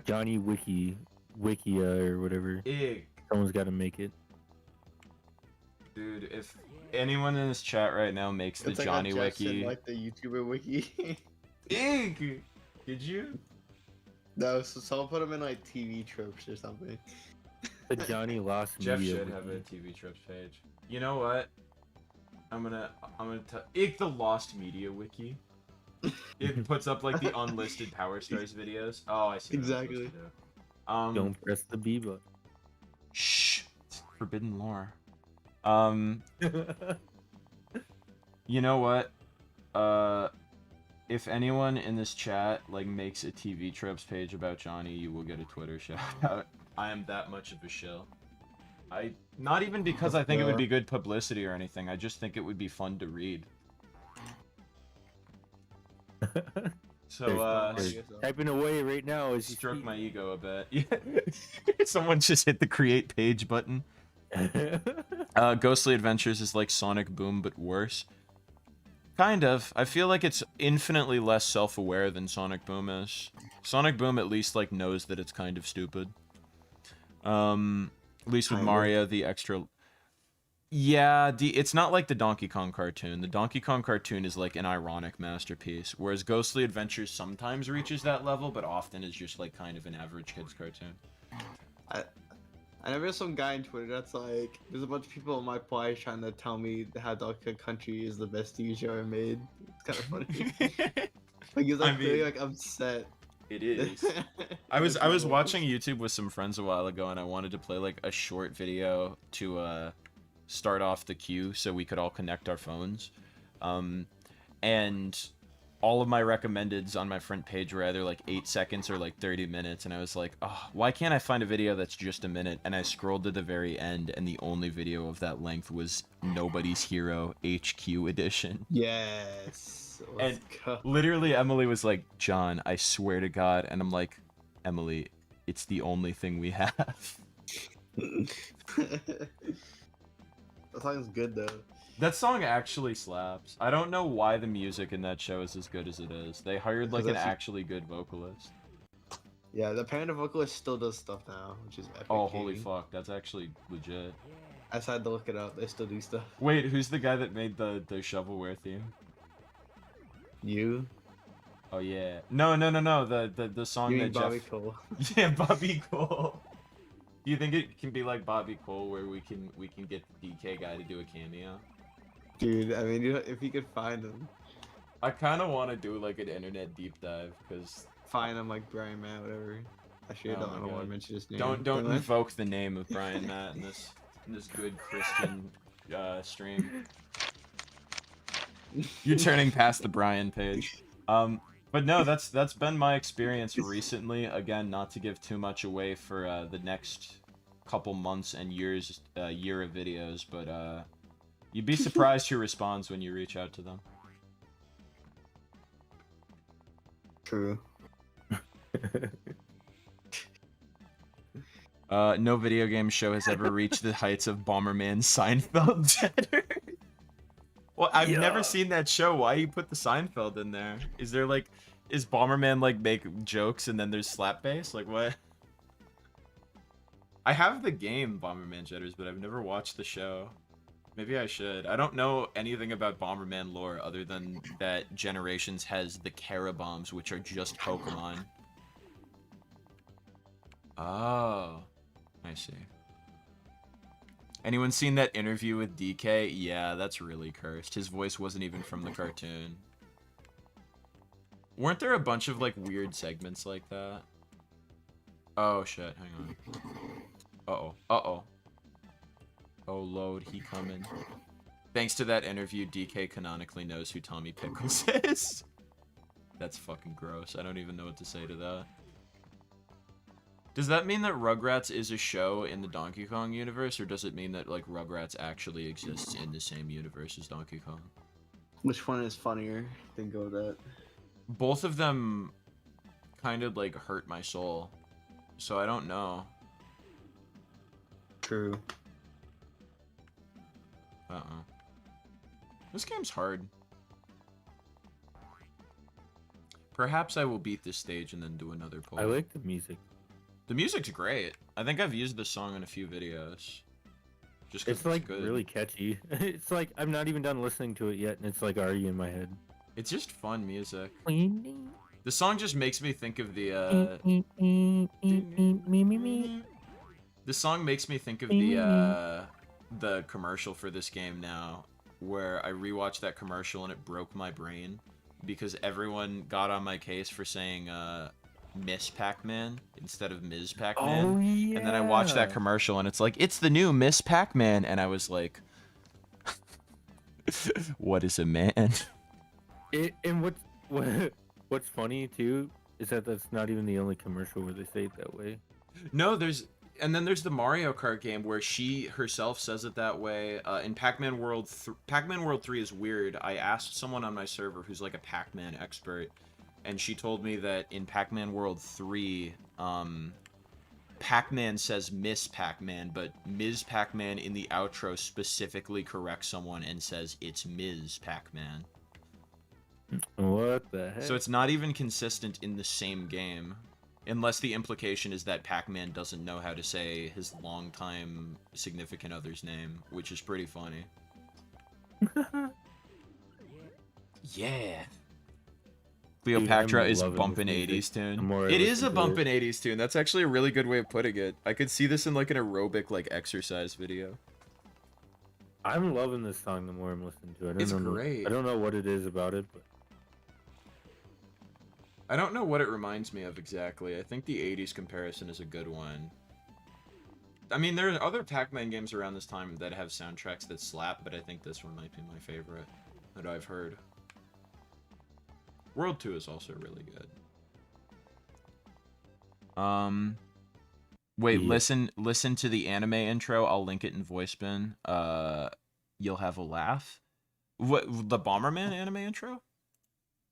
Speaker 6: Johnny Wiki Wikia or whatever.
Speaker 4: Ig.
Speaker 6: Someone's got to make it.
Speaker 4: Dude, if anyone in this chat right now makes the
Speaker 7: It's like
Speaker 4: Jonii
Speaker 7: how Jeff said,
Speaker 4: wiki.
Speaker 7: like the YouTuber wiki.
Speaker 4: Ig! Did you?
Speaker 7: No, so someone put him in like TV tropes or something.
Speaker 6: The Johnny Lost
Speaker 4: Jeff
Speaker 6: Media
Speaker 4: should have a
Speaker 6: wiki.
Speaker 4: TV Trips page. You know what? I'm gonna Ig the Lost Media wiki. It puts up like the unlisted Power Stars videos. Oh, I see. What I'm supposed
Speaker 7: Exactly.
Speaker 4: to do.
Speaker 6: Don't press the B button.
Speaker 4: Shh. It's forbidden lore. You know what? If anyone in this chat like makes a TV Tropes page about Jonii, you will get a Twitter shout out. I am that much of a shill. Not even because I think it would be good publicity or anything. I just think it would be fun to read. So
Speaker 6: There's typing away right now as you
Speaker 4: stroke
Speaker 6: speak.
Speaker 4: my ego a bit. Yeah. Someone just hit the create page button. Ghostly Adventures is like Sonic Boom but worse. Kind of. I feel like it's infinitely less self-aware than Sonic Boom is. Sonic Boom at least like knows that it's kind of stupid. At least with Mario, the extra. Yeah, it's not like the Donkey Kong cartoon. The Donkey Kong cartoon is like an ironic masterpiece, whereas Ghostly Adventures sometimes reaches that level, but often is just like kind of an average kid's cartoon.
Speaker 7: I never saw some guy on Twitter that's like, there's a bunch of people in my place trying to tell me how Donkey Kong Country is the best TV show ever made. It's kind of funny. Like he's like really like upset.
Speaker 4: It is. I was watching YouTube with some friends a while ago, and I wanted to play like a short video to start off the queue so we could all connect our phones. And all of my recommendeds on my front page were either like 8 seconds or like 30 minutes, and I was like, oh, why can't I find a video that's just a minute? And I scrolled to the very end, and the only video of that length was Nobody's Hero HQ edition.
Speaker 7: Yes. Let's go.
Speaker 4: Literally, Emily was like, John, I swear to God. And I'm like, Emily, it's the only thing we have.
Speaker 7: That song's good though.
Speaker 4: That song actually slaps. I don't know why the music in that show is as good as it is. They hired like an actually good vocalist.
Speaker 7: Yeah, the Panda vocalist still does stuff now, which is epic.
Speaker 4: Oh, holy fuck. That's actually legit.
Speaker 7: I just had to look it up. They still do stuff.
Speaker 4: Wait, who's the guy that made the shovelware theme?
Speaker 7: You?
Speaker 4: Oh, yeah. No. The song
Speaker 7: You
Speaker 4: that
Speaker 7: mean Bobby
Speaker 4: Jeff...
Speaker 7: Cole.
Speaker 4: Yeah, Bobby Cole. Do you think it can be like Bobby Cole, where we can get the DK guy to do a cameo?
Speaker 7: Dude, I mean, if you could find him.
Speaker 4: I kind of want to do like an internet deep dive, because...
Speaker 7: Find him like Brian Matt, whatever. Actually, I don't want to mention his name.
Speaker 4: Don't invoke the name of Brian Matt in this good Christian stream. You're turning past the Brian page. But no, that's been my experience recently. Again, not to give too much away for the next couple months and years, year of videos, but you'd be surprised who responds when you reach out to them.
Speaker 7: True.
Speaker 4: No video game show has ever reached the heights of Bomberman Seinfeld cheddar. Well, I've never seen that show. Why you put the Seinfeld in there? Is there like, is Bomberman like make jokes and then there's slap bass? Like what? I have the game Bomberman Jetters, but I've never watched the show. Maybe I should. I don't know anything about Bomberman lore other than that Generations has the Carabombs, which are just Pokemon. Oh, I see. Anyone seen that interview with DK? Yeah, that's really cursed. His voice wasn't even from the cartoon. Weren't there a bunch of like weird segments like that? Oh shit, hang on. Uh-oh. Uh-oh. Oh, load, he coming. Thanks to that interview, DK canonically knows who Tommy Pickles is. That's fucking gross. I don't even know what to say to that. Does that mean that Rugrats is a show in the Donkey Kong universe, or does it mean that like Rugrats actually exists in the same universe as Donkey Kong?
Speaker 7: Which one is funnier? Then go with that.
Speaker 4: Both of them kind of like hurt my soul, so I don't know.
Speaker 7: True.
Speaker 4: This game's hard. Perhaps I will beat this stage and then do another poll.
Speaker 6: I like the music.
Speaker 4: The music's great. I think I've used this song in a few videos. Just 'cause
Speaker 6: It's like
Speaker 4: good.
Speaker 6: really catchy. It's like I'm not even done listening to it yet, and it's like already in my head.
Speaker 4: It's just fun music.
Speaker 6: Me.
Speaker 4: The song just makes me think of the the song makes me think of the commercial for this game now, where I rewatched that commercial and it broke my brain because everyone got on my case for saying Miss Pac-Man instead of Ms. Pac-Man.
Speaker 6: Oh yeah.
Speaker 4: And then I watched that commercial and it's like, it's the new Miss Pac-Man, and I was like, what is a man?
Speaker 6: And what's funny too is that that's not even the only commercial where they say it that way.
Speaker 4: No, there's the Mario Kart game where she herself says it that way. In Pac-Man World 3 is weird. I asked someone on my server who's like a Pac-Man expert, and she told me that in Pac-Man World 3, Pac-Man says Miss Pac-Man, but Ms. Pac-Man in the outro specifically corrects someone and says it's Ms. Pac-Man.
Speaker 6: What the heck?
Speaker 4: So it's not even consistent in the same game. Unless the implication is that Pac-Man doesn't know how to say his longtime significant other's name, which is pretty funny. Yeah. Cleopatra
Speaker 6: Dude,
Speaker 4: is
Speaker 6: loving
Speaker 4: bumpin'
Speaker 6: this music.
Speaker 4: 80s tune.
Speaker 6: The more I
Speaker 4: It is
Speaker 6: listen
Speaker 4: a
Speaker 6: to
Speaker 4: bumpin' 80s tune. That's actually a really good way of putting it. I could see this in like an aerobic like exercise video.
Speaker 6: I'm loving this song the more I'm listening to it.
Speaker 4: It's great.
Speaker 6: I don't know what it is about it, but
Speaker 4: I don't know what it reminds me of exactly. I think the 80s comparison is a good one. I mean, there are other Pac-Man games around this time that have soundtracks that slap, but I think this one might be my favorite that I've heard. World 2 is also really good. Wait,
Speaker 6: Yeah.
Speaker 4: listen to the anime intro. I'll link it in voice bin. You'll have a laugh. What, the Bomberman anime intro?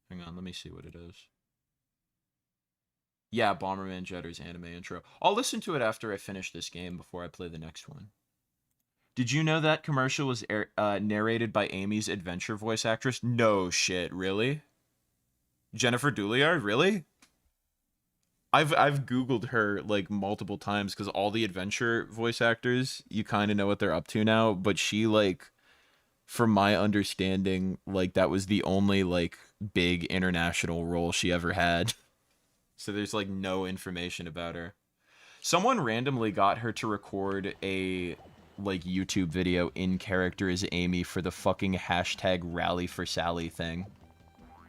Speaker 4: Hang on, let me see what it is. Yeah, Bomberman Jetter's anime intro. I'll listen to it after I finish this game before I play the next one. Did you know that commercial was narrated by Amy's Adventure voice actress? No shit, really? Jennifer Dooleyard, really? I've Googled her like multiple times because all the Adventure voice actors, you kind of know what they're up to now, but she like, from my understanding, like that was the only like big international role she ever had. So there's like no information about her. Someone randomly got her to record a like YouTube video in character as Amy for the fucking hashtag Rally for Sally thing.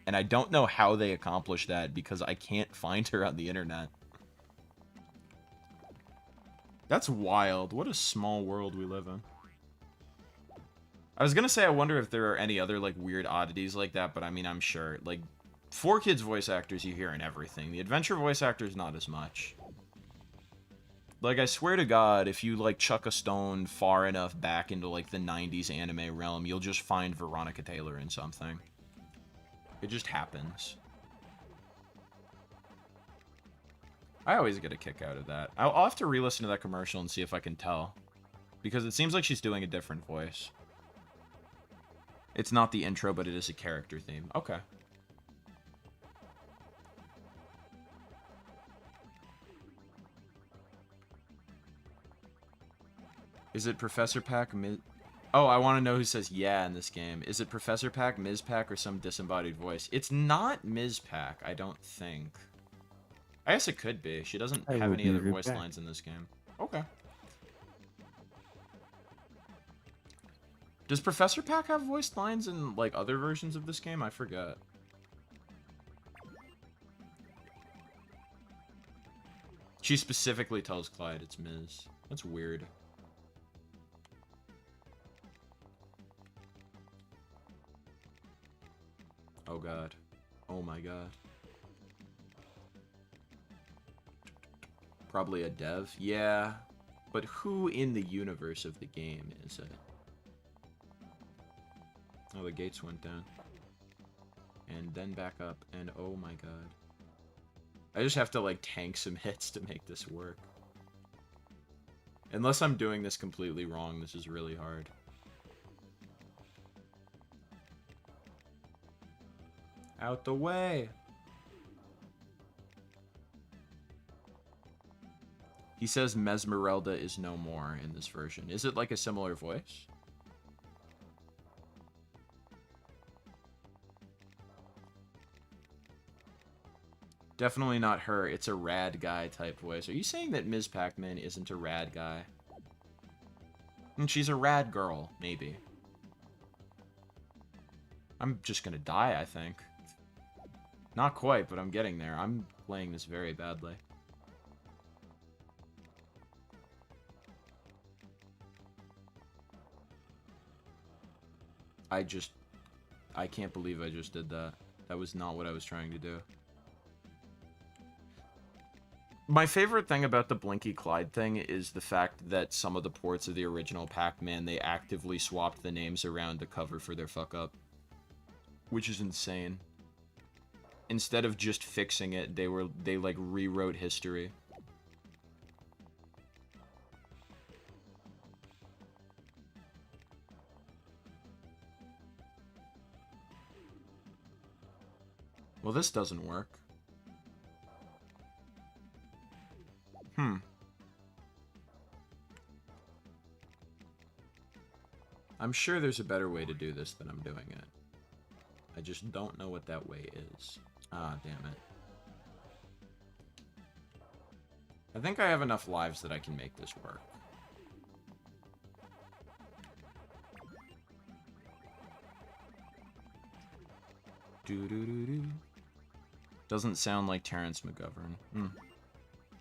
Speaker 4: And I don't know how they accomplished that because I can't find her on the internet. That's wild. What a small world we live in. I was gonna say I wonder if there are any other like weird oddities like that, but I mean I'm sure. Like 4Kids voice actors you hear in everything. The Adventure voice actors not as much. Like I swear to God, if you like chuck a stone far enough back into like the 90s anime realm, you'll just find Veronica Taylor in something. It just happens. I always get a kick out of that. I'll have to re-listen to that commercial and see if I can tell. Because it seems like she's doing a different voice. It's not the intro, but it is a character theme. Okay. Is it Professor Pac? Oh, I want to know who says yeah in this game. Is it Professor Pac, Ms. Pac, or some disembodied voice? It's not Ms. Pac, I don't think. I guess it could be. She doesn't have any other voice lines in this game. Okay. Does Professor Pac have voice lines in, like, other versions of this game? I forget. She specifically tells Clyde it's Ms. That's weird. Oh god. Oh my god. Probably a dev? Yeah. But who in the universe of the game is it? Oh, the gates went down. And then back up. And oh my god. I just have to like tank some hits to make this work. Unless I'm doing this completely wrong, this is really hard. Out the way! He says Mesmerelda is no more in this version. Is it like a similar voice? Definitely not her. It's a rad guy type voice. Are you saying that Ms. Pac-Man isn't a rad guy? And she's a rad girl, maybe. I'm just gonna die, I think. Not quite, but I'm getting there. I'm playing this very badly. I can't believe I just did that. That was not what I was trying to do. My favorite thing about the Blinky Clyde thing is the fact that some of the ports of the original Pac-Man, they actively swapped the names around to cover for their fuck-up. Which is insane. Instead of just fixing it, they like rewrote history. Well, this doesn't work. I'm sure there's a better way to do this than I'm doing it. I just don't know what that way is. Ah, damn it. I think I have enough lives that I can make this work. Doo-doo-doo-doo. Doesn't sound like Terrence McGovern.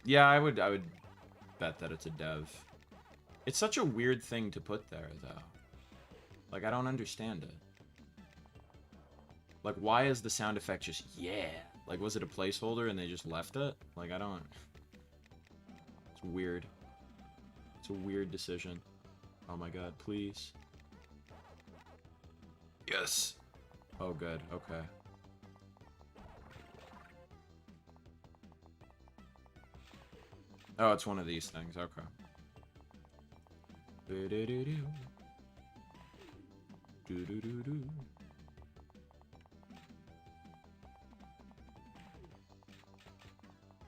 Speaker 4: Yeah, I would bet that it's a dev. It's such a weird thing to put there, though. Like, I don't understand it. Like, why is the sound effect just, yeah? Like, was it a placeholder and they just left it? Like, I don't... It's weird. It's a weird decision. Oh my god, please. Yes! Oh, good. Okay. Oh, it's one of these things. Okay. Do-do-do-do. Do-do-do-do.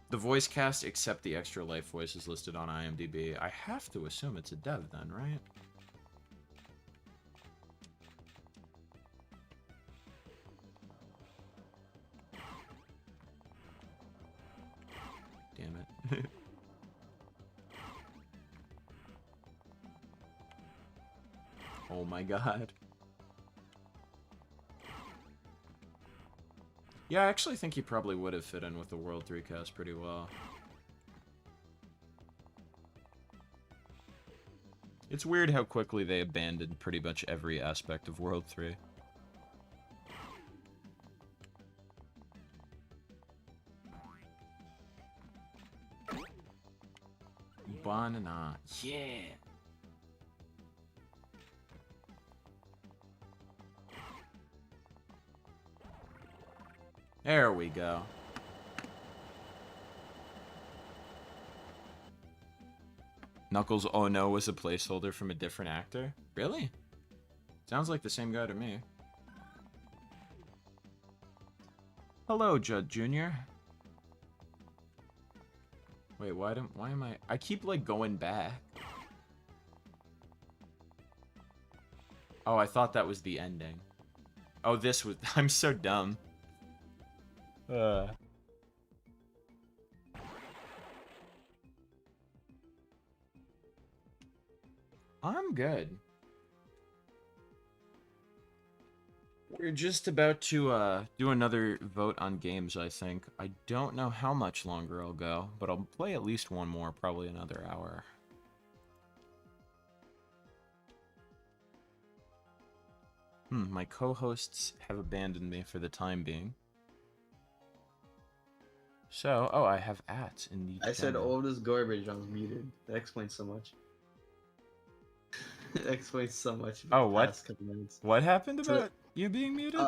Speaker 4: The voice cast except the extra life voices listed on IMDb. I have to assume it's a dev then, right? Damn it. Oh my god. Yeah, I actually think he probably would have fit in with the World 3 cast pretty well. It's weird how quickly they abandoned pretty much every aspect of World 3. Banana. Yeah! There we go. Knuckles Oh No was a placeholder from a different actor? Really? Sounds like the same guy to me. Hello, Judd Jr. Wait, why am I keep like going back. Oh, I thought that was the ending. Oh, this was I'm so dumb. I'm good. We're just about to do another vote on games, I think. I don't know how much longer I'll go, but I'll play at least one more, probably another hour. My co-hosts have abandoned me for the time being. So, oh, I have ats in the
Speaker 7: I said
Speaker 4: channel.
Speaker 7: all this garbage, I was muted. That explains so much. That explains so much.
Speaker 4: Oh, what?
Speaker 7: Past couple minutes.
Speaker 4: What happened about you being muted?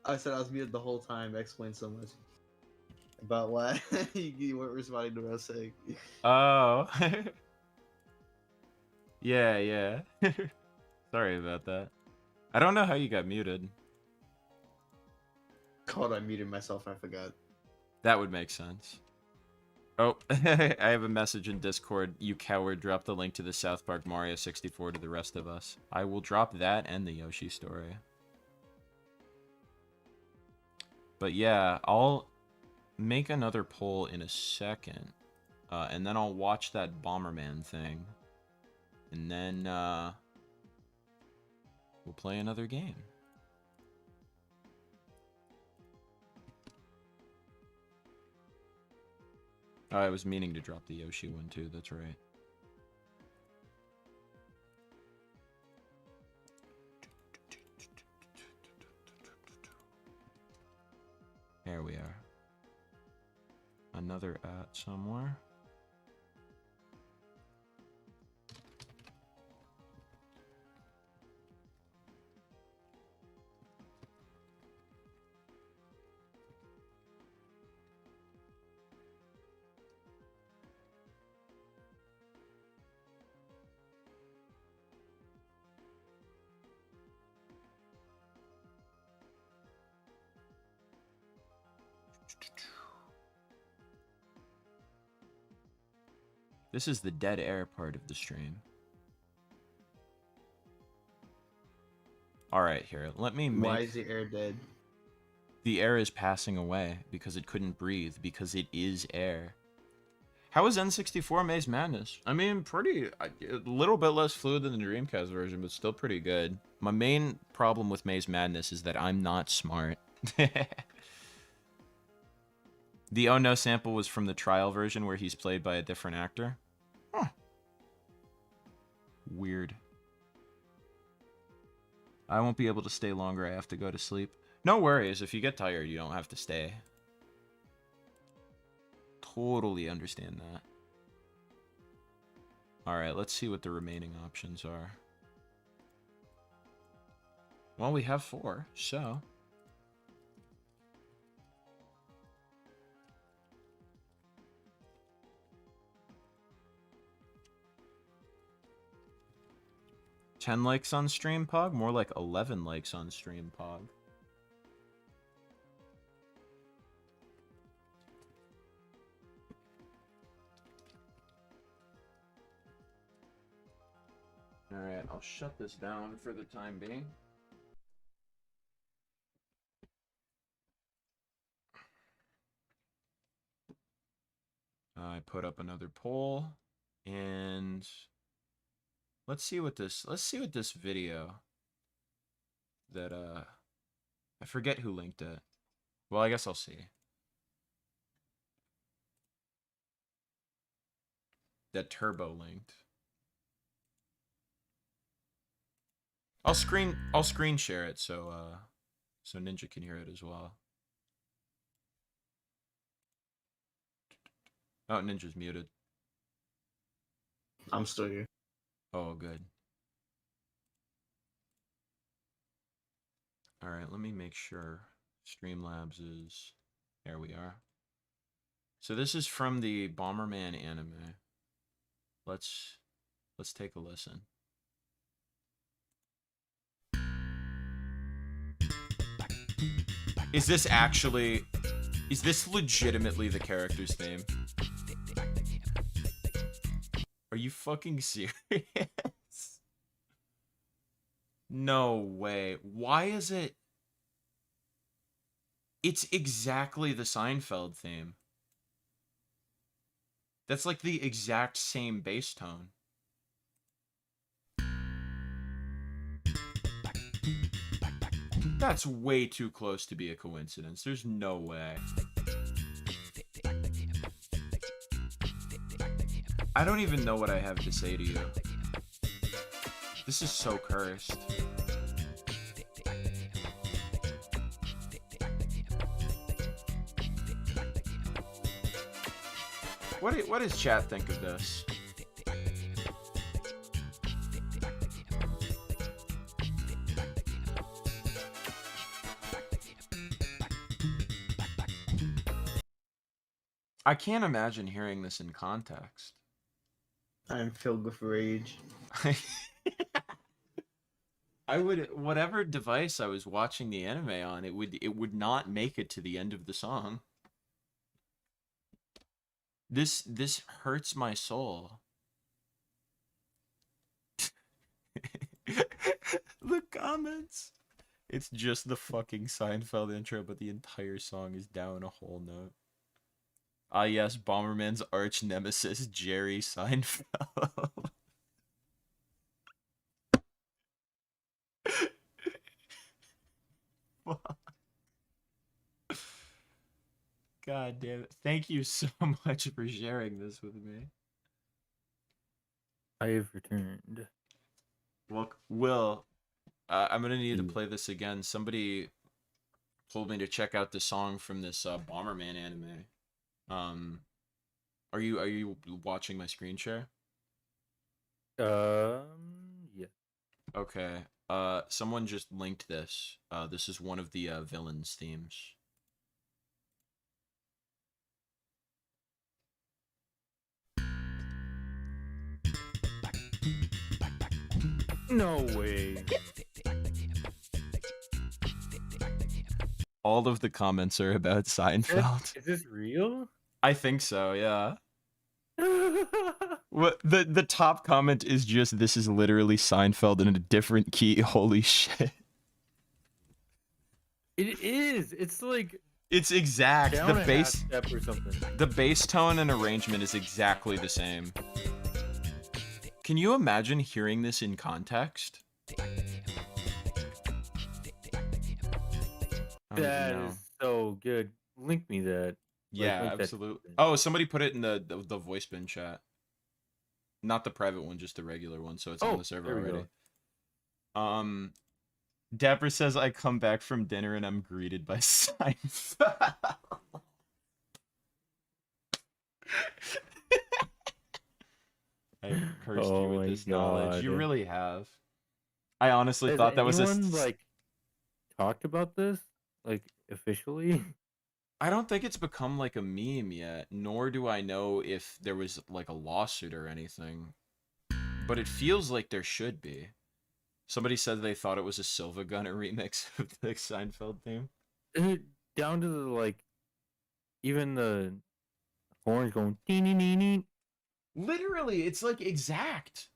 Speaker 7: I said I was muted the whole time. That explains so much. About why you weren't responding to what I was saying.
Speaker 4: Oh. Yeah. Sorry about that. I don't know how you got muted.
Speaker 7: God, I muted myself and I forgot.
Speaker 4: That would make sense. Oh, I have a message in Discord. You coward, drop the link to the South Park Mario 64 to the rest of us. I will drop that and the Yoshi story. But yeah, I'll make another poll in a second. And then I'll watch that Bomberman thing. And then we'll play another game. Oh, I was meaning to drop the Yoshi one too, that's right. There we are. Another at somewhere. This is the dead air part of the stream. Alright, here, let me make...
Speaker 7: Why is the air dead?
Speaker 4: The air is passing away because it couldn't breathe, because it is air. How is N64 Maze Madness? I mean, pretty... a little bit less fluid than the Dreamcast version, but still pretty good. My main problem with Maze Madness is that I'm not smart. The Oh No sample was from the trial version where he's played by a different actor. Huh. Weird. I won't be able to stay longer. I have to go to sleep. No worries. If you get tired, you don't have to stay. Totally understand that. Alright, let's see what the remaining options are. Well, we have 4, so... $10 likes on stream, Pog? More like 11 likes on stream, Pog. Alright, I'll shut this down for the time being. I put up another poll, and... Let's see what this video that, I forget who linked it. Well, I guess I'll see. That Turbo linked. I'll screen share it so Ninja can hear it as well. Oh, Ninja's muted.
Speaker 7: I'm still here.
Speaker 4: Oh, good. Alright, let me make sure Streamlabs is... There we are. So this is from the Bomberman anime. Let's take a listen. Is this legitimately the character's theme? Are you fucking serious? No way. Why is it? It's exactly the Seinfeld theme. That's like the exact same bass tone. That's way too close to be a coincidence. There's no way. I don't even know what I have to say to you. This is so cursed. What does chat think of this? I can't imagine hearing this in context.
Speaker 7: I'm filled with rage.
Speaker 4: I would, whatever device I was watching the anime on, it would not make it to the end of the song. This hurts my soul. The comments. It's just the fucking Seinfeld intro, but the entire song is down a whole note. Ah yes, Bomberman's arch nemesis, Jerry Seinfeld. God damn it. Thank you so much for sharing this with me.
Speaker 6: I have returned.
Speaker 4: Well, Will, I'm gonna need to play this again. Somebody told me to check out the song from this Bomberman anime. Are you watching my screen share?
Speaker 6: Yeah.
Speaker 4: Okay. Someone just linked this. This is one of the villains' themes.
Speaker 6: No way.
Speaker 4: All of the comments are about Seinfeld.
Speaker 6: Is this real?
Speaker 4: I think so, yeah. What the top comment is just, this is literally Seinfeld in a different key. Holy shit.
Speaker 6: It is. It's like
Speaker 4: It's exact.
Speaker 6: down
Speaker 4: The
Speaker 6: a half
Speaker 4: bass
Speaker 6: step or something.
Speaker 4: the bass tone and arrangement is exactly the same. Can you imagine hearing this in context? I don't even
Speaker 6: That
Speaker 4: know.
Speaker 6: is so good. Link me that.
Speaker 4: Yeah,
Speaker 6: link that to
Speaker 4: absolutely.
Speaker 6: me.
Speaker 4: Oh, somebody put it in the voice bin chat. Not the private one, just the regular one, so it's on the server
Speaker 6: there we
Speaker 4: already.
Speaker 6: go.
Speaker 4: Dapper says, I come back from dinner and I'm greeted by Seinfeld. I've cursed you
Speaker 6: Oh
Speaker 4: with
Speaker 6: my
Speaker 4: this knowledge. You
Speaker 6: God.
Speaker 4: really have. I honestly
Speaker 6: Has
Speaker 4: thought that was
Speaker 6: anyone like talked about this like officially?
Speaker 4: I don't think it's become like a meme yet, nor do I know if there was like a lawsuit or anything. But it feels like there should be. Somebody said they thought it was a Silva Gunner remix of the Seinfeld theme.
Speaker 6: Down to the like, even the horns going dee.
Speaker 4: Literally, it's like exact.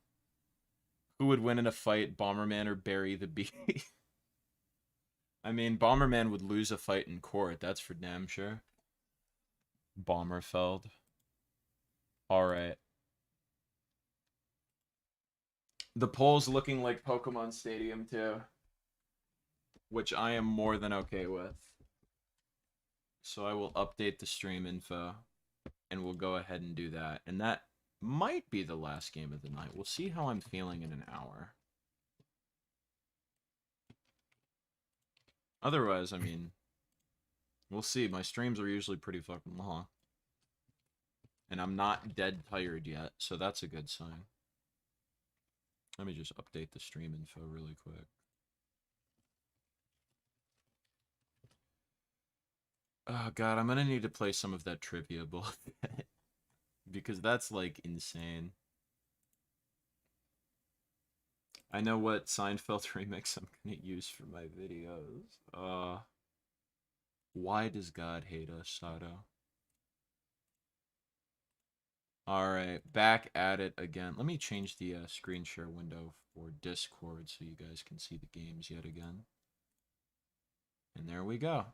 Speaker 4: Who would win in a fight, Bomberman or Barry the Bee? I mean, Bomberman would lose a fight in court, that's for damn sure. Bomberfeld. Alright. The poll's looking like Pokemon Stadium too. Which I am more than okay with. So I will update the stream info. And we'll go ahead and do that. And that might be the last game of the night. We'll see how I'm feeling in an hour. Otherwise, I mean, we'll see. My streams are usually pretty fucking long. And I'm not dead tired yet, so that's a good sign. Let me just update the stream info really quick. Oh god, I'm gonna need to play some of that trivia bullshit. Because that's, like, insane. I know what Seinfeld remix I'm gonna use for my videos. Why does God hate us, Sato? Alright, back at it again. Let me change the screen share window for Discord so you guys can see the games yet again. And there we go.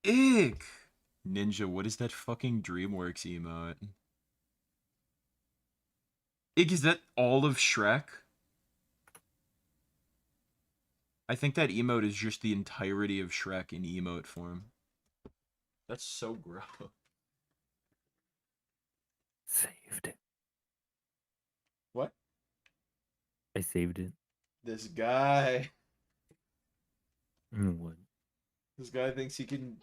Speaker 4: Ick! Ninja, what is that fucking DreamWorks emote? Ick, is that all of Shrek? I think that emote is just the entirety of Shrek in emote form. That's so gross.
Speaker 6: Saved it.
Speaker 4: What?
Speaker 6: I saved it.
Speaker 4: This guy.
Speaker 6: What?
Speaker 4: This guy thinks he can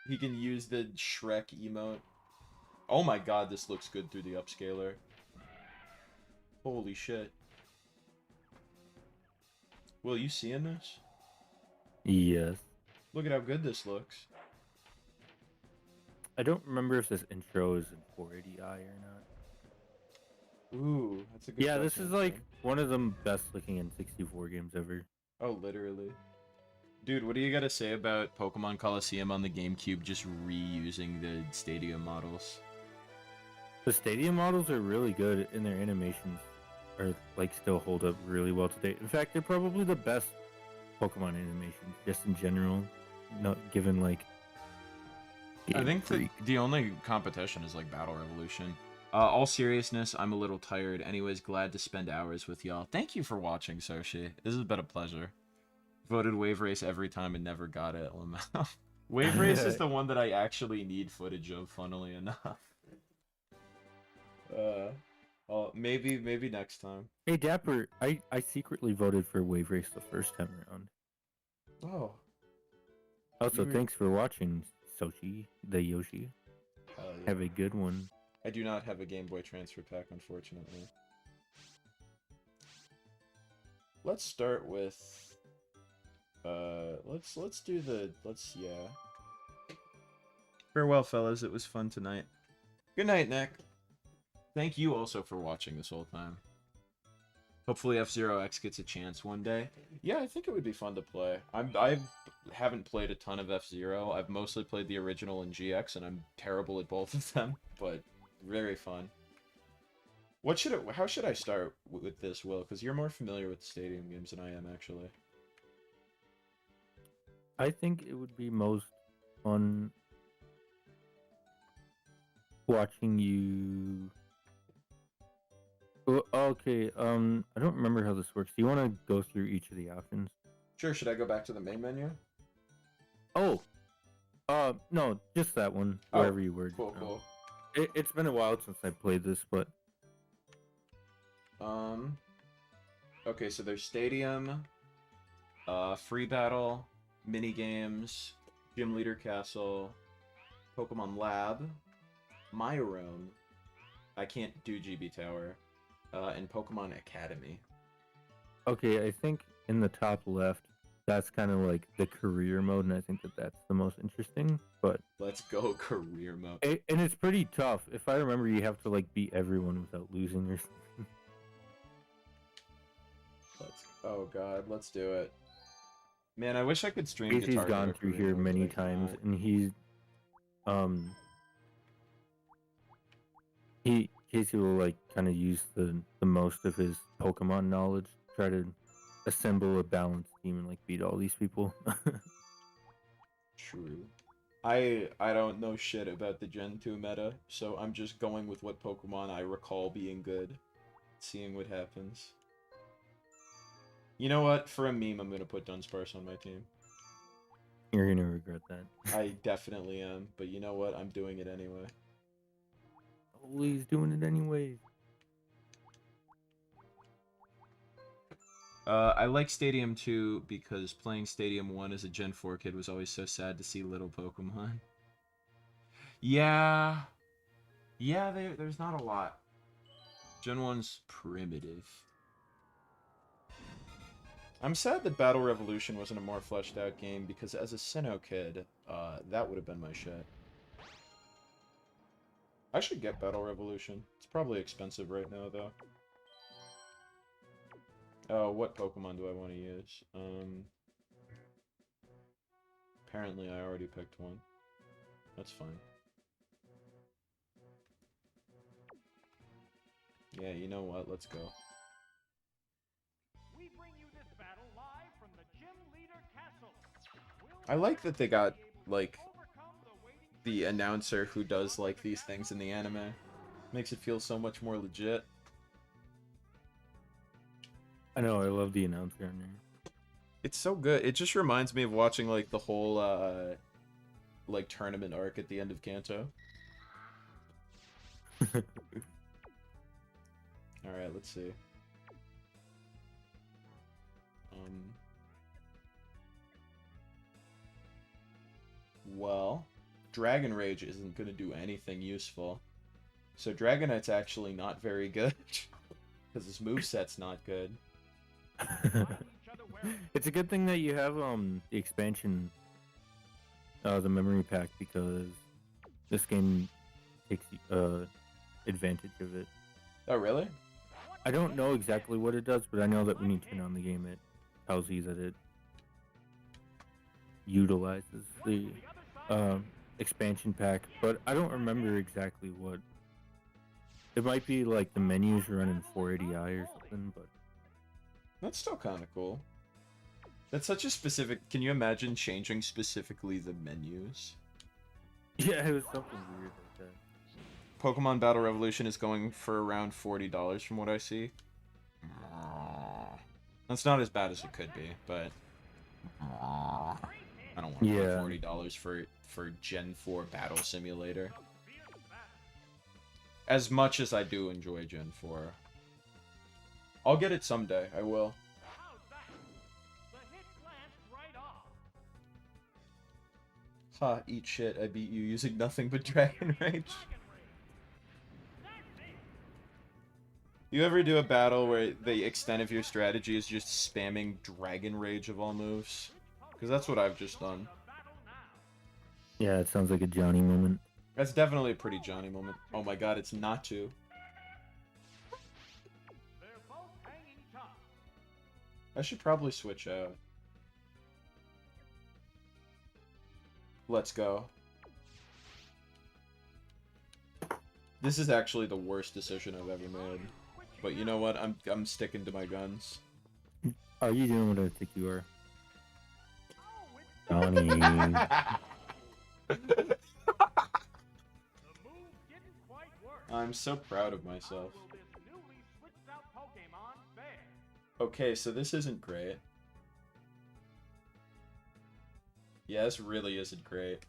Speaker 4: use the Shrek emote. Oh my god, this looks good through the upscaler. Holy shit. Will, you seeing this?
Speaker 6: Yes.
Speaker 4: Look at how good this looks.
Speaker 6: I don't remember if this intro is in 480i or not.
Speaker 4: Ooh, that's a good
Speaker 6: Yeah, this
Speaker 4: question,
Speaker 6: is like
Speaker 4: actually.
Speaker 6: one of the best looking N64 games ever.
Speaker 4: Oh, literally. Dude, what do you gotta say about Pokemon Coliseum on the GameCube just reusing the stadium models?
Speaker 6: The stadium models are really good, and their animations are like still hold up really well today. In fact, they're probably the best Pokemon animations just in general. Not given like.
Speaker 4: I think
Speaker 6: Freak.
Speaker 4: the only competition is like Battle Revolution. All seriousness, I'm a little tired. Anyways, glad to spend hours with y'all. Thank you for watching, Soshi. This has been a pleasure. Voted Wave Race every time and never got it. Wave Race is the one that I actually need footage of, funnily enough. Well, maybe next time.
Speaker 6: Hey Dapper, I secretly voted for Wave Race the first time around.
Speaker 4: Oh.
Speaker 6: Also, thanks for watching, Sochi, the Yoshi.
Speaker 4: Yeah.
Speaker 6: Have a good one.
Speaker 4: I do not have a Game Boy Transfer pack, unfortunately. Let's start with yeah. Farewell, fellas. It was fun tonight. Good night, Nick. Thank you also for watching this whole time. Hopefully F-Zero X gets a chance one day. Yeah, I think it would be fun to play. I haven't played a ton of F-Zero. I've mostly played the original and GX, and I'm terrible at both of them, but very fun. How should I start with this, Will? Because you're more familiar with the Stadium games than I am, actually.
Speaker 6: I think it would be most fun watching you. Oh, okay, I don't remember how this works. Do you want to go through each of the options?
Speaker 4: Sure, should I go back to the main menu?
Speaker 6: Oh, no, just that one, wherever you were.
Speaker 4: Cool.
Speaker 6: It's been a while since I played this, but...
Speaker 4: Okay, so there's Stadium, Free Battle, Mini Games, Gym Leader Castle, Pokemon Lab, My Room, I can't do GB Tower, and Pokemon Academy.
Speaker 6: Okay, I think in the top left, that's kind of like the career mode, and I think that that's the most interesting, but...
Speaker 4: Let's go career mode.
Speaker 6: And it's pretty tough. If I remember, you have to, like, beat everyone without losing or something.
Speaker 4: Oh god, let's do it. Man, I wish I could stream
Speaker 6: Casey's
Speaker 4: Guitar
Speaker 6: gone
Speaker 4: Hero
Speaker 6: through
Speaker 4: career
Speaker 6: here
Speaker 4: mode,
Speaker 6: many
Speaker 4: but I
Speaker 6: times,
Speaker 4: cannot.
Speaker 6: and Casey will like kind of use the most of his Pokemon knowledge, try to assemble a balanced team and like beat all these people.
Speaker 4: True. I don't know shit about the Gen 2 meta, so I'm just going with what Pokemon I recall being good, seeing what happens. You know what? For a meme, I'm gonna put Dunsparce on my team.
Speaker 6: You're gonna regret that.
Speaker 4: I definitely am, but you know what? I'm doing it anyway.
Speaker 6: Oh, he's doing it anyways.
Speaker 4: I like Stadium 2 because playing Stadium 1 as a Gen 4 kid was always so sad to see little Pokemon. Yeah, there's not a lot. Gen 1's primitive. I'm sad that Battle Revolution wasn't a more fleshed out game because as a Sinnoh kid, that would have been my shit. I should get Battle Revolution. It's probably expensive right now, though. Oh, what Pokemon do I want to use? Apparently I already picked one. That's fine. Yeah, you know what? Let's go.
Speaker 9: We bring you this battle live from the Gym Leader Castle.
Speaker 4: I like that they got, like, the announcer who does, like, these things in the anime. Makes it feel so much more legit.
Speaker 6: I know, I love the announcer in there.
Speaker 4: It's so good. It just reminds me of watching, like, the whole, like, tournament arc at the end of Kanto. Alright, let's see. Well, Dragon Rage isn't going to do anything useful. So Dragonite's actually not very good. Because his moveset's not good.
Speaker 6: It's a good thing that you have the expansion, the memory pack, because this game takes advantage of it.
Speaker 4: Oh, really?
Speaker 6: I don't know exactly what it does, but I know that when you turn on the game, it tells you that it utilizes the expansion pack, but I don't remember exactly what. It might be like the menus run in 480i or something, but
Speaker 4: That's still kind of cool. That's such a specific... Can you imagine changing specifically the menus?
Speaker 6: yeah, it was something weird like that.
Speaker 4: Pokemon Battle Revolution is going for around $40 from what I see. That's not as bad as it could be, but... I don't want to
Speaker 6: Yeah.
Speaker 4: pay $40 for Gen 4 Battle Simulator. As much as I do enjoy Gen 4. I'll get it someday, I will.
Speaker 9: How's that? The hit glanced right off.
Speaker 4: Ha, eat shit, I beat you using nothing but Dragon Rage. You ever do a battle where the extent of your strategy is just spamming Dragon Rage of all moves? Because that's what I've just done.
Speaker 6: Yeah, it sounds like a Jonii moment.
Speaker 4: That's definitely a pretty Jonii moment. Oh my god, it's not to.
Speaker 9: They're both hanging tough.
Speaker 4: I should probably switch out. Let's go. This is actually the worst decision I've ever made. But you know what? I'm sticking to my guns.
Speaker 6: Are you doing what I think you are?
Speaker 9: Oh, it's
Speaker 6: Jonii.
Speaker 9: the move didn't quite work.
Speaker 4: I'm so proud of myself.
Speaker 9: Will this newly switched out Pokemon fare?
Speaker 4: Okay, so this isn't great. Yeah, this really isn't great.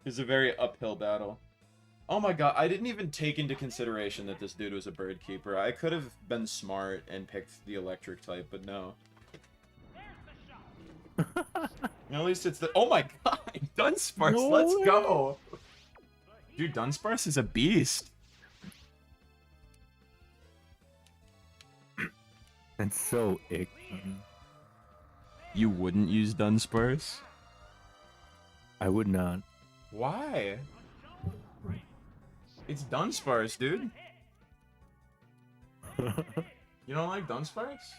Speaker 4: It's a very uphill battle. Oh my god, I didn't even take into consideration that this dude was a bird keeper. I could have been smart and picked the electric type, but no.
Speaker 9: There's the shot.
Speaker 4: At least it's the... Oh my god! Dunsparce,
Speaker 6: No
Speaker 4: let's
Speaker 6: way.
Speaker 4: go! Dude, Dunsparce is a beast.
Speaker 6: That's so ick.
Speaker 4: You wouldn't use Dunsparce?
Speaker 6: I would not.
Speaker 4: Why? It's Dunsparce, dude. You don't like Dunsparce?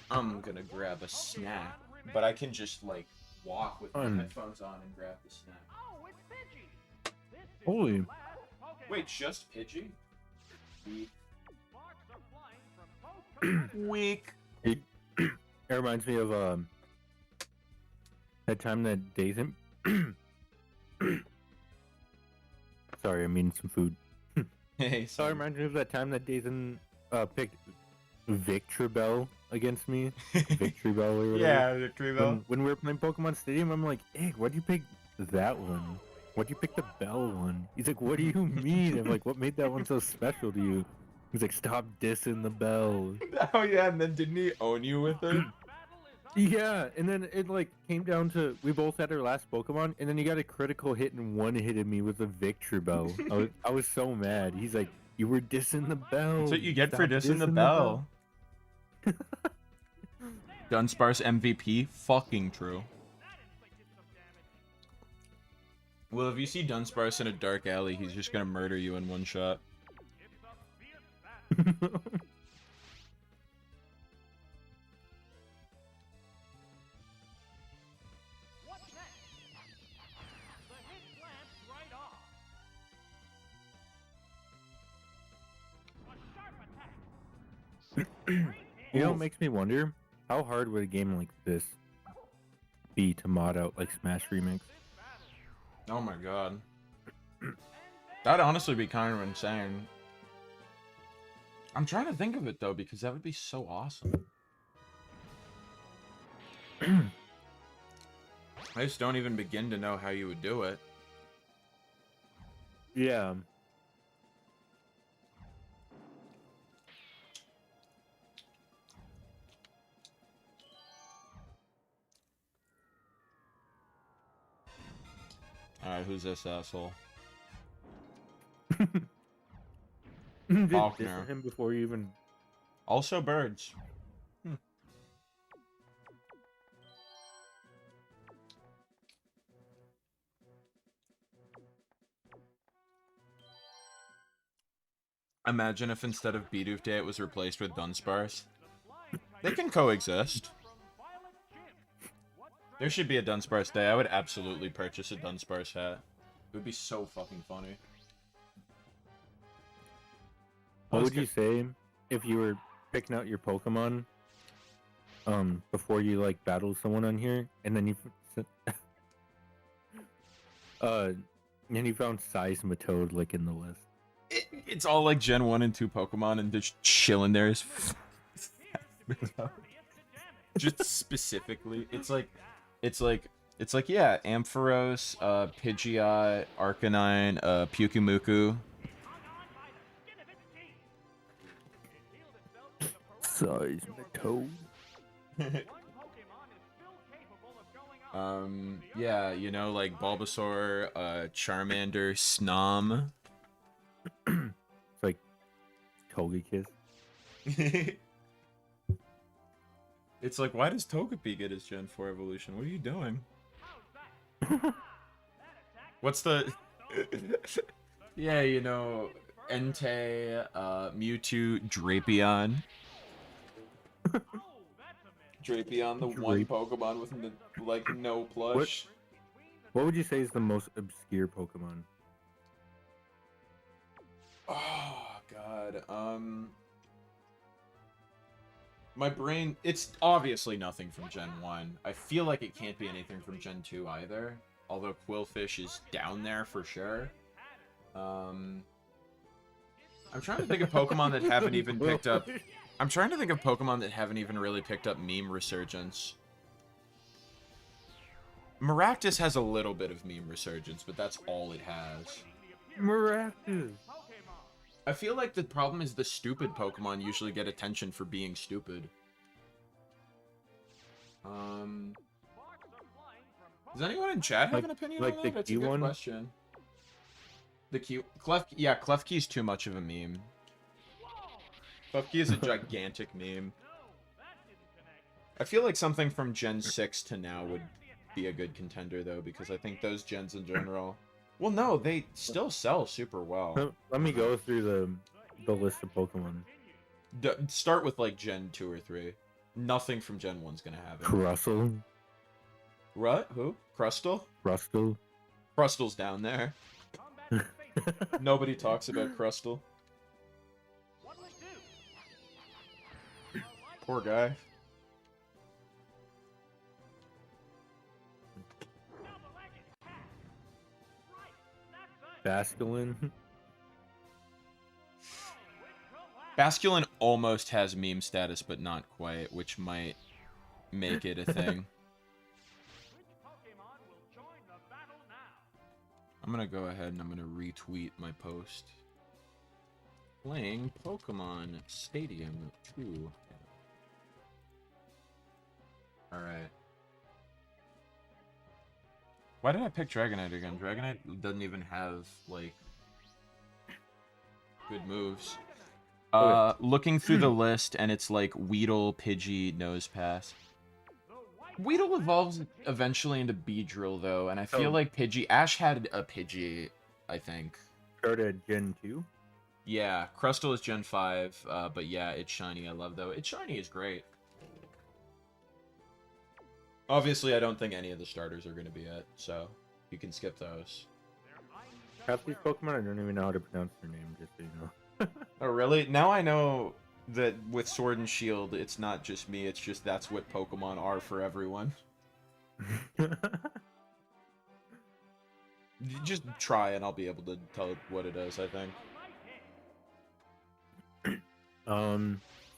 Speaker 4: I'm gonna grab a snack, but I can just, like, walk with my headphones on and grab the snack.
Speaker 9: Oh, it's Pidgey. This is
Speaker 6: Holy.
Speaker 9: the last Pokemon.
Speaker 4: Wait, just Pidgey? Weak.
Speaker 9: Sparks are flying from both
Speaker 4: Weak.
Speaker 6: It reminds me of that time that Dathan. Sorry, I'm eating some food.
Speaker 4: Hey,
Speaker 6: So it reminds me of that time that Dathan picked Victreebel against me. Victreebel or whatever.
Speaker 4: Yeah, Victory Bell.
Speaker 6: When we were playing Pokemon Stadium, I'm like, "Egg, why'd you pick that one? Why'd you pick the Bell one?" He's like, "What do you mean?" I'm like, "What made that one so special to you?" He's like, "Stop dissing the Bell."
Speaker 4: Oh yeah, and then didn't he own you with it?
Speaker 6: Yeah, and then it like came down to we both had our last Pokemon, and then he got a critical hit and one-hitted me with a Victreebel. I was so mad. He's like, "You were dissing the Bell."
Speaker 4: That's what you get for
Speaker 6: Stop
Speaker 4: dissing the bell. Dunsparce MVP? Fucking true. Well, if you see Dunsparce in a dark alley, he's just gonna murder you in one shot.
Speaker 9: It's a fierce battle. What's next? The hit glanced right off. A sharp attack.
Speaker 6: You know, it makes me wonder how hard would a game like this be to mod out like Smash Remix?
Speaker 4: Oh my god. That'd honestly be kind of insane. I'm trying to think of it though, because that would be so awesome. I just don't even begin to know how you would do it.
Speaker 6: Yeah.
Speaker 4: Alright, who's this asshole?
Speaker 6: Did
Speaker 4: Faulkner.
Speaker 6: diss him before you even.
Speaker 4: Also birds. Imagine if instead of Bidoof Day it was replaced with Dunsparce. They can coexist. There should be a Dunsparce Day. I would absolutely purchase a Dunsparce hat. It would be so fucking funny.
Speaker 6: What would you say if you were picking out your Pokemon before you like battle someone on here, and then you and you found Seismitoad like in the list?
Speaker 4: It's all like Gen 1 and 2 Pokemon and just chilling there as just specifically. It's like yeah, Ampharos, Pidgeot, Arcanine, Pyukumuku.
Speaker 6: Seismitoad.
Speaker 4: Yeah, you know, like Bulbasaur, Charmander, Snom.
Speaker 6: It's like Togekiss.
Speaker 4: It's like, why does Togepi get his Gen 4 evolution? What are you doing? What's the... Yeah, you know, Entei, Mewtwo, Drapion. Drapion, the one Pokemon with like no plush.
Speaker 6: What would you say is the most obscure Pokemon?
Speaker 4: Oh god. My brain, it's obviously nothing from Gen 1. I feel like it can't be anything from Gen 2 either. Although Quillfish is down there for sure. I'm trying to think of Pokemon that haven't even picked up. I'm trying to think of Pokemon that haven't even really picked up meme resurgence. Maractus has a little bit of meme resurgence, but that's all it has.
Speaker 6: Maractus.
Speaker 4: I feel like the problem is the stupid Pokemon usually get attention for being stupid. Does anyone in chat have an opinion on that? That's a good question. The Q... Klefki's too much of a meme. Klefki is a gigantic meme. I feel like something from Gen 6 to now would be a good contender, though, because I think those gens in general... Well, no, they still sell super well.
Speaker 6: Let me go through the list of Pokemon.
Speaker 4: Start with, like, Gen 2 or 3. Nothing from Gen 1's gonna have it.
Speaker 6: Crustle.
Speaker 4: What? Who? Crustle?
Speaker 6: Crustle.
Speaker 4: Crustle's down there. Nobody talks about Crustle. Poor guy.
Speaker 6: Basculin.
Speaker 4: Basculin almost has meme status, but not quite, which might make it a thing. I'm gonna go ahead and I'm gonna retweet my post. Playing Pokemon Stadium 2. Alright. Why did I pick Dragonite again? Dragonite doesn't even have, like, good moves. Looking through the list, and it's like Weedle, Pidgey, Nosepass. Weedle evolves eventually into Beedrill, though, and I feel like Pidgey... Ash had a Pidgey, I think.
Speaker 6: Started Gen 2?
Speaker 4: Yeah, Crustle is Gen 5, but yeah, it's shiny. I love, though. It's shiny is great. Obviously, I don't think any of the starters are going to be it, so you can skip those.
Speaker 6: Half these Pokemon, I don't even know how to pronounce their name, just so you know.
Speaker 4: Oh, really? Now I know that with Sword and Shield, it's not just me, it's just that's what Pokemon are for everyone. Just try and I'll be able to tell what it is, I think.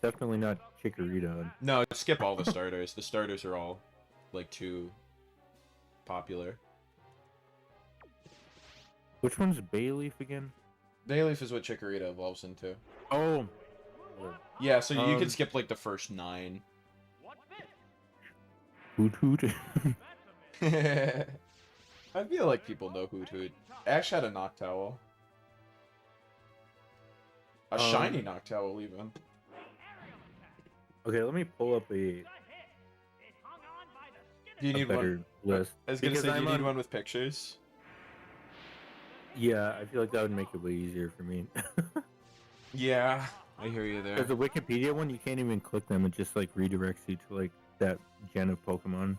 Speaker 6: Definitely not Chikorita.
Speaker 4: No, skip all the starters. The starters are all, like, too popular.
Speaker 6: Which one's Bayleaf again?
Speaker 4: Bayleaf is what Chikorita evolves into.
Speaker 6: Oh!
Speaker 4: Yeah, so you can skip, like, the first 9.
Speaker 6: Hoot Hoot.
Speaker 4: I feel like people know Hoot Hoot. Ash had a Noctowl. A shiny Noctowl, even.
Speaker 6: Okay, let me pull up a
Speaker 4: Do you need
Speaker 6: better
Speaker 4: one?
Speaker 6: list.
Speaker 4: I was gonna say, do you
Speaker 6: I'm
Speaker 4: need one with pictures?
Speaker 6: Yeah, I feel like that would make it way easier for me.
Speaker 4: Yeah, I hear you there.
Speaker 6: Because the Wikipedia one, you can't even click them. It just like redirects you to like that gen of Pokemon.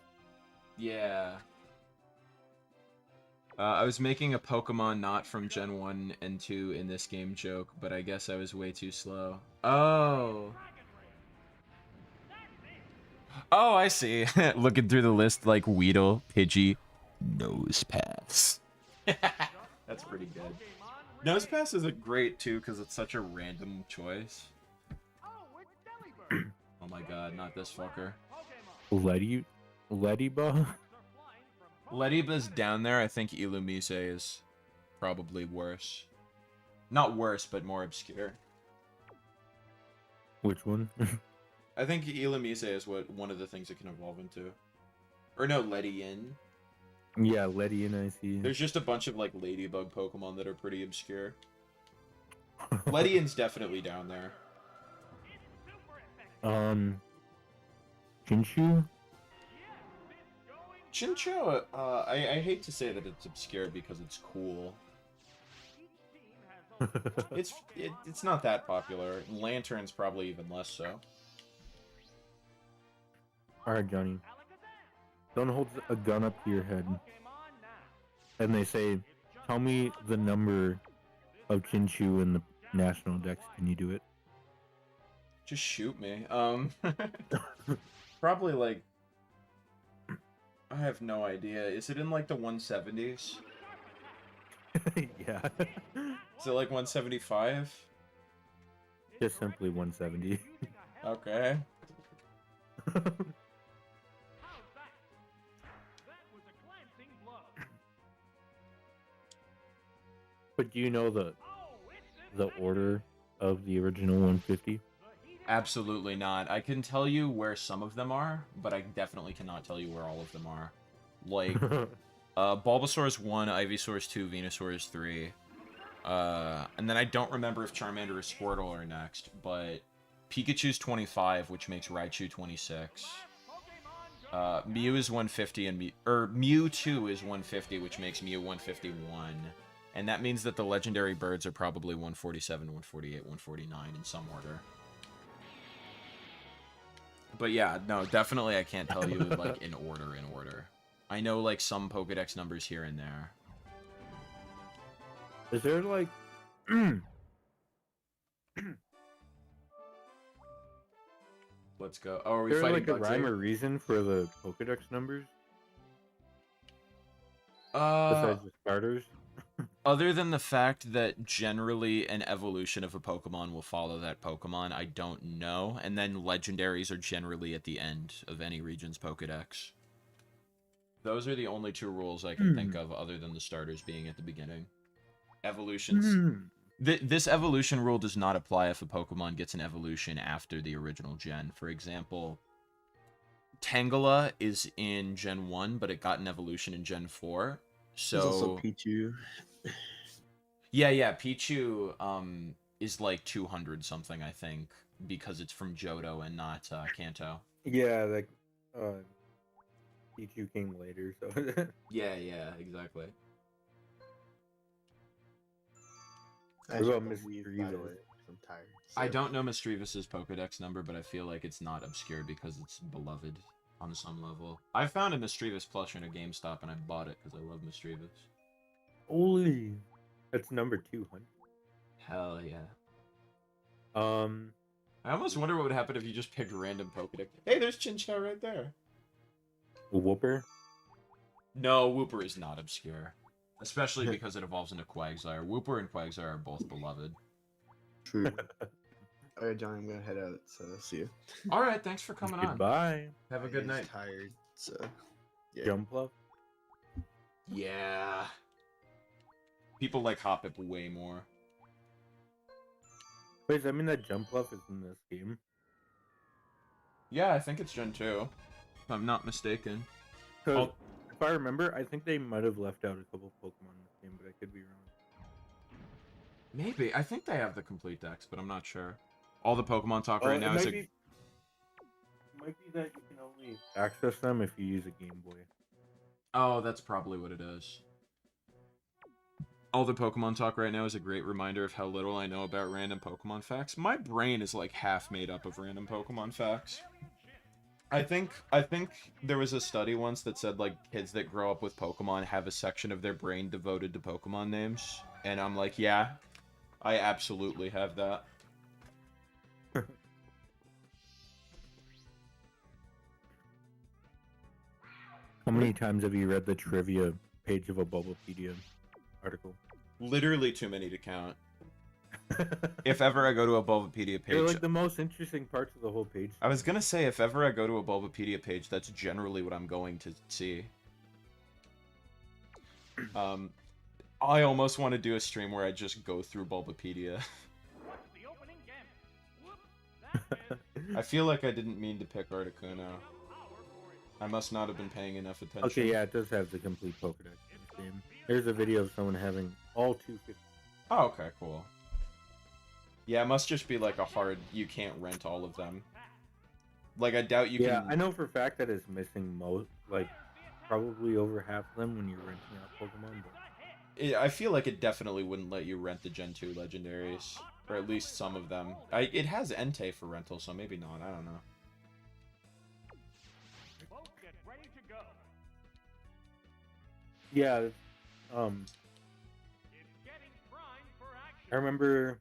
Speaker 4: Yeah. I was making a Pokemon not from Gen 1 and 2 in this game joke, but I guess I was way too slow. Oh. Oh, I see. Looking through the list like Weedle, Pidgey, Nosepass. That's pretty good. Nosepass is a great too because it's such a random choice. Oh my god, not this fucker.
Speaker 6: Ladybug?
Speaker 4: Lediba's down there. I think Illumise is probably worse. Not worse, but more obscure.
Speaker 6: Which one?
Speaker 4: I think Illumise is one of the things it can evolve into. Or no, Ledian.
Speaker 6: Yeah, Ledian, I see.
Speaker 4: There's just a bunch of like ladybug Pokemon that are pretty obscure. Ledian's definitely down there.
Speaker 6: Chinchu?
Speaker 4: Chinchou, I hate to say that it's obscure because it's cool. It's not that popular. Lantern's probably even less so.
Speaker 6: Alright, Johnny. Don't hold a gun up to your head. And they say, tell me the number of Chinchu in the National Dex. Can you do it?
Speaker 4: Just shoot me. Probably like... I have no idea. Is it in like the 170s?
Speaker 6: Yeah.
Speaker 4: Is it like 175?
Speaker 6: Just simply 170.
Speaker 4: Okay.
Speaker 6: But do you know the order of the original 150?
Speaker 4: Absolutely not. I can tell you where some of them are, but I definitely cannot tell you where all of them are. Like, Bulbasaur's 1, Ivysaur's 2, Venusaur's 3. And then I don't remember if Charmander or Squirtle are next, but Pikachu's 25, which makes Raichu 26. Mew is 150, and Mewtwo is 150, which makes Mew 151. And that means that the legendary birds are probably 147, 148, 149 in some order. But yeah, no, definitely I can't tell you, like, in order. I know, like, some Pokedex numbers here and there.
Speaker 6: Is there, like...
Speaker 4: Let's go. Oh, are we
Speaker 6: Is there,
Speaker 4: fighting
Speaker 6: like, a rhyme
Speaker 4: Bugzig?
Speaker 6: or reason for the Pokedex numbers? Besides the starters?
Speaker 4: Other than the fact that generally an evolution of a Pokemon will follow that Pokemon, I don't know. And then legendaries are generally at the end of any region's Pokedex. Those are the only two rules I can think of, other than the starters being at the beginning. Evolutions... This evolution rule does not apply if a Pokemon gets an evolution after the original gen. For example, Tangela is in Gen 1, but it got an evolution in Gen 4. So...
Speaker 7: There's also Pichu.
Speaker 4: Yeah, Pichu is like 200 something, I think, because it's from Johto and not Kanto.
Speaker 6: Yeah, like, Pichu came later, so...
Speaker 4: Yeah, exactly.
Speaker 6: What about Misc,
Speaker 7: by the way? I'm tired.
Speaker 4: I don't know Misdreavus's Pokedex number, but I feel like it's not obscure because it's beloved on some level. I found a Misdreavus plush in a GameStop and I bought it because I love Misdreavus.
Speaker 6: Holy! That's number 200.
Speaker 4: Hell yeah.
Speaker 6: I
Speaker 4: I almost wonder what would happen if you just picked random Pokedex. Hey, there's Chinchou right there.
Speaker 6: Whooper?
Speaker 4: No, Whooper is not obscure. Especially because it evolves into Quagsire. Whooper and Quagsire are both beloved.
Speaker 7: True. Alright, John, I'm gonna head out, so see you.
Speaker 4: Alright, thanks for coming on.
Speaker 6: Goodbye.
Speaker 4: Have a good night.
Speaker 7: Tired, so yeah.
Speaker 6: Jumpluff?
Speaker 4: Yeah. People like Hoppip way more.
Speaker 6: Wait, does that mean that Jumpluff is in this game?
Speaker 4: Yeah, I think it's Gen 2. If I'm not mistaken.
Speaker 6: Because if I remember, I think they might have left out a couple Pokemon in this game, but I could be wrong.
Speaker 4: Maybe. I think they have the complete dex, but I'm not sure. All the Pokemon talk right now is
Speaker 6: It might be that you can only access them if you use a Game Boy.
Speaker 4: Oh, that's probably what it is. All the Pokemon talk right now is a great reminder of how little I know about random Pokemon facts. My brain is like half made up of random Pokemon facts. I think there was a study once that said like kids that grow up with Pokemon have a section of their brain devoted to Pokemon names, and I'm like, yeah, I absolutely have that.
Speaker 6: How many times have you read the trivia page of a Bulbapedia article?
Speaker 4: Literally too many to count. If ever I go to a Bulbapedia
Speaker 6: They're
Speaker 4: page,
Speaker 6: like the most interesting parts of the whole page.
Speaker 4: I was gonna say if ever I go to a Bulbapedia page, that's generally what I'm going to see. I almost want to do a stream where I just go through Bulbapedia.
Speaker 9: What's the opening gambit? Whoops, that is
Speaker 4: I feel like I didn't mean to pick Articuno. I must not have been paying enough attention.
Speaker 6: Okay, yeah, it does have the complete Pokedex in this game. There's a video of someone having all 250.
Speaker 4: Oh, okay, cool. Yeah, it must just be like a hard, you can't rent all of them. Like, I doubt you can...
Speaker 6: Yeah, I know for a fact that it's missing most, like, probably over half of them when you're renting out Pokemon, but...
Speaker 4: I feel like it definitely wouldn't let you rent the Gen 2 legendaries. Or at least some of them. It has Entei for rental, so maybe not, I don't know.
Speaker 9: Folks, get ready to go.
Speaker 6: Yeah,
Speaker 9: It's getting primed for action.
Speaker 6: I remember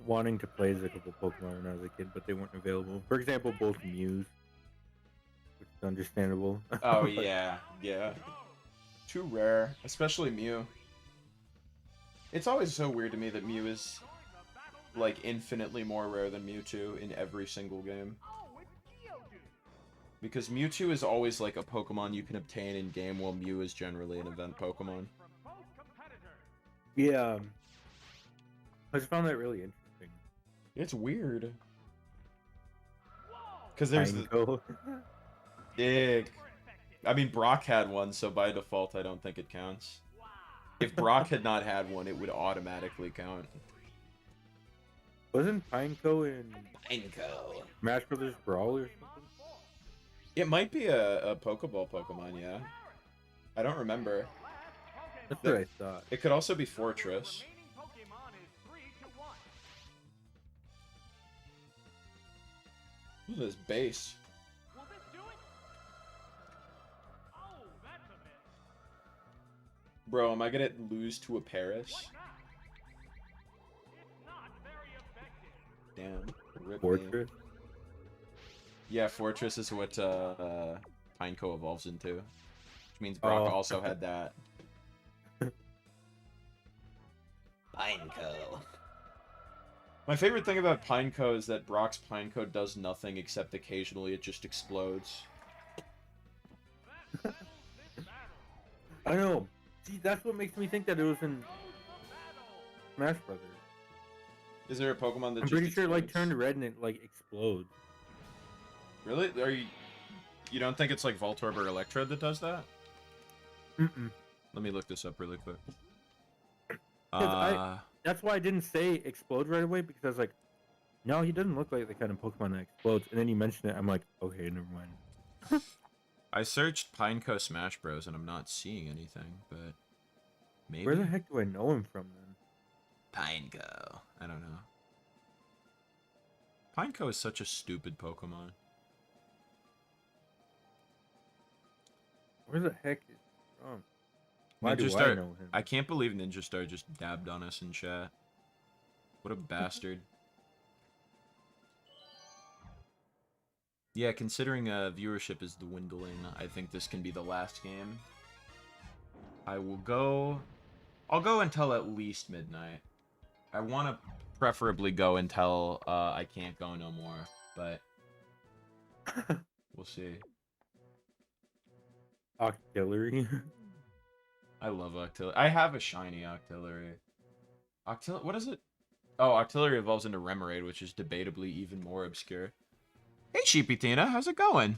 Speaker 6: wanting to play as a couple Pokemon when I was a kid, but they weren't available. For example, both Mews, which is understandable.
Speaker 4: Oh, yeah, yeah. Too rare, especially Mew. It's always so weird to me that Mew is, like, infinitely more rare than Mewtwo in every single game.
Speaker 9: Oh, it's Geodude.
Speaker 4: Because Mewtwo is always, like, a Pokemon you can obtain in-game, while Mew is generally an event Pokemon.
Speaker 9: From both competitors.
Speaker 6: Yeah, I just found that really interesting.
Speaker 4: It's weird. Because there's the...
Speaker 6: Pineco.
Speaker 4: Dick. I mean, Brock had one, so by default, I don't think it counts. If Brock had not had one, it would automatically count.
Speaker 6: Wasn't Pineco in
Speaker 4: Pineco.
Speaker 6: Smash Brothers Brawl or something?
Speaker 4: It might be a Pokeball Pokemon, yeah. I don't remember.
Speaker 6: That's what I thought.
Speaker 4: It could also be Fortress.
Speaker 9: Remaining Pokemon is 3 to 1.
Speaker 4: Look at this base.
Speaker 9: Will this do it? Oh, that's a miss.
Speaker 4: Bro, am I gonna lose to a Paris?
Speaker 9: What now? It's not very effective.
Speaker 4: Damn. Rip me.
Speaker 6: Fortress?
Speaker 4: Yeah, Fortress is what Pineco evolves into. Which means Brock
Speaker 6: Oh.
Speaker 4: also had that. Pineco. My favorite thing about Pineco is that Brock's Pineco does nothing except occasionally it just explodes.
Speaker 6: I know. See, that's what makes me think that it was in Smash Brothers.
Speaker 4: Is there a Pokemon that
Speaker 6: I'm
Speaker 4: just
Speaker 6: pretty sure it like
Speaker 4: explodes?
Speaker 6: turned red and it like explodes.
Speaker 4: Really? Are you don't think it's like Voltorb or Electrode that does that?
Speaker 6: Mm-mm.
Speaker 4: Let me look this up really quick.
Speaker 6: 'Cause that's why I didn't say explode right away, because I was like, no, he doesn't look like the kind of Pokemon that explodes. And then you mentioned it, I'm like, okay, never mind.
Speaker 4: I searched Pineco Smash Bros and I'm not seeing anything, but maybe.
Speaker 6: Where the heck do I know him from then?
Speaker 4: Pineco. I don't know. Pineco is such a stupid Pokemon.
Speaker 6: Where the heck is he from? Why do
Speaker 4: Ninja
Speaker 6: I
Speaker 4: Star.
Speaker 6: know him?
Speaker 4: I can't believe Ninja Star just dabbed on us in chat. What a bastard. Yeah, considering viewership is dwindling, I think this can be the last game. I'll go until at least midnight. I want to preferably go until I can't go no more, but we'll see.
Speaker 6: Octillery.
Speaker 4: I love Octillery. I have a shiny Octillery. What is it? Oh, Octillery evolves into Remoraid, which is debatably even more obscure. Hey, Sheepy Tina, how's it going?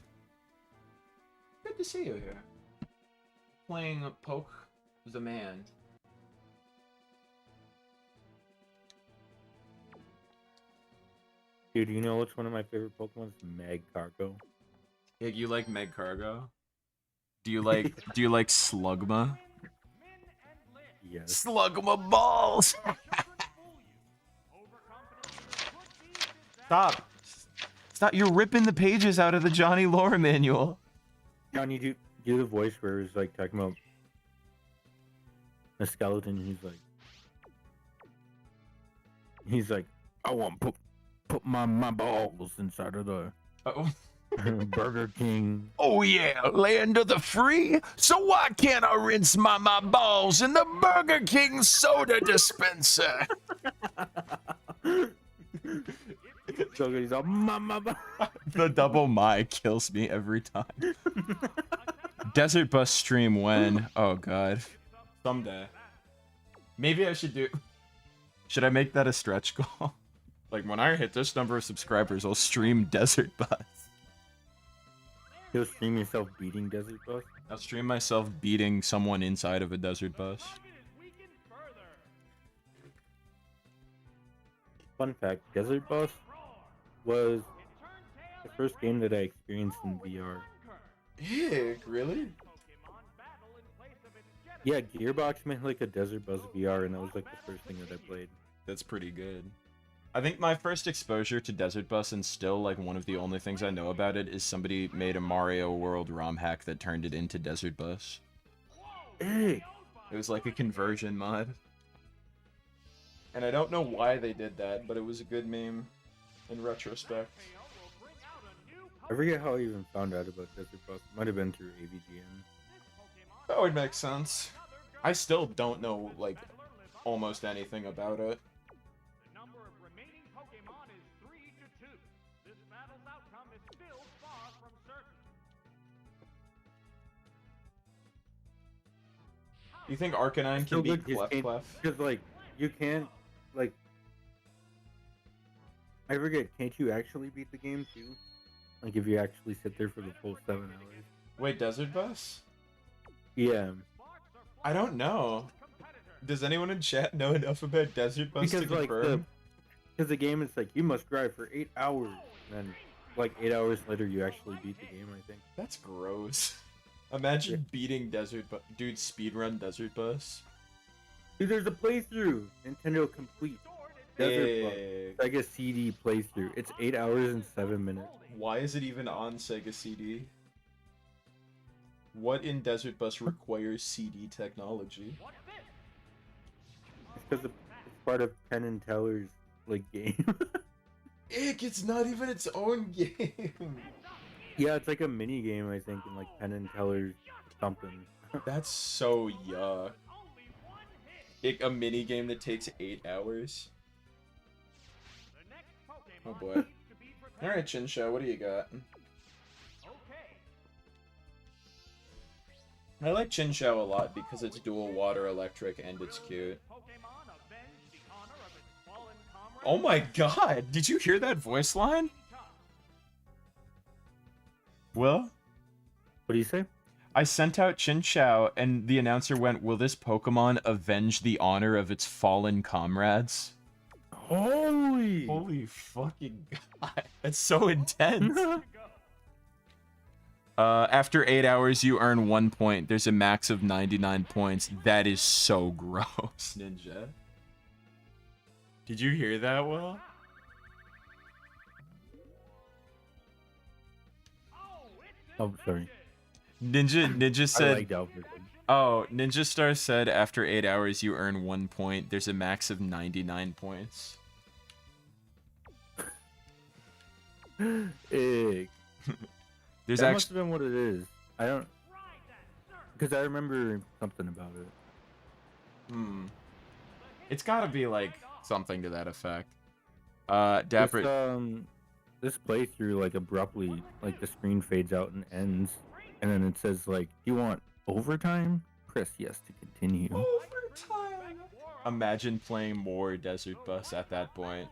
Speaker 4: Good to see you here. Playing Poke the Man.
Speaker 6: Dude, you know what's one of my favorite Pokemon? Magcargo.
Speaker 4: Yeah, you like Megcargo? Do you like Slugma?
Speaker 6: Yes.
Speaker 8: Slug my balls. Stop. Stop. You're ripping the pages out of the Jonii lore manual.
Speaker 6: Johnny, do the voice where it's like talking about a skeleton. He's like, I want to put my balls inside of the
Speaker 8: Oh.
Speaker 6: Burger King.
Speaker 8: Oh yeah, land of the free? So why can't I rinse my balls in the Burger King soda dispenser?
Speaker 6: So he's all, my.
Speaker 8: The double my kills me every time. Desert Bus stream when? Oh god. Someday. Maybe I should do... Should I make that a stretch goal? Like, when I hit this number of subscribers, I'll stream Desert Bus.
Speaker 6: You'll stream yourself beating Desert Bus?
Speaker 8: I'll stream myself beating someone inside of a Desert Bus.
Speaker 6: Fun fact, Desert Bus was the first game that I experienced in VR.
Speaker 8: Ew, really?
Speaker 6: Yeah, Gearbox made like a Desert Bus VR, and that was like the first thing that I played.
Speaker 8: That's pretty good. I think my first exposure to Desert Bus, and still like one of the only things I know about it, is somebody made a Mario World ROM hack that turned it into Desert Bus.
Speaker 6: Hey,
Speaker 8: It was like a conversion mod. And I don't know why they did that, but it was a good meme in retrospect.
Speaker 6: I forget how I even found out about Desert Bus. Might have been through AVGN.
Speaker 8: That would make sense. I still don't know, like, almost anything about it.
Speaker 9: The number of remaining Pokemon is 3-2. This battle's outcome is still far from certain.
Speaker 8: You think Arcanine can beat Clef?
Speaker 6: Because like you can't like. I forget. Can't you actually beat the game too? Like if you actually sit there for the full 7 hours.
Speaker 8: Wait, Desert Bus?
Speaker 6: Yeah.
Speaker 8: I don't know. Does anyone in chat know enough about Desert Bus to
Speaker 6: Because
Speaker 8: confirm?
Speaker 6: because the game is like you must drive for 8 hours, and then like 8 hours later you actually beat the game. I think.
Speaker 8: That's gross. Imagine beating Desert Bus. Dude, speedrun Desert Bus.
Speaker 6: Dude, there's a playthrough. Nintendo Complete. Desert Bus.
Speaker 8: Hey.
Speaker 6: Sega CD playthrough. It's 8 hours and 7 minutes.
Speaker 8: Why is it even on Sega CD? What in Desert Bus requires CD technology?
Speaker 6: It's because it's part of Penn and Teller's like game.
Speaker 8: Ick, it's not even its own game.
Speaker 6: Yeah, it's like a mini game, I think, in like Penn and Teller's something.
Speaker 8: That's so yuck. Ick, a mini game that takes 8 hours. Oh boy. Alright, Chinsha, what do you got? I like Chinchou a lot because it's dual water electric and it's cute. Oh my god! Did you hear that voice line? Will?
Speaker 6: What do you say?
Speaker 8: I sent out Chinchou and the announcer went, "Will this Pokemon avenge the honor of its fallen comrades?" Holy fucking god. That's so intense. After 8 hours, you earn 1 point. There's a max of 99 points. That is so gross, Ninja. Did you hear that, Will?
Speaker 6: Oh, sorry.
Speaker 8: Ninja said...
Speaker 6: I like Alfred.
Speaker 8: Oh, Ninja Star said after 8 hours, you earn 1 point. There's a max of 99 points.
Speaker 6: Egg.
Speaker 8: There's
Speaker 6: That
Speaker 8: actually...
Speaker 6: must have been what it is. I don't... Because I remember something about it.
Speaker 8: It's gotta be, like, something to that effect. Dapper...
Speaker 6: This playthrough, like, abruptly, like, the screen fades out and ends. And then it says, like, do you want overtime? Press yes to continue.
Speaker 8: Overtime! Imagine playing more Desert Bus at that point.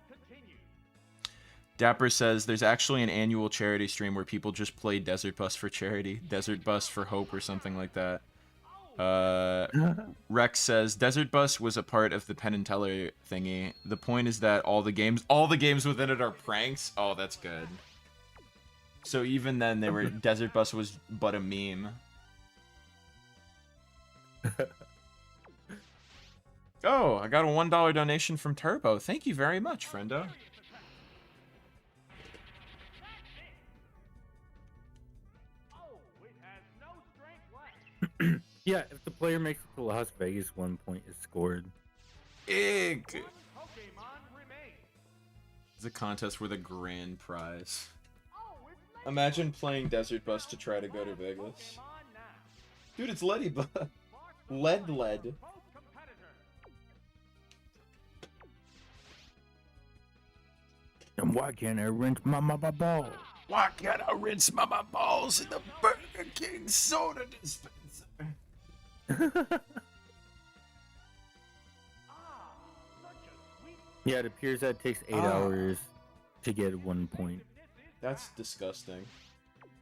Speaker 8: Dapper says there's actually an annual charity stream where people just play Desert Bus for charity. Desert Bus for Hope or something like that. Rex says Desert Bus was a part of the Penn and Teller thingy. The point is that all the games within it are pranks. Oh, that's good. So even then, they were Desert Bus was but a meme.
Speaker 4: Oh, I got a $1 donation from Turbo. Thank you very much, friendo.
Speaker 9: Oh, it has no strength left.
Speaker 6: Yeah, if the player makes it to Las Vegas, 1 point is scored.
Speaker 4: Ig.
Speaker 9: Pokemon remains.
Speaker 4: It's a contest with a grand prize.
Speaker 9: Oh, it's
Speaker 4: Imagine playing Desert Bus to try to go to Vegas.
Speaker 9: Pokemon now.
Speaker 4: Dude, it's Ladybug. Lead.
Speaker 9: Both competitor.
Speaker 6: And why can't I rinse my ball?
Speaker 4: Why can't I rinse my balls in the Burger King soda dispenser?
Speaker 6: Yeah, it appears that it takes 8 hours to get 1 point.
Speaker 4: That's disgusting.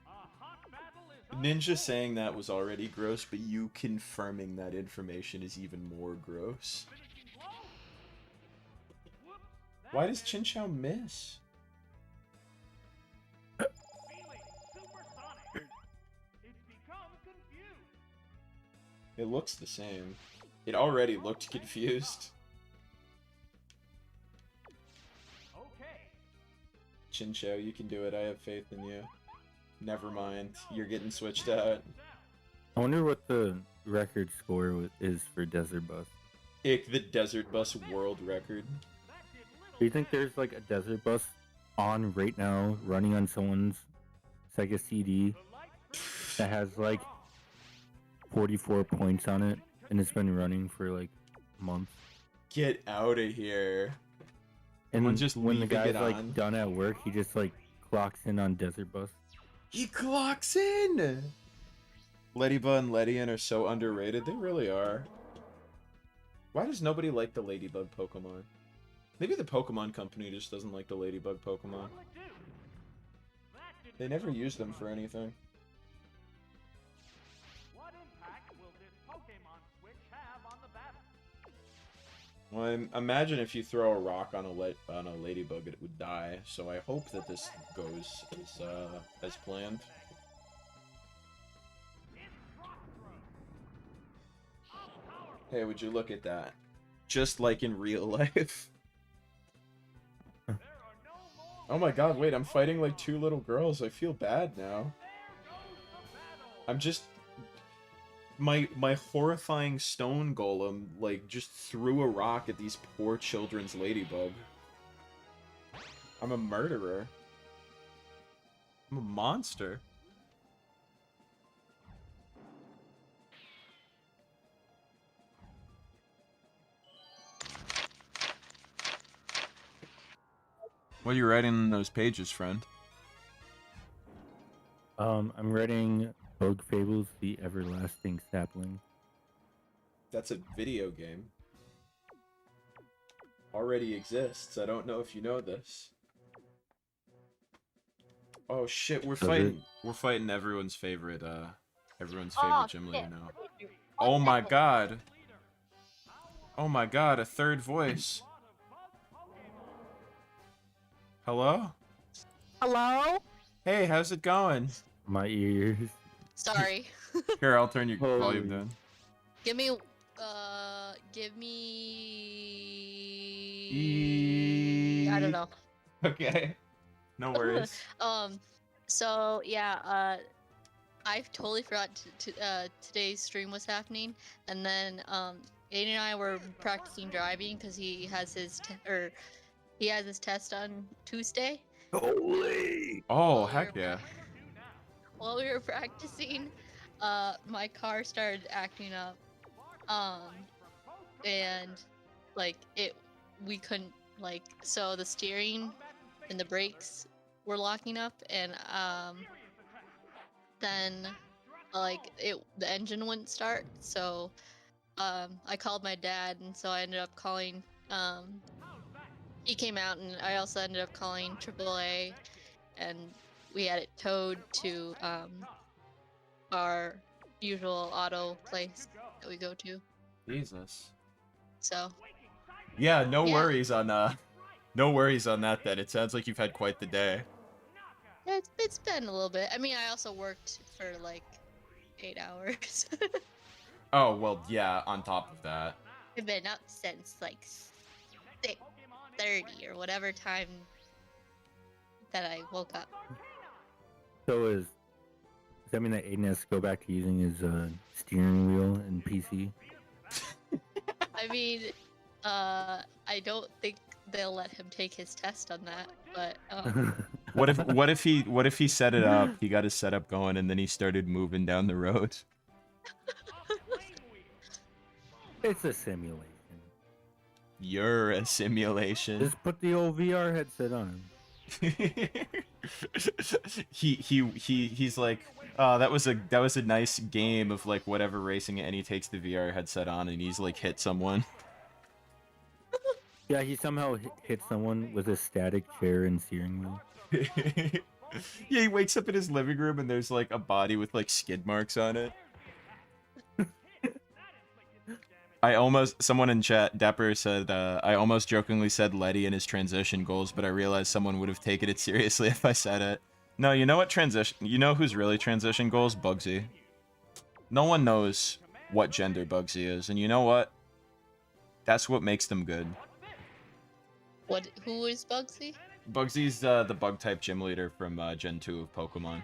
Speaker 9: A hot battle is on.
Speaker 4: Ninja saying that was already gross, but you confirming that information is even more gross.
Speaker 9: Finishing blow. Whoops.
Speaker 4: Why does Chinchou miss?
Speaker 9: Feeling supersonic. It's become confused.
Speaker 4: It looks the same. It already looked confused.
Speaker 9: Okay.
Speaker 4: Chinchou, you can do it. I have faith in you. Never mind. You're getting switched out.
Speaker 6: I wonder what the record score is for Desert Bus.
Speaker 4: Ick, the Desert Bus world record.
Speaker 6: Do you think there's like a Desert Bus on right now, running on someone's Sega CD that has like 44 points on it, and it's been running for like months?
Speaker 4: Get out of here.
Speaker 6: And
Speaker 4: Someone just
Speaker 6: when the
Speaker 4: leaving
Speaker 6: guy's
Speaker 4: it
Speaker 6: like
Speaker 4: on.
Speaker 6: done at work, he just like clocks in on Desert Bus.
Speaker 4: He clocks in! Ladybug and Ledian are so underrated. They really are. Why does nobody like the Ladybug Pokemon? Maybe the Pokemon Company just doesn't like the Ladybug Pokemon. They never use them for anything.
Speaker 9: What impact will this Pokemon switch have on the battle?
Speaker 4: Well, imagine if you throw a rock on a Ladybug, it would die. So I hope that this goes as planned. Hey, would you look at that? Just like in real life. Oh my god, wait, I'm fighting like 2 little girls. I feel bad now. I'm just... My horrifying stone golem, like, just threw a rock at these poor children's Ladybug. I'm a murderer. I'm a monster. What are you writing in those pages, friend?
Speaker 6: I'm writing Rogue Fables: The Everlasting Sapling.
Speaker 4: That's a video game. Already exists. I don't know if you know this. Oh shit, we're fighting everyone's favorite gym leader now. Oh my god. Oh my god, a third voice. Hello?
Speaker 10: Hello?
Speaker 4: Hey, how's it going?
Speaker 6: My ears.
Speaker 10: Sorry.
Speaker 4: Here, I'll turn your
Speaker 6: Holy.
Speaker 4: volume down.
Speaker 10: give me I don't know.
Speaker 4: Okay. No worries.
Speaker 10: So yeah, I totally forgot today's stream was happening, and then Aiden and I were practicing driving because he has his test on Tuesday.
Speaker 6: Holy!
Speaker 4: Oh, heck yeah.
Speaker 10: While we were practicing, my car started acting up, and like we couldn't so the steering and the brakes were locking up, and then the engine wouldn't start, so I called my dad, and so I ended up calling he came out, and I also ended up calling AAA, and we had it towed to our usual auto place that we go to.
Speaker 4: Jesus.
Speaker 10: So
Speaker 4: Yeah, no
Speaker 10: Yeah.
Speaker 4: worries on no worries on that then. It sounds like you've had quite the day.
Speaker 10: yeah, it's been a little bit. I mean, I also worked for like 8 hours.
Speaker 4: Oh, well, yeah, on top of that.
Speaker 10: I've been up since like 6:30 or whatever time that I woke up.
Speaker 6: So does that mean that Aiden has to go back to using his steering wheel and PC?
Speaker 10: I mean, I don't think they'll let him take his test on that, but
Speaker 4: What if he set it up? He got his setup going, and then he started moving down the road.
Speaker 6: It's a simulation.
Speaker 4: You're a simulation.
Speaker 6: Just put the old VR headset on.
Speaker 4: He's like, oh, that was a nice game of like whatever racing, and he takes the VR headset on and he's like hit someone.
Speaker 6: Yeah, he somehow hit someone with a static chair and steering wheel.
Speaker 4: Yeah, he wakes up in his living room and there's like a body with like skid marks on it. Someone in chat, Dapper said, I almost jokingly said Letty and his transition goals, but I realized someone would have taken it seriously if I said it. No, you know what you know who's really transition goals? Bugsy. No one knows what gender Bugsy is, and you know what? That's what makes them good.
Speaker 10: who is Bugsy?
Speaker 4: Bugsy's the bug-type gym leader from Gen 2 of Pokemon.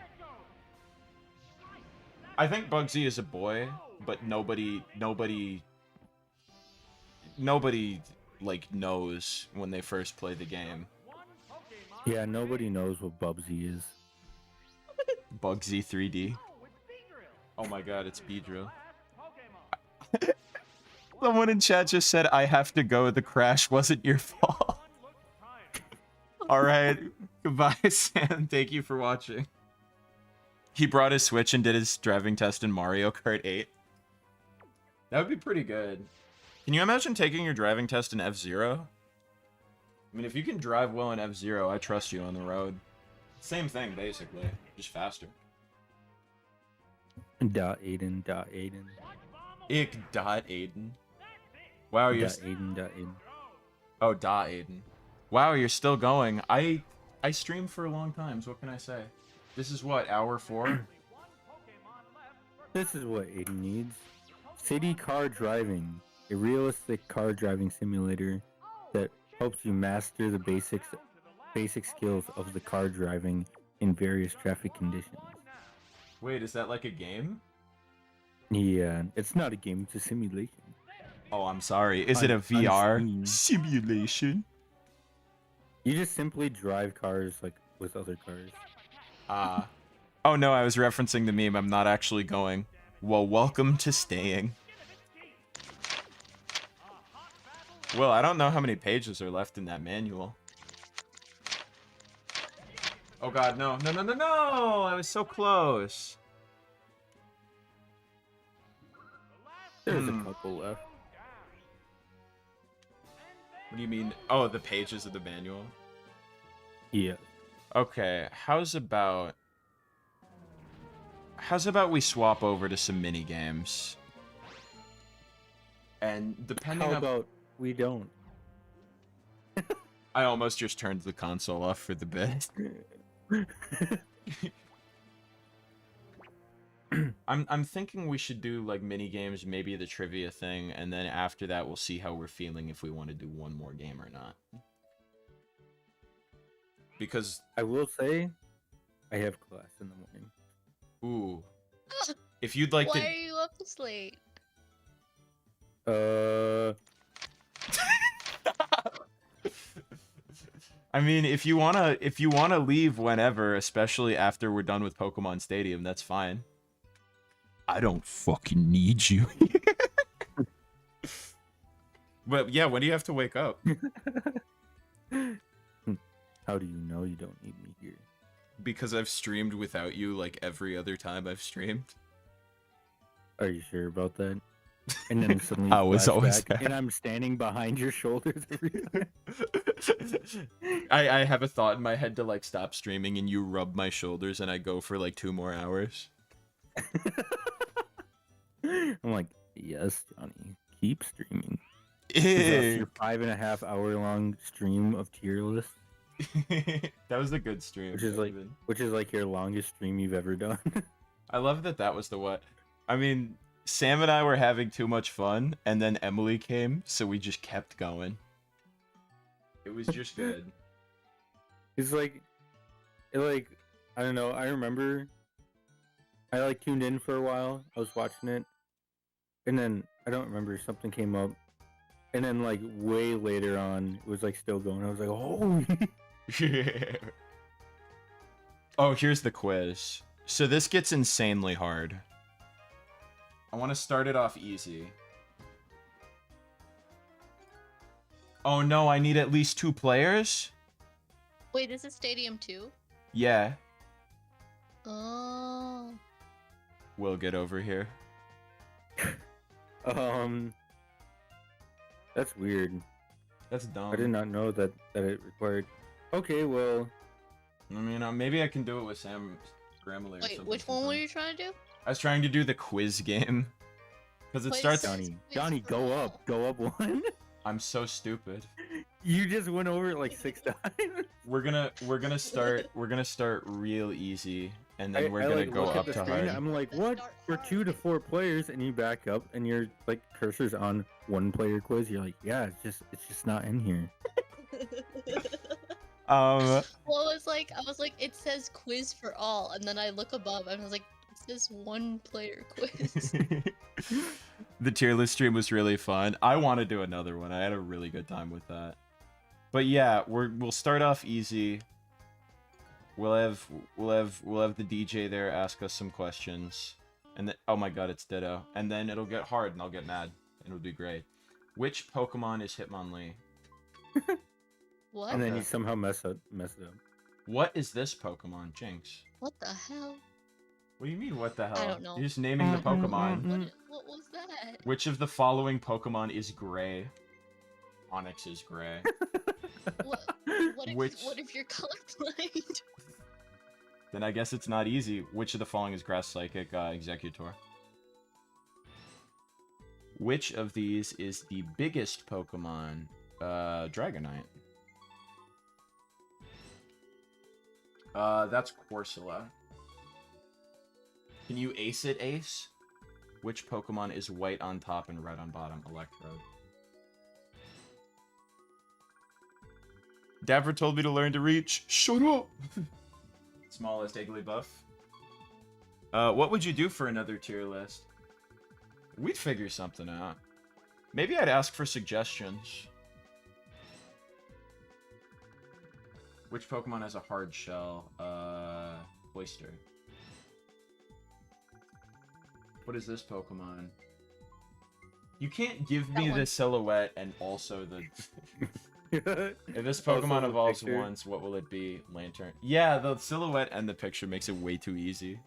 Speaker 4: I think Bugsy is a boy, but nobody like knows when they first play the game.
Speaker 6: Yeah, nobody knows what Bubsy is.
Speaker 4: Bugsy 3D. Oh my god, it's Beedrill. Someone in chat just said, I have to go, the crash wasn't your fault. Alright, goodbye Sam, thank you for watching. He brought his Switch and did his driving test in Mario Kart 8. That would be pretty good. Can you imagine taking your driving test in F-Zero? I mean, if you can drive well in F-Zero, I trust you on the road. Same thing, basically. Just faster.
Speaker 6: Aiden.
Speaker 4: Aiden. Wow, you're...
Speaker 6: Aiden.
Speaker 4: Oh, Aiden. Wow, you're still going. I streamed for a long time, so what can I say? This is what, hour 4?
Speaker 6: This is what Aiden needs. City car driving. A realistic car driving simulator that helps you master the basic skills of the car driving in various traffic conditions.
Speaker 4: Wait, is that like a game?
Speaker 6: Yeah, it's not a game, it's a simulation.
Speaker 4: Oh, I'm sorry. Is it a VR simulation?
Speaker 6: You just simply drive cars like with other cars.
Speaker 4: Oh no, I was referencing the meme. I'm not actually going. Well, welcome to staying. Well, I don't know how many pages are left in that manual. Oh god, no. No! I was so close.
Speaker 6: There's a couple left.
Speaker 4: What do you mean? Oh, the pages of the manual?
Speaker 6: Yeah.
Speaker 4: Okay, how's about we swap over to some mini games? And depending on...
Speaker 6: How about we don't?
Speaker 4: I almost just turned the console off for the bit. I'm thinking we should do like mini games, maybe the trivia thing, and then after that we'll see how we're feeling if we want to do one more game or not. Because
Speaker 6: I will say, I have class in the morning.
Speaker 4: Ooh. If you'd like
Speaker 10: Why
Speaker 4: to...
Speaker 10: are you up this late?
Speaker 4: I mean, if you wanna leave whenever, especially after we're done with Pokemon Stadium, that's fine. I don't fucking need you. But yeah, when do you have to wake up?
Speaker 6: How do you know you don't need me here?
Speaker 4: Because I've streamed without you like every other time I've streamed.
Speaker 6: Are you sure about that? And then suddenly
Speaker 4: I was always
Speaker 6: flashback, and I'm standing behind your shoulders every time.
Speaker 4: I have a thought in my head to like stop streaming, and you rub my shoulders, and I go for like 2 more hours.
Speaker 6: I'm like, yes, Johnny, keep streaming. Your 5.5 hour long stream of tier lists.
Speaker 4: That was a good stream.
Speaker 6: Which is like your longest stream you've ever done.
Speaker 4: I love that was the what. I mean, Sam and I were having too much fun, and then Emily came, so we just kept going. It was just good.
Speaker 6: It's like, I don't know. I remember I like tuned in for a while. I was watching it, and then I don't remember, something came up, and then like way later on, it was like still going. I was like, oh.
Speaker 4: Oh, here's the quiz. So this gets insanely hard. I want to start it off easy. Oh no, I need at least 2 players?
Speaker 10: Wait, this is Stadium 2?
Speaker 4: Yeah.
Speaker 10: Oh.
Speaker 4: We'll get over here.
Speaker 6: That's weird.
Speaker 4: That's dumb.
Speaker 6: I did not know that it required. Okay, well.
Speaker 4: I mean, maybe I can do it with Sam or Emily or
Speaker 10: Wait,
Speaker 4: something.
Speaker 10: which one were you trying to do?
Speaker 4: I was trying to do the quiz game. Because it
Speaker 10: Wait,
Speaker 4: starts...
Speaker 10: so-
Speaker 6: Johnny, go up one.
Speaker 4: I'm so stupid.
Speaker 6: You just went over it like 6 times.
Speaker 4: We're gonna start real easy, and then we're gonna
Speaker 6: like,
Speaker 4: go
Speaker 6: look at
Speaker 4: up
Speaker 6: the
Speaker 4: to
Speaker 6: screen,
Speaker 4: hard.
Speaker 6: I'm like, what? For 2 to 4 players, and you back up, and your like cursor's on 1-player quiz. You're like, yeah, it's just not in here.
Speaker 10: Well, I was like, it says quiz for all, and then I look above, and I was like, it says 1-player quiz.
Speaker 4: The tier list stream was really fun. I want to do another one. I had a really good time with that. But yeah, we'll start off easy. We'll have the DJ there ask us some questions, and then, oh my god, it's Ditto. And then it'll get hard, and I'll get mad, and it'll be great. Which Pokemon is Hitmonlee?
Speaker 10: What?
Speaker 6: And then you somehow mess it up.
Speaker 4: What is this Pokemon, Jinx?
Speaker 10: What the hell?
Speaker 4: What do you mean, what the hell?
Speaker 10: I don't know.
Speaker 4: You're just naming the Pokemon.
Speaker 10: What was that?
Speaker 4: Which of the following Pokemon is gray? Onyx is gray.
Speaker 10: What if you're colorblind?
Speaker 4: Then I guess it's not easy. Which of the following is Grass Psychic? Executor. Which of these is the biggest Pokemon? Dragonite. That's Corsola. Can you ace it, Ace? Which Pokemon is white on top and red on bottom? Electrode. Dapper told me to learn to reach. Shut up! Smallest Igglybuff. What would you do for another tier list? We'd figure something out. Maybe I'd ask for suggestions. Which Pokemon has a hard shell? Oyster. What is this Pokemon? You can't give me the silhouette and also the... If this Pokemon evolves once, what will it be? Lantern. Yeah, the silhouette and the picture makes it way too easy.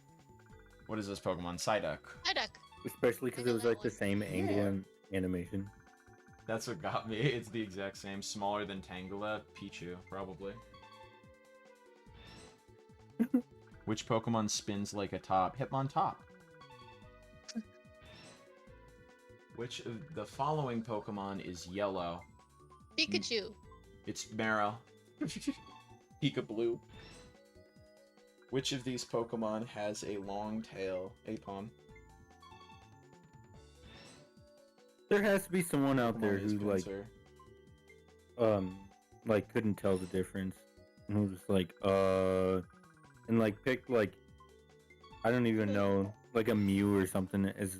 Speaker 4: What is this Pokemon? Psyduck.
Speaker 10: Psyduck.
Speaker 6: Especially because it was like the same angle and animation.
Speaker 4: That's what got me. It's the exact same. Smaller than Tangela. Pichu, probably. Which Pokemon spins like a top? Hitmontop. Which of the following Pokemon is yellow?
Speaker 10: Pikachu.
Speaker 4: It's Meryl. Pika-Blue. Which of these Pokemon has a long tail? Apom.
Speaker 6: There has to be someone out there who like couldn't tell the difference, and who was like and like picked like, I don't even know, like a Mew or something as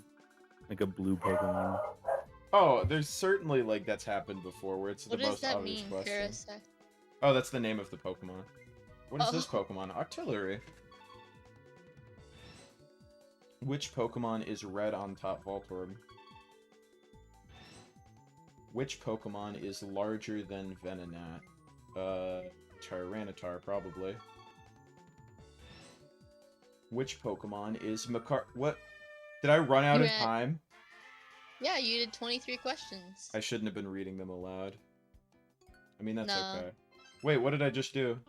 Speaker 6: like a blue Pokemon.
Speaker 4: Oh, there's certainly like that's happened before where it's the
Speaker 10: What does
Speaker 4: most
Speaker 10: that
Speaker 4: obvious
Speaker 10: mean,
Speaker 4: question.
Speaker 10: Parasect?
Speaker 4: Oh, that's the name of the Pokemon. What is this
Speaker 10: Oh.
Speaker 4: Pokemon? Artillery. Which Pokemon is red on top Voltorb? Which Pokemon is larger than Venonat? Tyranitar, probably. Which Pokemon is What? Did I run out of time?
Speaker 10: Yeah, you did 23 questions.
Speaker 4: I shouldn't have been reading them aloud. I mean, that's
Speaker 10: Nah.
Speaker 4: okay. Wait, what did I just do?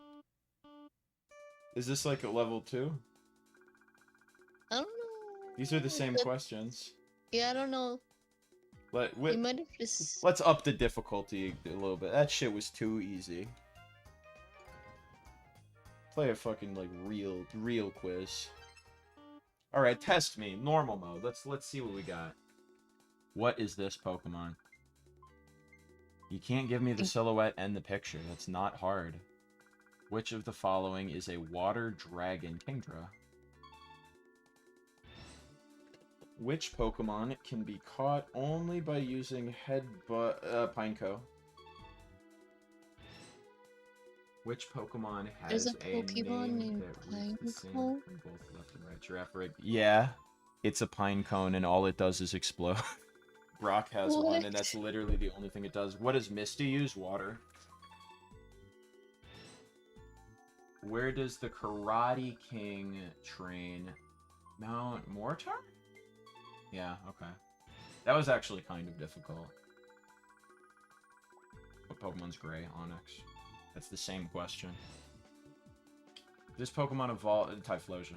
Speaker 4: Is this like a level 2?
Speaker 10: I don't know.
Speaker 4: These are the same
Speaker 10: But-
Speaker 4: questions.
Speaker 10: Yeah, I don't know. You might have just...
Speaker 4: Let's up the difficulty a little bit. That shit was too easy. Play a fucking, like, real quiz. All right, test me. Normal mode. Let's see what we got. What is this Pokemon? You can't give me the silhouette and the picture. That's not hard. Which of the following is a water dragon Kingdra? Which Pokemon can be caught only by using headbutt Pineco? Which Pokemon
Speaker 10: There's
Speaker 4: has
Speaker 10: a
Speaker 4: a
Speaker 10: Pokemon
Speaker 4: name
Speaker 10: named
Speaker 4: that reads the same
Speaker 10: Pineco.
Speaker 4: from both left and right? Giraffe. Yeah, it's a pine cone, and all it does is explode. Brock has one, and that's literally the only thing it does. What does Misty use? Water. Where does the Karate King train? Mount Mortar? Yeah, okay. That was actually kind of difficult. What Pokemon's gray? Onyx. That's the same question. This Pokemon evolved... Typhlosion.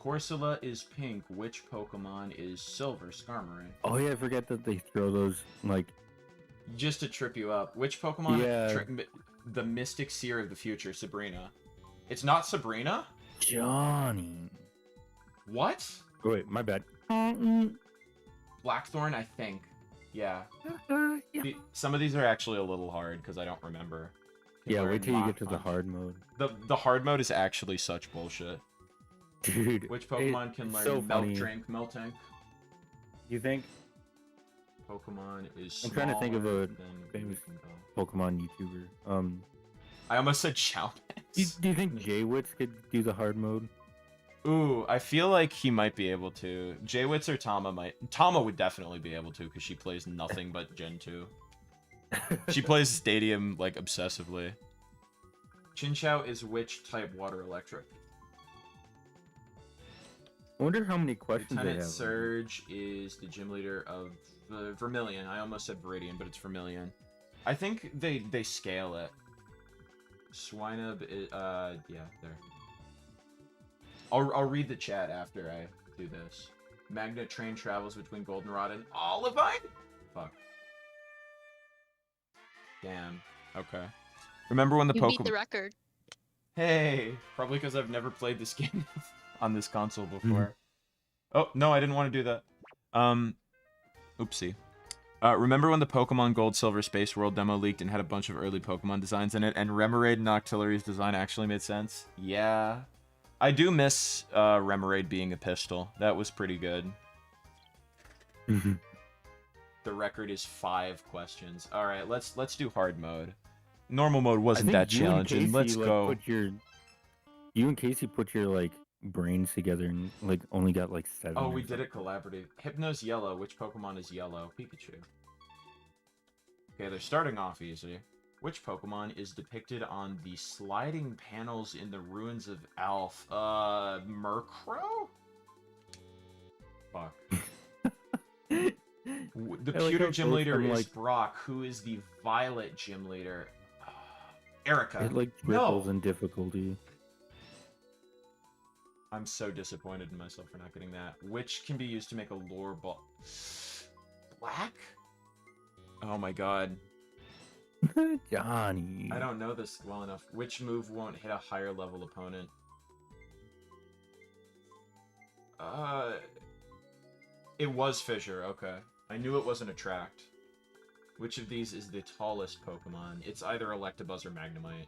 Speaker 4: Corsola is pink. Which Pokemon is silver? Skarmory.
Speaker 6: Oh yeah, I forget that they throw those like.
Speaker 4: Just to trip you up. Which Pokemon?
Speaker 6: Yeah.
Speaker 4: The Mystic Seer of the future, Sabrina. It's not Sabrina?
Speaker 6: Jonii.
Speaker 4: What?
Speaker 6: Oh, wait, my bad.
Speaker 4: Blackthorn, I think. Yeah.
Speaker 6: Yeah.
Speaker 4: Some of these are actually a little hard because I don't remember.
Speaker 6: Yeah,
Speaker 4: We're
Speaker 6: wait
Speaker 4: in
Speaker 6: till you
Speaker 4: Lock
Speaker 6: get to the
Speaker 4: Punch.
Speaker 6: hard mode.
Speaker 4: The hard mode is actually such bullshit.
Speaker 6: Dude.
Speaker 4: Which Pokemon can
Speaker 6: it's
Speaker 4: learn
Speaker 6: so
Speaker 4: Melt
Speaker 6: funny.
Speaker 4: Drink, Melting?
Speaker 6: You think?
Speaker 4: Pokemon is
Speaker 6: I'm trying to think of a
Speaker 4: smaller than
Speaker 6: famous
Speaker 4: Weepinbell.
Speaker 6: Pokemon YouTuber.
Speaker 4: I almost said
Speaker 6: Do
Speaker 4: Chowpix.
Speaker 6: you think Jaywitz could do the hard mode?
Speaker 4: Ooh, I feel like he might be able to. Jaywitz or Tama might. Tama would definitely be able to because she plays nothing but Gen 2. She plays Stadium, like, obsessively. Chinchou is which type? Water, electric?
Speaker 6: I wonder how many questions they
Speaker 4: Lieutenant
Speaker 6: have.
Speaker 4: Surge is the gym leader of the Vermilion. I almost said Viridian, but it's Vermilion. I think they scale it. Swinub is, yeah, there. I'll read the chat after I do this. Magnet train travels between Goldenrod and Olivine? Fuck. Damn. Okay. Remember when the
Speaker 10: You beat the
Speaker 4: Pokemon...
Speaker 10: record.
Speaker 4: Hey! Probably because I've never played this game on this console before. Oh, no, I didn't want to do that. Oopsie. Remember when the Pokemon Gold Silver Space World demo leaked and had a bunch of early Pokemon designs in it, and Remoraid and Octillery's design actually made sense? Yeah. I do miss Remoraid being a pistol. That was pretty good. The record is 5 questions. Alright, let's do hard mode. Normal mode wasn't that challenging. Let's go.
Speaker 6: You and Casey put your, like, brains together and, like, only got, like, 7.
Speaker 4: Oh,
Speaker 6: or
Speaker 4: we did
Speaker 6: something.
Speaker 4: it collaborative. Hypno's yellow. Which Pokemon is yellow? Pikachu. Okay, they're starting off easy. Which Pokemon is depicted on the sliding panels in the ruins of Alph? Murkrow? Fuck. The
Speaker 6: I like
Speaker 4: pewter
Speaker 6: how
Speaker 4: gym
Speaker 6: both
Speaker 4: leader
Speaker 6: of them,
Speaker 4: is
Speaker 6: like-
Speaker 4: Brock. Who is the violet gym leader? Erica.
Speaker 6: It, like,
Speaker 4: No!
Speaker 6: triples in difficulty.
Speaker 4: I'm so disappointed in myself for not getting that. Which can be used to make a lure ball? Black? Oh my god.
Speaker 6: Johnny.
Speaker 4: I don't know this well enough. Which move won't hit a higher level opponent? It was Fissure, okay. I knew it wasn't Attract. Which of these is the tallest Pokemon? It's either Electabuzz or Magnemite.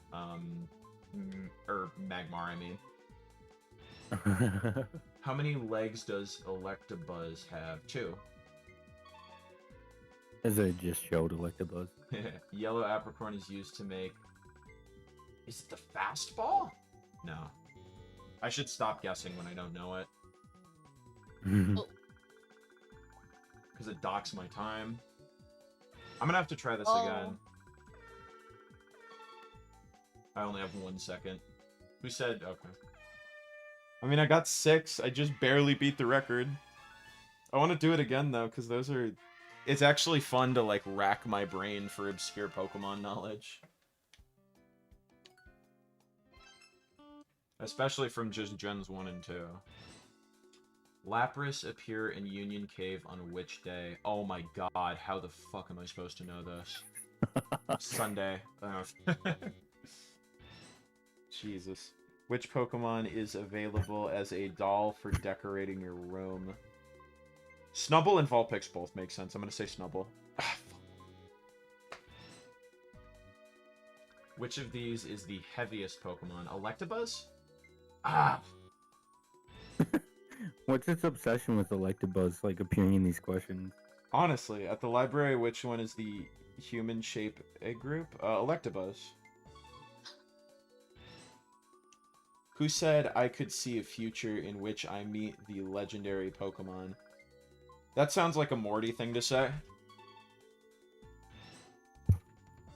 Speaker 4: Or Magmar, I mean. How many legs does Electabuzz have? 2.
Speaker 6: As I just showed Electabuzz.
Speaker 4: Yellow Apricorn is used to make... Is it the fastball? No. I should stop guessing when I don't know it. Because it docks my time. I'm gonna have to try this again. I only have 1 second. Who said... Okay. I mean, I got 6. I just barely beat the record. I want to do it again, though, because those are... It's actually fun to, like, rack my brain for obscure Pokemon knowledge. Especially from just Gens 1 and 2. Lapras appear in Union Cave on which day? Oh my god, how the fuck am I supposed to know this? Sunday. Jesus. Which Pokemon is available as a doll for decorating your room? Snubbull and Vulpix both make sense. I'm going to say Snubbull. Ah, fuck. Which of these is the heaviest Pokemon? Electabuzz? Ah.
Speaker 6: What's its obsession with Electabuzz, like, appearing in these questions?
Speaker 4: Honestly, at the library, which one is the human shape egg group? Electabuzz. Who said I could see a future in which I meet the legendary Pokemon? That sounds like a Morty thing to say.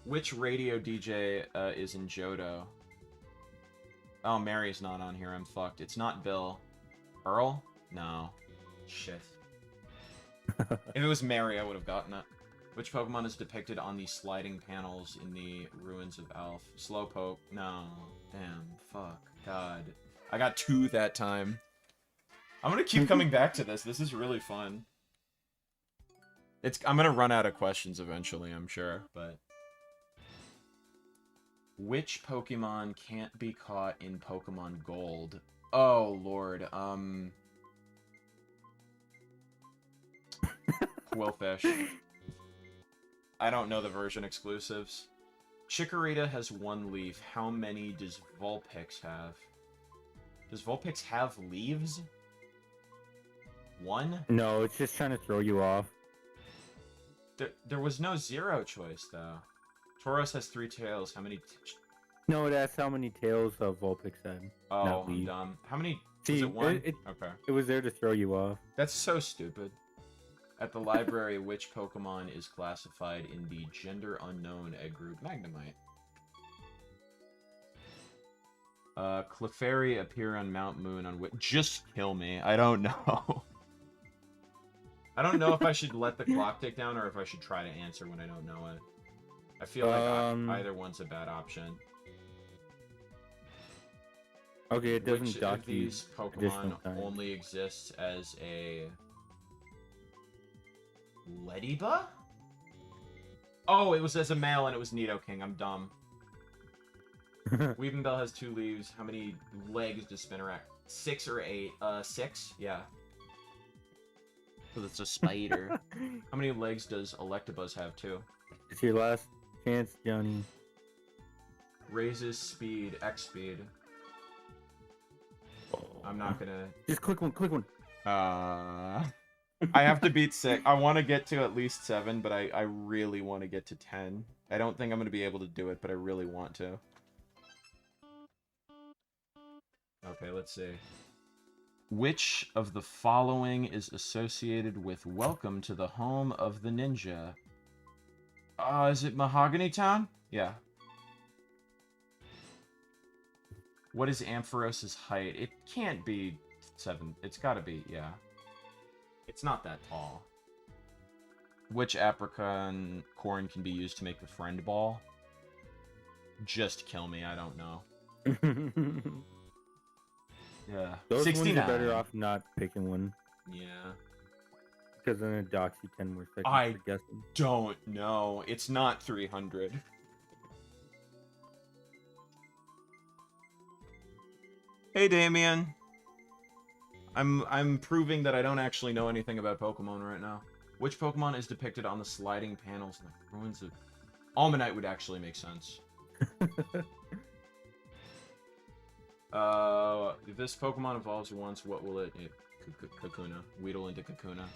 Speaker 4: Which radio DJ is in Johto? Oh, Mary's not on here. I'm fucked. It's not Bill. Earl? No. Shit. If it was Mary, I would have gotten it. Which Pokemon is depicted on the sliding panels in the Ruins of Alph? Slowpoke? No. Damn. Fuck. God. I got 2 that time. I'm gonna keep coming back to this. This is really fun. I'm gonna run out of questions eventually, I'm sure, but... Which Pokemon can't be caught in Pokemon Gold? Oh, Lord. Quillfish. I don't know the version exclusives. Chikorita has 1 leaf. How many does Vulpix have? Does Vulpix have leaves? 1?
Speaker 6: No, it's just trying to throw you off.
Speaker 4: There was no 0 choice, though. Tauros has 3 tails. How many...
Speaker 6: No, that's how many tails Vulpix had.
Speaker 4: Oh, I'm dumb. How many...
Speaker 6: See,
Speaker 4: was it 1?
Speaker 6: Okay. It was there to throw you off.
Speaker 4: That's so stupid. At the library, which Pokemon is classified in the gender unknown egg group? Magnemite. Clefairy appear on Mount Moon on which... Just kill me. I don't know. I don't know if I should let the clock tick down or if I should try to answer when I don't know it. I feel like either one's a bad option.
Speaker 6: Okay, it doesn't
Speaker 4: Which
Speaker 6: dock
Speaker 4: of these Pokemon only exists as a... Ladybug? Oh, it was as a male and it was Nidoking. I'm dumb. Weaving has 2 leaves. How many legs does Spinarak? 6 or 8? 6? Yeah. Because it's a spider. How many legs does Electabuzz have, too?
Speaker 6: It's your last chance, Jonii.
Speaker 4: Raises speed, X speed. I'm not gonna...
Speaker 6: Just click one.
Speaker 4: I have to beat 6. I want to get to at least 7, but I really want to get to 10. I don't think I'm going to be able to do it, but I really want to. Okay, let's see. Which of the following is associated with Welcome to the Home of the Ninja? Is it Mahogany Town? Yeah. What is Ampharos' height? It can't be 7. It's gotta be, yeah. It's not that tall. Which apricot corn can be used to make the friend ball? Just kill me, I don't know. Yeah.
Speaker 6: Those
Speaker 4: 69.
Speaker 6: ones are better off not picking one.
Speaker 4: Yeah.
Speaker 6: Because then it docks you 10 more seconds
Speaker 4: I
Speaker 6: for guessing.
Speaker 4: don't know. It's not 300. Hey, Damien. I'm proving that I don't actually know anything about Pokemon right now. Which Pokemon is depicted on the sliding panels in the ruins of... Almanite would actually make sense. If this Pokemon evolves once, what will it... Kakuna. Weedle into Kakuna.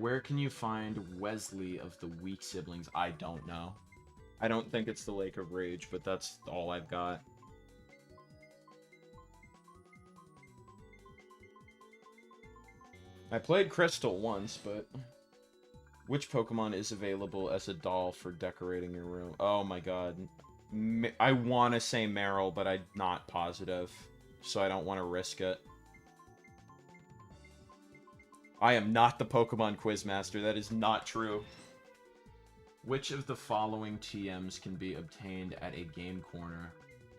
Speaker 4: Where can you find Wesley of the weak siblings? I don't know. I don't think it's the Lake of Rage, but that's all I've got. I played Crystal once, but... Which Pokemon is available as a doll for decorating your room? Oh my god. I want to say Meryl, but I'm not positive, so I don't want to risk it. I am not the Pokemon Quizmaster. That is not true. Which of the following TMs can be obtained at a game corner?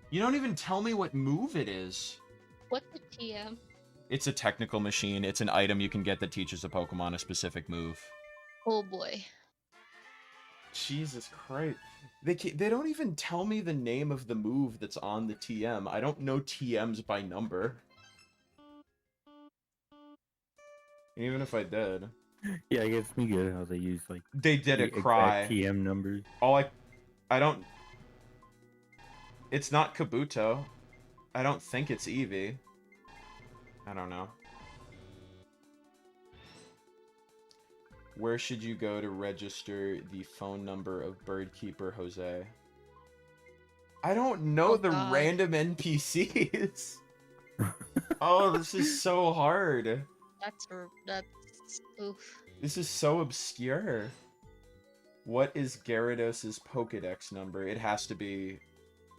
Speaker 4: You don't even tell me what move it is.
Speaker 10: What's the TM?
Speaker 4: It's a technical machine. It's an item you can get that teaches a Pokemon a specific move.
Speaker 10: Oh boy.
Speaker 4: Jesus Christ. They don't even tell me the name of the move that's on the TM. I don't know TMs by number. Even if I did.
Speaker 6: Yeah, it gets me good how they use like
Speaker 4: They did
Speaker 6: the
Speaker 4: a cry.
Speaker 6: exact TM numbers.
Speaker 4: I don't... It's not Kabuto. I don't think it's Eevee. I don't know. Where should you go to register the phone number of Birdkeeper Jose? I don't know
Speaker 10: Oh,
Speaker 4: the
Speaker 10: God.
Speaker 4: random NPCs. Oh, this is so hard.
Speaker 10: That's oof.
Speaker 4: This is so obscure. What is Gyarados' Pokedex number? It has to be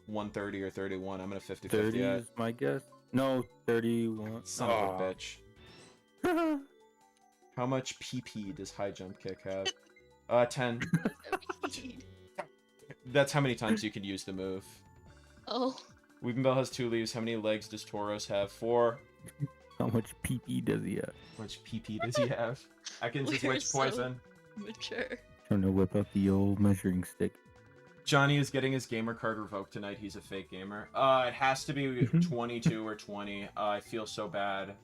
Speaker 4: 130 or 31. I'm gonna 50-50
Speaker 6: 30
Speaker 4: it.
Speaker 6: is my guess. No, 31.
Speaker 4: Son of a bitch. How much PP does High Jump Kick have? 10. That's how many times you can use the move.
Speaker 10: Oh.
Speaker 4: Weeping Bell has 2 leaves. How many legs does Tauros have? 4.
Speaker 6: How much PP does he have?
Speaker 4: How much PP does he have? I can just
Speaker 10: We're
Speaker 4: witch
Speaker 10: so
Speaker 4: poison.
Speaker 10: mature.
Speaker 6: Trying to whip out the old measuring stick.
Speaker 4: Jonii is getting his gamer card revoked tonight. He's a fake gamer. It has to be 22 or 20. I feel so bad.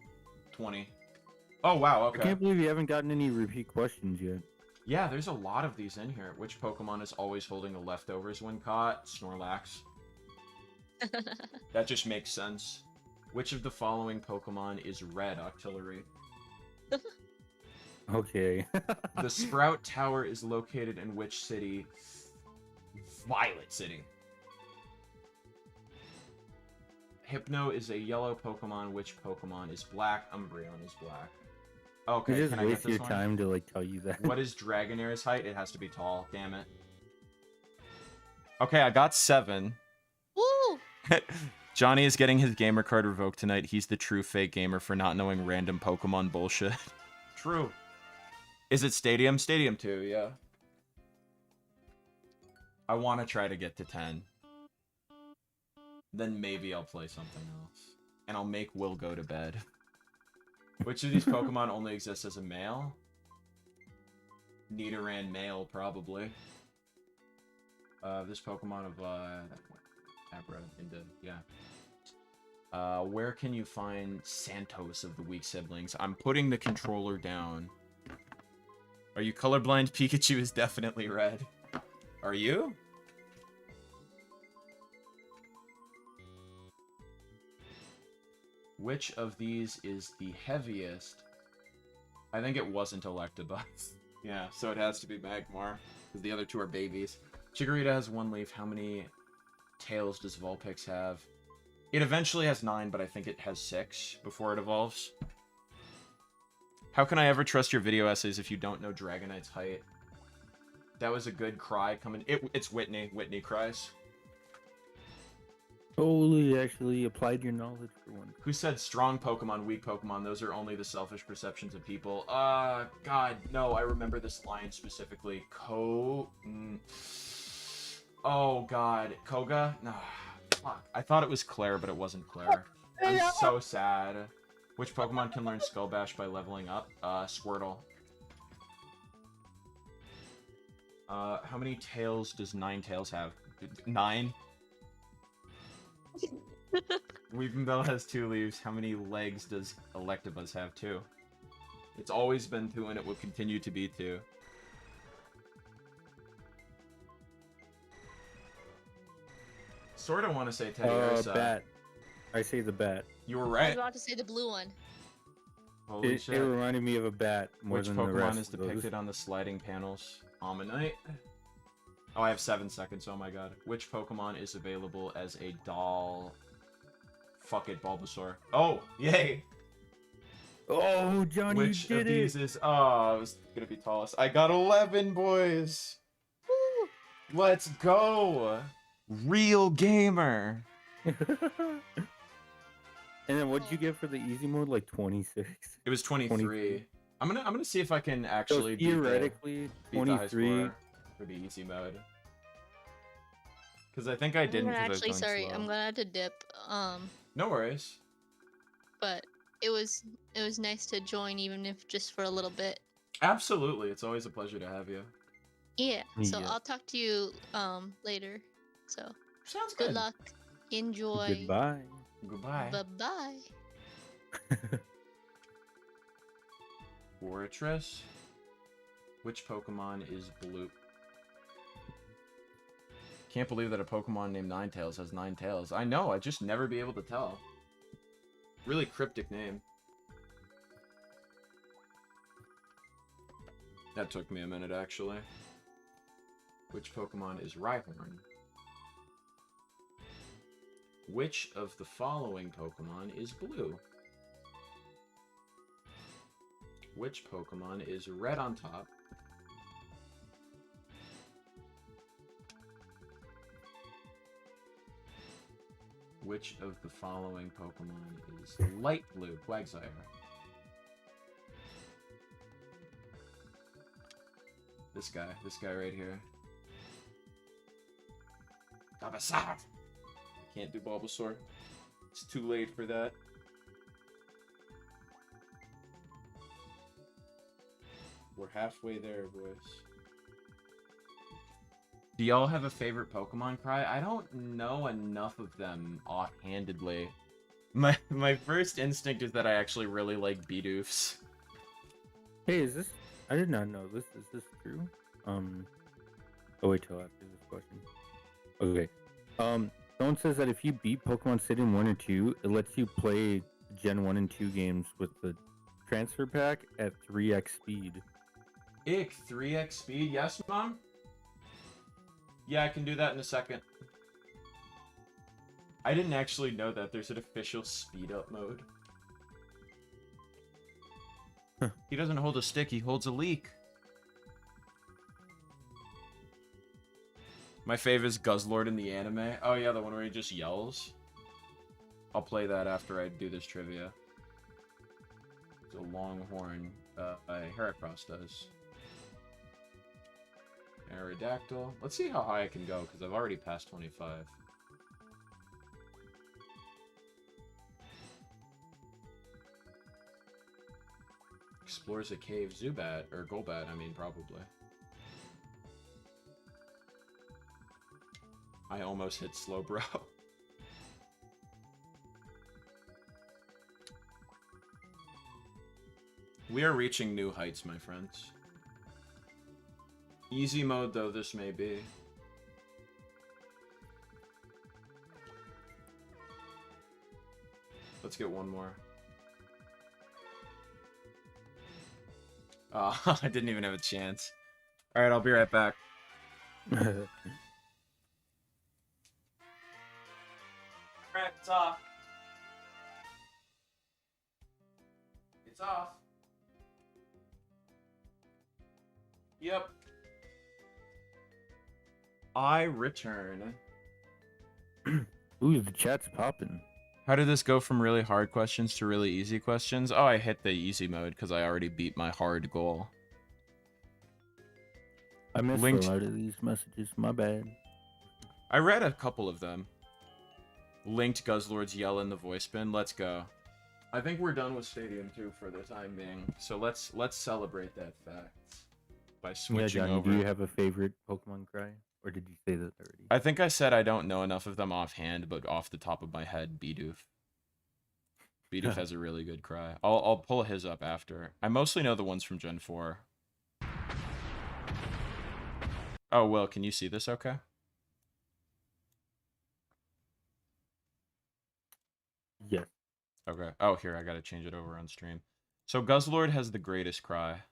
Speaker 4: 20. Oh, wow, okay.
Speaker 6: I can't believe you haven't gotten any repeat questions yet.
Speaker 4: Yeah, there's a lot of these in here. Which Pokemon is always holding a leftovers when caught? Snorlax. That just makes sense. Which of the following Pokemon is red Octillery?
Speaker 6: Okay.
Speaker 4: The Sprout Tower is located in which city? Violet City. Hypno is a yellow Pokemon. Which Pokemon is black? Umbreon is black. Okay,
Speaker 6: You just
Speaker 4: can I get
Speaker 6: waste
Speaker 4: this
Speaker 6: your
Speaker 4: one?
Speaker 6: time to like tell you that.
Speaker 4: What is Dragonair's height? It has to be tall. Damn it. Okay, I got 7.
Speaker 10: Woo!
Speaker 4: Jonii is getting his gamer card revoked tonight. He's the true fake gamer for not knowing random Pokemon bullshit. True. Is it Stadium? Stadium 2, yeah. I want to try to get to 10. Then maybe I'll play something else. And I'll make Will go to bed. Which of these Pokemon only exists as a male? Nidoran male, probably. This Pokemon of, Abra into, yeah. Where can you find Santos of the weak siblings? I'm putting the controller down. Are you colorblind? Pikachu is definitely red. Are you? Which of these is the heaviest? I think it wasn't Electabuzz. Yeah, so it has to be Magmar, because the other 2 are babies. Chikorita has 1 leaf. How many tails does Vulpix have? It eventually has 9, but I think it has 6 before it evolves. How can I ever trust your video essays if you don't know Dragonite's height? That was a good cry coming. It's Whitney. Whitney cries.
Speaker 6: Totally actually applied your knowledge for one.
Speaker 4: Who said strong Pokemon, weak Pokemon? Those are only the selfish perceptions of people. God, no, I remember this line specifically. Oh, God. Koga? No, fuck. I thought it was Claire, but it wasn't Claire. I'm so sad. Which Pokemon can learn Skull Bash by leveling up? Squirtle. How many tails does Ninetales have? 9? Weeping Bell has 2 leaves. How many legs does Electabuzz have? 2. It's always been 2, and it will continue to be 2. Sort of want to say Teddiursa.
Speaker 6: Bat. I say the bat.
Speaker 4: You were
Speaker 10: I was
Speaker 4: right.
Speaker 10: about to say the blue one.
Speaker 4: Holy
Speaker 6: It
Speaker 4: shit.
Speaker 6: reminded me of a bat more
Speaker 4: Which
Speaker 6: than the
Speaker 4: Pokemon
Speaker 6: rest
Speaker 4: is
Speaker 6: of those.
Speaker 4: depicted on the sliding panels? Ammonite. Oh, I have 7 seconds. Oh my god. Which Pokemon is available as a doll? Fuck it, Bulbasaur. Oh, yay!
Speaker 6: Oh, Johnny,
Speaker 4: Which
Speaker 6: you
Speaker 4: of
Speaker 6: did it!
Speaker 4: these is... Oh, I was gonna be tallest. I got 11, boys!
Speaker 10: Woo!
Speaker 4: Let's go! Real gamer!
Speaker 6: And then what'd you get for the easy mode? Like 26.
Speaker 4: It was 23.
Speaker 6: 23.
Speaker 4: I'm gonna see if I can
Speaker 6: So
Speaker 4: actually
Speaker 6: theoretically,
Speaker 4: beat the high
Speaker 6: 23.
Speaker 4: score for the easy mode. Because I think I didn't.
Speaker 10: I'm
Speaker 4: 'cause I was
Speaker 10: actually
Speaker 4: going
Speaker 10: sorry.
Speaker 4: slow.
Speaker 10: I'm gonna have to dip.
Speaker 4: No worries.
Speaker 10: But it was nice to join, even if just for a little bit.
Speaker 4: Absolutely, it's always a pleasure to have you.
Speaker 10: Yeah. So
Speaker 6: Yeah.
Speaker 10: I'll talk to you later. So
Speaker 4: Sounds
Speaker 10: good
Speaker 4: good.
Speaker 10: luck. Enjoy.
Speaker 6: Goodbye.
Speaker 4: Goodbye.
Speaker 10: Bye bye.
Speaker 4: Fortress. Which Pokemon is blue? Can't believe that a Pokemon named Ninetales has 9 tails. I know, I'd just never be able to tell. Really cryptic name. That took me a minute, actually. Which Pokemon is Rhyhorn? Which of the following Pokemon is blue? Which Pokemon is red on top? Which of the following Pokemon is light blue? Quagsire. This guy right here. Bulbasaur! I can't do Bulbasaur. It's too late for that. We're halfway there, boys. Do y'all have a favorite Pokemon cry? I don't know enough of them offhandedly. My first instinct is that I actually really like Bidoofs.
Speaker 6: Hey, is this? I did not know this. Is this true? Oh wait till after this question. Okay. Someone says that if you beat Pokemon Stadium 1 or 2, it lets you play Gen 1 and 2 games with the transfer pack at 3x speed.
Speaker 4: Ick, 3x speed? Yes, Mom? Yeah, I can do that in a second. I didn't actually know that there's an official speed up mode.
Speaker 6: Huh.
Speaker 4: He doesn't hold a stick, he holds a leak. My fave is Guzzlord in the anime. Oh yeah, the one where he just yells. I'll play that after I do this trivia. It's a Longhorn. Heracross does. Aerodactyl. Let's see how high I can go, because I've already passed 25. Explores a cave. Zubat, or Golbat, I mean, probably. I almost hit Slowbro. We are reaching new heights, my friends. Easy mode, though this may be. Let's get one more. Oh, I didn't even have a chance. Alright, I'll be right back. Alright, it's off. It's off. Yep. I return.
Speaker 6: Ooh, the chat's popping.
Speaker 4: How did this go from really hard questions to really easy questions? Oh, I hit the easy mode because I already beat my hard goal.
Speaker 6: I missed
Speaker 4: Linked-
Speaker 6: a lot of these messages. My bad.
Speaker 4: I read a couple of them. Linked Guzzlord's yell in the voice bin. Let's go. I think we're done with Stadium 2 for the time being. So let's celebrate that fact by switching
Speaker 6: Johnny,
Speaker 4: over.
Speaker 6: do you have a favorite Pokemon cry? Or did you say that already?
Speaker 4: I think I said I don't know enough of them offhand, but off the top of my head, Bidoof. Bidoof has a really good cry. I'll pull his up after. I mostly know the ones from Gen 4. Oh, Will, can you see this okay?
Speaker 6: Yes.
Speaker 4: Okay. Oh, here, I gotta change it over on stream. So Guzzlord has the greatest cry.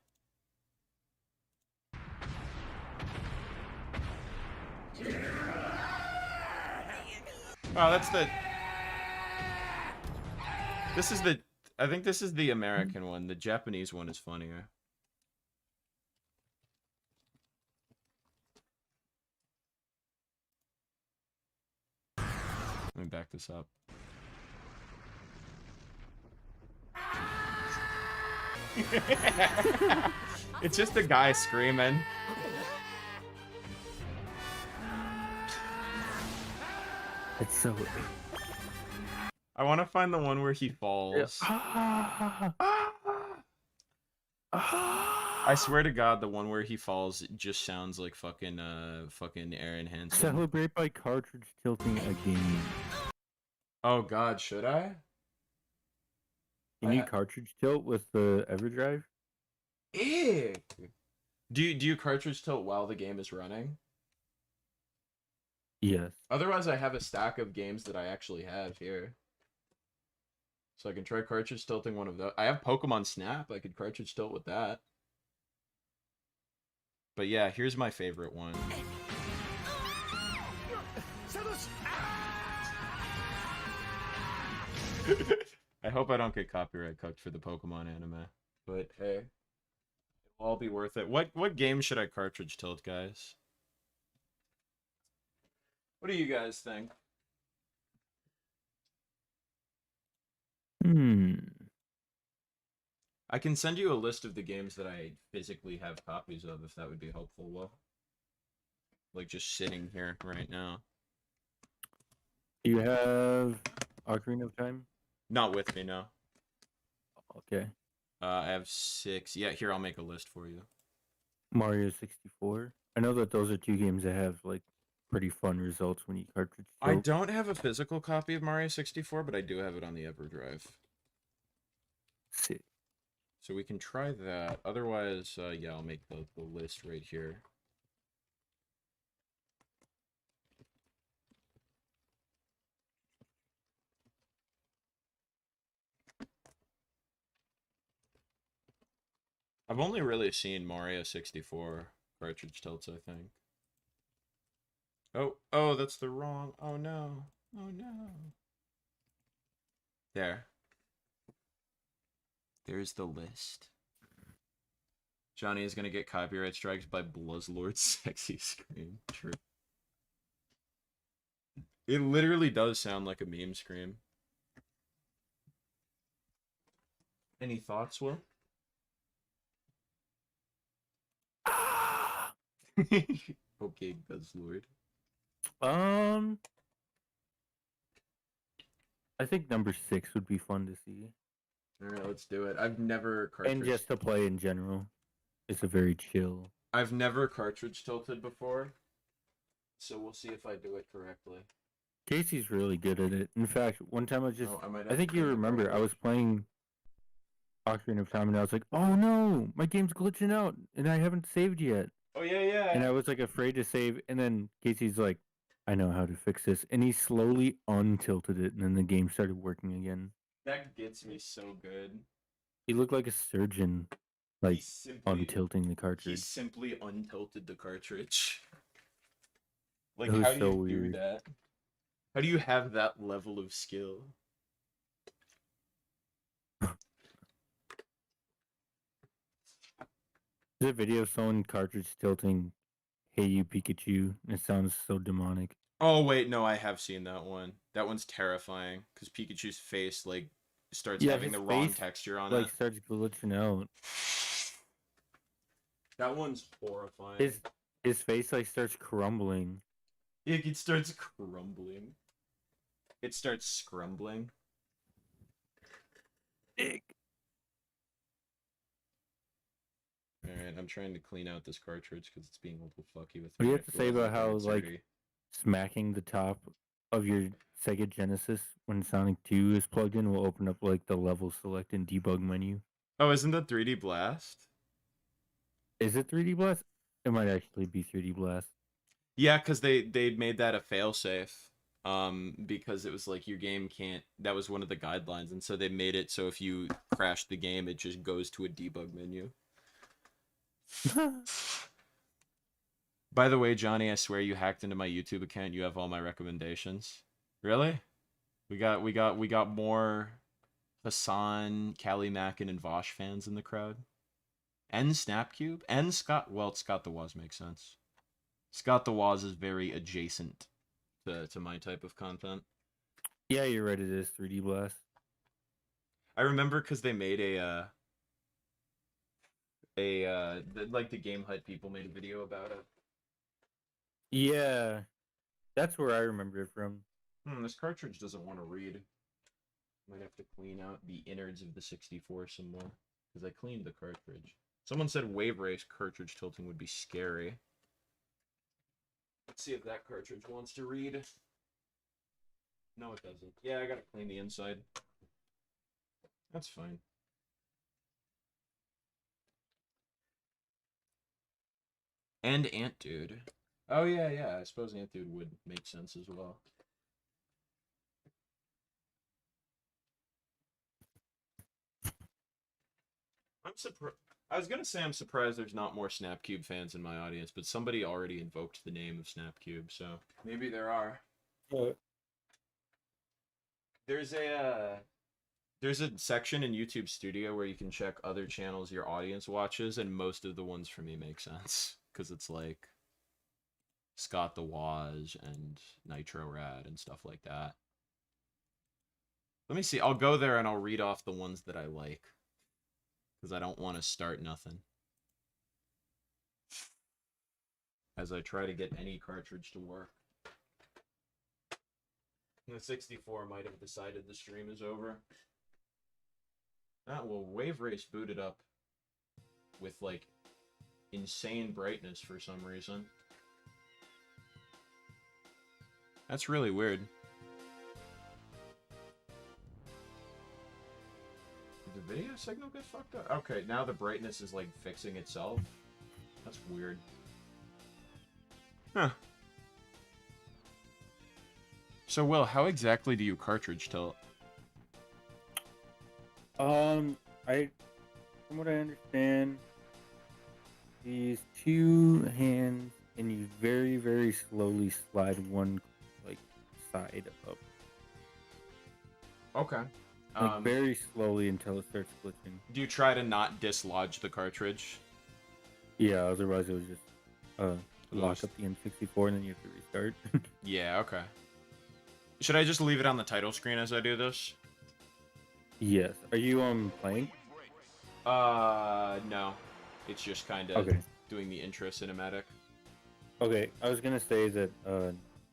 Speaker 4: Oh, that's the... This is the... I think this is the American one. The Japanese one is funnier. Let me back this up. It's just a guy screaming.
Speaker 6: It's so...
Speaker 4: I want to find the one where he falls. I swear to God, the one where he falls just sounds like fucking Aaron Hansen.
Speaker 6: Celebrate by cartridge tilting a game.
Speaker 4: Oh God, should I?
Speaker 6: Can you cartridge tilt with the EverDrive?
Speaker 4: Ew. Do you cartridge tilt while the game is running?
Speaker 6: Yes.
Speaker 4: Otherwise, I have a stack of games that I actually have here. So I can try cartridge tilting one of those. I have Pokemon Snap. I could cartridge tilt with that. But yeah, here's my favorite one. I hope I don't get copyright cucked for the Pokemon anime. But hey, it'll all be worth it. What game should I cartridge tilt, guys? What do you guys think? I can send you a list of the games that I physically have copies of, if that would be helpful, Will. Like, just sitting here right now.
Speaker 6: Do you have Ocarina of Time?
Speaker 4: Not with me, no.
Speaker 6: Okay.
Speaker 4: I have 6. Yeah, here, I'll make a list for you.
Speaker 6: Mario 64. I know that those are two games that have, like, pretty fun results when you cartridge tilt.
Speaker 4: I don't have a physical copy of Mario 64, but I do have it on the EverDrive.
Speaker 6: Sick.
Speaker 4: So we can try that. Otherwise, yeah, I'll make the list right here. I've only really seen Mario 64 cartridge tilts, I think. Oh, that's the wrong. Oh no. Oh no. There. There's the list. Jonii is gonna get copyright strikes by Buzzlord's sexy scream. True. It literally does sound like a meme scream. Any thoughts, Will? Okay, Buzzlord.
Speaker 6: I think number 6 would be fun to see.
Speaker 4: Alright, let's do it. I've never cartridge...
Speaker 6: And just to play in general. It's a very chill.
Speaker 4: I've never cartridge tilted before. So we'll see if I do it correctly.
Speaker 6: Casey's really good at it. In fact, one time
Speaker 4: I
Speaker 6: I think you remember, I was playing Ocarina of Time and I was like, oh no, my game's glitching out and I haven't saved yet.
Speaker 4: Oh yeah.
Speaker 6: And I was like afraid to save, and then Casey's like, I know how to fix this. And he slowly untilted it, and then the game started working again.
Speaker 4: That gets me so good.
Speaker 6: He looked like a surgeon, like untilting the cartridge.
Speaker 4: He simply untilted the cartridge. Like,
Speaker 6: It was
Speaker 4: how do
Speaker 6: so
Speaker 4: you
Speaker 6: weird.
Speaker 4: do that? How do you have that level of skill?
Speaker 6: There's a video of someone cartridge tilting Hey You Pikachu, and it sounds so demonic.
Speaker 4: Oh wait, no, I have seen that one. That one's terrifying because Pikachu's face like starts having the wrong texture on
Speaker 6: like
Speaker 4: it.
Speaker 6: starts glitching out.
Speaker 4: That one's horrifying.
Speaker 6: His face like starts crumbling.
Speaker 4: It starts crumbling. It starts scrumbling. Alright, I'm trying to clean out this cartridge because it's being a little fucky with me.
Speaker 6: What do you have to say about how like smacking the top of your Sega Genesis when Sonic 2 is plugged in will open up like the level select and debug menu?
Speaker 4: Oh, isn't that 3D Blast?
Speaker 6: Is it 3D Blast? It might actually be 3D Blast.
Speaker 4: Yeah, because they made that a failsafe. Because it was like your game can't. That was one of the guidelines, and so they made it so if you crash the game, it just goes to a debug menu. By the way, Jonii, I swear you hacked into my YouTube account. You have all my recommendations. Really? We got more Hassan, Callie Mackin, and Vosh fans in the crowd. And Snapcube and Scott. Well, Scott the Woz makes sense. Scott the Woz is very adjacent to my type of content.
Speaker 6: Yeah, you're right. It is 3D Blast.
Speaker 4: I remember because they made like the Game Hut people made a video about it.
Speaker 6: Yeah, that's where I remember it from.
Speaker 4: This cartridge doesn't want to read. Might have to clean out the innards of the 64 some more because I cleaned the cartridge. Someone said Wave Race cartridge tilting would be scary. Let's see if that cartridge wants to read. No, it doesn't. Yeah, I gotta clean the inside. That's fine. And Ant Dude. Oh yeah, yeah. I suppose Ant Dude would make sense as well. I'm surprised. I was gonna say I'm surprised there's not more Snapcube fans in my audience, but somebody already invoked the name of Snapcube, so maybe there are. There's a section in YouTube Studio where you can check other channels your audience watches, and most of the ones for me make sense because it's like Scott the Waz and Nitro Rad and stuff like that. Let me see. I'll go there and I'll read off the ones that I like because I don't want to start nothing. As I try to get any cartridge to work. The 64 might have decided the stream is over. Ah, well, Wave Race booted up with, like, insane brightness for some reason. That's really weird. Did the video signal get fucked up? Okay, now the brightness is, like, fixing itself. That's weird. Huh. So, Will, how exactly do you cartridge tilt?
Speaker 6: From what I understand, these two hands, and you very, very slowly slide one, like, side up.
Speaker 4: Okay.
Speaker 6: Like, very slowly until it starts glitching.
Speaker 4: Do you try to not dislodge the cartridge?
Speaker 6: Yeah, otherwise it would just, lock up the N64 and then you have to restart.
Speaker 4: Yeah, okay. Should I just leave it on the title screen as I do this?
Speaker 6: Yes. Are you, playing?
Speaker 4: No. It's just kind of
Speaker 6: Okay.
Speaker 4: doing the intro cinematic.
Speaker 6: Okay, I was gonna say that,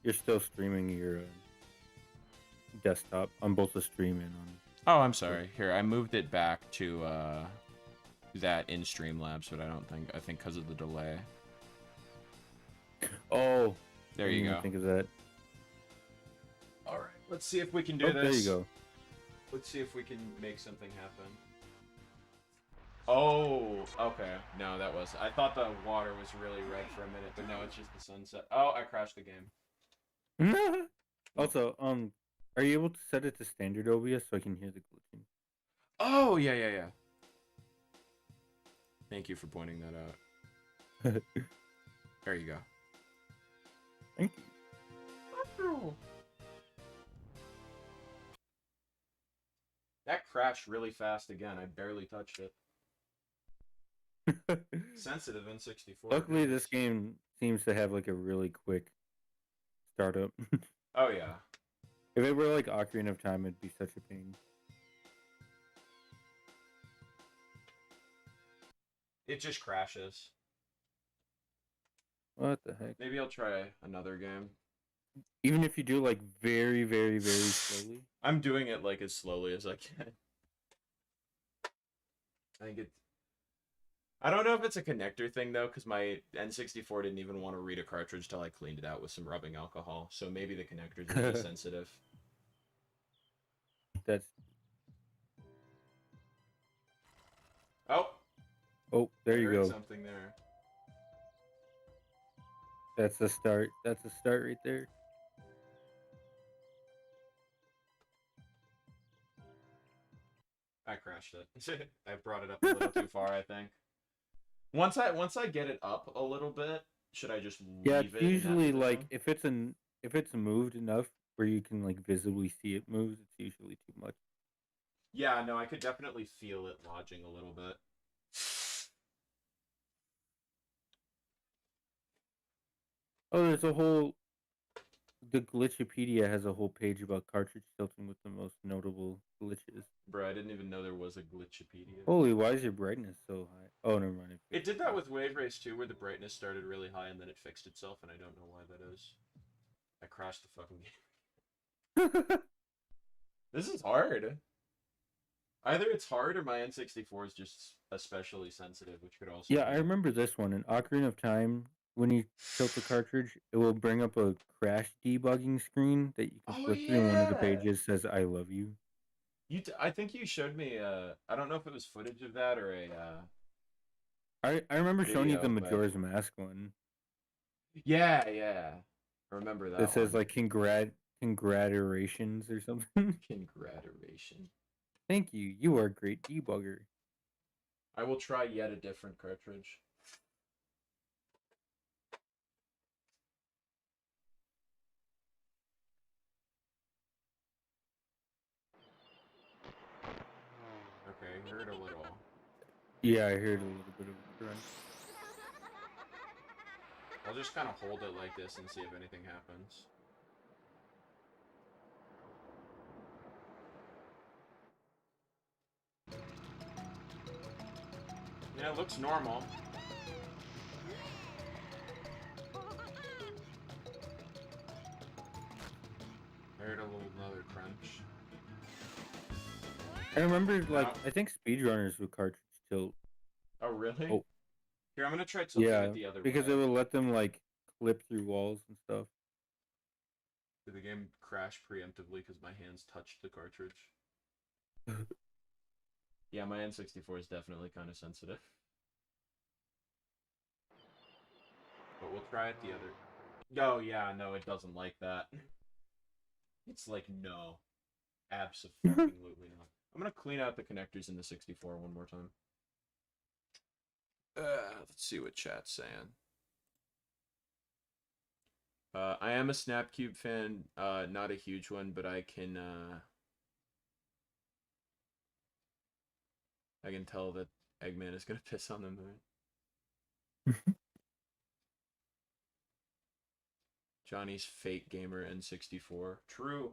Speaker 6: you're still streaming your, desktop on both the stream and on...
Speaker 4: Oh, I'm sorry. Here, I moved it back to, that in Streamlabs, but I think because of the delay.
Speaker 6: Oh!
Speaker 4: There you go.
Speaker 6: Think of that.
Speaker 4: Alright, let's see if we can do this.
Speaker 6: There you go.
Speaker 4: Let's see if we can make something happen. Oh, okay. No, that was... I thought the water was really red for a minute, but no, it's just the sunset. Oh, I crashed the game.
Speaker 6: Also, are you able to set it to standard OBS so I can hear the glitching?
Speaker 4: Oh, yeah, yeah, yeah. Thank you for pointing that out. There you go.
Speaker 6: Thank you.
Speaker 4: That crashed really fast again. I barely touched it. Sensitive N64.
Speaker 6: Luckily, this game seems to have like a really quick startup.
Speaker 4: Oh yeah.
Speaker 6: If it were like Ocarina of Time, it'd be such a pain.
Speaker 4: It just crashes.
Speaker 6: What the heck?
Speaker 4: Maybe I'll try another game.
Speaker 6: Even if you do like very, very, very slowly.
Speaker 4: I'm doing it like as slowly as I can. I think it's... I don't know if it's a connector thing though, because my N64 didn't even want to read a cartridge till I cleaned it out with some rubbing alcohol. So maybe the connectors are just sensitive.
Speaker 6: That's...
Speaker 4: Oh!
Speaker 6: Oh, there you go.
Speaker 4: Something there.
Speaker 6: That's the start. That's the start right there.
Speaker 4: I crashed it. I brought it up a little too far, I think. Once I get it up a little bit, should I just leave
Speaker 6: Yeah,
Speaker 4: it?
Speaker 6: it's usually like if it's moved enough where you can like visibly see it moves, it's usually too much.
Speaker 4: Yeah, no, I could definitely feel it lodging a little bit.
Speaker 6: Oh, there's a whole... The Glitchipedia has a whole page about cartridge tilting with the most notable glitches.
Speaker 4: Bro, I didn't even know there was a Glitchipedia.
Speaker 6: Holy, why is your brightness so high? Oh, never mind.
Speaker 4: It did that with Wave Race too, where the brightness started really high and then it fixed itself, and I don't know why that is. I crashed the fucking game. This is hard. Either it's hard or my N64 is just especially sensitive, which could also
Speaker 6: Yeah, I
Speaker 4: be.
Speaker 6: remember this one in Ocarina of Time. When you tilt the cartridge, it will bring up a crash debugging screen that you can
Speaker 4: Oh
Speaker 6: flip through, and one of the
Speaker 4: yeah.
Speaker 6: pages says "I love you."
Speaker 4: I think you showed me. I don't know if it was footage of that or a
Speaker 6: I remember showing you the
Speaker 4: video, but
Speaker 6: Majora's Mask one
Speaker 4: yeah. I remember
Speaker 6: that
Speaker 4: that
Speaker 6: says
Speaker 4: one.
Speaker 6: like congratulations or something.
Speaker 4: Congratulations.
Speaker 6: Thank you. You are a great debugger.
Speaker 4: I will try yet a different cartridge. Okay, heard a little.
Speaker 6: Yeah, I heard a little bit of a crunch.
Speaker 4: I'll just kind of hold it like this and see if anything happens. Yeah, it looks normal. Heard a little another crunch.
Speaker 6: I remember, like,
Speaker 4: No.
Speaker 6: I think speedrunners with cartridge tilt.
Speaker 4: Oh really?
Speaker 6: Oh,
Speaker 4: Here, I'm gonna try tilting
Speaker 6: yeah,
Speaker 4: it the other
Speaker 6: because it
Speaker 4: way.
Speaker 6: would let them like clip through walls and stuff.
Speaker 4: Did the game crash preemptively because my hands touched the cartridge? Yeah, my N64 is definitely kind of sensitive. But we'll try it the other. Oh yeah, no, it doesn't like that. It's like no, absolutely not. I'm gonna clean out the connectors in the 64 one more time. Let's see what chat's saying. I am a Snapcube fan, not a huge one, but I can tell that Eggman is gonna piss on the moon. Johnny's fake gamer N64. True.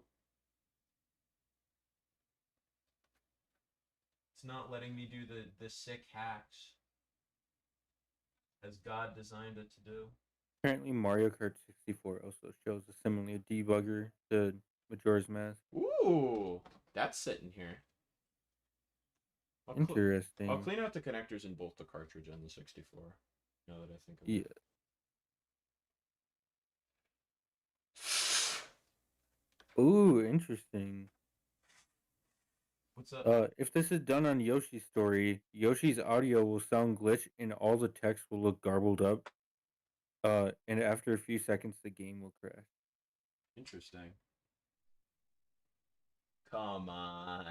Speaker 4: It's not letting me do the sick hacks as God designed it to do.
Speaker 6: Apparently, Mario Kart 64 also shows a similar debugger to Majora's Mask.
Speaker 4: Ooh, that's sitting here.
Speaker 6: Interesting.
Speaker 4: I'll clean out the connectors in both the cartridge and the 64. Now that I think of
Speaker 6: Yeah.
Speaker 4: it.
Speaker 6: Ooh, interesting.
Speaker 4: What's up?
Speaker 6: If this is done on Yoshi's story, Yoshi's audio will sound glitched and all the text will look garbled up. And after a few seconds, the game will crash.
Speaker 4: Interesting. Come on.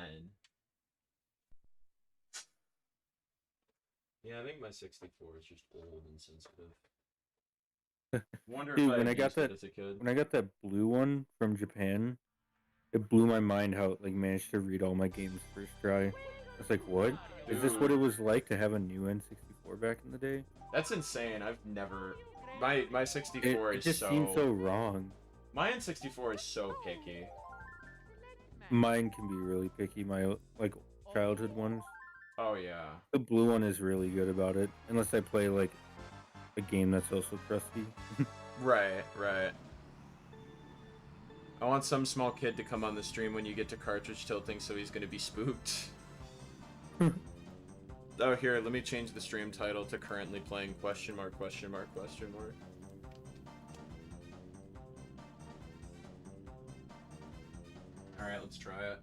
Speaker 4: Yeah, I think my 64 is just old and sensitive. Wonder
Speaker 6: Dude,
Speaker 4: if I
Speaker 6: when I got
Speaker 4: used
Speaker 6: that,
Speaker 4: it as a kid.
Speaker 6: when I got that blue one from Japan, it blew my mind how it like managed to read all my games first try. I was like, what? Is this what it
Speaker 4: Dude,
Speaker 6: was like to have a new N64 back in the day?
Speaker 4: that's insane. I've never. My 64
Speaker 6: It
Speaker 4: is
Speaker 6: just seemed so wrong.
Speaker 4: My N64 is so picky.
Speaker 6: Mine can be really picky. My like childhood ones.
Speaker 4: Oh yeah.
Speaker 6: The blue one is really good about it, unless I play like a game that's also crusty.
Speaker 4: Right. I want some small kid to come on the stream when you get to cartridge tilting, so he's gonna be spooked. Oh, here, let me change the stream title to currently playing question mark. Alright, let's try it.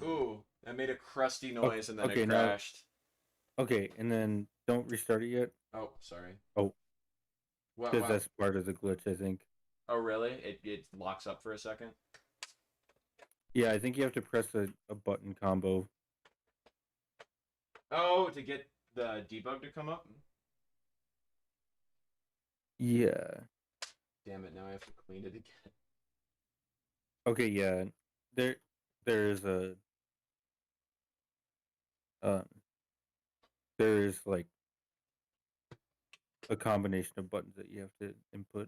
Speaker 4: Ooh, that made a crusty noise and then
Speaker 6: Okay,
Speaker 4: it
Speaker 6: now-
Speaker 4: crashed.
Speaker 6: Okay, and then don't restart it yet.
Speaker 4: Oh, sorry.
Speaker 6: Oh,
Speaker 4: What?
Speaker 6: because that's part of the glitch, I think.
Speaker 4: Oh, really? It locks up for a second?
Speaker 6: Yeah, I think you have to press a button combo.
Speaker 4: Oh, to get the debug to come up?
Speaker 6: Yeah.
Speaker 4: Damn it, now I have to clean it again.
Speaker 6: Okay, yeah. There's a there's like a combination of buttons that you have to input.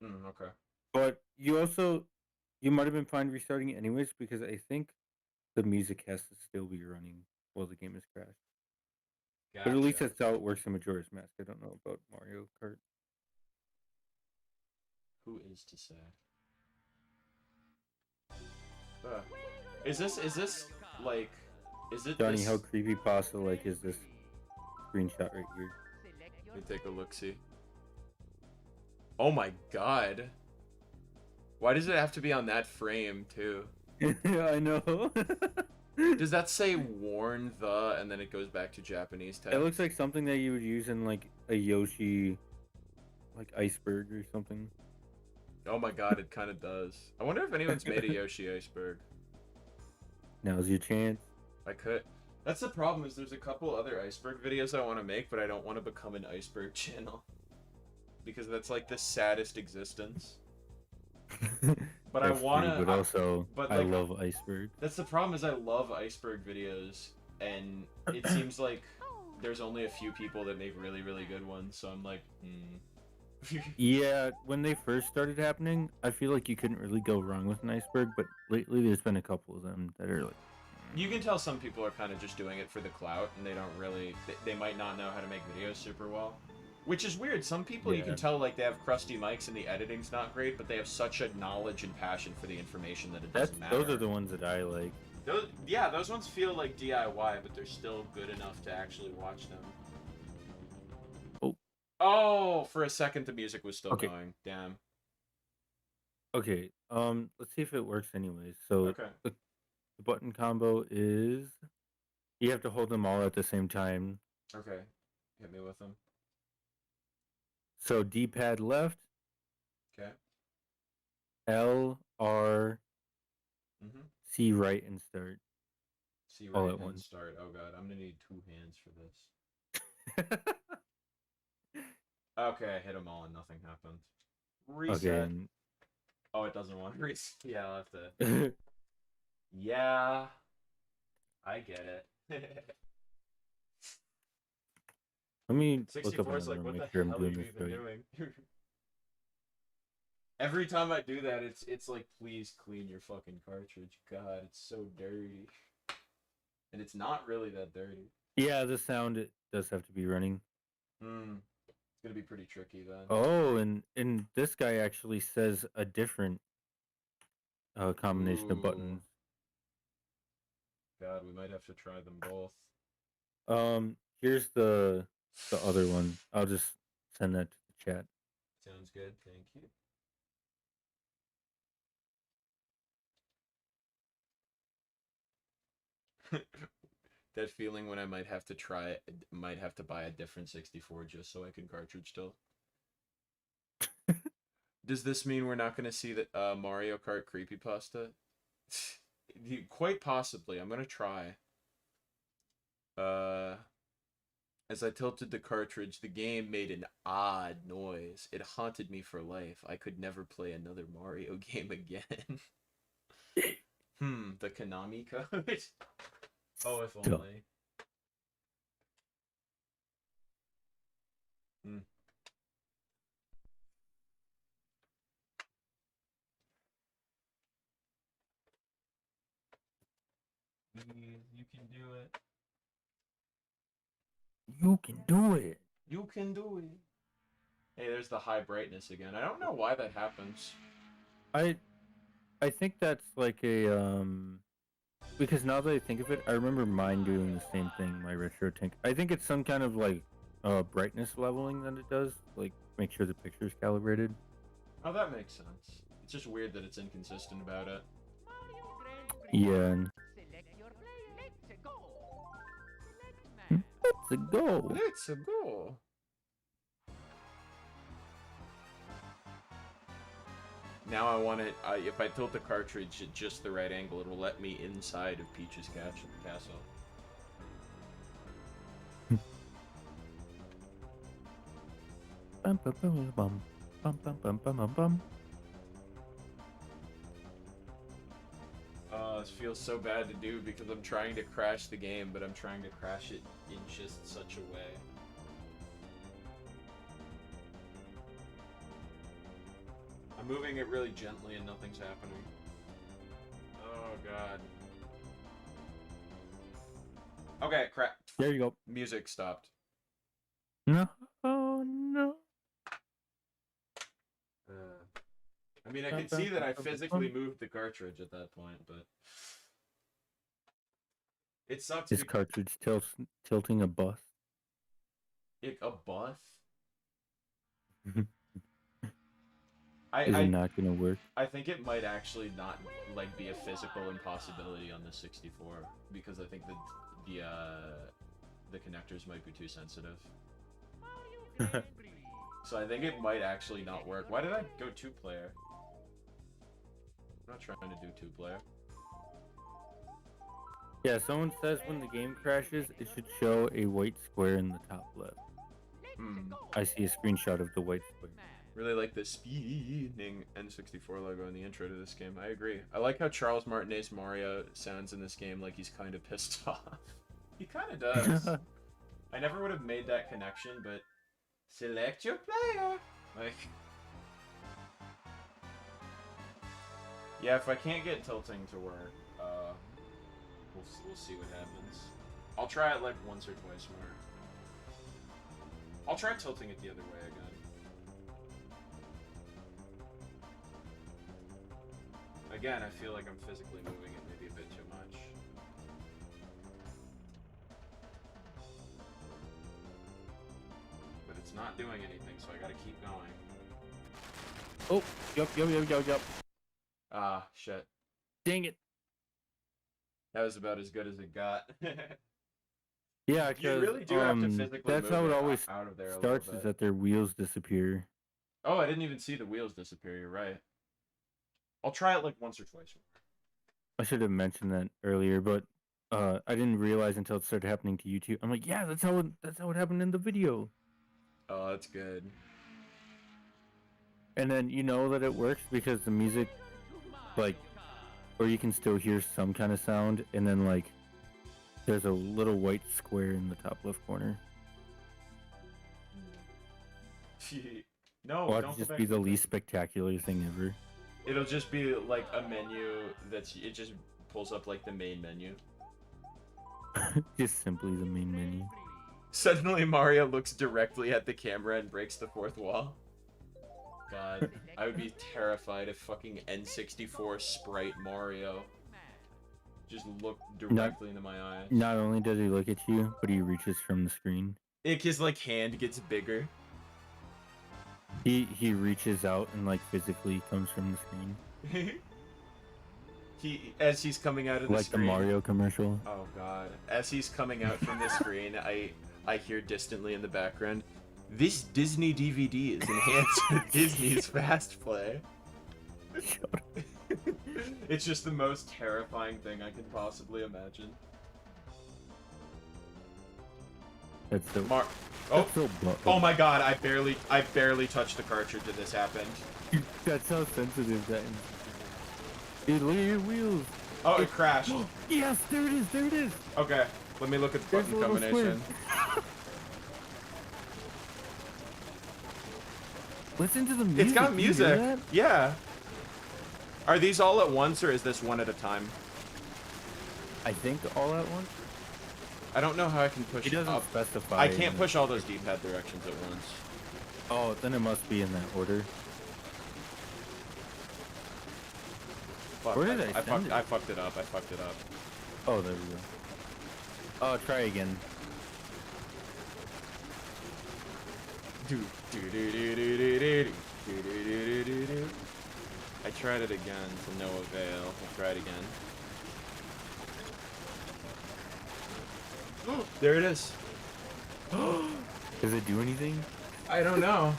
Speaker 4: Okay.
Speaker 6: But you might have been fine restarting it anyways because I think the music has to still be running while the game is crashed.
Speaker 4: Gotcha.
Speaker 6: But at least that's how it works in Majora's Mask. I don't know about Mario Kart.
Speaker 4: Who is to say? Is this like is it
Speaker 6: Johnny,
Speaker 4: this?
Speaker 6: how creepypasta like is this screenshot right here?
Speaker 4: Let me take a look. See. Oh my god. Why does it have to be on that frame too?
Speaker 6: Yeah, I know.
Speaker 4: Does that say warn the and then it goes back to Japanese text?
Speaker 6: It looks like something that you would use in like a Yoshi, like iceberg or something.
Speaker 4: Oh my god, it kind of does. I wonder if anyone's made a Yoshi iceberg.
Speaker 6: Now's your chance.
Speaker 4: I could. That's the problem, is there's a couple other iceberg videos I want to make, but I don't want to become an iceberg channel. Because that's like the saddest existence. But I
Speaker 6: That's
Speaker 4: want
Speaker 6: true,
Speaker 4: to...
Speaker 6: but also,
Speaker 4: but
Speaker 6: I
Speaker 4: like,
Speaker 6: love iceberg.
Speaker 4: That's the problem, is I love iceberg videos, and it seems like there's only a few people that make really, really good ones, so I'm like,
Speaker 6: Yeah, when they first started happening, I feel like you couldn't really go wrong with an iceberg, but lately there's been a couple of them that are like...
Speaker 4: You can tell some people are kind of just doing it for the clout, and they don't really... They might not know how to make videos super well. Which is weird. Some people you can tell like they have crusty mics and the editing's not great, but they have such a knowledge and passion for the information that it doesn't matter.
Speaker 6: Those are the ones that I like.
Speaker 4: Yeah, those ones feel like DIY, but they're still good enough to actually watch them. Oh, for a second the music was still going. Damn.
Speaker 6: Okay, let's see if it works anyways. So the button combo is you have to hold them all at the same time.
Speaker 4: Okay. Hit me with them.
Speaker 6: So D-pad left.
Speaker 4: Okay.
Speaker 6: L, R, C right and start.
Speaker 4: C
Speaker 6: all
Speaker 4: right
Speaker 6: at
Speaker 4: and
Speaker 6: once.
Speaker 4: start. Oh god, I'm gonna need 2 hands for this. Okay, I hit them all and nothing happened. Reset.
Speaker 6: Okay, and...
Speaker 4: Oh, it doesn't want to reset. Yeah, I'll have to. Yeah. I get it.
Speaker 6: Let me look
Speaker 4: 64
Speaker 6: up
Speaker 4: is like, what
Speaker 6: make
Speaker 4: the
Speaker 6: sure I'm
Speaker 4: hell are
Speaker 6: doing
Speaker 4: you
Speaker 6: this
Speaker 4: even
Speaker 6: right.
Speaker 4: doing? Every time I do that, it's like, please clean your fucking cartridge. God, it's so dirty. And it's not really that dirty.
Speaker 6: Yeah, the sound it does have to be running.
Speaker 4: It's gonna be pretty tricky then.
Speaker 6: Oh, and this guy actually says a different combination of buttons.
Speaker 4: God, we might have to try them both.
Speaker 6: Here's the other one. I'll just send that to the chat.
Speaker 4: Sounds good, thank you. That feeling when I might have to buy a different 64 just so I can cartridge still. Does this mean we're not going to see the Mario Kart creepypasta? Quite possibly. I'm going to try. As I tilted the cartridge, the game made an odd noise. It haunted me for life. I could never play another Mario game again. The Konami code? Oh, if only. You can do it.
Speaker 6: You can do it.
Speaker 4: You can do it. Hey, there's the high brightness again. I don't know why that happens.
Speaker 6: I think that's like a because now that I think of it, I remember mine doing the same thing, my retro tank. I think it's some kind of like brightness leveling that it does, like make sure the picture's calibrated.
Speaker 4: Oh, that makes sense. It's just weird that it's inconsistent about it.
Speaker 6: Yeah. And... Let's go.
Speaker 4: Let's go. Now I want it. If I tilt the cartridge at just the right angle, it will let me inside of Peach's castle.
Speaker 6: Bum, bum, bum, bum, bum, bum, bum, bum, bum, bum.
Speaker 4: This feels so bad to do because I'm trying to crash the game, but I'm trying to crash it in just such a way. I'm moving it really gently and nothing's happening. Oh god. Okay, crap.
Speaker 6: There you go.
Speaker 4: Music stopped.
Speaker 6: No. Oh no.
Speaker 4: I mean, I can see that I physically moved the cartridge at that point, but It sucks.
Speaker 6: His cartridge tilting a bus.
Speaker 4: A bus?
Speaker 6: Is it not gonna work?
Speaker 4: I think it might actually not like be a physical impossibility on the 64 because I think the connectors might be too sensitive. So I think it might actually not work. Why did I go 2-player? I'm not trying to do 2-player.
Speaker 6: Yeah, someone says when the game crashes, it should show a white square in the top left. I see a screenshot of the white square.
Speaker 4: Really like the speeding N64 logo in the intro to this game. I agree. I like how Charles Martinet's Mario sounds in this game like he's kind of pissed off. He kind of does. I never would have made that connection, but select your player. Like, yeah, if I can't get tilting to work, we'll see what happens. I'll try it like once or twice more. I'll try tilting it the other way again. Again, I feel like I'm physically moving it maybe a bit too much. But it's not doing anything, so I gotta keep going.
Speaker 6: Oh, yup.
Speaker 4: Ah, shit.
Speaker 6: Dang it.
Speaker 4: That was about as good as it got.
Speaker 6: Yeah,
Speaker 4: You
Speaker 6: because
Speaker 4: really do have to physically
Speaker 6: that's
Speaker 4: move
Speaker 6: how it
Speaker 4: it
Speaker 6: always
Speaker 4: out of there a little
Speaker 6: starts, is
Speaker 4: bit.
Speaker 6: that their wheels disappear.
Speaker 4: Oh, I didn't even see the wheels disappear, you're right. I'll try it like once or twice more.
Speaker 6: I should have mentioned that earlier, but I didn't realize until it started happening to YouTube. I'm like, yeah, that's how it happened in the video.
Speaker 4: Oh, that's good.
Speaker 6: And then you know that it works because the music, like, or you can still hear some kind of sound, and then like, there's a little white square in the top left corner.
Speaker 4: No,
Speaker 6: Watch
Speaker 4: don't
Speaker 6: it
Speaker 4: go
Speaker 6: just
Speaker 4: back
Speaker 6: be
Speaker 4: to
Speaker 6: the
Speaker 4: the-
Speaker 6: least spectacular thing ever.
Speaker 4: It'll just be like a menu it just pulls up like the main menu.
Speaker 6: Just simply the main menu.
Speaker 4: Suddenly Mario looks directly at the camera and breaks the fourth wall. God, I would be terrified if fucking N64 sprite Mario just looked directly into my eyes.
Speaker 6: Not only does he look at you, but he reaches from the screen.
Speaker 4: His like hand gets bigger.
Speaker 6: He reaches out and like physically comes from the screen.
Speaker 4: As he's coming out of the
Speaker 6: Like
Speaker 4: screen.
Speaker 6: the Mario commercial.
Speaker 4: Oh god. As he's coming out from the screen, I hear distantly in the background, "This Disney DVD is enhanced with Disney's Fast Play." It's just the most terrifying thing I could possibly imagine.
Speaker 6: That's so.
Speaker 4: Oh,
Speaker 6: That's so
Speaker 4: oh my god, I barely touched the cartridge and this happened.
Speaker 6: That's how sensitive that is. Dude, look at your wheels.
Speaker 4: Oh, it crashed.
Speaker 6: Yes, there it is.
Speaker 4: Okay, let me look at the
Speaker 6: There's
Speaker 4: button
Speaker 6: a little
Speaker 4: combination.
Speaker 6: Listen to the music.
Speaker 4: It's got
Speaker 6: Do you hear
Speaker 4: music.
Speaker 6: that?
Speaker 4: Yeah. Are these all at once or is this one at a time?
Speaker 6: I think all at once.
Speaker 4: I don't know how I can push
Speaker 6: He doesn't
Speaker 4: up.
Speaker 6: specify.
Speaker 4: I can't push all those D-pad directions at once.
Speaker 6: Oh, then it must be in that order.
Speaker 4: Fuck,
Speaker 6: Where did I
Speaker 4: I
Speaker 6: send it?
Speaker 4: fucked it up.
Speaker 6: Oh, there we go. Oh, try again.
Speaker 4: I tried it again to no avail. I'll try it again. There it is.
Speaker 6: Does it do anything?
Speaker 4: I don't know.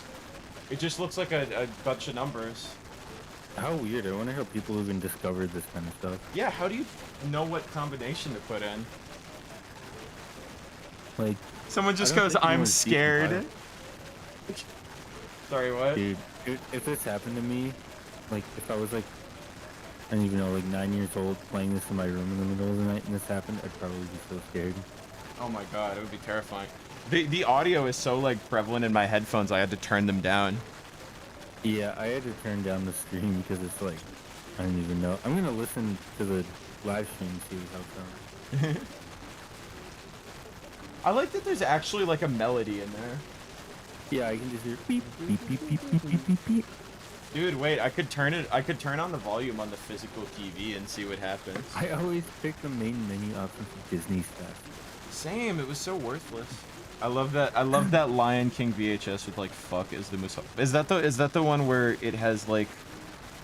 Speaker 4: It just looks like a bunch of numbers.
Speaker 6: How weird. I wonder how people even discovered this kind of stuff.
Speaker 4: Yeah, how do you know what combination to put in?
Speaker 6: Like,
Speaker 4: Someone just
Speaker 6: I don't
Speaker 4: goes,
Speaker 6: think
Speaker 4: I'm
Speaker 6: anyone's
Speaker 4: scared. Sorry, what?
Speaker 6: dude, if this happened to me, like, if I was like, I don't even know, like 9 years old, playing this in my room in the middle of the night and this happened, I'd probably be so scared.
Speaker 4: Oh my god, it would be terrifying. The audio is so like prevalent in my headphones, I had to turn them down.
Speaker 6: Yeah, I had to turn down the stream because it's like, I don't even know. I'm gonna listen to the live stream and see how it sounds.
Speaker 4: I like that there's actually like a melody in there.
Speaker 6: Yeah, I can just hear beep, beep, beep, beep, beep, beep, beep, beep.
Speaker 4: Dude, wait, I could turn on the volume on the physical TV and see what happens.
Speaker 6: I always pick the main menu option for Disney stuff.
Speaker 4: Same, it was so worthless. I love that Lion King VHS with like fuck is the most. Is that the one where it has like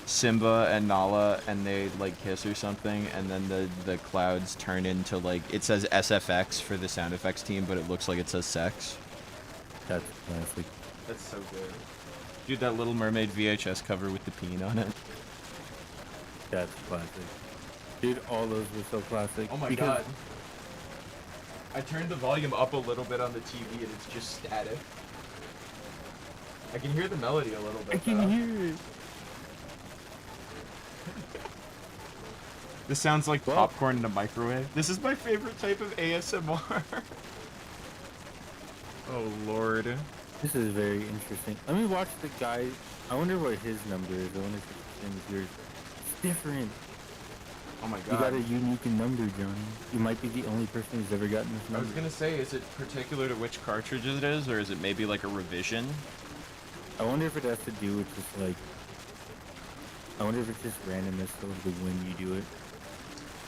Speaker 4: Simba and Nala and they like kiss or something, and then the clouds turn into like, it says SFX for the sound effects team, but it looks like it says sex.
Speaker 6: That's classic.
Speaker 4: That's so good. Dude, that Little Mermaid VHS cover with the peen on it.
Speaker 6: That's classic. Dude, all those were so classic.
Speaker 4: Oh my god. I turned the volume up a little bit on the TV and it's just static. I can hear the melody a little bit.
Speaker 6: I can hear it.
Speaker 4: This sounds like popcorn in a microwave. This is my favorite type of ASMR. Oh lord.
Speaker 6: This is very interesting. Let me watch the guy. I wonder what his number is. I wonder if it's the same as yours. It's different.
Speaker 4: Oh my god.
Speaker 6: You got a unique number, Johnny. You might be the only person who's ever gotten this number.
Speaker 4: I was gonna say, is it particular to which cartridge it is, or is it maybe like a revision?
Speaker 6: I wonder if it has to do with just like... I wonder if it's just randomness of the when you do it.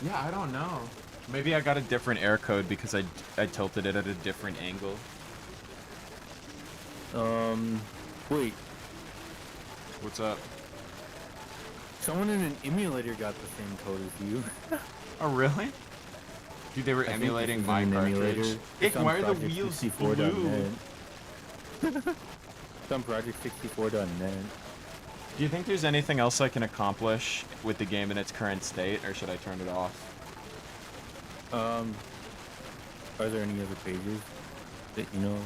Speaker 4: Yeah, I don't know. Maybe I got a different air code because I tilted it at a different angle.
Speaker 6: Wait.
Speaker 4: What's up?
Speaker 6: Someone in an emulator got the same code as you.
Speaker 4: Oh, really? Dude, they were emulating my cartridge. Ick, why are the wheels blue?
Speaker 6: Some Project64.net.
Speaker 4: Do you think there's anything else I can accomplish with the game in its current state, or should I turn it off?
Speaker 6: Are there any other pages that you know?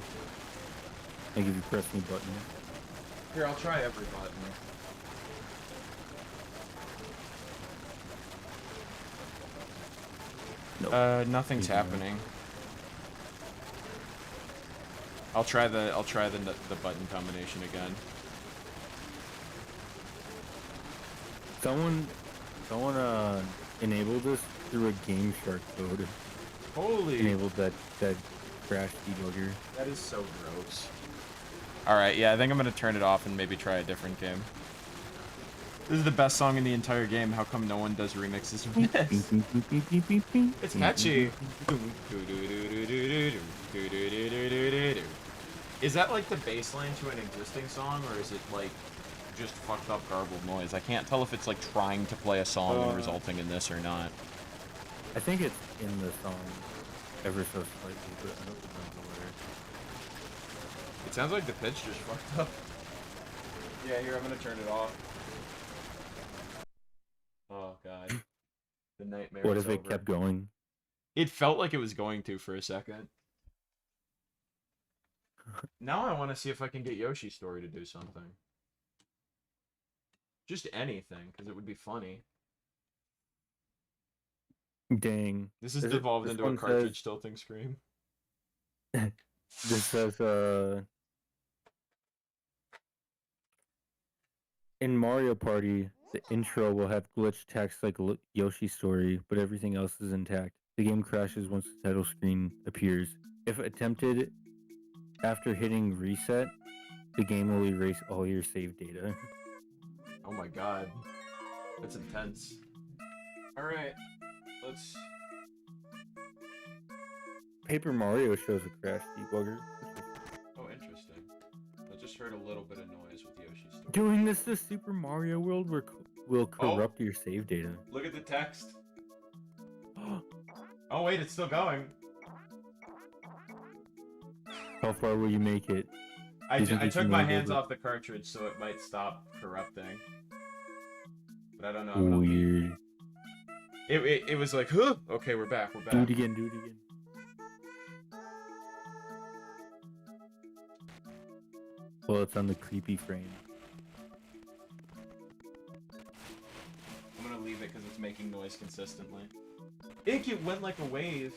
Speaker 6: Like if you press any button.
Speaker 4: Here, I'll try every button.
Speaker 6: Nope.
Speaker 4: Nothing's happening. I'll try the button combination again.
Speaker 6: Someone enabled this through a Game Shark code.
Speaker 4: Holy!
Speaker 6: Enabled that crash debugger.
Speaker 4: That is so gross. Alright, yeah, I think I'm gonna turn it off and maybe try a different game. This is the best song in the entire game. How come no one does remixes of this? It's catchy. Is that like the bass line to an existing song, or is it like just fucked up garbled noise? I can't tell if it's like trying to play a song and resulting in this or not.
Speaker 6: I think it's in the song ever so slightly, but I don't remember where.
Speaker 4: It sounds like the pitch just fucked up. Yeah, here, I'm gonna turn it off. Oh god. The nightmare.
Speaker 6: What if it kept going?
Speaker 4: It felt like it was going to for a second. Now I want to see if I can get Yoshi's story to do something. Just anything, because it would be funny.
Speaker 6: Dang.
Speaker 4: This has devolved into a cartridge tilting screen.
Speaker 6: This says, in Mario Party, the intro will have glitched text like Yoshi's story, but everything else is intact. The game crashes once the title screen appears. If attempted after hitting reset, the game will erase all your save data.
Speaker 4: Oh my god. That's intense. Alright, let's...
Speaker 6: Paper Mario shows a crash debugger.
Speaker 4: Oh, interesting. I just heard a little bit of noise with Yoshi's story.
Speaker 6: Doing this to Super Mario World will corrupt your save data.
Speaker 4: Look at the text. Oh wait, it's still going.
Speaker 6: How far will you make it?
Speaker 4: I took my hands off the cartridge, so it might stop corrupting. But I don't know.
Speaker 6: Weird.
Speaker 4: It was like, huh? Okay, we're back. We're back.
Speaker 6: Do it again. Do it again. Well, it's on the creepy frame.
Speaker 4: I'm gonna leave it because it's making noise consistently. It went like a wave.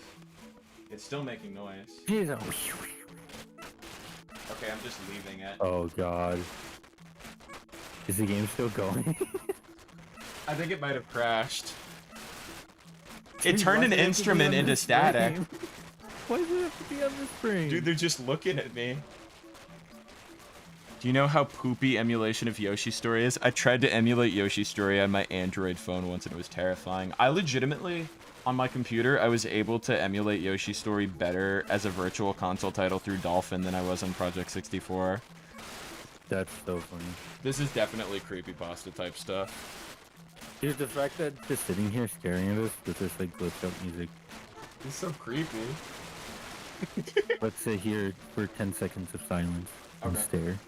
Speaker 4: It's still making noise. Okay, I'm just leaving it.
Speaker 6: Oh god. Is the game still going?
Speaker 4: I think it might have crashed. It turned an instrument into static.
Speaker 6: Why does it have to be on this screen?
Speaker 4: Dude, they're just looking at me.
Speaker 8: Do you know how poopy emulation of Yoshi Story is? I tried to emulate Yoshi Story on my Android phone once and it was terrifying. I legitimately, on my computer, I was able to emulate Yoshi Story better as a virtual console title through Dolphin than I was on Project 64.
Speaker 6: That's so funny.
Speaker 8: This is definitely creepypasta type stuff.
Speaker 6: Dude, the fact that just sitting here staring at us with this like glitched out music.
Speaker 8: It's so creepy.
Speaker 6: Let's sit here for 10 seconds of silence and
Speaker 8: Okay.
Speaker 6: stare.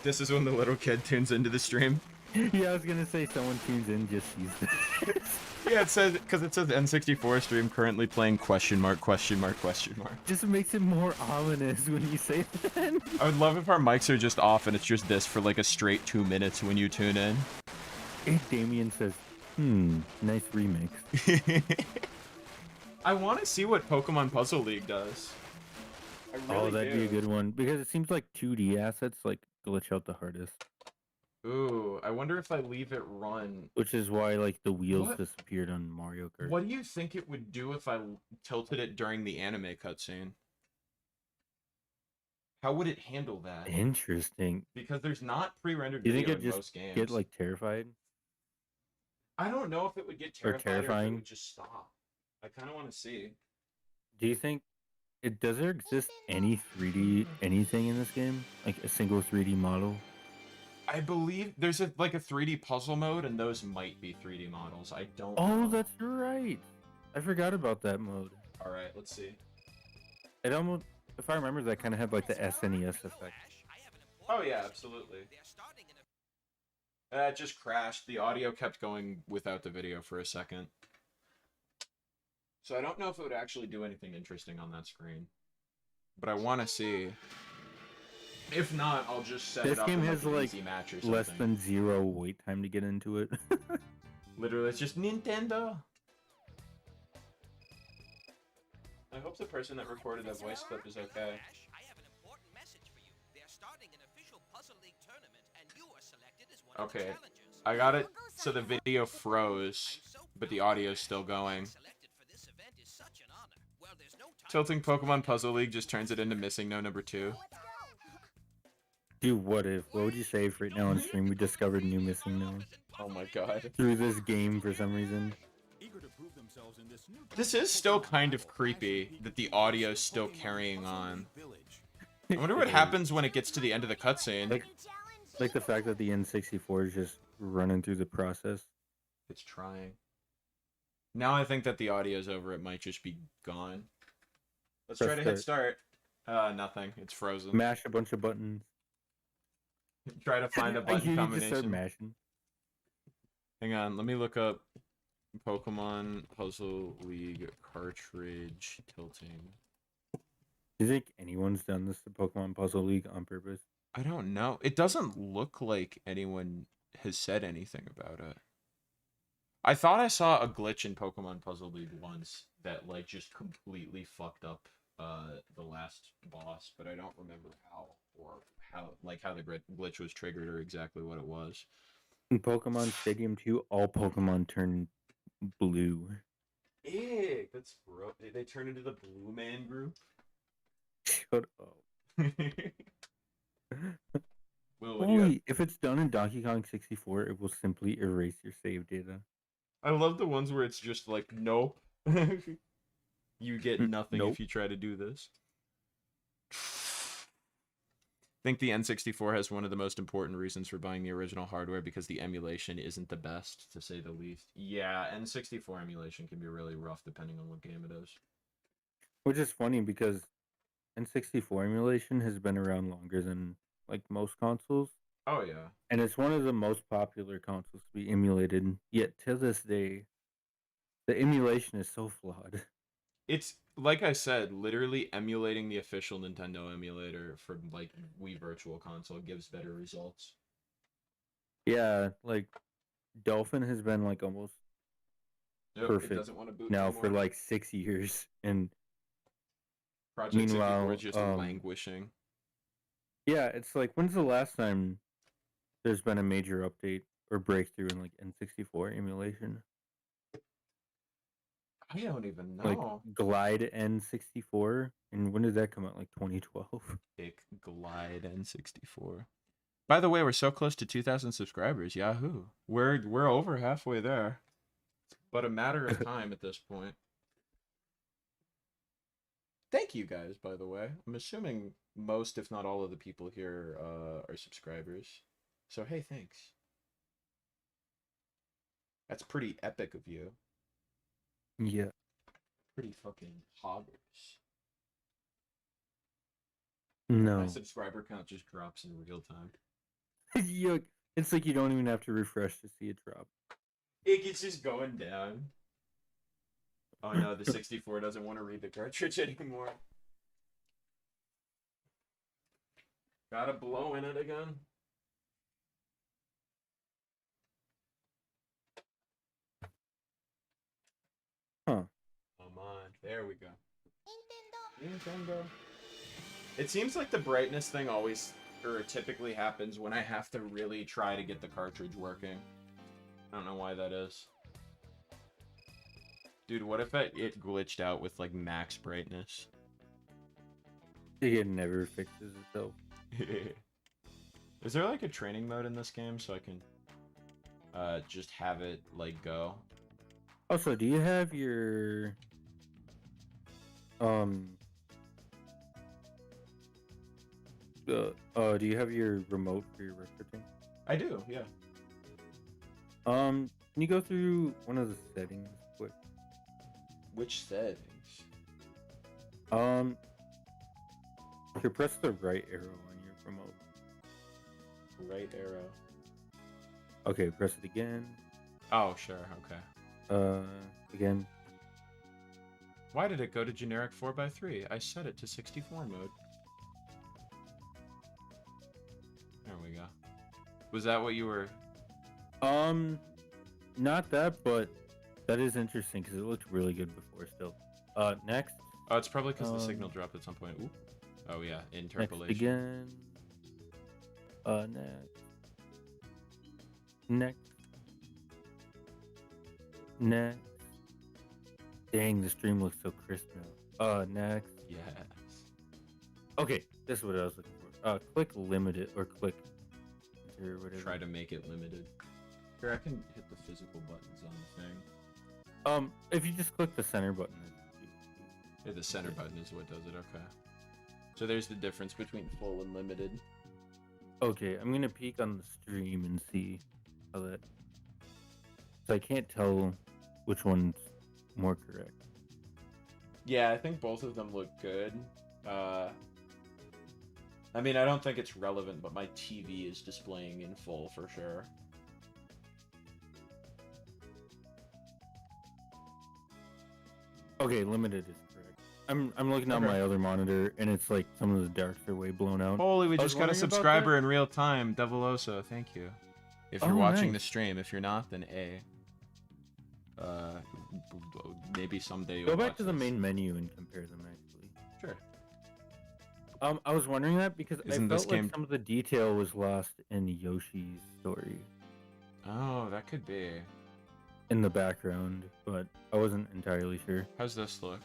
Speaker 8: This is when the little kid tunes into the stream.
Speaker 6: Yeah, I was gonna say someone tunes in just sees this.
Speaker 8: Yeah, it says, because it says N64 stream currently playing question mark, question mark, question mark.
Speaker 6: Just makes it more ominous when you say that.
Speaker 8: I would love if our mics are just off and it's just this for like a straight 2 minutes when you tune in.
Speaker 6: Damien says, nice remix.
Speaker 8: I want to see what Pokemon Puzzle League does. I really
Speaker 6: That'd be a good one. Because it seems like 2D assets like glitch out the hardest.
Speaker 8: Ooh, I wonder if I leave it run.
Speaker 6: Which is why like the wheels
Speaker 8: What?
Speaker 6: disappeared on Mario Kart.
Speaker 8: What do you think it would do if I tilted it during the anime cutscene? How would it handle that?
Speaker 6: Interesting.
Speaker 8: Because there's not pre-rendered
Speaker 6: Do you
Speaker 8: video
Speaker 6: think
Speaker 8: in
Speaker 6: it'd
Speaker 8: most games.
Speaker 6: get like terrified?
Speaker 8: I don't know if it would get terrified or if it
Speaker 6: terrifying?
Speaker 8: would just stop. I kind of want to see.
Speaker 6: Do you think does there exist any 3D anything in this game? Like a single 3D model?
Speaker 8: I believe there's a 3D puzzle mode, and those might be 3D models. I don't
Speaker 6: Oh,
Speaker 8: know.
Speaker 6: that's right. I forgot about that mode.
Speaker 8: All right, let's see.
Speaker 6: It almost, if I remember, that kind of had like the SNES effect.
Speaker 8: Oh yeah, absolutely. It just crashed. The audio kept going without the video for a second. So I don't know if it would actually do anything interesting on that screen. But I want to see. If not, I'll just set
Speaker 6: This
Speaker 8: it up
Speaker 6: game
Speaker 8: in
Speaker 6: has
Speaker 8: an
Speaker 6: like
Speaker 8: easy match or something.
Speaker 6: less than 0 wait time to get into it.
Speaker 8: Literally, it's just Nintendo. I hope the person that recorded that voice clip is okay. Okay, I got it. So the video froze, but the audio's still going. Tilting Pokemon Puzzle League just turns it into Missing No number 2.
Speaker 6: Dude, what would you say if right now on stream we discovered new Missing No?
Speaker 8: Oh my god.
Speaker 6: Through this game for some reason.
Speaker 8: This is still kind of creepy that the audio's still carrying on. I wonder what happens when it gets to the end of the cutscene.
Speaker 6: Like the fact that the N64 is just running through the process.
Speaker 8: It's trying. Now I think that the audio's over, it might just be gone. Let's try to hit start. Nothing. It's frozen.
Speaker 6: Mash a bunch of buttons.
Speaker 8: Try to find a
Speaker 6: I
Speaker 8: button
Speaker 6: hear you just
Speaker 8: combination.
Speaker 6: start mashing.
Speaker 8: Hang on, let me look up Pokemon Puzzle League cartridge tilting.
Speaker 6: Do you think anyone's done this to Pokemon Puzzle League on purpose?
Speaker 8: I don't know. It doesn't look like anyone has said anything about it. I thought I saw a glitch in Pokemon Puzzle League once that like just completely fucked up the last boss, but I don't remember how or how the glitch was triggered or exactly what it was.
Speaker 6: In Pokemon Stadium 2, all Pokemon turn blue.
Speaker 8: Ew, that's gross. They turn into the Blue Man group.
Speaker 6: Shut up.
Speaker 8: Will, what do you have?
Speaker 6: Holy, if it's done in Donkey Kong 64, it will simply erase your save data.
Speaker 8: I love the ones where it's just like, nope. You get nothing
Speaker 6: Nope.
Speaker 8: if you try to do this. I think the N64 has one of the most important reasons for buying the original hardware because the emulation isn't the best, to say the least. Yeah, N64 emulation can be really rough depending on what game it is.
Speaker 6: Which is funny because N64 emulation has been around longer than like most consoles.
Speaker 8: Oh, yeah.
Speaker 6: And it's one of the most popular consoles to be emulated. Yet to this day, the emulation is so flawed.
Speaker 8: It's, like I said, literally emulating the official Nintendo emulator for, like, Wii Virtual Console gives better results.
Speaker 6: Yeah, like, Dolphin has been, like, almost
Speaker 8: Nope,
Speaker 6: perfect
Speaker 8: it doesn't want to boot
Speaker 6: now
Speaker 8: anymore.
Speaker 6: for, like, 6 years. And
Speaker 8: Project
Speaker 6: meanwhile,
Speaker 8: 64 is just languishing.
Speaker 6: Yeah, it's like, when's the last time there's been a major update or breakthrough in, like, N64 emulation?
Speaker 4: I don't even
Speaker 6: Like
Speaker 4: know.
Speaker 6: Glide N64. And when did that come out? Like 2012?
Speaker 4: Big Glide N64. By the way, we're so close to 2,000 subscribers. Yahoo! We're over halfway there, but a matter of time at this point. Thank you guys, by the way. I'm assuming most, if not all, of the people here are subscribers. So hey, thanks. That's pretty epic of you.
Speaker 6: Yeah.
Speaker 4: Pretty fucking hoggers.
Speaker 6: No.
Speaker 4: My subscriber count just drops in real time.
Speaker 6: It's like you don't even have to refresh to see it drop.
Speaker 4: It's just going down. Oh no, the 64 doesn't want to read the cartridge anymore. Gotta blow in it again.
Speaker 6: Huh.
Speaker 4: Come on, there we go. Nintendo. It seems like the brightness thing always, or typically happens when I have to really try to get the cartridge working. I don't know why that is. Dude, what if it glitched out with like max brightness?
Speaker 6: It never fixes itself.
Speaker 4: Is there like a training mode in this game so I can just have it like go?
Speaker 6: Also, do you have your do you have your remote for your recording?
Speaker 4: I do, yeah.
Speaker 6: Can you go through one of the settings quick?
Speaker 4: Which settings?
Speaker 6: You press the right arrow on your remote.
Speaker 4: Right arrow.
Speaker 6: Okay, press it again.
Speaker 4: Oh, sure, okay.
Speaker 6: Again.
Speaker 4: Why did it go to generic 4x3? I set it to 64 mode. There we go. Was that what you were...
Speaker 6: Not that, but that is interesting because it looked really good before still. Next.
Speaker 4: Oh, it's probably because the signal dropped at some point. Ooh. Oh, yeah, interpolation.
Speaker 6: Next again. Next. Next. Next. Dang, the stream looks so crisp now. Next.
Speaker 4: Yes.
Speaker 6: Okay, this is what I was looking for. Click limited or click enter or whatever.
Speaker 4: Try to make it limited. Here, I can hit the physical buttons on the thing.
Speaker 6: If you just click the center button.
Speaker 4: Yeah, the center button is what does it, okay. So there's the difference between full and limited.
Speaker 6: Okay, I'm gonna peek on the stream and see how that... So I can't tell which one's more correct.
Speaker 4: Yeah, I think both of them look good. I mean, I don't think it's relevant, but my TV is displaying in full for sure.
Speaker 6: Okay, limited is correct. I'm looking on my other monitor, and it's like some of the darks are way blown out.
Speaker 4: Holy, we
Speaker 6: I was
Speaker 4: just got a
Speaker 6: wondering about
Speaker 4: subscriber
Speaker 6: that.
Speaker 4: in real time. Deviloso, thank you. If you're
Speaker 6: Oh,
Speaker 4: watching
Speaker 6: nice.
Speaker 4: the stream, if you're not, then A. Maybe someday you'll
Speaker 6: Go back
Speaker 4: watch
Speaker 6: to the
Speaker 4: this.
Speaker 6: main menu and compare them, actually.
Speaker 4: Sure.
Speaker 6: I was wondering that because
Speaker 4: Isn't
Speaker 6: I
Speaker 4: this
Speaker 6: felt like
Speaker 4: game-
Speaker 6: some of the detail was lost in Yoshi's story
Speaker 4: Oh, that could be.
Speaker 6: in the background, but I wasn't entirely sure.
Speaker 4: How's this look?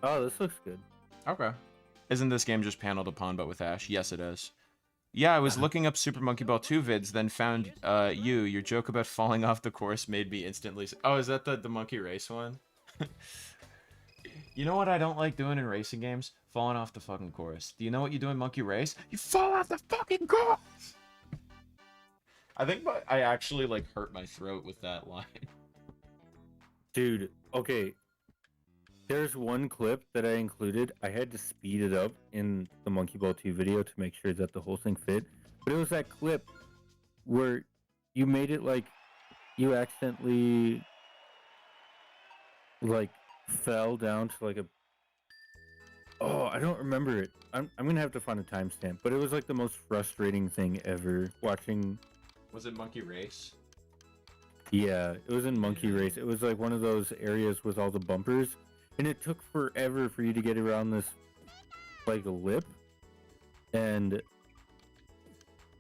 Speaker 6: Oh, this looks good.
Speaker 4: Okay. Isn't this game just paneled upon but with Ash? Yes, it is. Yeah, I was looking up Super Monkey Ball 2 vids, then found your joke about falling off the course made me instantly... Oh, is that the monkey race one? You know what I don't like doing in racing games? Falling off the fucking course. Do you know what you do in Monkey Race? You fall off the fucking course! I think I actually, like, hurt my throat with that line.
Speaker 6: Dude, okay. There's one clip that I included. I had to speed it up in the Monkey Ball 2 video to make sure that the whole thing fit. But it was that clip where you made it like you accidentally like fell down to like a... Oh, I don't remember it. I'm gonna have to find a timestamp. But it was like the most frustrating thing ever watching...
Speaker 4: Was it Monkey Race?
Speaker 6: Yeah, it was in Monkey Race. It was like one of those areas with all the bumpers. And it took forever for you to get around this, like, lip. And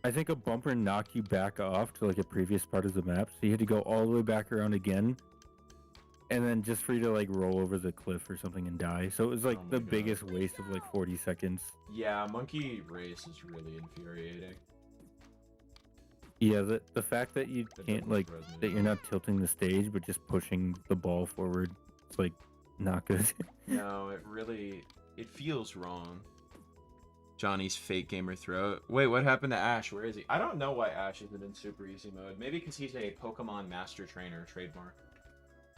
Speaker 6: I think a bumper knocked you back off to, like, a previous part of the map. So you had to go all the way back around again. and then just for you to like roll over the cliff or something and die. So it was like
Speaker 4: Oh my
Speaker 6: the
Speaker 4: God.
Speaker 6: biggest waste of like 40 seconds.
Speaker 4: Yeah, monkey race is really infuriating.
Speaker 6: Yeah, the fact that you
Speaker 4: That
Speaker 6: can't
Speaker 4: definitely
Speaker 6: like
Speaker 4: throws me
Speaker 6: that you're
Speaker 4: off.
Speaker 6: not tilting the stage but just pushing the ball forward, it's like not good.
Speaker 4: No, it feels wrong. Johnny's fake gamer throat. Wait, what happened to Ash? Where is he? I don't know why Ash isn't in super easy mode. Maybe because he's a Pokemon Master Trainer trademark.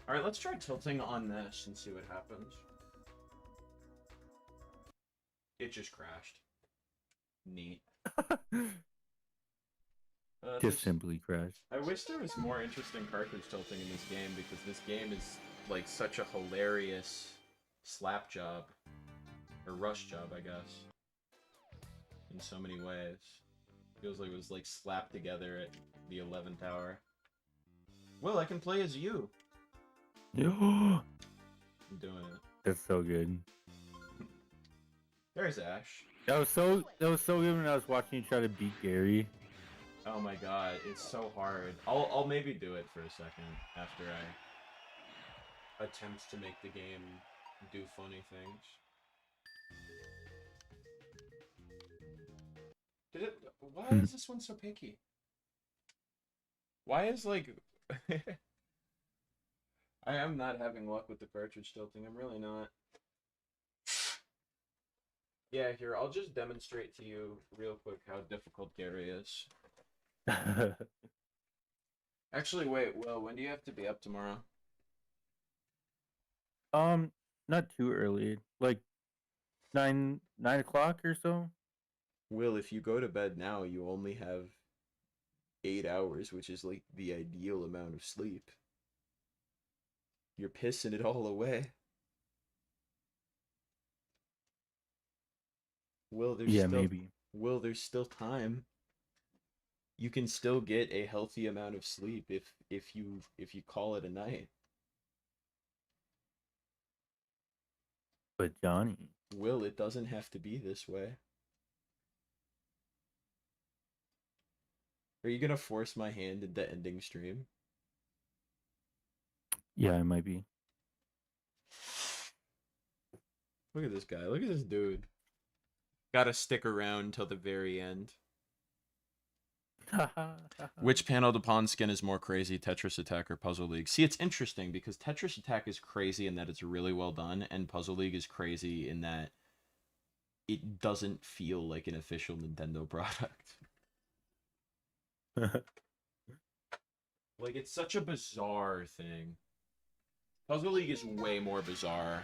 Speaker 4: Alright, let's try tilting on this and see what happens. It just crashed. Neat.
Speaker 6: Just simply crashed.
Speaker 4: I wish there was more interesting cartridge tilting in this game because this game is like such a hilarious slap job. Or rush job, I guess. In so many ways. Feels like it was like slapped together at the 11th hour. Well, I can play as you.
Speaker 6: Yeah.
Speaker 4: I'm doing it.
Speaker 6: That's so good.
Speaker 4: There's Ash.
Speaker 6: That was so good when I was watching you try to beat Gary.
Speaker 4: Oh my god, it's so hard. I'll maybe do it for a second after I attempt to make the game do funny things. Why is this one so picky? Why is like I am not having luck with the cartridge tilting. I'm really not. Yeah, here, I'll just demonstrate to you real quick how difficult Gary is. Actually, wait, Will, when do you have to be up tomorrow?
Speaker 6: Not too early. Like 9 o'clock or so.
Speaker 4: Will, if you go to bed now, you only have 8 hours, which is like the ideal amount of sleep. You're pissing it all away. Will,
Speaker 6: Maybe.
Speaker 4: Will, there's still time. You can still get a healthy amount of sleep if you call it a night.
Speaker 6: But Johnny.
Speaker 4: Will, it doesn't have to be this way. Are you gonna force my hand into ending stream?
Speaker 6: Yeah, it might be.
Speaker 4: Look at this guy. Look at this dude. Gotta stick around till the very end. Which panel to pawn skin is more crazy, Tetris Attack or Puzzle League? See, it's interesting because Tetris Attack is crazy in that it's really well done, and Puzzle League is crazy in that it doesn't feel like an official Nintendo product. Like, it's such a bizarre thing. Puzzle League is way more bizarre.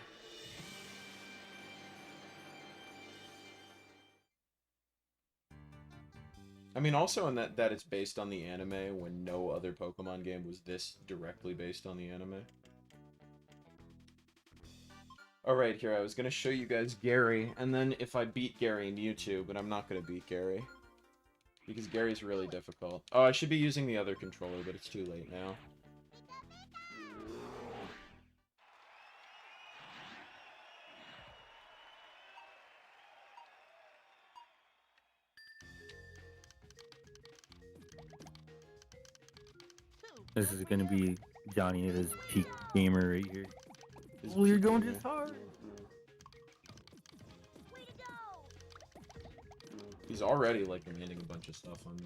Speaker 4: I mean, also in that it's based on the anime when no other Pokemon game was this directly based on the anime. Alright, here, I was gonna show you guys Gary, and then if I beat Gary in Mewtwo, but I'm not gonna beat Gary. Because Gary's really difficult. Oh, I should be using the other controller, but it's too late now.
Speaker 6: This is gonna be Johnny at his peak gamer right here.
Speaker 4: His
Speaker 6: Oh, you're
Speaker 4: peak
Speaker 6: going
Speaker 4: gamer.
Speaker 6: just hard.
Speaker 4: He's already, like, landing a bunch of stuff on me.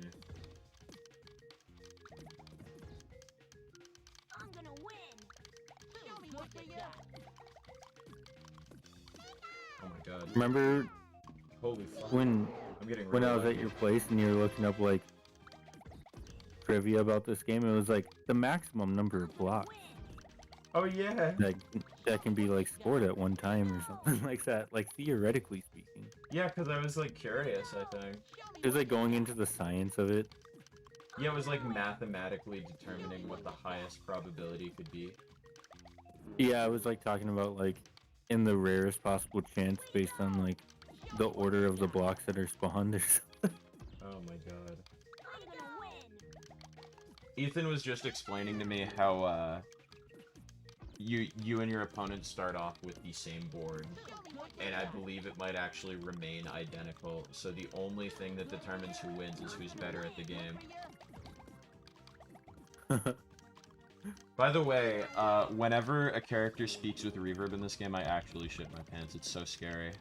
Speaker 1: I'm gonna win. Show me what you got.
Speaker 4: Oh my god.
Speaker 6: Remember
Speaker 4: Holy fuck.
Speaker 6: when
Speaker 4: I'm getting
Speaker 6: I
Speaker 4: really
Speaker 6: was at
Speaker 4: lucky.
Speaker 6: your place and you were looking up like trivia about this game? It was like the maximum number of blocks
Speaker 4: Oh yeah.
Speaker 6: that can be like scored at one time or something like that. Like theoretically speaking,
Speaker 4: Yeah, because I was, like, curious, I think.
Speaker 6: it was like going into the science of it.
Speaker 4: Yeah, it was, like, mathematically determining what the highest probability could be.
Speaker 6: Yeah, I was like talking about like in the rarest possible chance based on like the order of the blocks that are spawned or something.
Speaker 4: Oh my god.
Speaker 1: I'm gonna win.
Speaker 4: Ethan was just explaining to me how, you and your opponent start off with the same board, and I believe it might actually remain identical, so the only thing that determines who wins is who's better at the game. By the way, whenever a character speaks with reverb in this game, I actually shit my pants. It's so scary.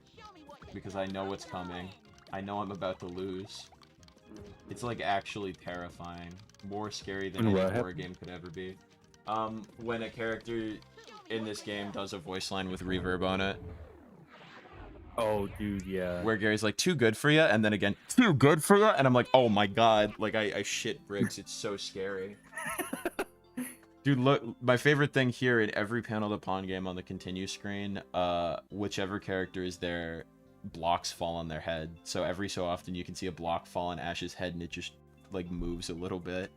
Speaker 4: Because I know what's coming. I know I'm about to lose. It's like actually terrifying. More scary than
Speaker 6: And
Speaker 4: any
Speaker 6: what
Speaker 4: horror
Speaker 6: happened?
Speaker 4: game could ever be. When a character in this game does a voice line with reverb on it.
Speaker 6: Oh, dude, yeah.
Speaker 4: Where Gary's like, too good for you, and then again, too good for you, and I'm like, oh my god, like I shit bricks. It's so scary. Dude, look, my favorite thing here in every panel of the pawn game on the continue screen, whichever character is there, blocks fall on their head. So every so often you can see a block fall on Ash's head and it just like moves a little bit.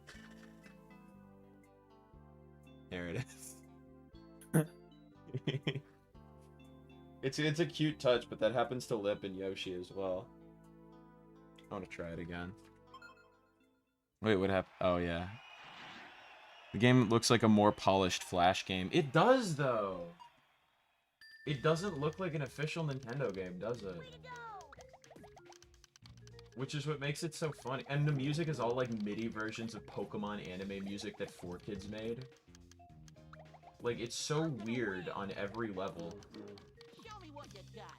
Speaker 4: There it is. It's a cute touch, but that happens to Lip and Yoshi as well. I want to try it again. Wait, what happened? Oh yeah. The game looks like a more polished Flash game. It does, though! It doesn't look like an official Nintendo game, does it? Which is what makes it so funny. And the music is all like MIDI versions of Pokemon anime music that 4Kids made. Like, it's so weird on every level.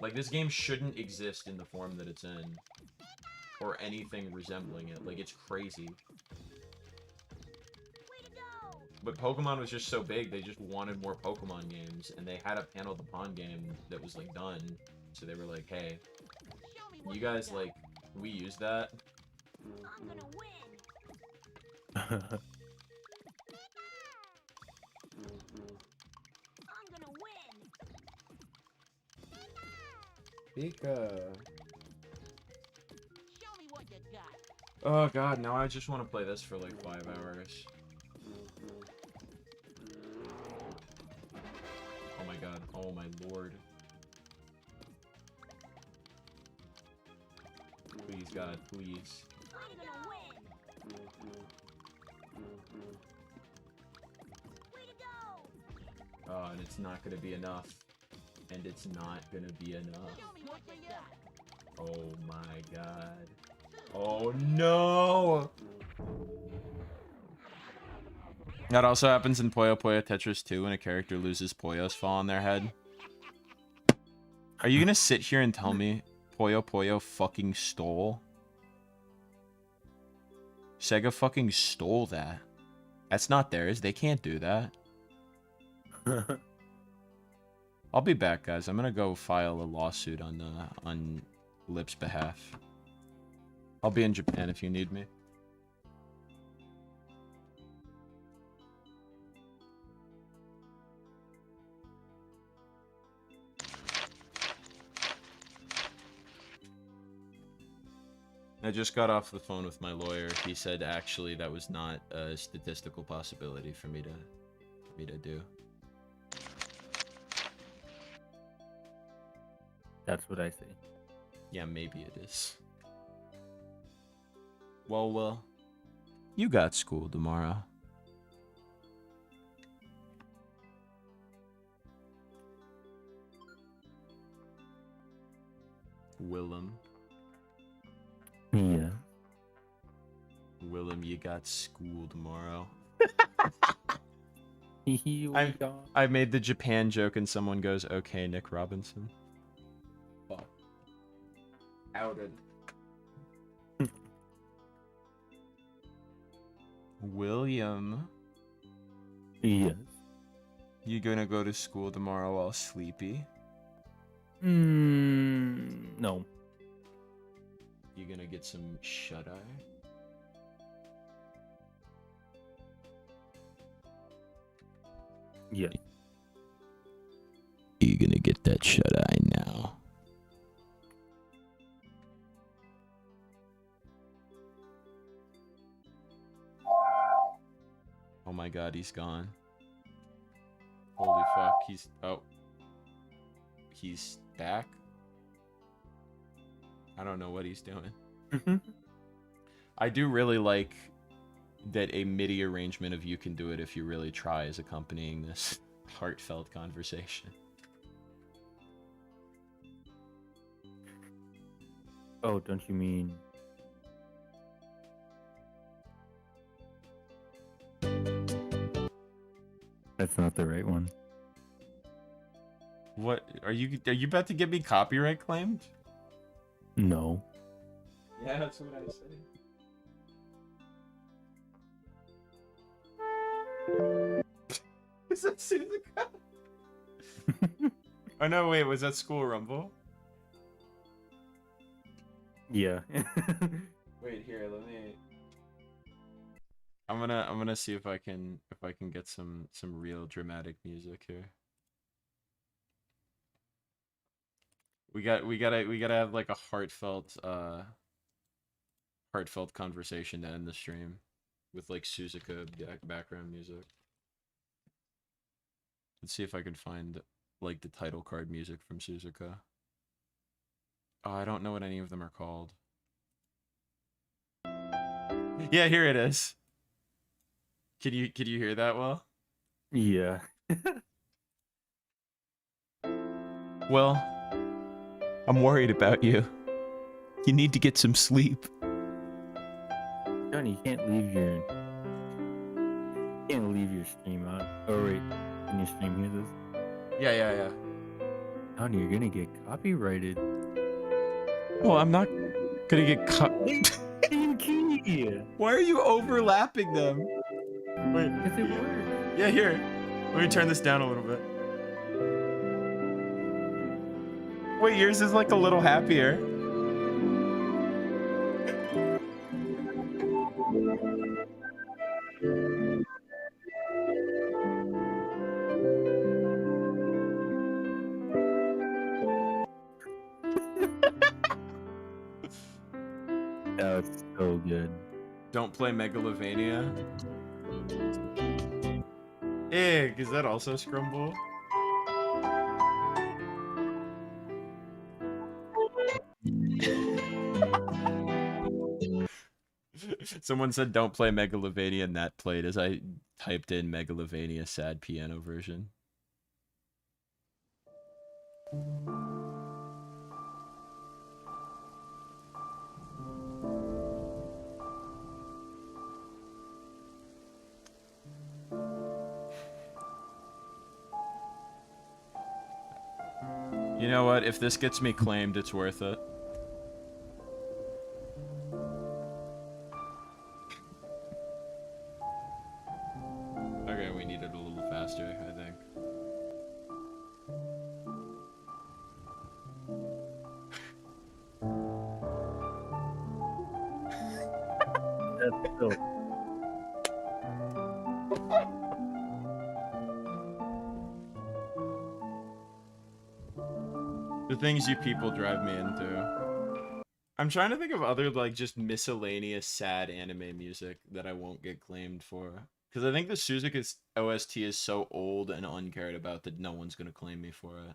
Speaker 4: Like, this game shouldn't exist in the form that it's in. Or anything resembling it. Like, it's crazy. But Pokemon was just so big, they just wanted more Pokemon games, and they had a Panel the Pawn game that was, like, done. So they were like, hey, you guys, like, we use that?
Speaker 1: I'm gonna win. I'm gonna win.
Speaker 4: Pika.
Speaker 1: Show me what you got.
Speaker 4: Oh god, now I just want to play this for, like, 5 hours. Oh my god, oh my lord. Please, God, please.
Speaker 1: I'm gonna win. Way to go.
Speaker 4: Oh, and it's not gonna be enough. And it's not gonna be enough.
Speaker 1: Show me what you got.
Speaker 4: Oh my god. Oh no! That also happens in Puyo Puyo Tetris 2 when a character loses Puyos fall on their head. Are you gonna sit here and tell me Puyo Puyo fucking stole? Sega fucking stole that. That's not theirs. They can't do that. I'll be back, guys. I'm gonna go file a lawsuit on Lip's behalf. I'll be in Japan if you need me. I just got off the phone with my lawyer. He said actually that was not a statistical possibility for me to do.
Speaker 6: That's what I say.
Speaker 4: Yeah, maybe it is. Well, you got school tomorrow. Willem.
Speaker 6: Yeah.
Speaker 4: Willem, you got school tomorrow.
Speaker 6: I
Speaker 4: I made the Japan joke and someone goes, okay, Nick Robinson. Fuck. Outed. William.
Speaker 6: Yes.
Speaker 4: You gonna go to school tomorrow all sleepy?
Speaker 6: No.
Speaker 4: You gonna get some shut-eye?
Speaker 6: Yeah.
Speaker 8: You gonna get that shut-eye now?
Speaker 4: Oh my god, he's gone. Holy fuck, he's... Oh. He's back? I don't know what he's doing. I do really like that a MIDI arrangement of You Can Do It If You Really Try is accompanying this heartfelt conversation.
Speaker 6: Oh, don't you mean... That's not the right one.
Speaker 4: What are you about to get me copyright claimed?
Speaker 6: No.
Speaker 4: Yeah, that's what I said. Is that Suzuka? Oh no, wait, was that School Rumble?
Speaker 6: Yeah.
Speaker 4: Wait, here, let me. I'm gonna see if I can get some real dramatic music here. We gotta have like a heartfelt conversation to end the stream with like Suzuka background music. Let's see if I can find like the title card music from Suzuka. Oh, I don't know what any of them are called. Yeah, here it is. Can you hear that well?
Speaker 6: Yeah.
Speaker 8: Well, I'm worried about you. You need to get some sleep.
Speaker 6: Johnny, you can't leave your stream on. Oh wait, can your stream hear this?
Speaker 4: Yeah.
Speaker 6: Johnny, you're gonna get copyrighted.
Speaker 8: Well, I'm not gonna get
Speaker 6: Same key.
Speaker 4: Why are you overlapping them? Wait.
Speaker 6: Because it works.
Speaker 4: Yeah, here. Let me turn this down a little bit. Wait, yours is like a little happier.
Speaker 6: That's so good.
Speaker 4: Don't play Megalovania. Egg, is that also Scrumble? Someone said don't play Megalovania, and that played as I typed in Megalovania sad piano version. You know what? If this gets me claimed, it's worth it. Okay, we need it a little faster, I think.
Speaker 6: That's so.
Speaker 4: The things you people drive me into. I'm trying to think of other, like, just miscellaneous sad anime music that I won't get claimed for. Because I think the Suzuka OST is so old and uncared about that no one's going to claim me for it.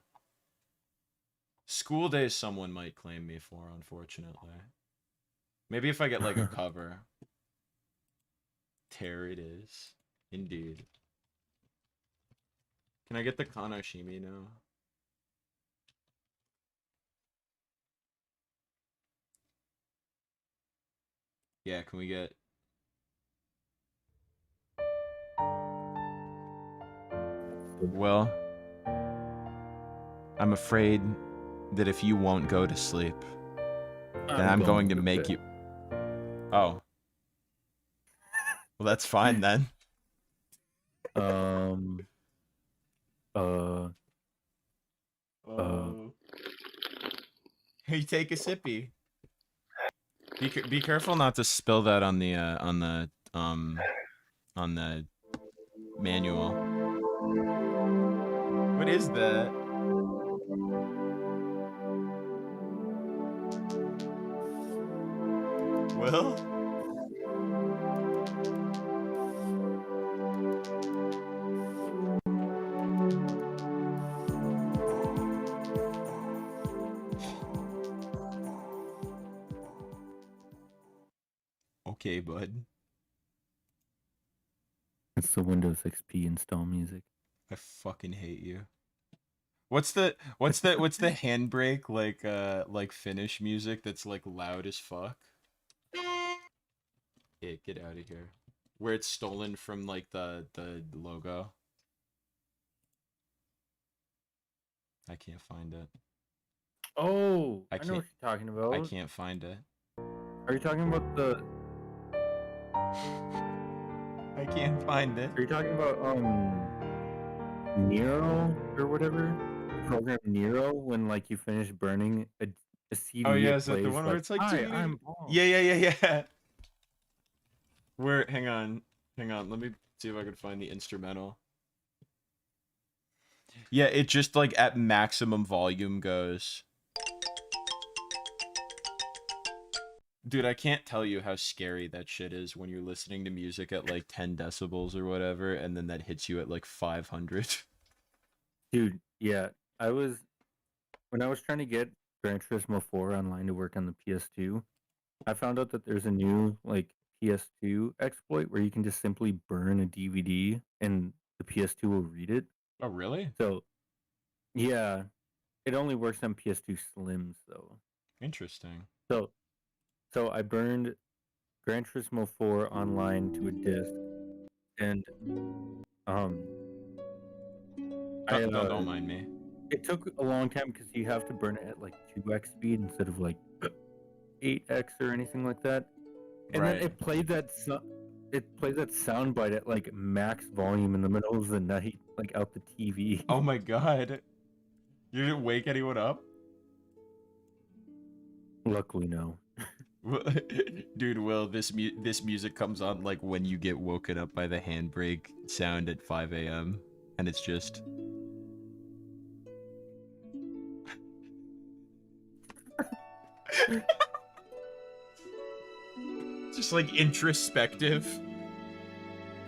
Speaker 4: School Days someone might claim me for, unfortunately. Maybe if I get, like, a cover. There it is. Indeed. Can I get the Kanashimi now? Yeah, can we get...
Speaker 8: Well, I'm afraid that if you won't go to sleep, then I'm going to make you... Oh. Well, that's fine then.
Speaker 4: Hey, take a sippy. Be careful not to spill that on the manual. What is that? Well? Okay, bud.
Speaker 6: It's the Windows XP install music.
Speaker 4: I fucking hate you. What's the handbrake like Finnish music that's like loud as fuck? Yeah, get out of here. Where it's stolen from like the logo. I can't find it.
Speaker 6: Oh,
Speaker 4: I
Speaker 6: I know what
Speaker 4: can't-
Speaker 6: you're talking about.
Speaker 4: I can't find it.
Speaker 6: Are you talking about the?
Speaker 4: I can't find it.
Speaker 6: Are you talking about Nero or whatever? Program Nero, when like you finish burning a CD.
Speaker 4: Oh yeah,
Speaker 6: it
Speaker 4: is that the
Speaker 6: plays,
Speaker 4: one where
Speaker 6: like,
Speaker 4: it's like,
Speaker 6: "Hi,
Speaker 4: "Doo-doo-doo."
Speaker 6: I'm Paul."
Speaker 4: Yeah. Where? Hang on. Let me see if I can find the instrumental. Yeah, it just like at maximum volume goes. Dude, I can't tell you how scary that shit is when you're listening to music at like 10 decibels or whatever, and then that hits you at like 500.
Speaker 6: Dude, yeah. When I was trying to get Gran Turismo 4 online to work on the PS2, I found out that there's a new like PS2 exploit where you can just simply burn a DVD and the PS2 will read it.
Speaker 4: Oh, really?
Speaker 6: So, yeah, it only works on PS2 Slims though.
Speaker 4: Interesting.
Speaker 6: So I burned Gran Turismo 4 online to a disc, and
Speaker 4: Don't mind me.
Speaker 6: it took a long time because you have to burn it at like 2x speed instead of like 8x or anything like that. And
Speaker 4: Right.
Speaker 6: then it played that soundbite at like max volume in the middle of the night, like out the TV.
Speaker 4: Oh my god. You didn't wake anyone up?
Speaker 6: Luckily, no.
Speaker 4: Dude, Will, this music comes on like when you get woken up by the handbrake sound at 5 a.m. and it's just just like introspective.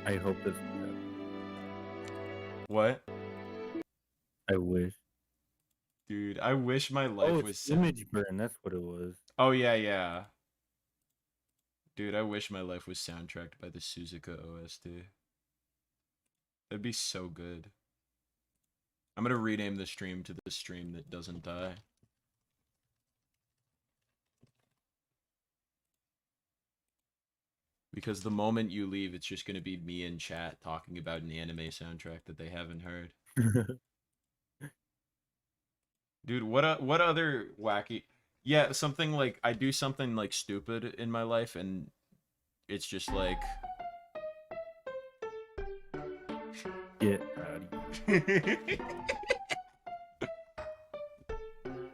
Speaker 6: I hope this.
Speaker 4: What?
Speaker 6: I wish.
Speaker 4: Dude, I wish my life was
Speaker 6: it's image burn. That's what it was.
Speaker 4: Oh yeah. Dude, I wish my life was soundtracked by the Suzuka OST. That'd be so good. I'm gonna rename the stream to the stream that doesn't die. Because the moment you leave, it's just gonna be me in chat talking about an anime soundtrack that they haven't heard. Dude, what other wacky... Yeah, something like... I do something, like, stupid in my life, and it's just like...
Speaker 6: Get out of here.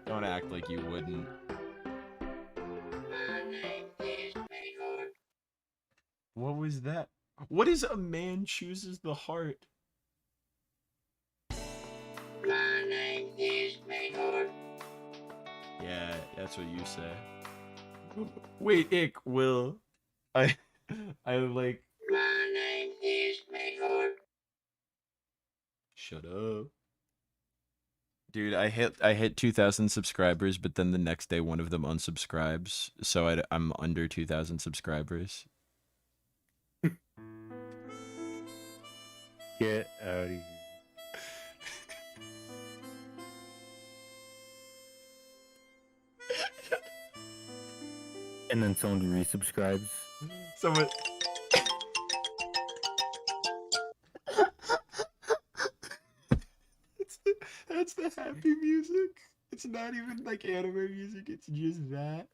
Speaker 4: Don't act like you wouldn't. What was that? What is a man chooses the heart?
Speaker 1: My name is Maynard.
Speaker 4: Yeah, that's what you say. Wait, Ick, Will. I like...
Speaker 1: My name is Maynard.
Speaker 4: Shut up. Dude, I hit 2,000 subscribers, but then the next day one of them unsubscribes, so I'm under 2,000 subscribers.
Speaker 6: Get out of here. And then someone resubscribes.
Speaker 4: Someone... That's the happy music. It's not even like anime music, it's just that.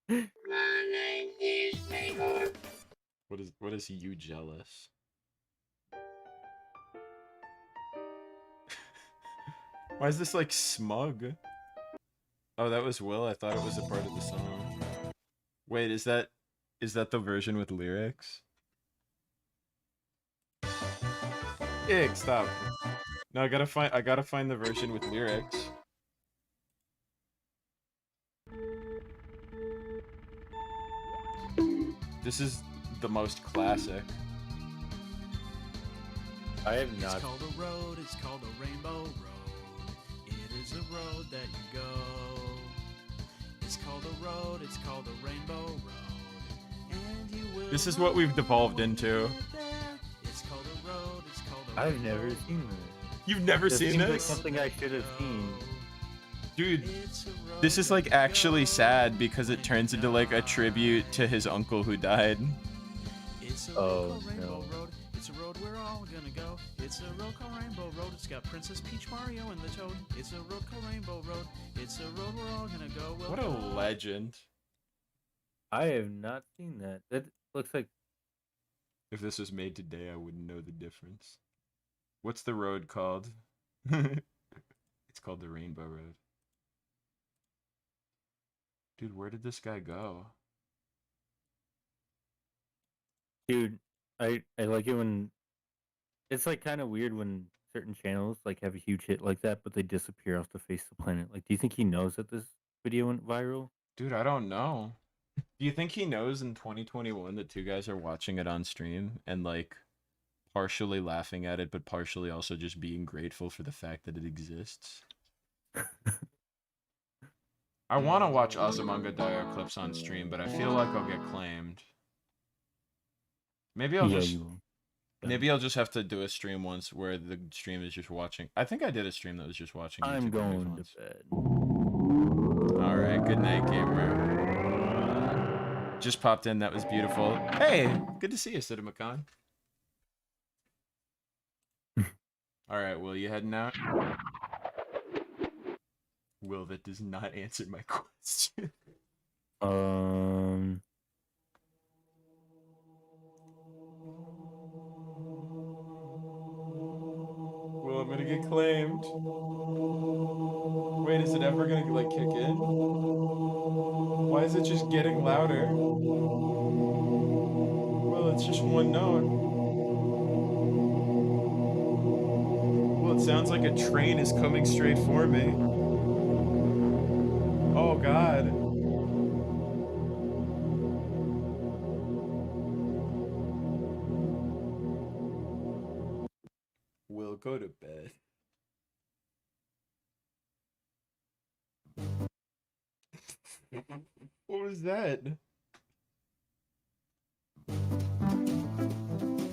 Speaker 1: My name is Maynard.
Speaker 4: What is you jealous? Why is this like smug? Oh, that was Will? I thought it was a part of the song. Wait, is that the version with lyrics? Ick, stop. No, I gotta find the version with lyrics. This is the most classic.
Speaker 6: I have not.
Speaker 2: It's called a road, it's called a rainbow road. It is a road that you go. It's called a road, it's called a rainbow road. And you will
Speaker 4: This is what we've devolved into.
Speaker 2: It's called a road, it's called a
Speaker 6: I've
Speaker 2: rainbow
Speaker 6: never
Speaker 2: road.
Speaker 6: seen this.
Speaker 4: You've never
Speaker 6: This
Speaker 4: seen
Speaker 6: seems like
Speaker 4: this?
Speaker 6: something I should have seen.
Speaker 4: Dude, this is like actually sad because it turns into like a tribute to his uncle who died.
Speaker 2: It's a
Speaker 6: Oh,
Speaker 2: rainbow
Speaker 6: no.
Speaker 2: road. It's a road we're all gonna go. It's It's a road called Rainbow Road. It's got Princess Peach, Mario, and the Toad. It's a road called Rainbow Road. It's a road we're all gonna go. We'll
Speaker 4: What a
Speaker 2: go.
Speaker 4: legend.
Speaker 6: I have not seen that. That looks like
Speaker 4: If this was made today, I wouldn't know the difference. What's the road called? It's called the Rainbow Road. Dude, where did this guy go?
Speaker 6: dude. I like it when it's like kind of weird when certain channels like have a huge hit like that, but they disappear off the face of the planet. Like, do you think he knows that this video went viral?
Speaker 4: Dude, I don't know. Do you think he knows in 2021 that two guys are watching it on stream and like partially laughing at it, but partially also just being grateful for the fact that it exists? I want to watch Azumanga Daioh clips on stream, but I feel like I'll get claimed. Maybe I'll
Speaker 6: Yeah,
Speaker 4: just
Speaker 6: you will.
Speaker 4: maybe I'll just have to do a stream once where the stream is just watching. I think I did a stream that was just watching.
Speaker 6: I'm
Speaker 4: YouTube videos
Speaker 6: going
Speaker 4: once.
Speaker 6: to bed.
Speaker 4: All right, good night, gamer. Just popped in. That was beautiful. Hey, good to see you, CinemaCon. All right, Will, you heading out? Will, that does not answer my question. Will, I'm gonna get claimed. Wait, is it ever gonna like kick in? Why is it just getting louder? Well, it's just one note. Well, it sounds like a train is coming straight for me. Oh, God. Will, go to bed. What was that?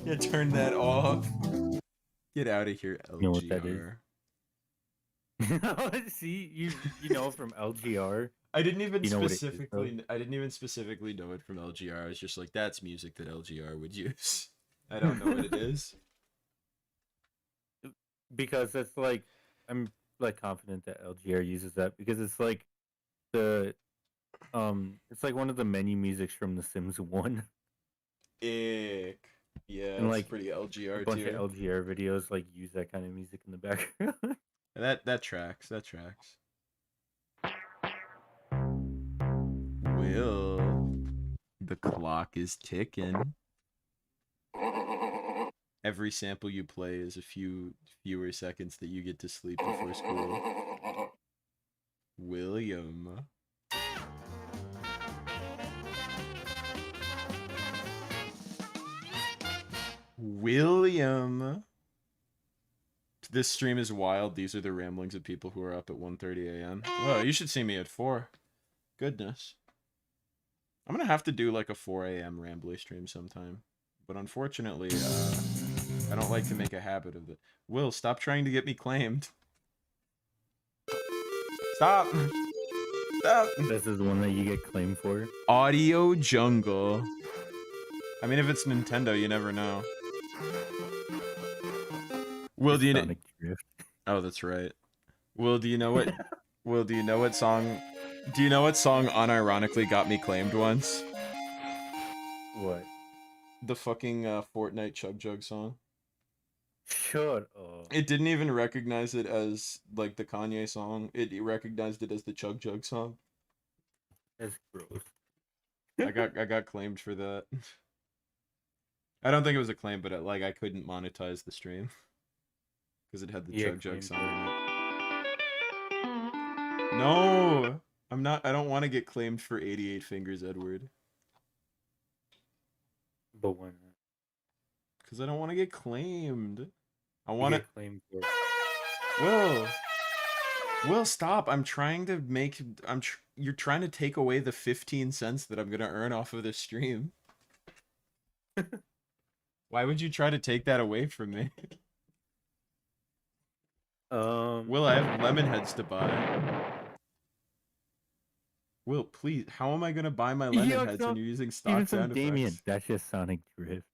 Speaker 4: Yeah, turn that off. Get out of here, LGR.
Speaker 6: You know what that is? See, you know from LGR.
Speaker 4: I didn't even
Speaker 6: You know what it is,
Speaker 4: specifically. I didn't even specifically know it from LGR. I was just like, that's music that LGR would use. I don't know what it is.
Speaker 6: Because it's like I'm like confident that LGR uses that because it's like the it's like one of the menu musics from The Sims 1.
Speaker 4: Ick. Yeah,
Speaker 6: And
Speaker 4: it's
Speaker 6: like
Speaker 4: pretty
Speaker 6: a
Speaker 4: LGR
Speaker 6: bunch
Speaker 4: tier.
Speaker 6: of LGR videos like use that kind of music in the background.
Speaker 4: That tracks. That tracks. Will, the clock is ticking. Every sample you play is a fewer seconds that you get to sleep before school. William. William. This stream is wild. These are the ramblings of people who are up at 1:30 a.m. Well, you should see me at 4. Goodness. I'm gonna have to do like a 4 a.m. rambly stream sometime. But unfortunately, I don't like to make a habit of it. Will, stop trying to get me claimed. Stop. Stop.
Speaker 6: This is the one that you get claimed for.
Speaker 4: Audio Jungle. I mean, if it's Nintendo, you never know. Will, do you know? Oh, that's right. Will, do you know what? Will, do you know what song? Do you know what song unironically got me claimed once?
Speaker 6: What?
Speaker 4: The fucking Fortnite Chug Jug song.
Speaker 6: Shut up.
Speaker 4: It didn't even recognize it as like the Kanye song. It recognized it as the Chug Jug song.
Speaker 6: That's gross.
Speaker 4: I got claimed for that. I don't think it was a claim, but like I couldn't monetize the stream because it had the Chug Jug song in it. No, I'm not. I don't want to get claimed for 88 Fingers, Edward.
Speaker 6: But why not?
Speaker 4: Because I don't want to get claimed. I want to
Speaker 6: claim for.
Speaker 4: Will, stop! I'm trying to make. You're trying to take away the 15 cents that I'm gonna earn off of this stream. Why would you try to take that away from me? Will, I have lemon heads to buy. Will, please. How am I gonna buy my lemon heads when you're using stock
Speaker 6: even
Speaker 4: sound
Speaker 6: from Damien,
Speaker 4: effects?
Speaker 6: that's just Sonic Drift.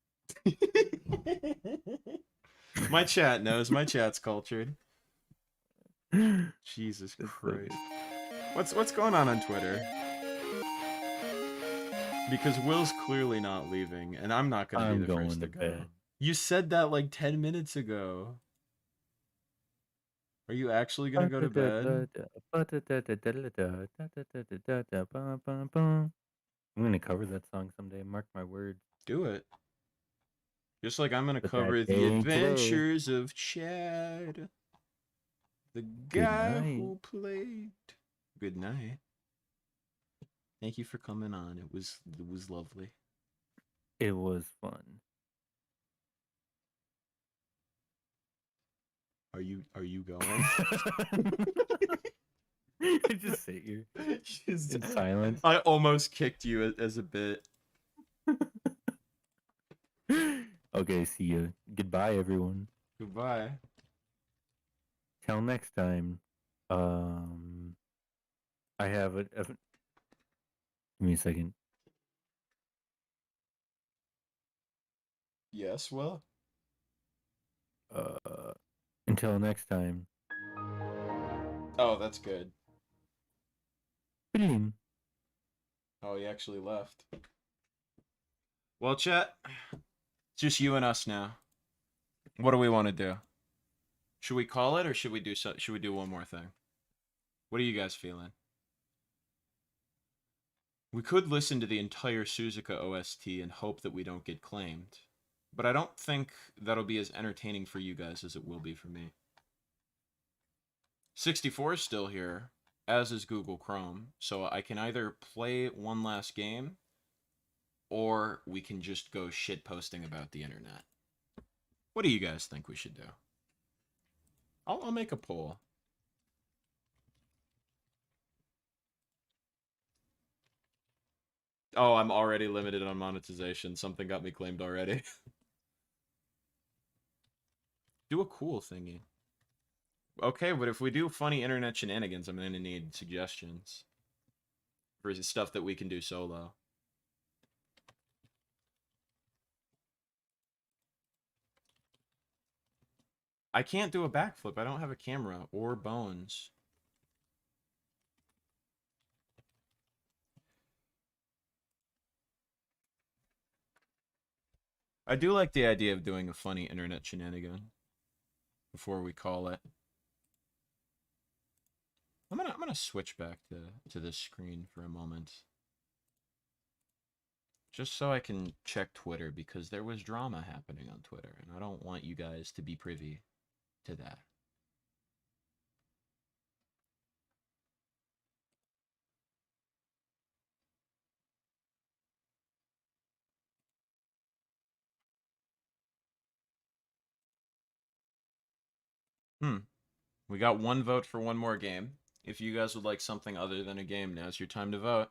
Speaker 4: My chat knows. My chat's cultured. Jesus Christ. What's going on Twitter? Because Will's clearly not leaving, and I'm not gonna be the first to go.
Speaker 6: Bed.
Speaker 4: You said that like 10 minutes ago. Are you actually gonna go to bed?
Speaker 6: I'm gonna cover that song someday. Mark my words.
Speaker 4: Do it. Just like I'm gonna
Speaker 6: But
Speaker 4: cover
Speaker 6: that
Speaker 4: the
Speaker 6: ain't today.
Speaker 4: adventures of Chad, the guy who played. Good night. Thank you for coming on. It was lovely.
Speaker 6: It was fun.
Speaker 4: Are you going?
Speaker 6: Just sit here in silence.
Speaker 4: I almost kicked you as a bit.
Speaker 6: Okay, see you. Goodbye, everyone.
Speaker 4: Goodbye.
Speaker 6: Till next time. I have a. Give me a second.
Speaker 4: Yes, well.
Speaker 6: Until next time.
Speaker 4: Oh, that's good.
Speaker 6: Blim.
Speaker 4: Oh, he actually left. Well, chat, it's just you and us now. What do we want to do? Should we call it, or should we do one more thing? What are you guys feeling? We could listen to the entire Suzuka OST and hope that we don't get claimed, but I don't think that'll be as entertaining for you guys as it will be for me. 64 is still here, as is Google Chrome, so I can either play one last game, or we can just go shitposting about the internet. What do you guys think we should do? I'll make a poll. Oh, I'm already limited on monetization. Something got me claimed already. Do a cool thingy. Okay, but if we do funny internet shenanigans, I'm going to need suggestions for stuff that we can do solo. I can't do a backflip. I don't have a camera or bones. I do like the idea of doing a funny internet shenanigan before we call it. I'm gonna switch back to this screen for a moment. Just so I can check Twitter, because there was drama happening on Twitter, and I don't want you guys to be privy to that. We got one vote for one more game. If you guys would like something other than a game, now's your time to vote.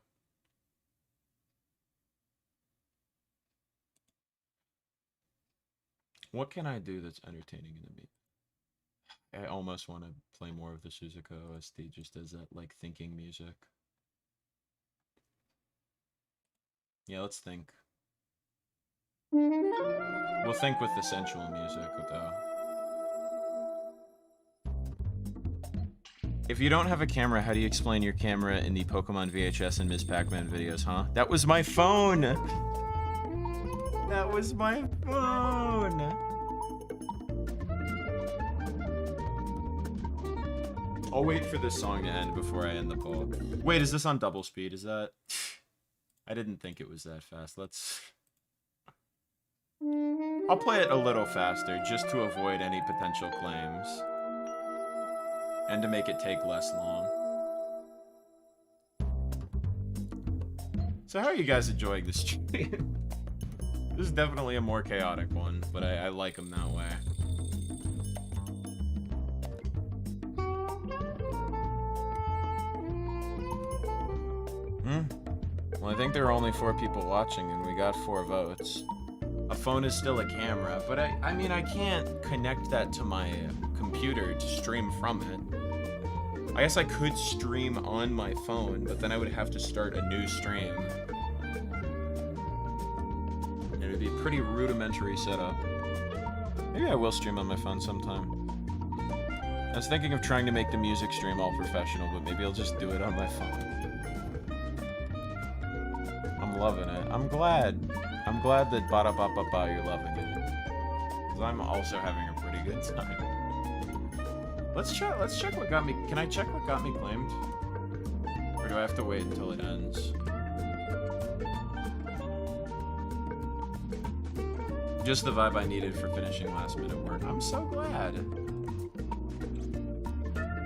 Speaker 4: What can I do that's entertaining in the meet? I almost want to play more of the Suzuka OST just as that, like, thinking music. Yeah, let's think. We'll think with the sensual music, though. If you don't have a camera, how do you explain your camera in the Pokemon VHS and Misc Pac-Man videos, huh? That was my phone! That was my phone! I'll wait for this song to end before I end the poll. Wait, is this on double speed? Is that... I didn't think it was that fast. Let's... I'll play it a little faster, just to avoid any potential claims. And to make it take less long. So how are you guys enjoying this stream? This is definitely a more chaotic one, but I like them that way. Well, I think there are only 4 people watching, and we got 4 votes. A phone is still a camera, but I mean, I can't connect that to my computer to stream from it. I guess I could stream on my phone, but then I would have to start a new stream. And it would be a pretty rudimentary setup. Maybe I will stream on my phone sometime. I was thinking of trying to make the music stream all professional, but maybe I'll just do it on my phone. I'm loving it. I'm glad that ba-da-ba-ba-ba you're loving it. Because I'm also having a pretty good time. Let's check what got me... Can I check what got me claimed? Or do I have to wait until it ends? Just the vibe I needed for finishing last minute work. I'm so glad.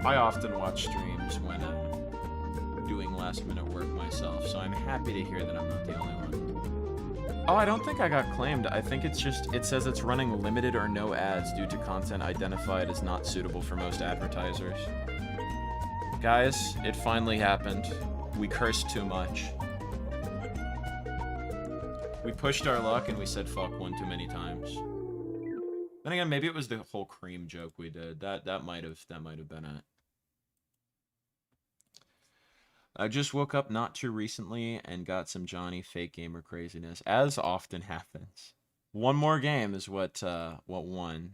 Speaker 4: I often watch streams when doing last minute work myself, so I'm happy to hear that I'm not the only one. Oh, I don't think I got claimed. I think it's just, it says it's running limited or no ads due to content identified as not suitable for most advertisers. Guys, it finally happened. We cursed too much. We pushed our luck and we said fuck one too many times. Then again, maybe it was the whole cream joke we did. That might have been it. I just woke up not too recently and got some Jonii fake gamer craziness, as often happens. One more game is what won.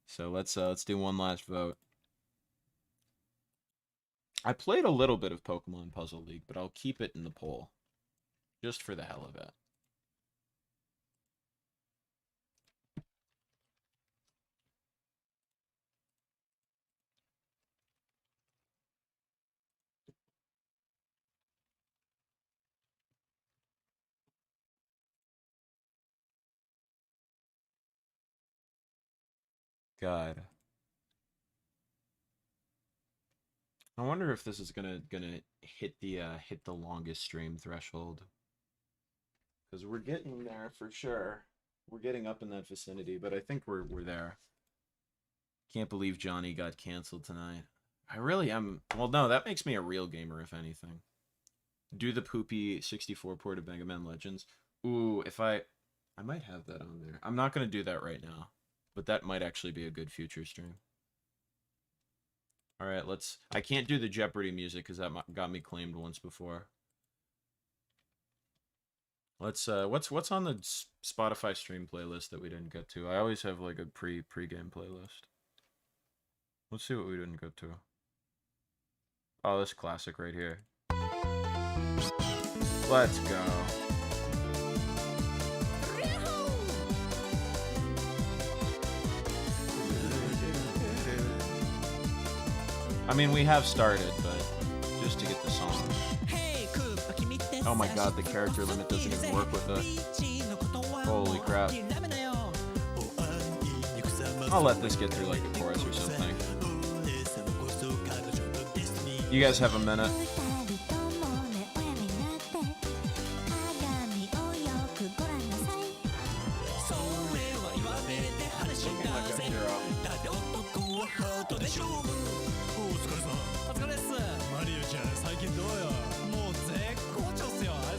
Speaker 4: So let's do one last vote. I played a little bit of Pokemon Puzzle League, but I'll keep it in the poll, just for the hell of it. God. I wonder if this is gonna hit the longest stream threshold. Because we're getting there for sure. We're getting up in that vicinity, but I think we're there. Can't believe Jonii got canceled tonight. I really am. Well, no, that makes me a real gamer, if anything. Do the poopy 64 port of Mega Man Legends. Ooh, if I might have that on there. I'm not gonna do that right now, but that might actually be a good future stream. All right, let's. I can't do the Jeopardy music because that got me claimed once before. Let's. What's on the Spotify stream playlist that we didn't get to? I always have like a pre-game playlist. Let's see what we didn't get to. Oh, this classic right here. Let's go. I mean, we have started, but just to get the song. Oh my god, the character limit doesn't even work with it. Holy crap. I'll let this get through like the chorus or something. You guys have a minute.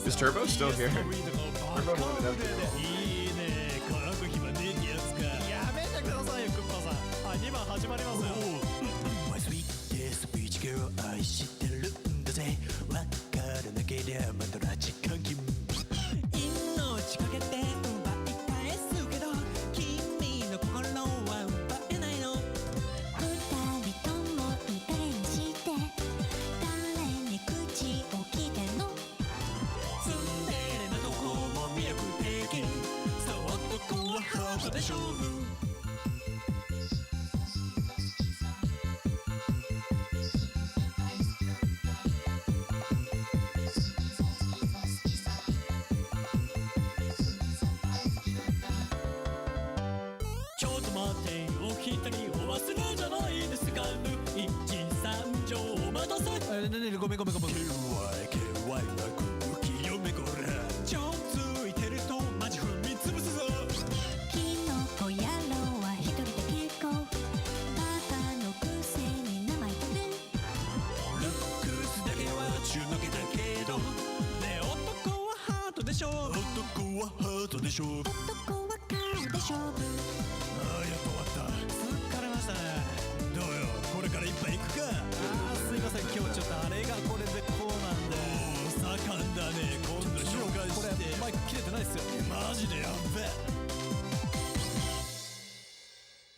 Speaker 4: Is Turbo still here? Turbo wanted up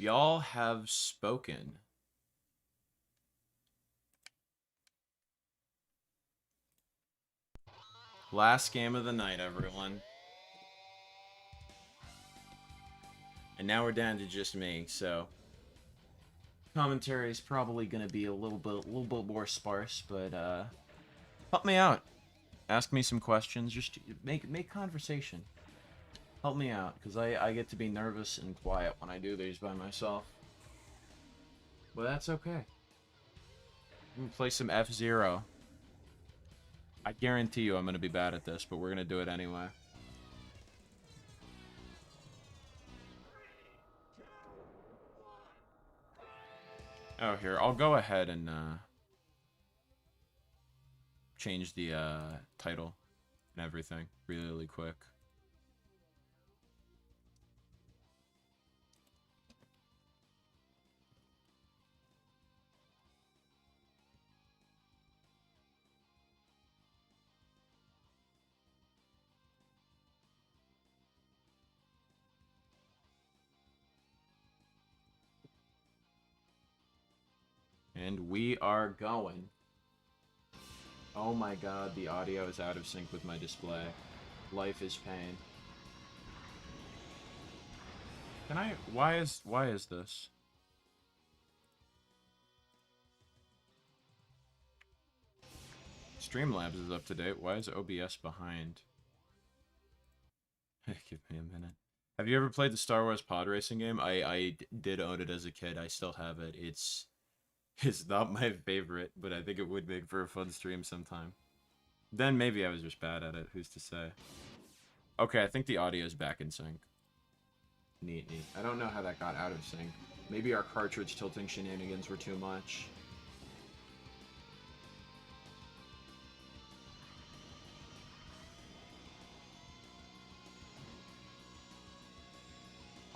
Speaker 4: Y'all have spoken. Last game of the night, everyone. And now we're down to just me, so commentary is probably gonna be a little bit more sparse, but help me out. Ask me some questions. Just make conversation. Help me out, because I get to be nervous and quiet when I do these by myself. But that's okay. I'm gonna play some F-Zero. I guarantee you I'm gonna be bad at this, but we're gonna do it anyway. Oh, here, I'll go ahead and change the title and everything really quick. And we are going. Oh my god, the audio is out of sync with my display. Life is pain. Can I... Why is this? Streamlabs is up to date. Why is OBS behind? Give me a minute. Have you ever played the Star Wars pod racing game? I did own it as a kid. I still have it. It's not my favorite, but I think it would make for a fun stream sometime. Then maybe I was just bad at it. Who's to say? Okay, I think the audio's back in sync. Neat. I don't know how that got out of sync. Maybe our cartridge tilting shenanigans were too much.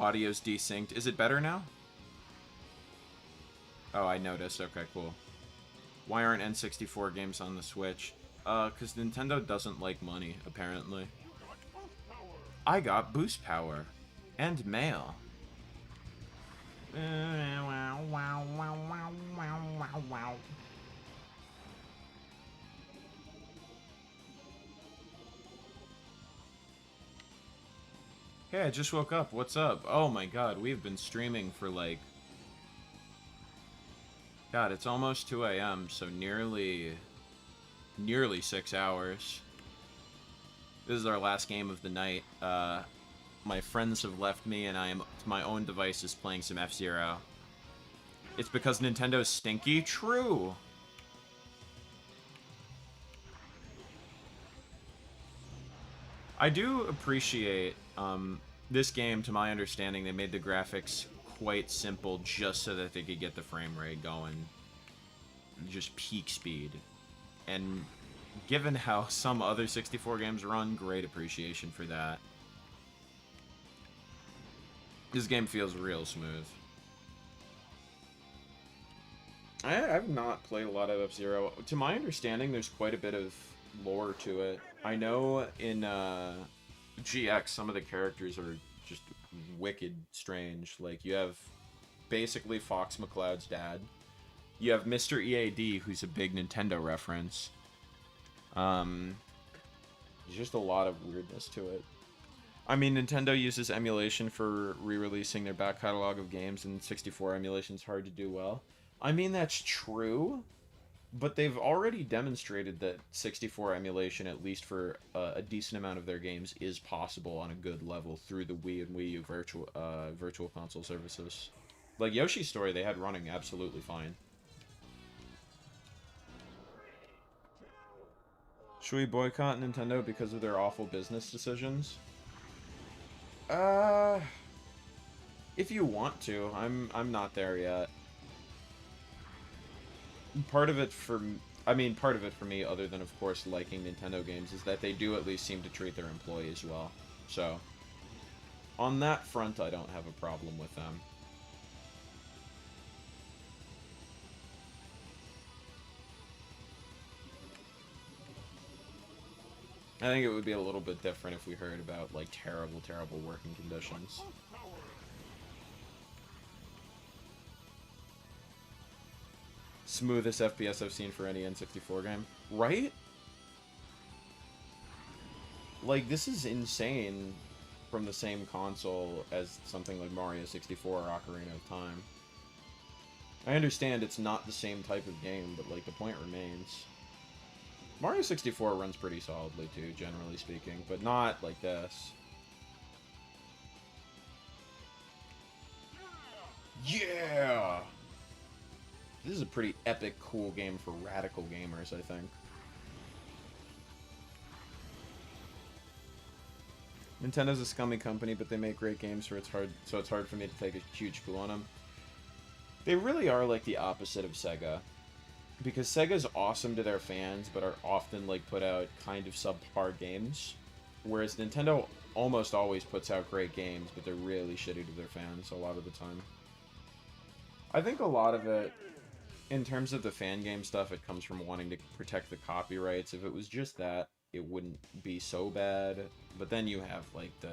Speaker 4: Audio's desynced. Is it better now? Oh, I noticed. Okay, cool. Why aren't N64 games on the Switch? Because Nintendo doesn't like money, apparently. I got boost power. And mail. Hey, I just woke up. What's up? Oh my god, we've been streaming for like... God, it's almost 2 a.m., so nearly 6 hours. This is our last game of the night. My friends have left me, and I am to my own devices playing some F-Zero. It's because Nintendo's stinky? True! I do appreciate, this game, to my understanding, they made the graphics quite simple just so that they could get the frame rate going. Just peak speed. And given how some other 64 games run, great appreciation for that. This game feels real smooth. I've not played a lot of F-Zero. To my understanding, there's quite a bit of lore to it. I know in GX, some of the characters are just wicked strange. Like, you have basically Fox McCloud's dad. You have Mr. EAD, who's a big Nintendo reference. There's just a lot of weirdness to it. I mean, Nintendo uses emulation for re-releasing their back catalog of games, and 64 emulation's hard to do well. I mean, that's true, but they've already demonstrated that 64 emulation, at least for a decent amount of their games, is possible on a good level through the Wii and Wii U virtual console services. Like Yoshi's Story, they had running absolutely fine. Should we boycott Nintendo because of their awful business decisions? If you want to, I'm not there yet. Part of it for me, other than of course liking Nintendo games, is that they do at least seem to treat their employees well. So, on that front, I don't have a problem with them. I think it would be a little bit different if we heard about, like, terrible, terrible working conditions. Smoothest FPS I've seen for any N64 game. Right? Like, this is insane from the same console as something like Mario 64 or Ocarina of Time. I understand it's not the same type of game, but, like, the point remains. Mario 64 runs pretty solidly, too, generally speaking, but not like this. Yeah! This is a pretty epic, cool game for radical gamers, I think. Nintendo's a scummy company, but they make great games, so it's hard for me to take a huge poo on them. They really are like the opposite of Sega. Because Sega's awesome to their fans, but are often like put out kind of subpar games. Whereas Nintendo almost always puts out great games, but they're really shitty to their fans a lot of the time. I think a lot of it, in terms of the fan game stuff, it comes from wanting to protect the copyrights. If it was just that, it wouldn't be so bad. But then you have, like, the...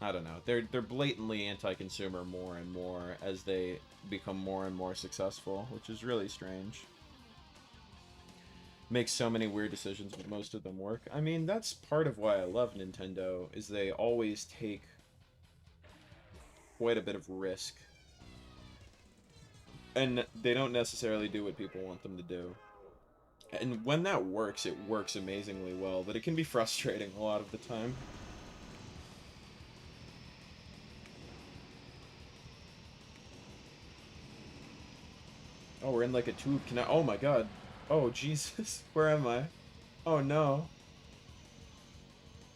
Speaker 4: I don't know. They're blatantly anti-consumer more and more as they become more and more successful, which is really strange. Makes so many weird decisions, but most of them work. I mean, that's part of why I love Nintendo, is they always take quite a bit of risk. And they don't necessarily do what people want them to do. And when that works, it works amazingly well, but it can be frustrating a lot of the time. Oh, we're in like a tube canal. Oh my god. Oh, Jesus. Where am I? Oh no.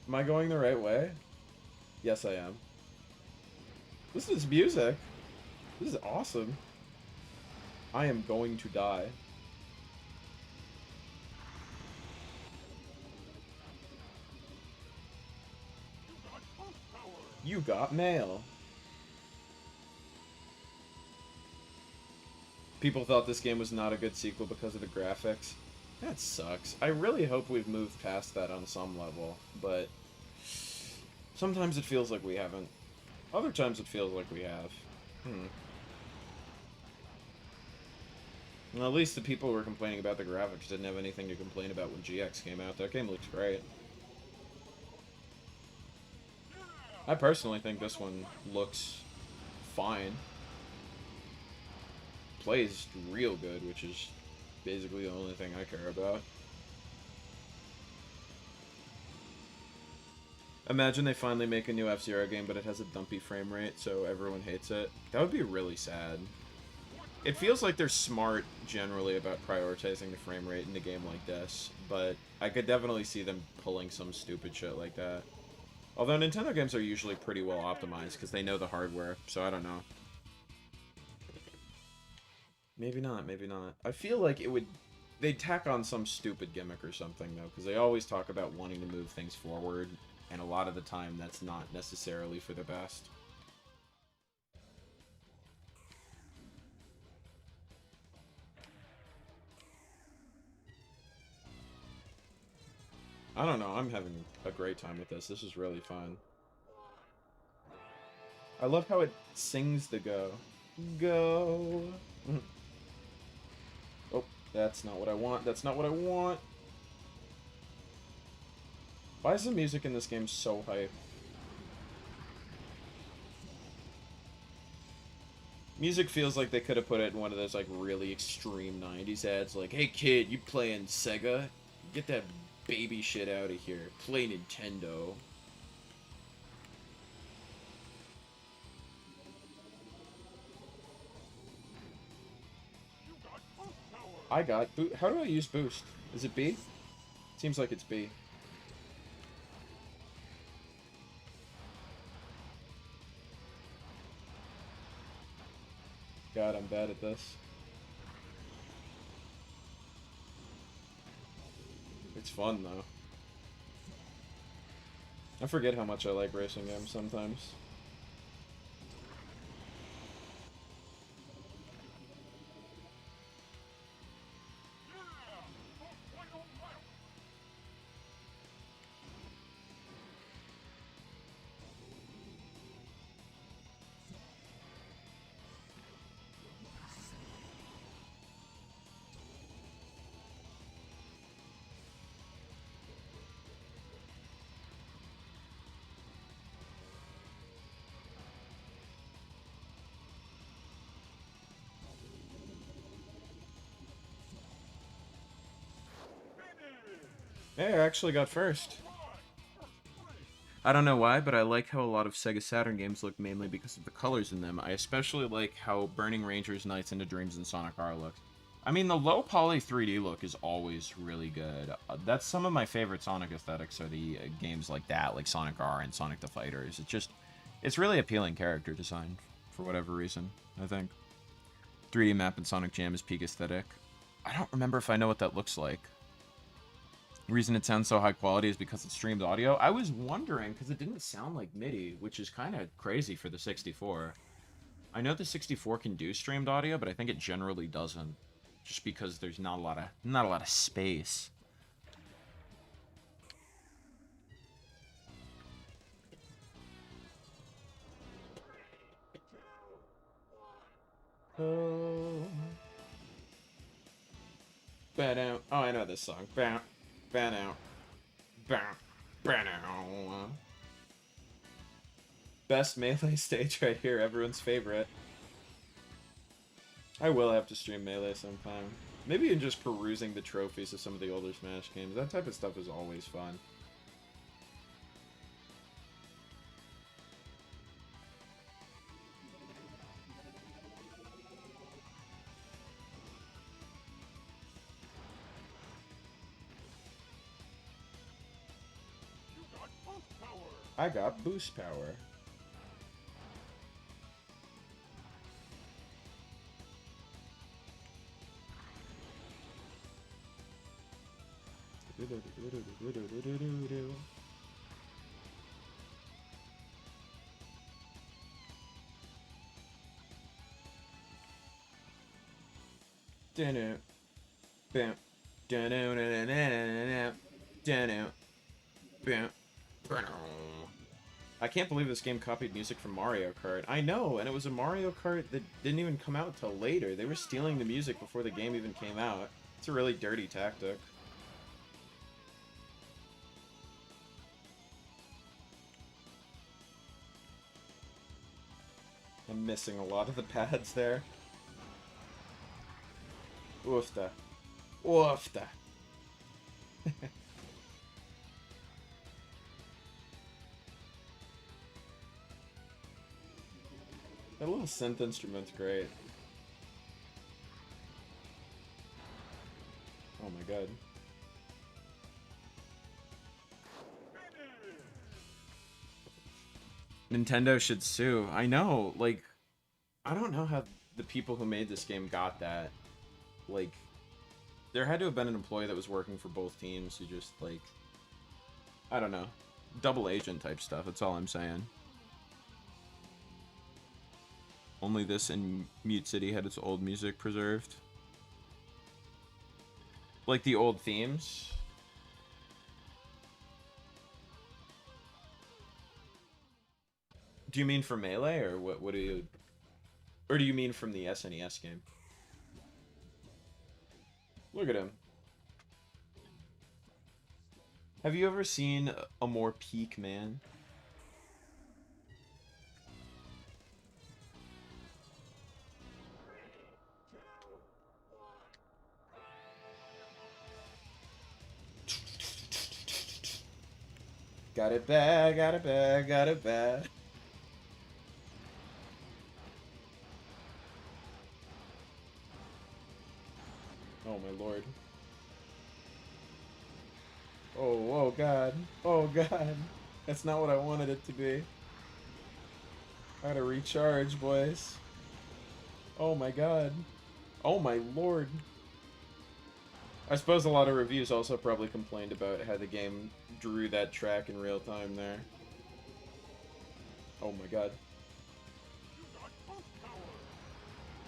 Speaker 4: Am I going the right way? Yes, I am. Listen to this music. This is awesome. I am going to die. You got mail. People thought this game was not a good sequel because of the graphics. That sucks. I really hope we've moved past that on some level, but sometimes it feels like we haven't. Other times it feels like we have. Well, at least the people who were complaining about the graphics didn't have anything to complain about when GX came out. That game looks great. I personally think this one looks fine. Plays real good, which is basically the only thing I care about. Imagine they finally make a new F-Zero game, but it has a dumpy frame rate, so everyone hates it. That would be really sad. It feels like they're smart, generally, about prioritizing the frame rate in a game like this, but I could definitely see them pulling some stupid shit like that. Although Nintendo games are usually pretty well optimized, because they know the hardware, so I don't know. Maybe not, maybe not. I feel like it would... They'd tack on some stupid gimmick or something, though, because they always talk about wanting to move things forward, and a lot of the time that's not necessarily for the best. I don't know, I'm having a great time with this. This is really fun. I love how it sings the go. Go! Oh, that's not what I want. That's not what I want. Why is the music in this game so hype? Music feels like they could have put it in one of those, like, really extreme 90s ads. Like, hey kid, you playing Sega? Get that baby shit out of here. Play Nintendo. I got boost. How do I use boost? Is it B? Seems like it's B. God, I'm bad at this. It's fun, though. I forget how much I like racing games sometimes. Hey, I actually got first. I don't know why, but I like how a lot of Sega Saturn games look mainly because of the colors in them. I especially like how Burning Rangers, Nights into Dreams, and Sonic R look. I mean, the low poly 3D look is always really good. That's some of my favorite Sonic aesthetics are the games like that, like Sonic R and Sonic the Fighters. It's really appealing character design for whatever reason, I think. 3D map in Sonic Jam is peak aesthetic. I don't remember if I know what that looks like. The reason it sounds so high quality is because it's streamed audio. I was wondering, because it didn't sound like MIDI, which is kind of crazy for the 64. I know the 64 can do streamed audio, but I think it generally doesn't. Just because there's not a lot of space. Oh, oh, I know this song. Bow, bow, bow, bow. Best Melee stage right here, everyone's favorite. I will have to stream Melee sometime. Maybe even just perusing the trophies of some of the older Smash games. That type of stuff is always fun. I got boost power. I can't believe this game copied music from Mario Kart. I know, and it was a Mario Kart that didn't even come out till later. They were stealing the music before the game even came out. It's a really dirty tactic. I'm missing a lot of the pads there. Oofta. Oofta. That little synth instrument's great. Oh my god. Nintendo should sue. I know, like, I don't know how the people who made this game got that. Like, there had to have been an employee that was working for both teams who just, like, I don't know. Double agent type stuff, that's all I'm saying. Only this and Mute City had its old music preserved. Like the old themes. Do you mean for Melee, or what do you... Or do you mean from the SNES game? Look at him. Have you ever seen a more peak man? Got it bad, got it bad, got it bad. Oh my lord. Oh god. Oh god. That's not what I wanted it to be. I gotta recharge, boys. Oh my god. Oh my lord. I suppose a lot of reviews also probably complained about how the game drew that track in real time there. Oh my god.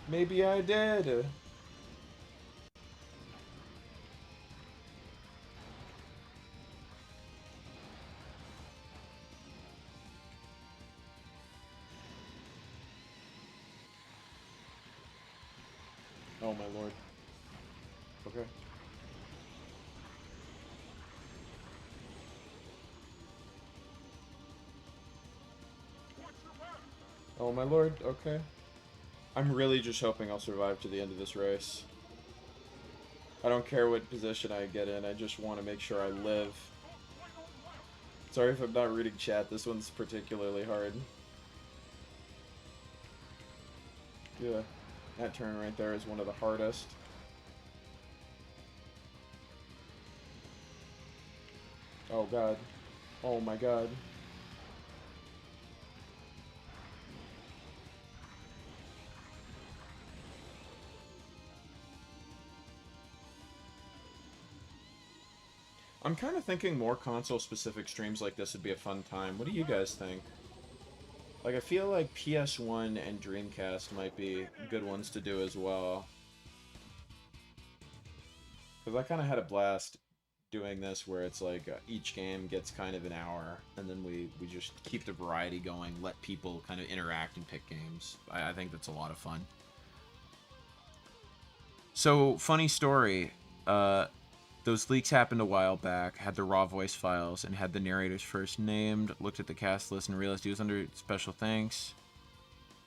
Speaker 4: Maybe I did. Oh my lord. Okay. Oh my lord, okay. I'm really just hoping I'll survive to the end of this race. I don't care what position I get in, I just want to make sure I live. Sorry if I'm not reading chat, this one's particularly hard. Yeah, that turn right there is one of the hardest. Oh god. Oh my god. I'm kind of thinking more console-specific streams like this would be a fun time. What do you guys think? Like, I feel like PS1 and Dreamcast might be good ones to do as well. Because I kind of had a blast doing this where it's like each game gets kind of an hour, and then we just keep the variety going, let people kind of interact and pick games. I think that's a lot of fun. So, funny story, those leaks happened a while back, had the raw voice files, and had the narrators first named, looked at the cast list and realized he was under special thanks.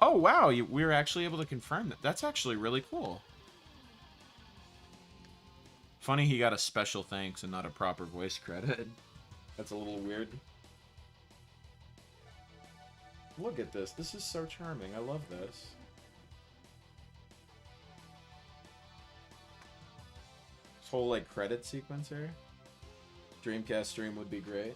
Speaker 4: Oh wow, we were actually able to confirm that. That's actually really cool. Funny he got a special thanks and not a proper voice credit. That's a little weird. Look at this. This is so charming. I love this. This whole, like, credit sequence here. Dreamcast stream would be great.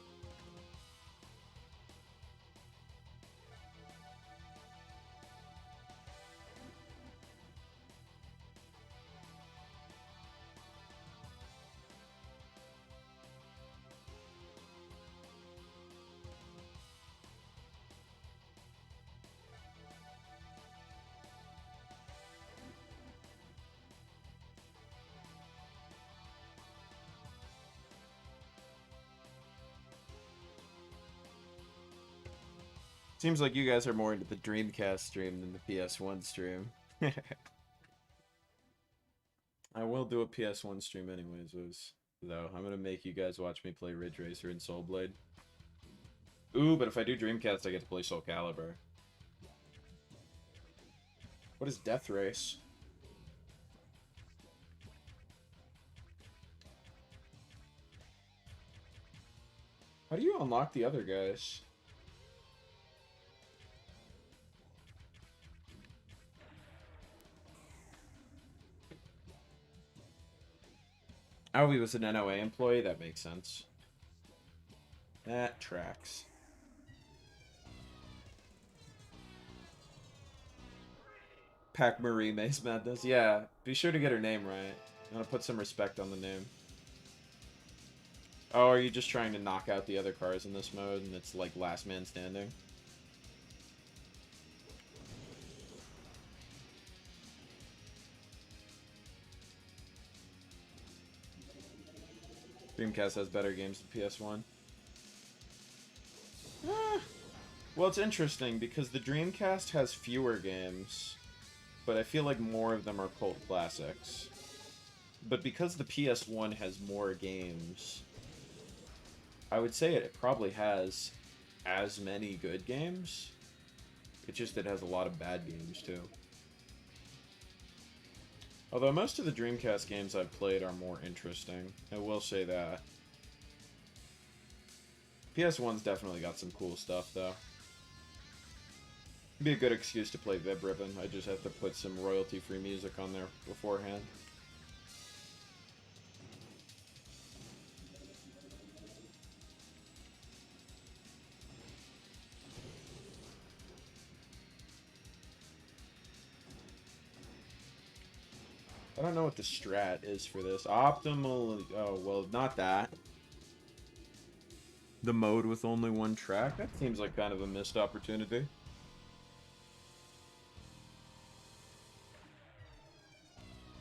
Speaker 4: Seems like you guys are more into the Dreamcast stream than the PS1 stream. I will do a PS1 stream anyways, though. I'm gonna make you guys watch me play Ridge Racer and Soul Blade. Ooh, but if I do Dreamcast, I get to play Soul Calibur. What is Death Race? How do you unlock the other guys? Oh, he was an NOA employee? That makes sense. That tracks. Pac-Marie Mace Madness. Yeah, be sure to get her name right. I'm gonna put some respect on the name. Oh, are you just trying to knock out the other cars in this mode and it's like last man standing? Dreamcast has better games than PS1. Well, it's interesting because the Dreamcast has fewer games, but I feel like more of them are cult classics. But because the PS1 has more games, I would say it probably has as many good games. It's just it has a lot of bad games too. Although most of the Dreamcast games I've played are more interesting. I will say that. PS1's definitely got some cool stuff though. It'd be a good excuse to play Vib Ribbon. I just have to put some royalty-free music on there beforehand. I don't know what the strat is for this. Optimal... Oh, well, not that. The mode with only one track? That seems like kind of a missed opportunity.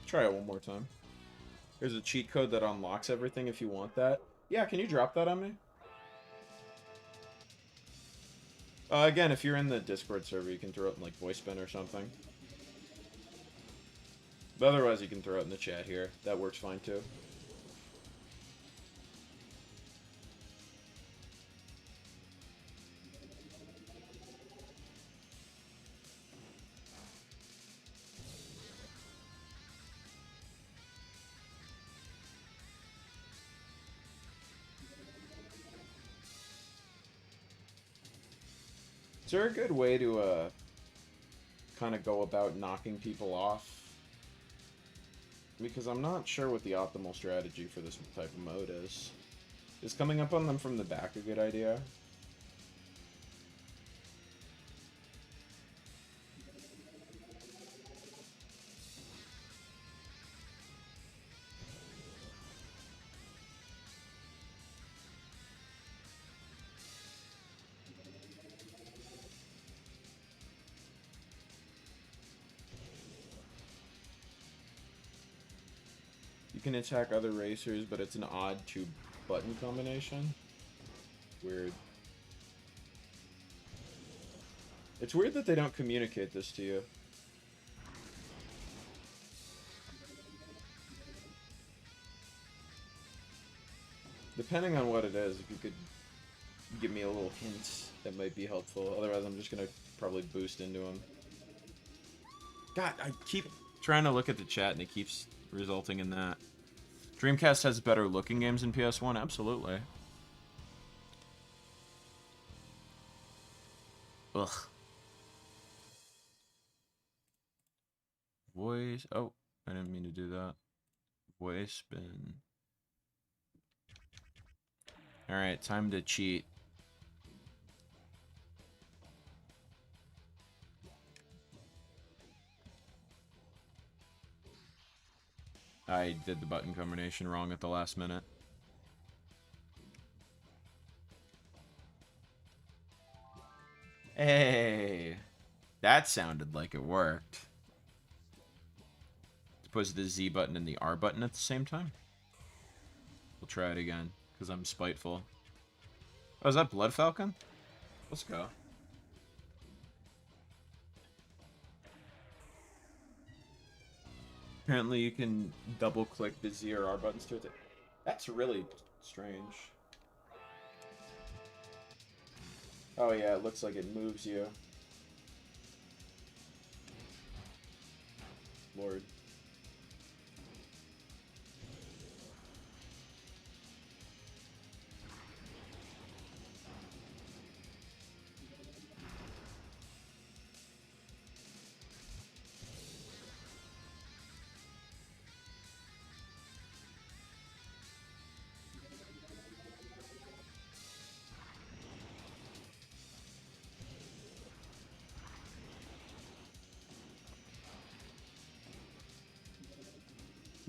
Speaker 4: Try it one more time. There's a cheat code that unlocks everything if you want that. Yeah, can you drop that on me? Again, if you're in the Discord server, you can throw it in, like, VoiceBin or something. But otherwise, you can throw it in the chat here. That works fine, too. Is there a good way to kind of go about knocking people off? Because I'm not sure what the optimal strategy for this type of mode is. Is coming up on them from the back a good idea? You can attack other racers, but it's an odd 2-button combination. Weird. It's weird that they don't communicate this to you. Depending on what it is, if you could give me a little hint, that might be helpful. Otherwise, I'm just gonna probably boost into him. God, I keep trying to look at the chat and it keeps resulting in that. Dreamcast has better looking games than PS1, absolutely. Ugh. Voice. Oh, I didn't mean to do that. Voice spin. Alright, time to cheat. I did the button combination wrong at the last minute. Hey! That sounded like it worked. Push the Z button and the R button at the same time. We'll try it again, because I'm spiteful. Oh, is that Blood Falcon? Let's go. Apparently you can double click the Z or R buttons to it. That's really strange. Oh yeah, it looks like it moves you. Lord.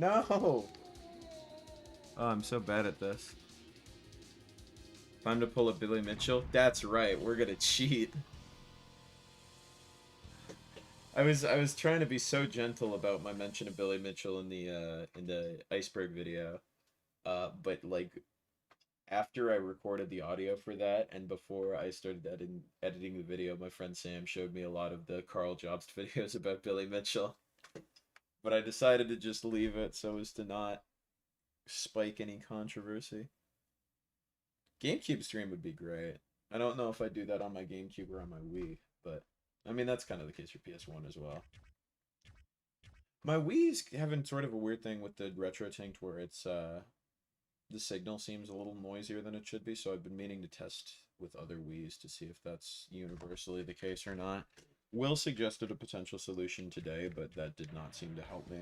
Speaker 4: No! Oh, I'm so bad at this. Time to pull a Billy Mitchell? That's right, we're gonna cheat. I was trying to be so gentle about my mention of Billy Mitchell in the iceberg video. But like after I recorded the audio for that and before I started editing the video, my friend Sam showed me a lot of the Carl Jobst videos about Billy Mitchell. But I decided to just leave it so as to not spike any controversy. GameCube stream would be great. I don't know if I do that on my GameCube or on my Wii, but I mean that's kind of the case for PS1 as well. My Wii's having sort of a weird thing with the retro tinct where it's the signal seems a little noisier than it should be, so I've been meaning to test with other Wii's to see if that's universally the case or not. Will suggested a potential solution today, but that did not seem to help me.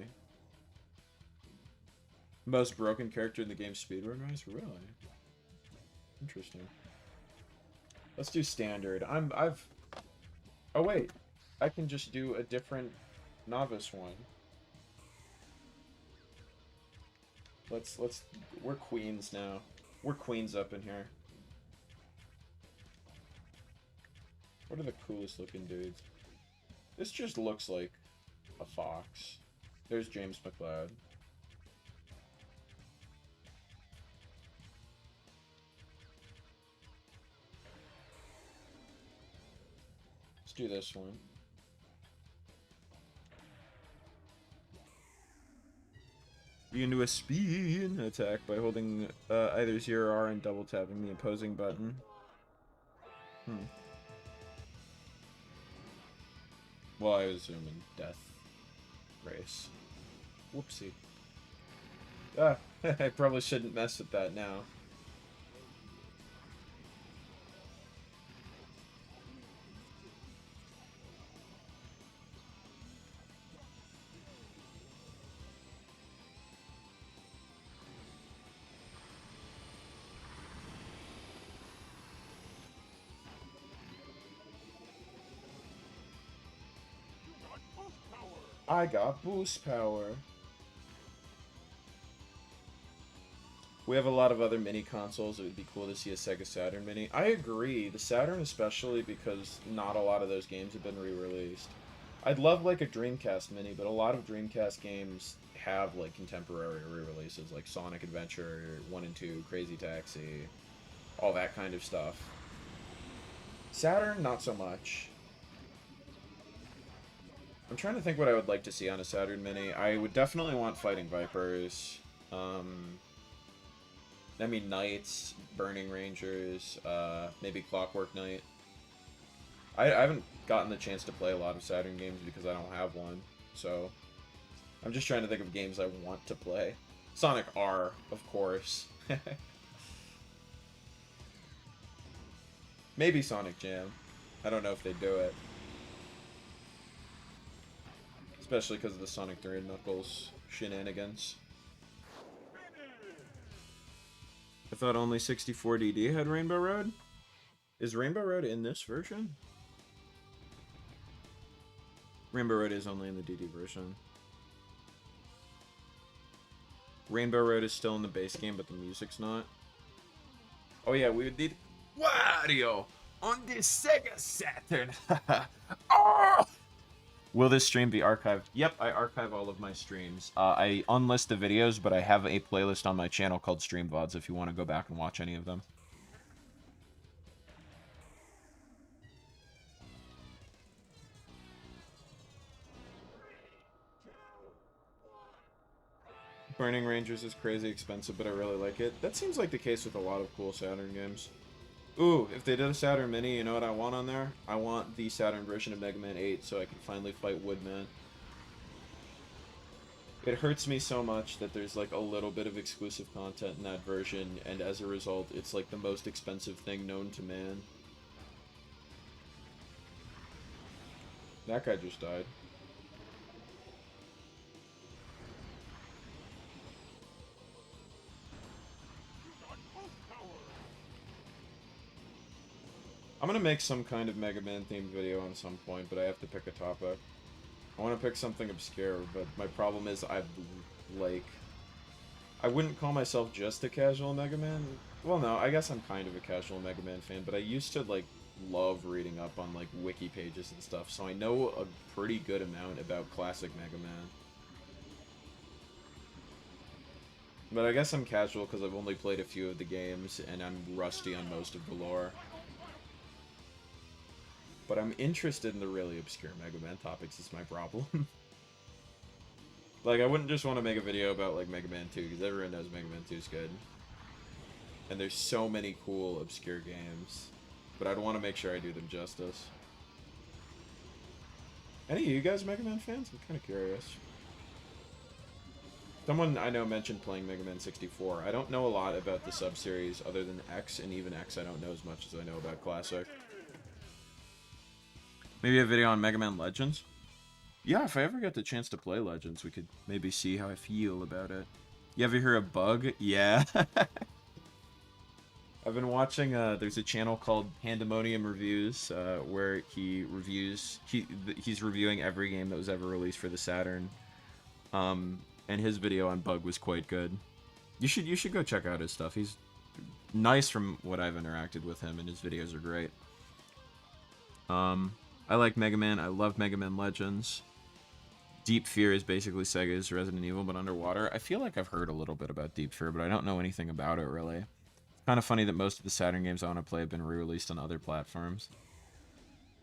Speaker 4: Most broken character in the game speedrun-wise? Really? Interesting. Let's do standard. Oh wait, I can just do a different novice one. We're queens now. We're queens up in here. What are the coolest looking dudes? This just looks like a fox. There's James McLeod. Let's do this one. You can do a spin attack by holding either 0 or R and double tapping the opposing button. Well, I was assuming death race. Whoopsie. Ah, I probably shouldn't mess with that now. I got boost power. We have a lot of other mini consoles. It would be cool to see a Sega Saturn mini. I agree. The Saturn especially, because not a lot of those games have been re-released. I'd love like a Dreamcast mini, but a lot of Dreamcast games have like contemporary re-releases, like Sonic Adventure 1 and 2, Crazy Taxi, all that kind of stuff. Saturn, not so much. I'm trying to think what I would like to see on a Saturn mini. I would definitely want Fighting Vipers. I mean, Knights, Burning Rangers, maybe Clockwork Knight. I haven't gotten the chance to play a lot of Saturn games because I don't have one, so I'm just trying to think of games I want to play. Sonic R, of course. Maybe Sonic Jam. I don't know if they do it. Especially because of the Sonic 3 and Knuckles shenanigans. I thought only 64DD had Rainbow Road? Is Rainbow Road in this version? Rainbow Road is only in the DD version. Rainbow Road is still in the base game, but the music's not. Oh yeah, we would need Wario on the Sega Saturn. Oh! Will this stream be archived? Yep, I archive all of my streams. I unlist the videos, but I have a playlist on my channel called Stream VODs if you want to go back and watch any of them. Burning Rangers is crazy expensive, but I really like it. That seems like the case with a lot of cool Saturn games. Ooh, if they did a Saturn Mini, you know what I want on there? I want the Saturn version of Mega Man 8 so I can finally fight Woodman. It hurts me so much that there's like a little bit of exclusive content in that version, and as a result, it's like the most expensive thing known to man. That guy just died. I'm gonna make some kind of Mega Man themed video on some point, but I have to pick a topic. I want to pick something obscure, but my problem is I wouldn't call myself just a casual Mega Man. Well, no, I guess I'm kind of a casual Mega Man fan, but I used to, like, love reading up on, like, wiki pages and stuff, so I know a pretty good amount about classic Mega Man. But I guess I'm casual because I've only played a few of the games, and I'm rusty on most of the lore. But I'm interested in the really obscure Mega Man topics is my problem. Like, I wouldn't just want to make a video about, like, Mega Man 2, because everyone knows Mega Man 2 is good. And there's so many cool, obscure games. But I'd want to make sure I do them justice. Any of you guys Mega Man fans? I'm kind of curious. Someone I know mentioned playing Mega Man 64. I don't know a lot about the sub-series other than X, and even X I don't know as much as I know about Classic. Maybe a video on Mega Man Legends? Yeah, if I ever get the chance to play Legends, we could maybe see how I feel about it. You ever hear of Bug? Yeah. I've been watching, there's a channel called Pandemonium Reviews, where he's reviewing every game that was ever released for the Saturn. And his video on Bug was quite good. You should go check out his stuff. He's nice from what I've interacted with him, and his videos are great. I like Mega Man. I love Mega Man Legends. Deep Fear is basically Sega's Resident Evil, but underwater. I feel like I've heard a little bit about Deep Fear, but I don't know anything about it, really. It's kind of funny that most of the Saturn games I want to play have been re-released on other platforms.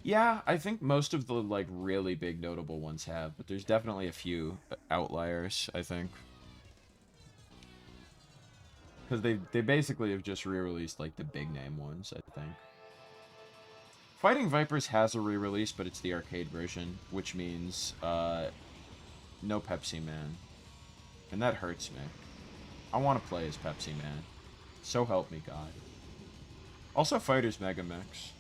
Speaker 4: Yeah, I think most of the, like, really big notable ones have, but there's definitely a few outliers, I think. Because they basically have just re-released, like, the big name ones, I think. Fighting Vipers has a re-release, but it's the arcade version, which means, no Pepsi Man. And that hurts me. I want to play as Pepsi Man. So help me God. Also Fighters Mega Mix.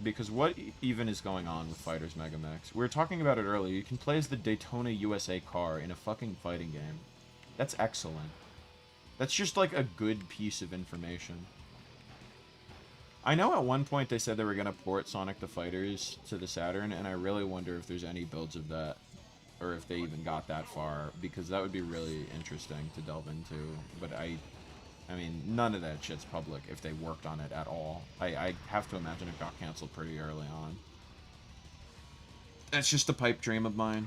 Speaker 4: Because what even is going on with Fighters Mega Mix? We were talking about it earlier. You can play as the Daytona USA car in a fucking fighting game. That's excellent. That's just like a good piece of information. I know at one point they said they were going to port Sonic the Fighters to the Saturn, and I really wonder if there's any builds of that. or if they even got that far, because that would be really interesting to delve into. But I mean, none of that shit's public if they worked on it at all. I have to imagine it got canceled pretty early on. That's just a pipe dream of mine.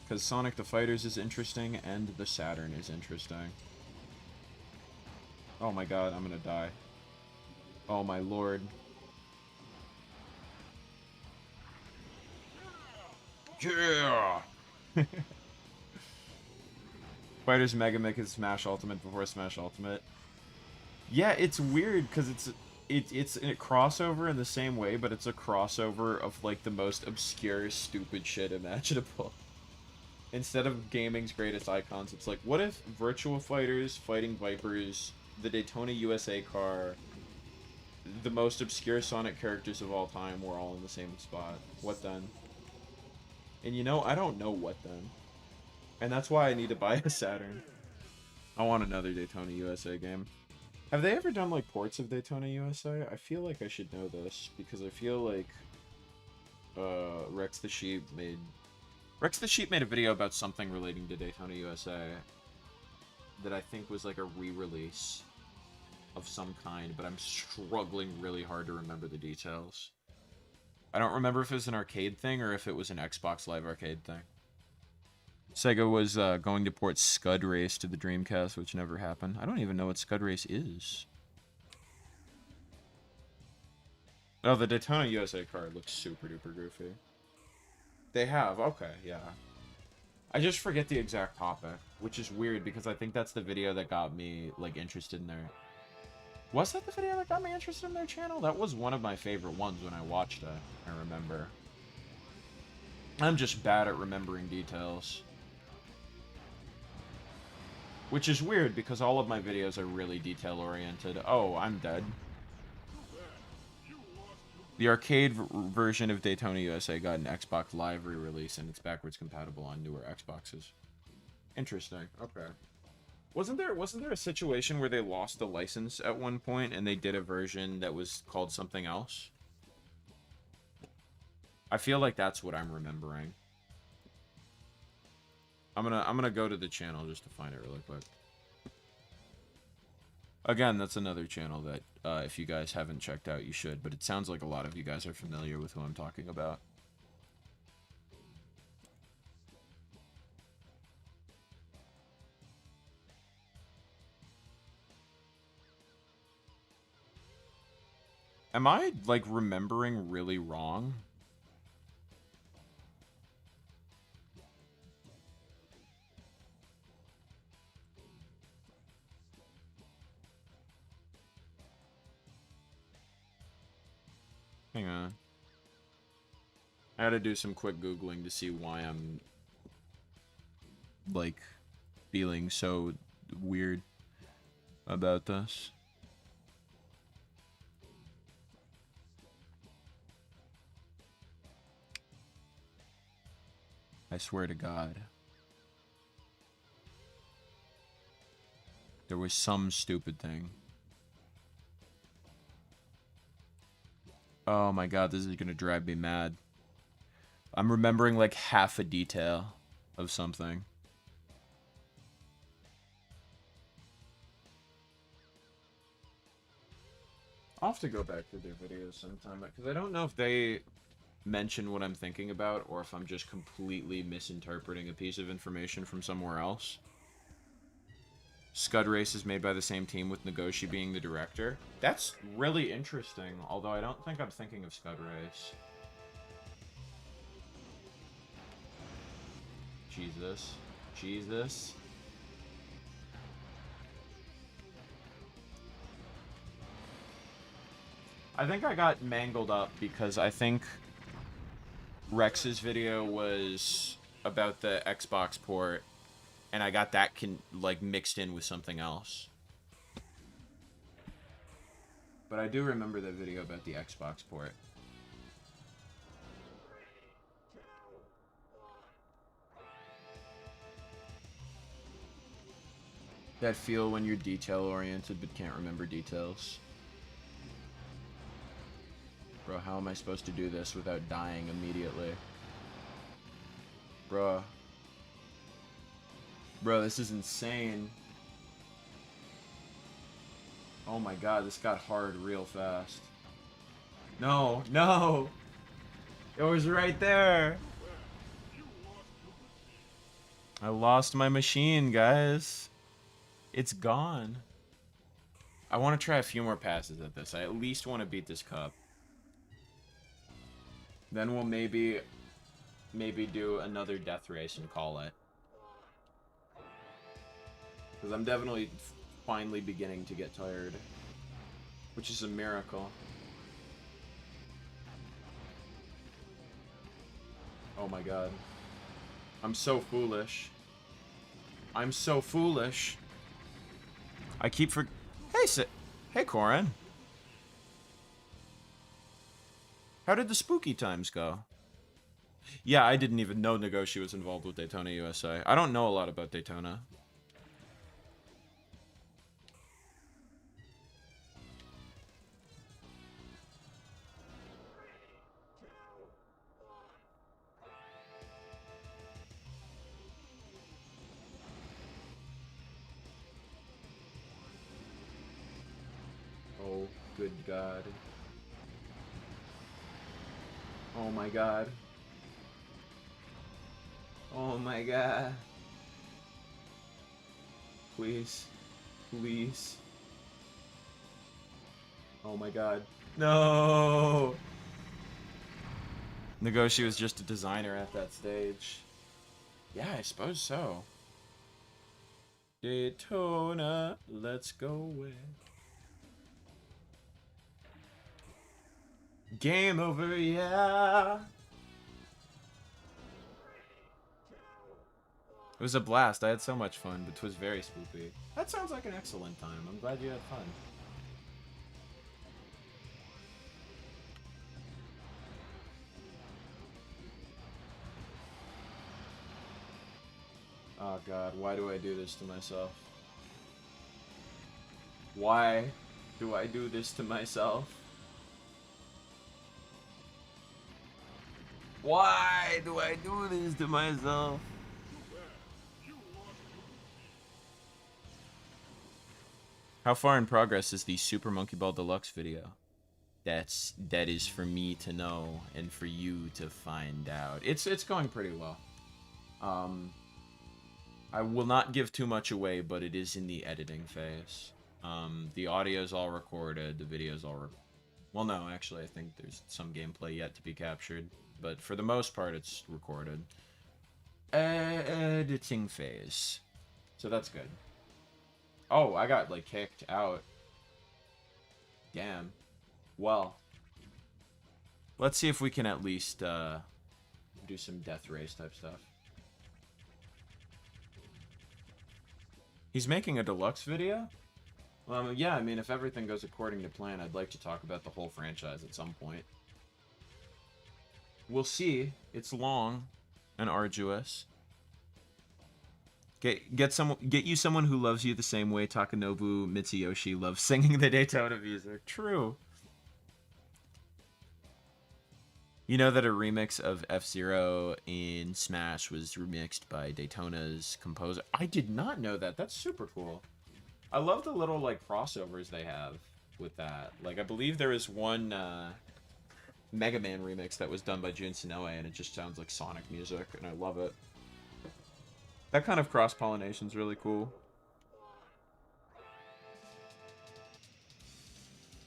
Speaker 4: Because Sonic the Fighters is interesting, and the Saturn is interesting. Oh my god, I'm gonna die. Oh my lord. Yeah! Fighters Mega Mix is Smash Ultimate before Smash Ultimate. Yeah, it's weird because it's a crossover in the same way, but it's a crossover of like the most obscure, stupid shit imaginable. Instead of gaming's greatest icons, it's like, what if Virtua Fighters, Fighting Vipers, the Daytona USA car, the most obscure Sonic characters of all time were all in the same spot? What then? And you know, I don't know what then. And that's why I need to buy a Saturn. I want another Daytona USA game. Have they ever done like ports of Daytona USA? I feel like I should know this because I feel like Rex the Sheep made a video about something relating to Daytona USA that I think was like a re-release of some kind, but I'm struggling really hard to remember the details. I don't remember if it was an arcade thing or if it was an Xbox Live Arcade thing. Sega was going to port Scud Race to the Dreamcast, which never happened. I don't even know what Scud Race is. Oh, the Daytona USA card looks super duper goofy. They have, okay, yeah. I just forget the exact topic, which is weird because I think that's the video that got me like interested in their... Was that the video that got me interested in their channel? That was one of my favorite ones when I watched it, I remember. I'm just bad at remembering details. Which is weird because all of my videos are really detail-oriented. Oh, I'm dead. The arcade version of Daytona USA got an Xbox Live re-release, and it's backwards compatible on newer Xboxes. Interesting. Okay. Wasn't there a situation where they lost the license at one point, and they did a version that was called something else? I feel like that's what I'm remembering. I'm gonna go to the channel just to find it really quick. Again, that's another channel that, if you guys haven't checked out, you should. But it sounds like a lot of you guys are familiar with who I'm talking about. Am I, like, remembering really wrong? Hang on. I had to do some quick Googling to see why I'm, like, feeling so weird about this. I swear to God. There was some stupid thing. Oh my god, this is gonna drive me mad. I'm remembering like half a detail of something. I'll have to go back to their videos sometime, because I don't know if they mention what I'm thinking about, or if I'm just completely misinterpreting a piece of information from somewhere else. Scud Race is made by the same team with Nagoshi being the director. That's really interesting, although I don't think I'm thinking of Scud Race. Jesus. Jesus. I think I got mangled up because I think Rex's video was about the Xbox port, and I got that like mixed in with something else. But I do remember that video about the Xbox port. That feel when you're detail-oriented but can't remember details. Bro, how am I supposed to do this without dying immediately? Bro. Bro, this is insane. Oh my god, this got hard real fast. No, no! It was right there! I lost my machine, guys. It's gone. I want to try a few more passes at this. I at least want to beat this cup. Then we'll maybe do another death race and call it. Because I'm definitely finally beginning to get tired. Which is a miracle. Oh my god. I'm so foolish. I'm so foolish. I keep for... Hey, Corin. How did the spooky times go? Yeah, I didn't even know Negoshi was involved with Daytona USA. I don't know a lot about Daytona. Oh, good God. Oh my god. Oh my god. Please. Please. Oh my god. No! Negoshi was just a designer at that stage. Yeah, I suppose so. Daytona, let's go with. Game over, yeah! It was a blast. I had so much fun, but it was very spooky. That sounds like an excellent time. I'm glad you had fun. Oh god, why do I do this to myself? Why do I do this to myself? Why do I do this to myself? How far in progress is the Super Monkey Ball Deluxe video? That is for me to know and for you to find out. It's going pretty well. I will not give too much away, but it is in the editing phase. The audio's all recorded, the video's all well, no, actually, I think there's some gameplay yet to be captured, but for the most part, it's recorded. Editing phase. So that's good. Oh, I got, like, kicked out. Damn. Well. Let's see if we can at least, do some death race type stuff. He's making a deluxe video? Well, yeah, I mean, if everything goes according to plan, I'd like to talk about the whole franchise at some point. We'll see. It's long and arduous. Get you someone who loves you the same way Takanobu Mitsuyoshi loves singing the Daytona music. True. You know that a remix of F-Zero in Smash was remixed by Daytona's composer? I did not know that. That's super cool. I love the little, like, crossovers they have with that. Like, I believe there is one Mega Man remix that was done by Jun Senoue, and it just sounds like Sonic music, and I love it. That kind of cross-pollination is really cool.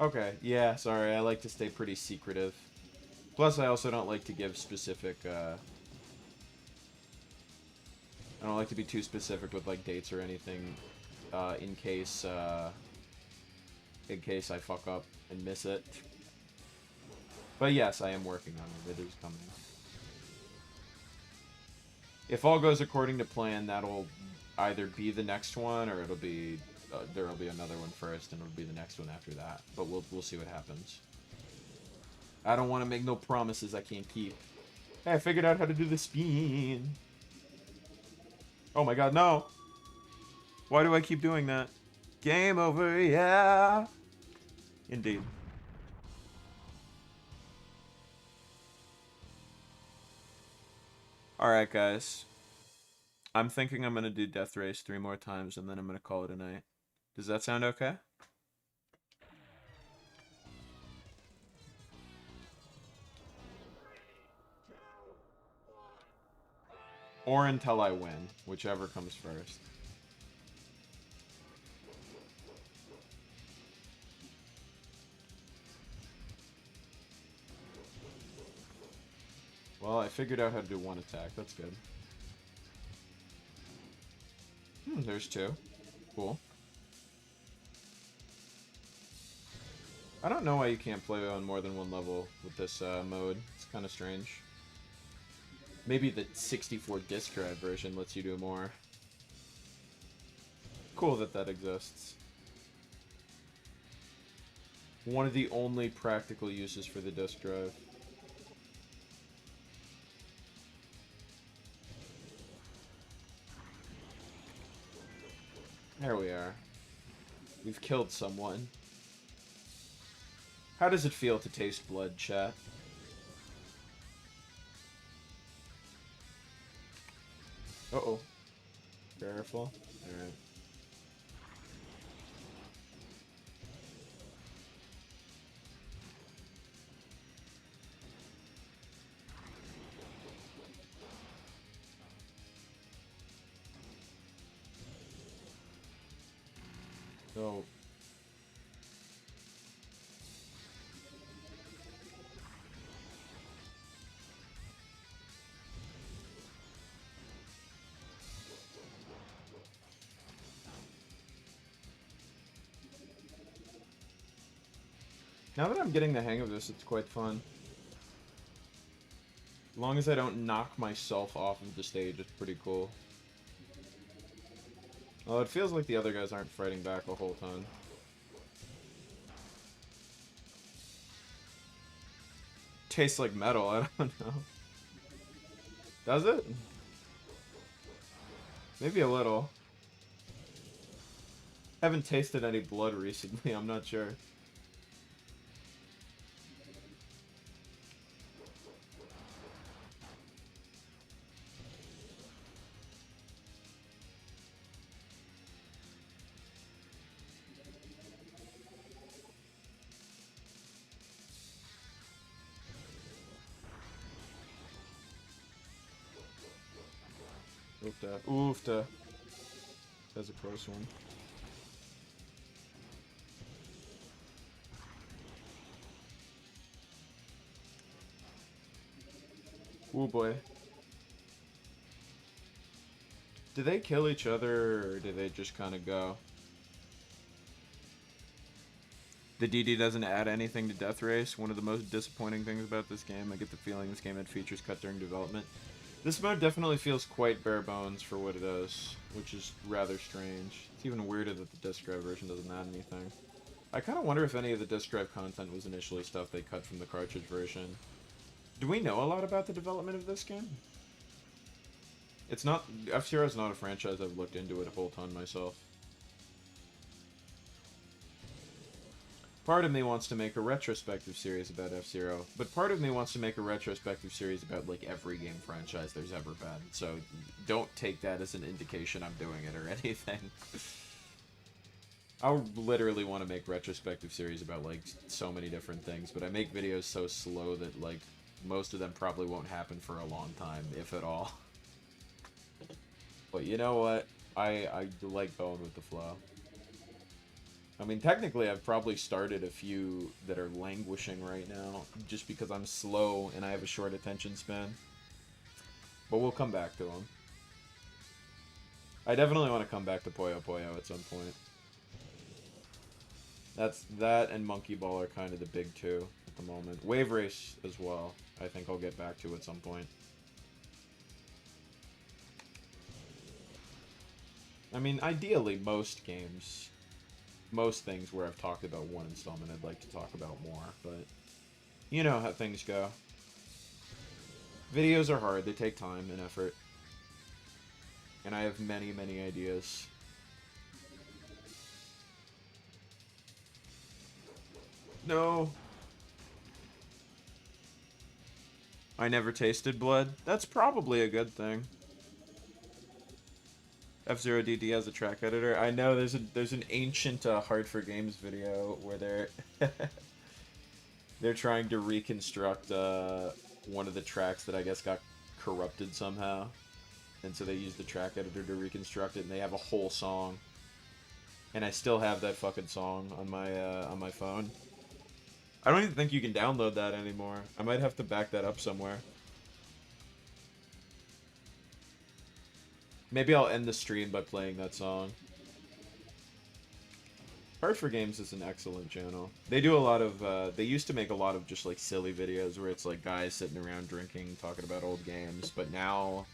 Speaker 4: Okay, yeah, sorry, I like to stay pretty secretive. Plus, I also don't like to give specific, I don't like to be too specific with, like, dates or anything, in case I fuck up and miss it. But yes, I am working on it. It is coming. If all goes according to plan, that'll either be the next one, or it'll be, there'll be another one first, and it'll be the next one after that. But we'll see what happens. I don't want to make no promises I can't keep. Hey, I figured out how to do the spin. Oh my god, no! Why do I keep doing that? Game over, yeah! Indeed. Alright, guys. I'm thinking I'm gonna do Death Race 3 more times, and then I'm gonna call it a night. Does that sound okay? Or until I win, whichever comes first. Well, I figured out how to do one attack. That's good. There's two. Cool. I don't know why you can't play on more than one level with this mode. It's kind of strange. Maybe the 64 disc drive version lets you do more. Cool that that exists. One of the only practical uses for the disc drive. There we are. We've killed someone. How does it feel to taste blood, chat? Uh-oh. Careful. Alright. So... Now that I'm getting the hang of this, it's quite fun. As long as I don't knock myself off of the stage, it's pretty cool. Oh, it feels like the other guys aren't fighting back the whole time. Tastes like metal, I don't know. Does it? Maybe a little. Haven't tasted any blood recently, I'm not sure. Oofta. Oofta. That's a close one. Ooh boy. Do they kill each other, or do they just kind of go? The DD doesn't add anything to Death Race. One of the most disappointing things about this game. I get the feeling this game had features cut during development. This mode definitely feels quite bare bones for what it is, which is rather strange. It's even weirder that the disc drive version doesn't add anything. I kind of wonder if any of the disc drive content was initially stuff they cut from the Cartridge version. Do we know a lot about the development of this game? It's not... F-Zero is not a franchise I've looked into it a whole ton myself. Part of me wants to make a retrospective series about F-Zero, but part of me wants to make a retrospective series about, like, every game franchise there's ever been, so don't take that as an indication I'm doing it or anything. I literally want to make retrospective series about, like, so many different things, but I make videos so slow that, like, most of them probably won't happen for a long time, if at all. But you know what? I like going with the flow. I mean, technically, I've probably started a few that are languishing right now, just because I'm slow and I have a short attention span. But we'll come back to them. I definitely want to come back to Puyo Puyo at some point. That and Monkey Ball are kind of the big two at the moment. Wave Race as well, I think I'll get back to at some point. I mean, ideally, most games... Most things where I've talked about one installment, I'd like to talk about more, but you know how things go. Videos are hard, they take time and effort. And I have many, many ideas. No! I never tasted blood. That's probably a good thing. F0DD has a track editor. I know there's an ancient Hard for Games video where they're they're trying to reconstruct one of the tracks that I guess got corrupted somehow, and so they use the track editor to reconstruct it, and they have a whole song. And I still have that fucking song on my phone. I don't even think you can download that anymore. I might have to back that up somewhere. Maybe I'll end the stream by playing that song. Hard for Games is an excellent channel. They do a lot of, they used to make a lot of just like silly videos where it's like guys sitting around drinking, talking about old games, but now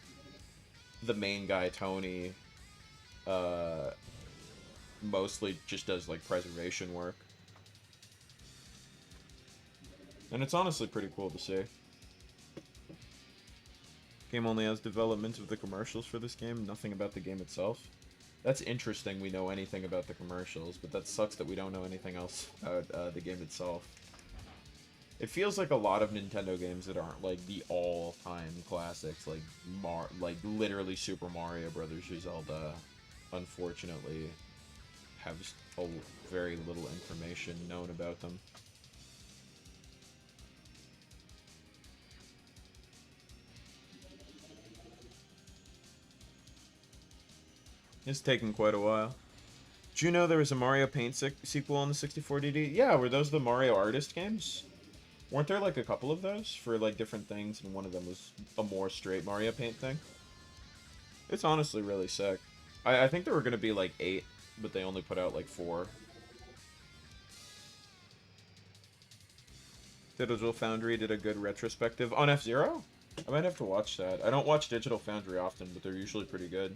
Speaker 4: the main guy, Tony, mostly just does like preservation work. And it's honestly pretty cool to see. Game only has development of the commercials for this game, nothing about the game itself. That's interesting we know anything about the commercials, but that sucks that we don't know anything else about the game itself. It feels like a lot of Nintendo games that aren't like the all-time classics, like literally Super Mario Brothers or Zelda, unfortunately, have very little information known about them. It's taken quite a while. Did you know there was a Mario Paint sequel on the 64 DD? Yeah, were those the Mario Artist games? Weren't there like a couple of those for like different things, and one of them was a more straight Mario Paint thing? It's honestly really sick. I think there were going to be like 8, but they only put out like 4. Digital Foundry did a good retrospective on F-Zero? I might have to watch that. I don't watch Digital Foundry often, but they're usually pretty good.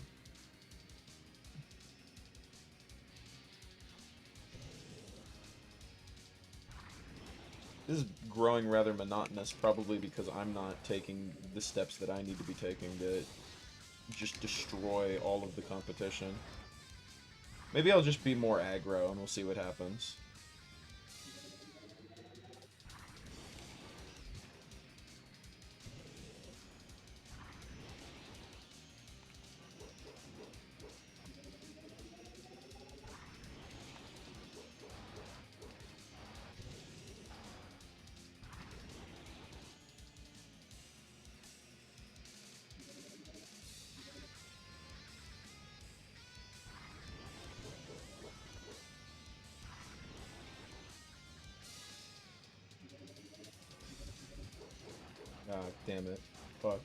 Speaker 4: This is growing rather monotonous, probably because I'm not taking the steps that I need to be taking to just destroy all of the competition. Maybe I'll just be more aggro and we'll see what happens. Ah, damn it. Fuck.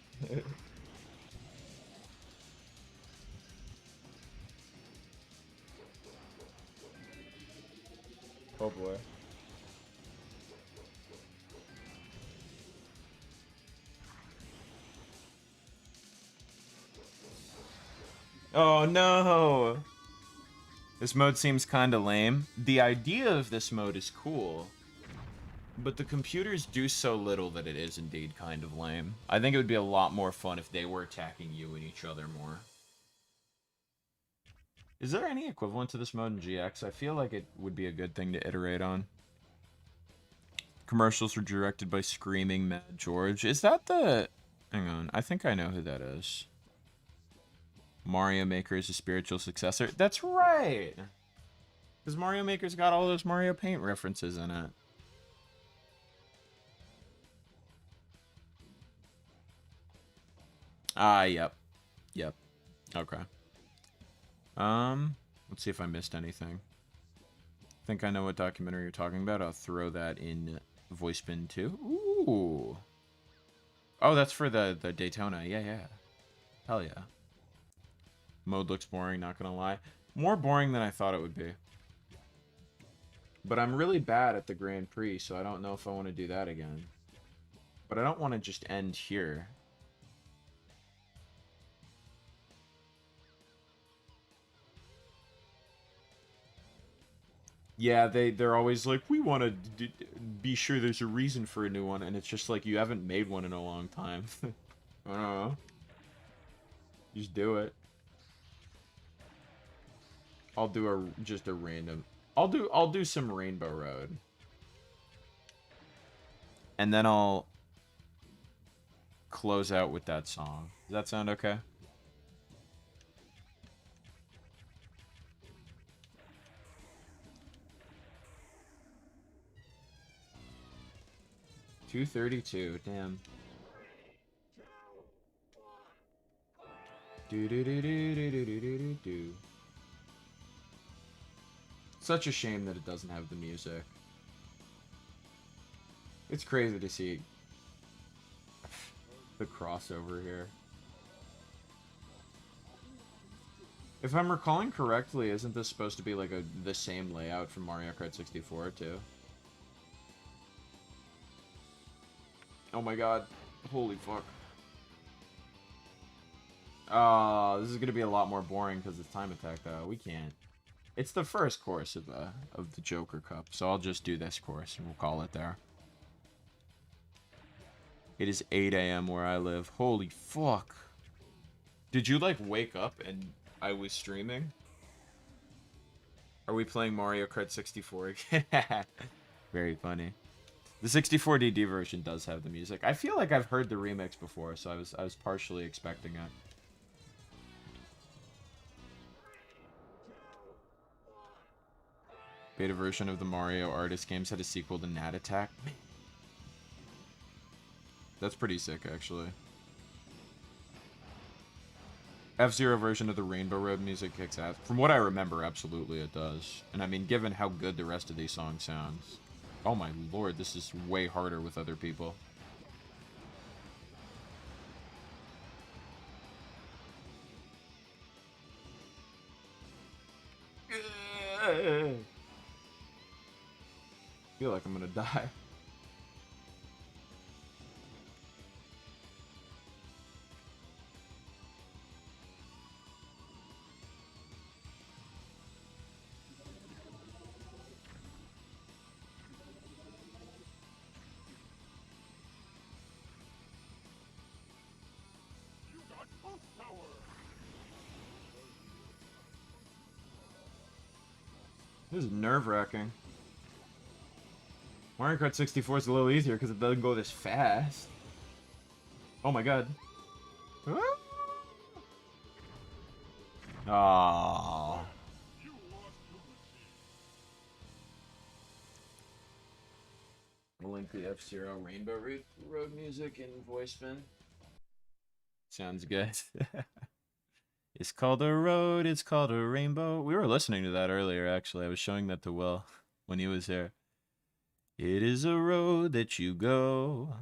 Speaker 4: Oh boy. Oh no! This mode seems kinda lame. The idea of this mode is cool, but the computers do so little that it is indeed kind of lame. I think it would be a lot more fun if they were attacking you and each other more. Is there any equivalent to this mode in GX? I feel like it would be a good thing to iterate on. Commercials were directed by Screaming Mad George. Is that the... Hang on, I think I know who that is. Mario Maker is a spiritual successor. That's right! Because Mario Maker's got all those Mario Paint references in it. Ah, yep. Yep. Okay. Let's see if I missed anything. I think I know what documentary you're talking about. I'll throw that in voice bin too. Ooh. Oh, that's for the Daytona. Yeah, yeah. Hell yeah. Mode looks boring, not gonna lie. More boring than I thought it would be. But I'm really bad at the Grand Prix, so I don't know if I want to do that again. But I don't want to just end here. Yeah, they're always like, we want to be sure there's a reason for a new one, and it's just like, you haven't made one in a long time. I don't know. Just do it. I'll do just a random... I'll do some Rainbow Road. And then I'll close out with that song. Does that sound okay? $232. Damn. Do do do do do do do do do. Such a shame that it doesn't have the music. It's crazy to see the crossover here. If I'm recalling correctly, isn't this supposed to be like the same layout from Mario Kart 64 too? Oh my god. Holy fuck. This is gonna be a lot more boring because it's time attack though. We can't. It's the first course of the Joker Cup, so I'll just do this course and we'll call it there. It is 8 a.m. where I live. Holy fuck. Did you, like, wake up and I was streaming? Are we playing Mario Kart 64 again? Very funny. The 64DD version does have the music. I feel like I've heard the remix before, so I was partially expecting it. Beta version of the Mario Artist games had a sequel to Nat Attack. That's pretty sick, actually. F-Zero version of the Rainbow Road music kicks ass. From what I remember, absolutely it does. And I mean, given how good the rest of these songs sounds. Oh my lord, this is way harder with other people. I feel like I'm gonna die. This is nerve-wracking. Mario Kart 64 is a little easier because it doesn't go this fast. Oh my god. Ah. I'll link the F-Zero Rainbow Road music in voice bin. Sounds good. It's called a road, it's called a rainbow. We were listening to that earlier, actually. I was showing that to Will when he was here. It is a road that you go.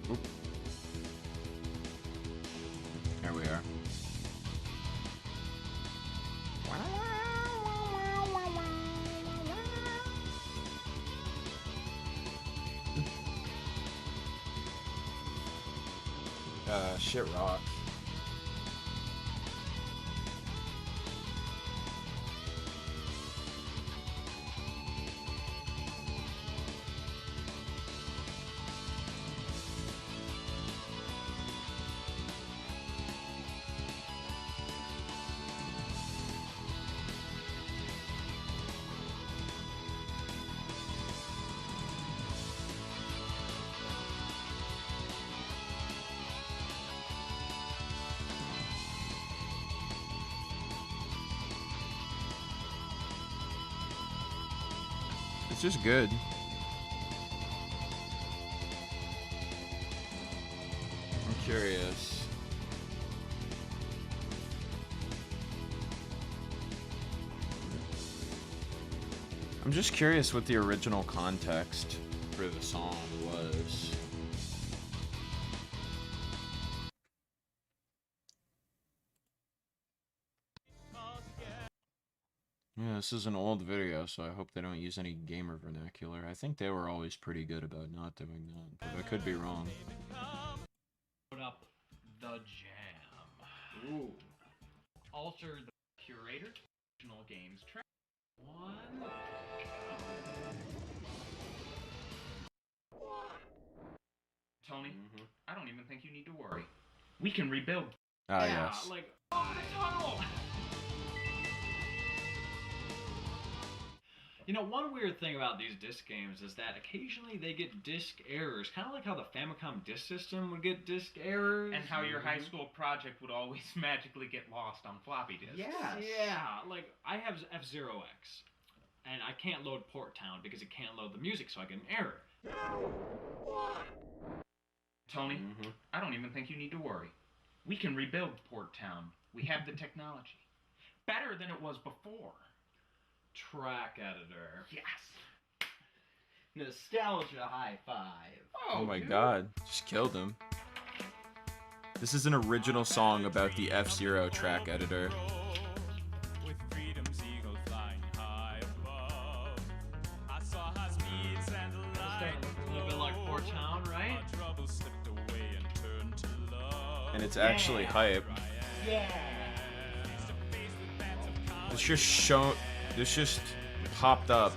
Speaker 4: Oop. There we are. Shit rocks. It's just good. I'm curious. I'm just curious what the original context for the song was. Yeah, this is an old video, so I hope they don't use any gamer vernacular. I think they were always pretty good about not doing that, but I could be wrong.
Speaker 9: Put up the jam.
Speaker 5: Ooh.
Speaker 9: Alter the curator. Original games track. One.
Speaker 11: Tony, I don't even think you need to worry. We can rebuild.
Speaker 4: Ah, yes.
Speaker 11: Like, oh, the tunnel! You know, one weird thing about these disc games is that occasionally they get disc errors, kind of like how the Famicom disc system would get disc errors. And how your high school project would always magically get lost on floppy disks.
Speaker 7: Yes.
Speaker 11: Yeah, like, I have F-Zero X, and I can't load Port Town because it can't load the music, so I get an error. Tony, I don't even think you need to worry. We can rebuild Port Town. We have the technology. Better than it was before. Track editor. Yes.
Speaker 7: Nostalgia high five.
Speaker 4: Oh my god, just killed him. This is an original song about the F-Zero track editor.
Speaker 2: With freedom's eagle flying high above. I saw high speeds and light.
Speaker 11: A little bit like Port Town, right?
Speaker 2: Trouble slipped away and turned to love.
Speaker 4: And it's actually hype.
Speaker 7: Yeah.
Speaker 4: This just popped up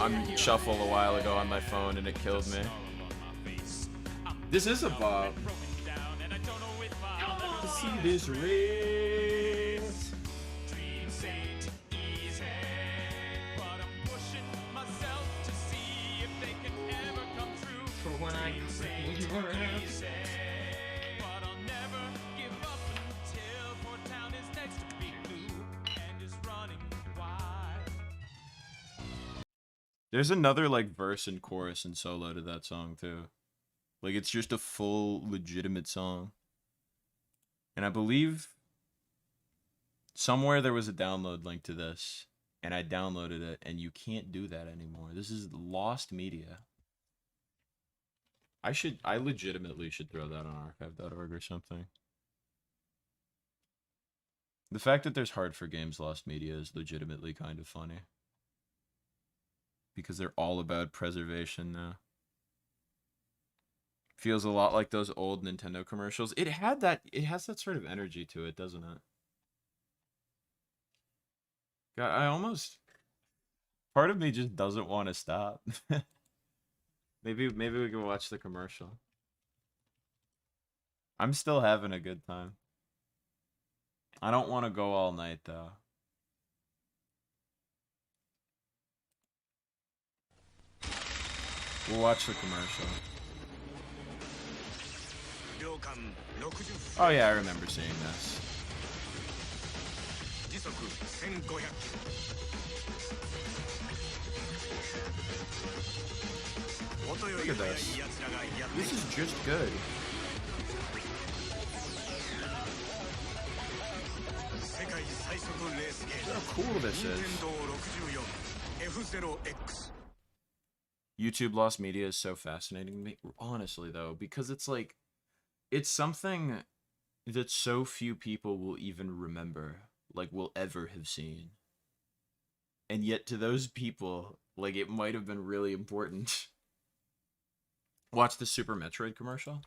Speaker 4: on Shuffle a while ago on my phone and it killed me. This is a bop. To see this race.
Speaker 2: Dreams ain't easy, but I'm pushing myself to see if they can ever come true.
Speaker 11: For when I
Speaker 2: Easy, but I'll never give up until Port Town is next to Big Blue and is running wild.
Speaker 4: There's another like verse and chorus and solo to that song too. Like it's just a full legitimate song. And I believe somewhere there was a download link to this and I downloaded it and you can't do that anymore. This is lost media. I legitimately should throw that on archive.org or something. The fact that there's hard for games lost media is legitimately kind of funny. Because they're all about preservation now. Feels a lot like those old Nintendo commercials. It has that sort of energy to it, doesn't it? God, part of me just doesn't want to stop. Maybe we can watch the commercial. I'm still having a good time. I don't want to go all night though. We'll watch the commercial. Oh yeah, I remember seeing this. Look at this. This is just good. Look how cool this is. YouTube lost media is so fascinating to me. Honestly though, because it's like it's something that so few people will even remember, like will ever have seen. And yet to those people, like it might have been really important. Watch the Super Metroid commercial.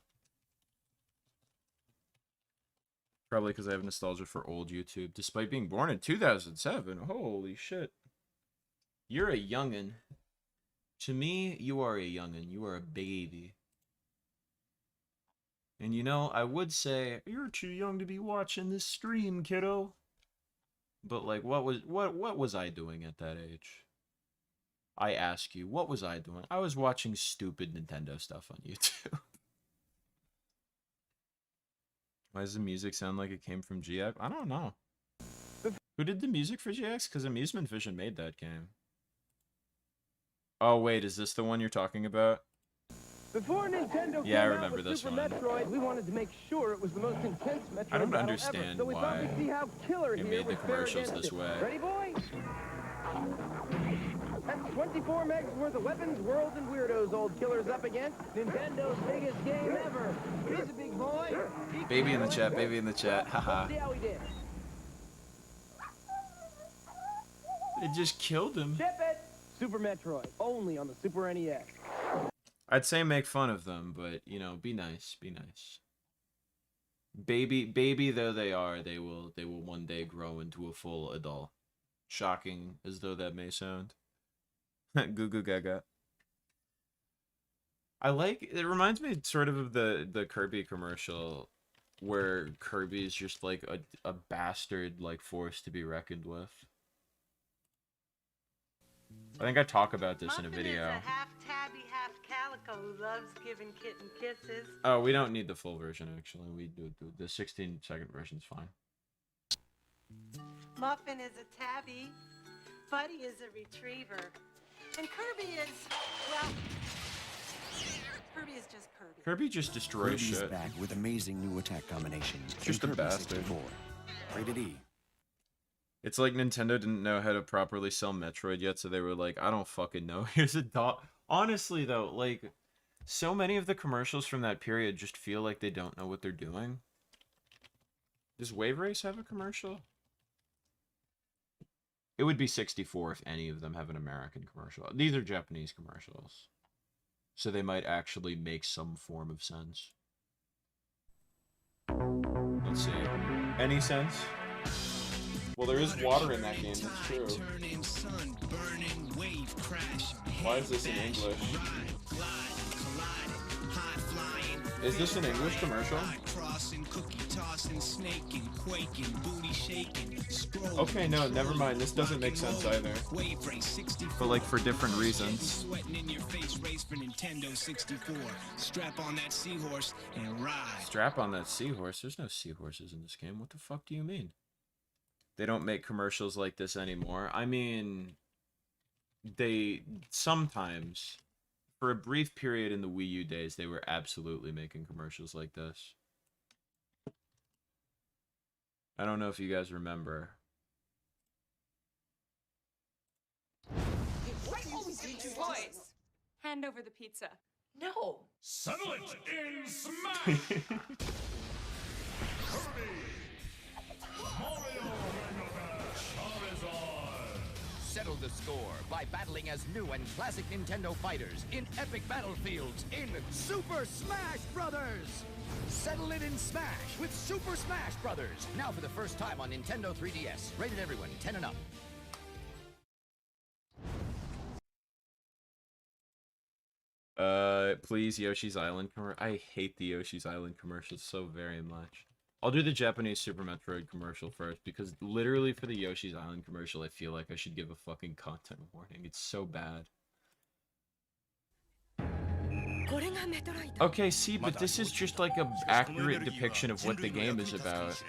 Speaker 4: Probably because I have nostalgia for old YouTube, despite being born in 2007. Holy shit. You're a youngin'. To me, you are a youngin'. You are a baby. And you know, I would say, you're too young to be watching this stream, kiddo. But like, what was I doing at that age? I ask you, what was I doing? I was watching stupid Nintendo stuff on YouTube. Why does the music sound like it came from GX? I don't know. Who did the music for GX? Because Amusement Vision made that game. Oh wait, is this the one you're talking about?
Speaker 12: Before Nintendo
Speaker 4: Yeah, I
Speaker 12: came
Speaker 4: remember
Speaker 12: out with
Speaker 4: this
Speaker 12: Super
Speaker 4: one.
Speaker 12: Metroid, we wanted to make sure it was the most intense Metroid
Speaker 4: I don't
Speaker 12: battle
Speaker 4: understand
Speaker 12: ever, so we thought
Speaker 4: why
Speaker 12: we'd see how killer
Speaker 4: they
Speaker 12: here
Speaker 4: made the
Speaker 12: would fare
Speaker 4: commercials
Speaker 12: against
Speaker 4: this
Speaker 12: it.
Speaker 4: way.
Speaker 12: Ready, boys? That's 24 megs worth of weapons, worlds, and weirdos old killer's up against. Nintendo's biggest game ever. He's a big boy.
Speaker 4: Baby in the chat, baby in the chat, haha.
Speaker 12: See how he did.
Speaker 4: It just killed him.
Speaker 12: Ship it! Super Metroid, only on the Super NES.
Speaker 4: I'd say make fun of them, but you know, be nice, be nice. Baby though they are, they will one day grow into a full adult. Shocking as though that may sound. Goo goo gaga. I like it. Reminds me sort of the Kirby commercial, where Kirby is just like a bastard like force to be reckoned with. I think I talk about this in a video.
Speaker 13: Is a half tabby, half calico who loves giving kitten kisses.
Speaker 4: Oh, we don't need the full version actually. We do the 16-second version's fine.
Speaker 13: Muffin is a tabby. Buddy is a retriever. And Kirby is, well, Kirby is just Kirby.
Speaker 4: Kirby just destroys
Speaker 14: Kirby's
Speaker 4: shit.
Speaker 14: back with amazing new attack combinations.
Speaker 4: Just a
Speaker 14: in Kirby
Speaker 4: bastard.
Speaker 14: 64. Rated E.
Speaker 4: It's like Nintendo didn't know how to properly sell Metroid yet, so they were like, I don't fucking know. Here's a dot. Honestly, though, like, so many of the commercials from that period just feel like they don't know what they're doing. Does Wave Race have a commercial? It would be 64 if any of them have an American commercial. These are Japanese commercials. So they might actually make some form of sense. Let's see. Any sense? Well, there is water in that game, that's true. Why is this in English? Is this an English commercial? Okay, no, never mind. This doesn't make sense either. But like for different reasons.
Speaker 2: Strap on that seahorse and ride.
Speaker 4: Strap on that seahorse? There's no seahorses in this game. What the fuck do you mean? They don't make commercials like this anymore. I mean, they sometimes, for a brief period in the Wii U days, they were absolutely making commercials like this. I don't know if you guys remember.
Speaker 15: Why always need your voice? Hand over the pizza. No.
Speaker 9: Settle it in Smash! Kirby! Mario
Speaker 16: Settle the score by battling as new and classic Nintendo fighters in epic battlefields in Super Smash Brothers! Settle it in Smash with Super Smash Brothers! Now for the first time on Nintendo 3DS. Rated everyone, 10 and up.
Speaker 4: Please, Yoshi's Island commercial. I hate the Yoshi's Island commercials so very much. I'll do the Japanese Super Metroid commercial first, because literally for the Yoshi's Island commercial, I feel like I should give a fucking content warning. It's so bad. Okay, see, but this is just like a accurate depiction of what the game is about.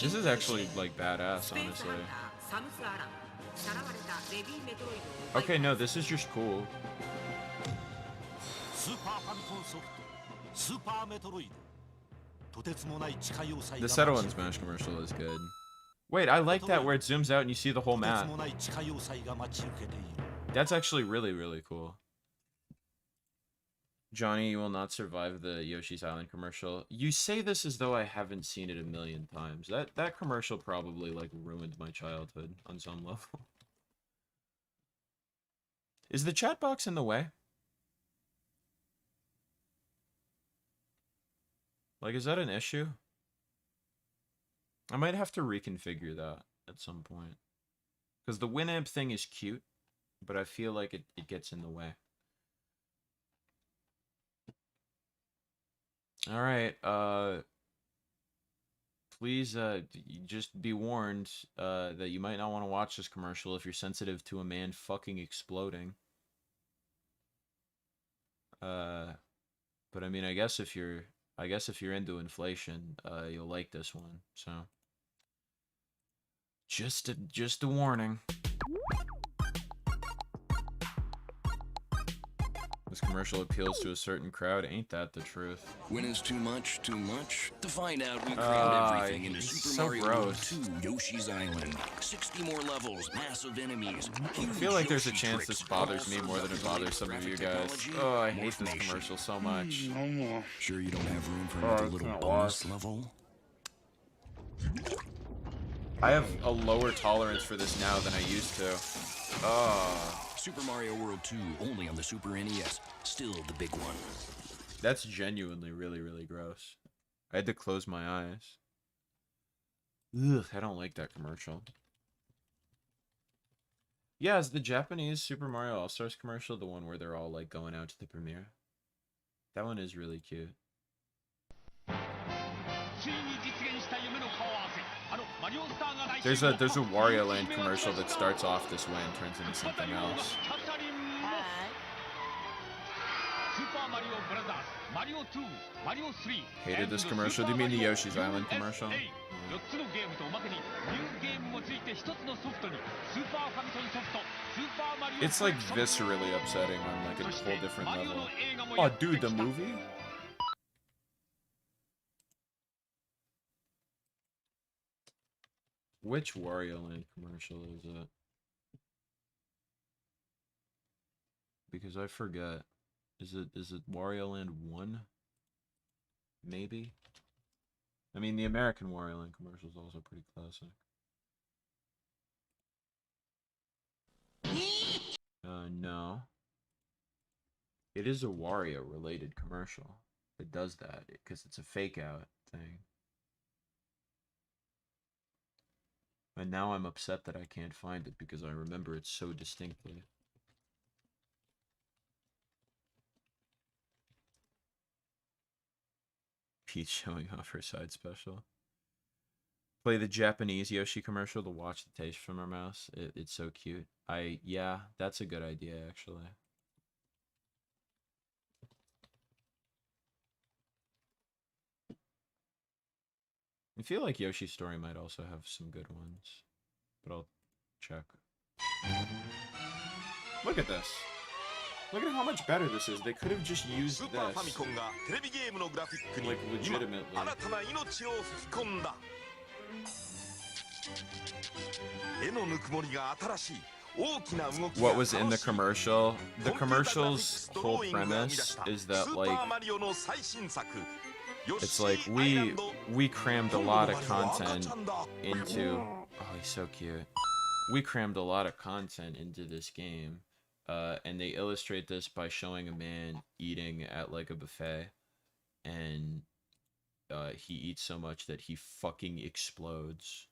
Speaker 4: This is actually, like, badass, honestly. Okay, no, this is just cool. The Settle and Smash commercial is good. Wait, I like that where it zooms out and you see the whole map. That's actually really, really cool. Jonii, you will not survive the Yoshi's Island commercial. You say this as though I haven't seen it a million times. That commercial probably, like, ruined my childhood on some level. Is the chat box in the way? Like, is that an issue? I might have to reconfigure that at some point. Because the Winamp thing is cute, but I feel like it gets in the way. Alright, please, just be warned, that you might not want to watch this commercial if you're sensitive to a man fucking exploding. But I mean, I guess if you're into inflation, you'll like this one, so. Just a warning. This commercial appeals to a certain crowd. Ain't that the truth?
Speaker 17: When is too much, too much? To find out, we crammed everything into Super Mario World 2 Yoshi's Island. 60 more levels, massive enemies.
Speaker 4: I feel like there's a chance this bothers me more than it bothers some of you guys. Oh, I hate this commercial so much.
Speaker 17: Sure you don't have room for another little bonus level?
Speaker 4: I have a lower tolerance for this now than I used to. Oh.
Speaker 17: Super Mario World 2, only on the Super NES. Still the big one.
Speaker 4: That's genuinely really, really gross. I had to close my eyes. Ugh, I don't like that commercial. Yeah, is the Japanese Super Mario All-Stars commercial the one where they're all like going out to the premiere? That one is really cute. There's a Wario Land commercial that starts off this way and turns into something else. Hated this commercial. Do you mean the Yoshi's Island commercial? It's like viscerally upsetting on like a whole different level. Oh, dude, the movie? Which Wario Land commercial is it? Because I forget. Is it Wario Land 1? Maybe? I mean, the American Wario Land commercial is also pretty classic. No. It is a Wario-related commercial. It does that, because it's a fake-out thing. And now I'm upset that I can't find it, because I remember it so distinctly. Peach showing off her side special. Play the Japanese Yoshi commercial to watch the taste from her mouse. It's so cute. Yeah, that's a good idea, actually. I feel like Yoshi's Story might also have some good ones, but I'll check. Look at this. Look at how much better this is. They could have just used this. Like, legitimately. What was in the commercial? The commercial's whole premise is that, like, it's like we crammed a lot of content into... Oh, he's so cute. We crammed a lot of content into this game. And they illustrate this by showing a man eating at, like, a buffet. And he eats so much that he fucking explodes.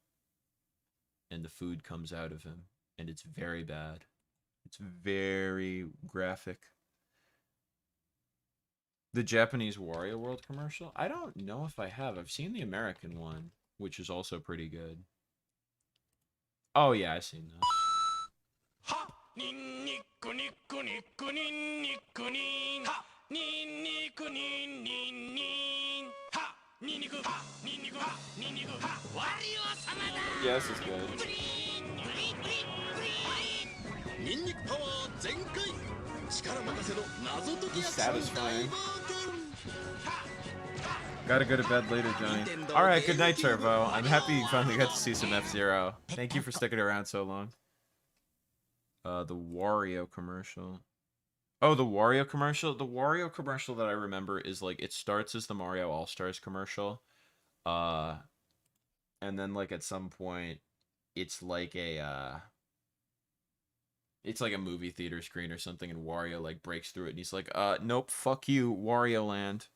Speaker 4: And the food comes out of him. And it's very bad. It's very graphic. The Japanese Wario World commercial? I don't know if I have. I've seen the American one, which is also pretty good. Oh yeah, I've seen this. Yeah, this is good. He's satisfying. Gotta go to bed later, Jonii. Alright, good night, Turbo. I'm happy you finally got to see some F-Zero. Thank you for sticking around so long. The Wario commercial. Oh, the Wario commercial? The Wario commercial that I remember is, like, it starts as the Mario All-Stars commercial. And then, like, at some point, it's like a movie theater screen or something, and Wario, like, breaks through it, and he's like, nope, fuck you, Wario Land.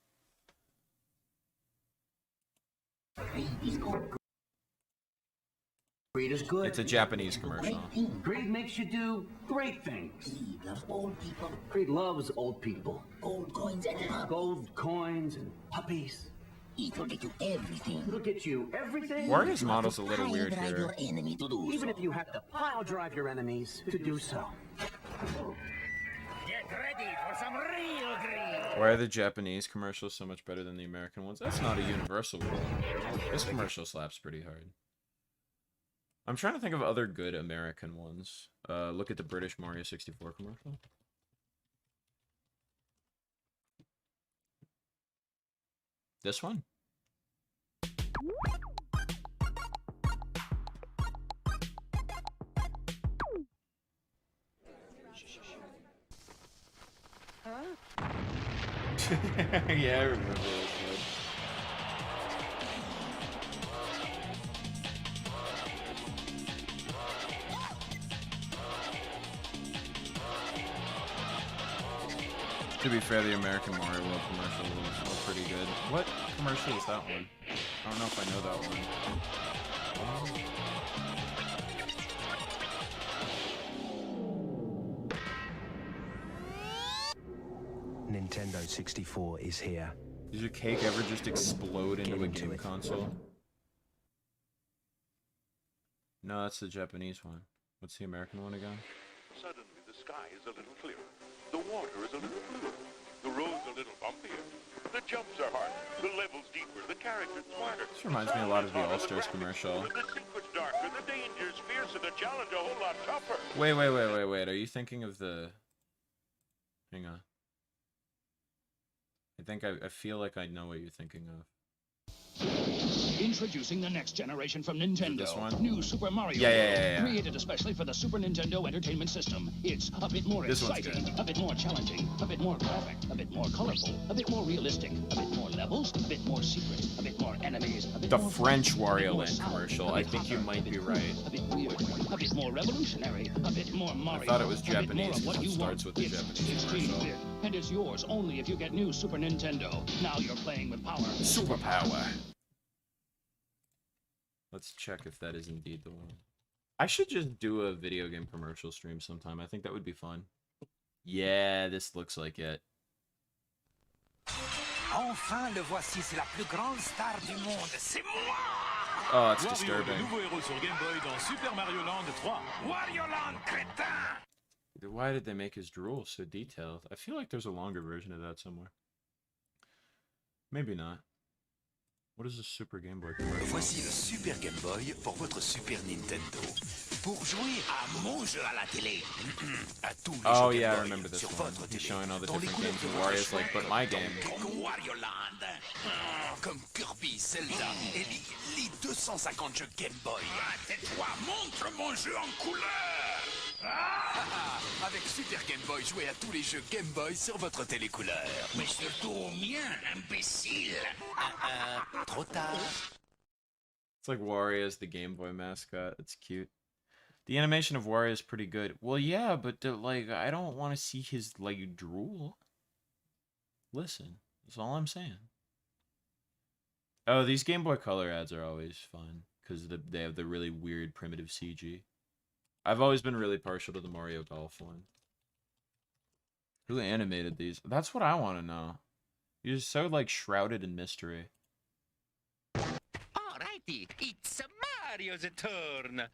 Speaker 18: Greed is good.
Speaker 4: It's a Japanese commercial.
Speaker 18: Greed makes you do great things. Greed loves old people. Greed loves old people. Gold coins and gold coins and puppies. It'll get you everything. It'll get you everything.
Speaker 4: Wario's model's a little weird here.
Speaker 18: Even if you have to pile drive your enemies to do so. Get ready for some real greed.
Speaker 4: Why are the Japanese commercials so much better than the American ones? That's not a universal rule. This commercial slaps pretty hard. I'm trying to think of other good American ones. Look at the British Mario 64 commercial. This one?
Speaker 15: Huh?
Speaker 4: Yeah, I remember this one. To be fair, the American Mario World commercial was pretty good. What commercial is that one? I don't know if I know that one.
Speaker 19: Nintendo 64 is here.
Speaker 4: Does your cake ever just explode into a game console? No, that's the Japanese one. What's the American one again?
Speaker 20: Suddenly the sky is a little clearer. The water is a little bluer. The roads a little bumpier. The jumps are harder. The levels deeper. The characters smarter.
Speaker 4: This reminds me a lot of the All-Stars commercial.
Speaker 20: The secret's darker. The danger's fiercer. The challenge a whole lot tougher.
Speaker 4: Wait. Are you thinking of the... Hang on. I feel like I know what you're thinking of.
Speaker 21: Introducing the next generation from Nintendo.
Speaker 4: This one?
Speaker 21: New Super Mario
Speaker 4: Yeah.
Speaker 21: World. Created especially for the Super Nintendo Entertainment System. It's a bit more exciting, a bit more challenging, a bit more graphic, a bit more colorful, a bit more realistic, a bit more levels, a bit more secret, a bit more enemies, a bit
Speaker 4: The
Speaker 21: more
Speaker 4: French Wario Land commercial. I think you might be right.
Speaker 21: a bit weird, a bit more revolutionary, a bit more Mario.
Speaker 4: I thought it was
Speaker 21: a bit more
Speaker 4: Japanese
Speaker 21: of what
Speaker 4: because it
Speaker 21: you
Speaker 4: starts
Speaker 21: want.
Speaker 4: with the Japanese commercial.
Speaker 21: Bit, and it's yours only if you get new Super Nintendo. Now you're playing with power.
Speaker 4: Superpower. Let's check if that is indeed the one. I should just do a video game commercial stream sometime. I think that would be fun. Yeah, this looks like it.
Speaker 16: Enfin, le voici, c'est la plus grande star du monde, c'est moi!
Speaker 4: Oh, it's
Speaker 22: Wario,
Speaker 4: disturbing.
Speaker 22: le nouveau héros sur Game Boy dans Super Mario Land 3.
Speaker 16: Wario Land, crétin!
Speaker 4: Why did they make his drool so detailed? I feel like there's a longer version of that somewhere. Maybe not. What is a Super Game Boy commercial?
Speaker 16: Voici le Super Game Boy pour votre Super Nintendo. Pour jouer à mon jeu à la télé. À tous les
Speaker 4: Oh
Speaker 16: jeux
Speaker 4: yeah, I
Speaker 16: Game Boy
Speaker 4: remember this
Speaker 16: sur
Speaker 4: one.
Speaker 16: votre
Speaker 4: He's
Speaker 16: télé.
Speaker 4: showing all the
Speaker 16: Dans les
Speaker 4: different games, and
Speaker 16: couleurs
Speaker 4: Wario's like, but my game.
Speaker 16: Comme Wario Land, comme Kirby, Zelda et les 250 jeux Game Boy. Tais-toi, montre mon jeu en couleur. Avec Super Game Boy, jouez à tous les jeux Game Boy sur votre télécouleur. Mais surtout au mien, imbécile. Trop tard.
Speaker 4: It's like Wario's the Game Boy mascot. It's cute. The animation of Wario is pretty good. Well, yeah, but like, I don't want to see his like drool. Listen, that's all I'm saying. Oh, these Game Boy Color ads are always fun because they have the really weird primitive CG. I've always been really partial to the Mario Golf one. Who animated these? That's what I want to know. You're so like shrouded in mystery.
Speaker 16: Alrighty, it's Mario's turn.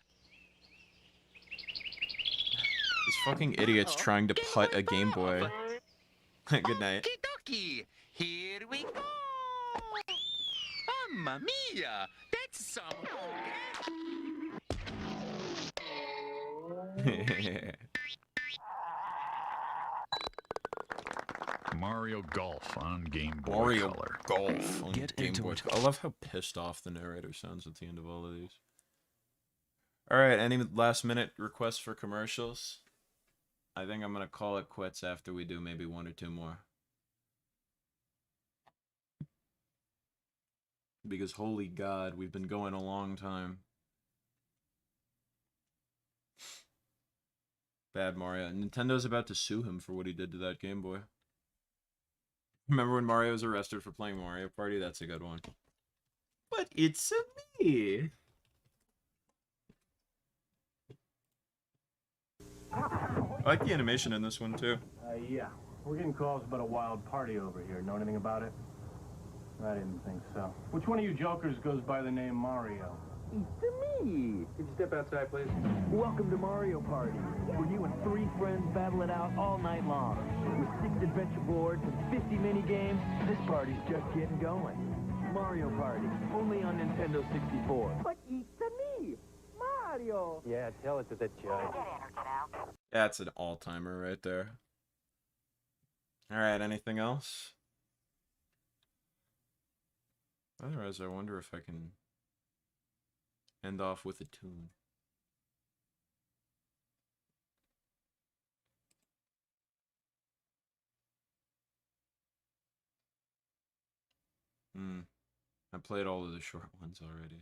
Speaker 4: These fucking idiots trying to putt a Game Boy. Good night.
Speaker 16: Okie here we go. Mamma mia, that's some.
Speaker 22: Mario Golf on Game Boy
Speaker 4: Mario
Speaker 22: Color.
Speaker 4: Golf on Game Boy. I love how pissed off the narrator sounds at the end of all of these. Alright, any last minute requests for commercials? I think I'm gonna call it quits after we do maybe one or two more. Because holy God, we've been going a long time. Bad Mario. Nintendo's about to sue him for what he did to that Game Boy. Remember when Mario was arrested for playing Mario Party? That's a good one. But it's a me. I like the animation in this one too.
Speaker 12: Yeah. We're getting calls about a wild party over here. Know anything about it? I didn't think so. Which one of you jokers goes by the name Mario?
Speaker 23: It's me. Could you step outside, please? Welcome to Mario Party, where you and 3 friends battle it out all night long. With 6 adventure boards and 50 mini games, this party's just getting going. Mario Party, only on Nintendo 64. But it's me, Mario.
Speaker 12: Yeah, tell it to the judge.
Speaker 4: That's an all-timer right there. Alright, anything else? Otherwise, I wonder if I can end off with a tune. I played all of the short ones already.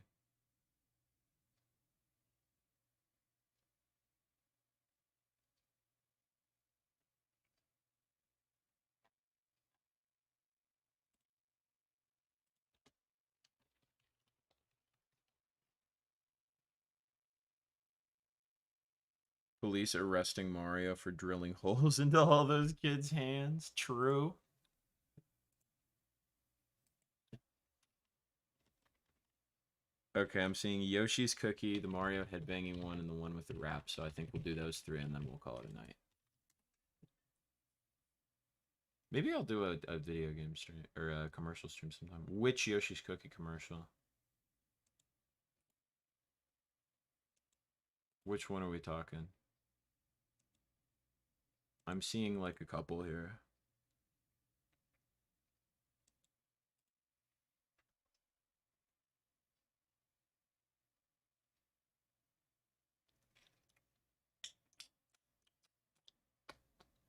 Speaker 4: Police arresting Mario for drilling holes into all those kids' hands. True. Okay, I'm seeing Yoshi's Cookie, the Mario headbanging one, and the one with the rap. So I think we'll do those three, and then we'll call it a night. Maybe I'll do a video game stream or a commercial stream sometime. Which Yoshi's Cookie commercial? Which one are we talking? I'm seeing like a couple here.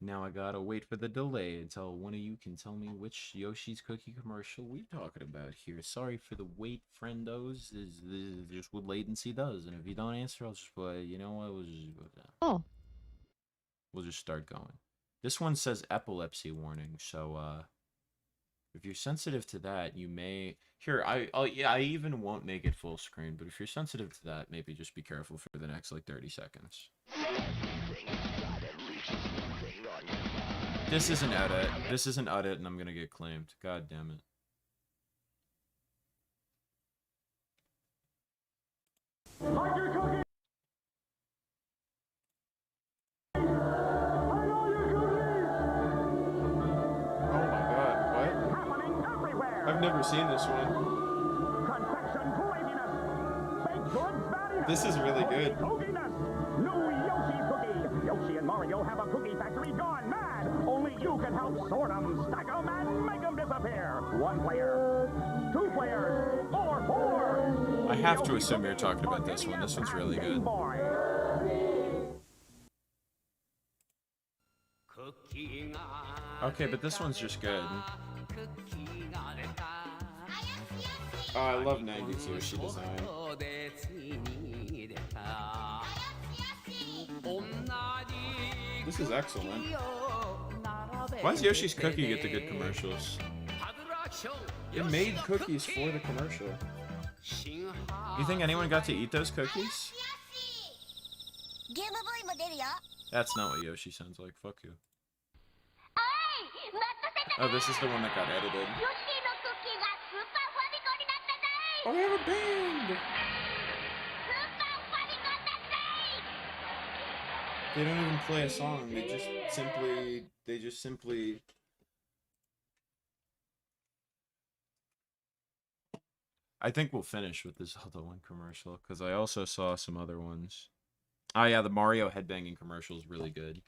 Speaker 4: Now I gotta wait for the delay until one of you can tell me which Yoshi's Cookie commercial we talking about here. Sorry for the wait, friendos. This is just what latency does. And if you don't answer, I'll just play. You know what? We'll just start going. This one says epilepsy warning, so if you're sensitive to that, you may I even won't make it full screen, but if you're sensitive to that, maybe just be careful for the next like 30 seconds. This is an edit. This is an edit, and I'm gonna get claimed. God damn it. I've never seen this one. This is really good.
Speaker 9: New Yoshi cookie. Yoshi and Mario have a cookie factory gone mad. Only you can help sort them, stack them, and make them disappear. 1 player, 2 players, or 4.
Speaker 4: I have to assume you're talking about this one. This one's really good. Okay, but this one's just good. Oh, I love 90s Yoshi design. This is excellent. Why does Yoshi's Cookie get the good commercials? It made cookies for the commercial. You think anyone got to eat those cookies? That's not what Yoshi sounds like. Fuck you. Oh, this is the one that got edited. Oh, we have a band! They don't even play a song. They just simply. I think we'll finish with this Zelda one commercial, because I also saw some other ones. Oh yeah, the Mario headbanging commercial is really good.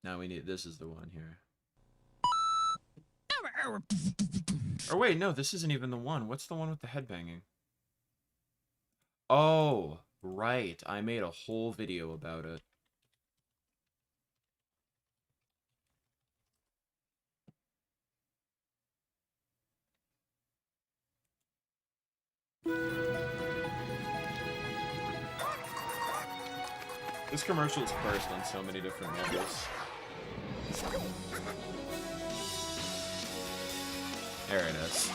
Speaker 4: Now we need, this is the one here. Or wait, no, this isn't even the one. What's the one with the headbanging? Oh, right. I made a whole video about it. This commercial is cursed on so many different levels. There it is.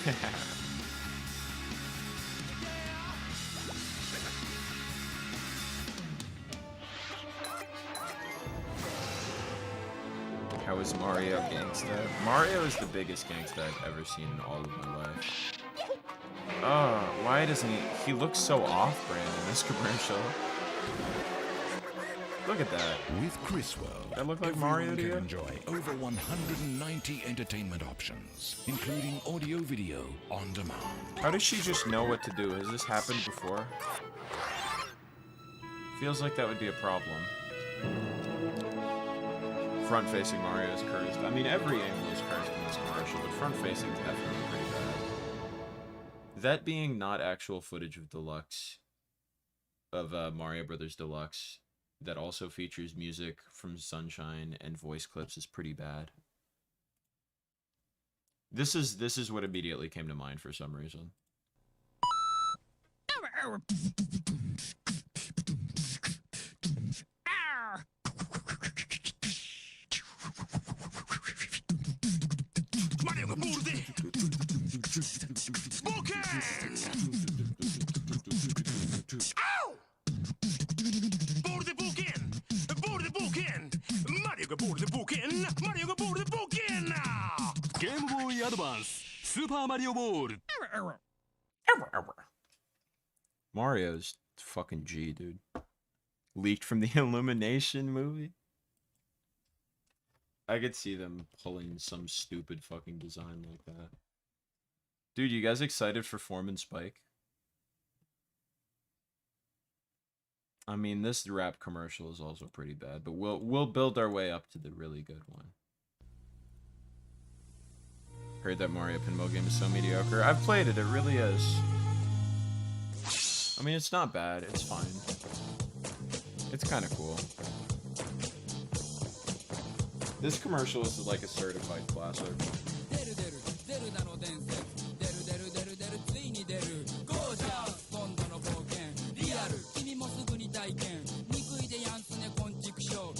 Speaker 4: How is Mario gangsta? Mario is the biggest gangsta I've ever seen in all of my life. Oh, why doesn't he? He looks so off-brand in this commercial. Look at that.
Speaker 17: With Criswell,
Speaker 4: that look like Mario to you?
Speaker 17: Can enjoy over 190 entertainment options, including audio, video, on demand.
Speaker 4: How does she just know what to do? Has this happened before? Feels like that would be a problem. Front-facing Mario is cursed. I mean, every angle is cursed in this commercial, but front-facing is definitely pretty bad. That being not actual footage of Deluxe, of Mario Brothers Deluxe, that also features music from Sunshine and voice clips is pretty bad. This is what immediately came to mind for some reason.
Speaker 9: Borde boken! Mario går borde boken! Mario går borde boken!
Speaker 3: Advance Super Mario World.
Speaker 4: Mario's fucking G, dude. Leaked from the Illumination movie. I could see them pulling some stupid fucking design like that. Dude, you guys excited for Foreman Spike? I mean, this rap commercial is also pretty bad, but we'll build our way up to the really good one. Heard that Mario Pinball game is so mediocre. I've played it, it really is. I mean, it's not bad, it's fine. It's kind of cool. This commercial is like a certified classic.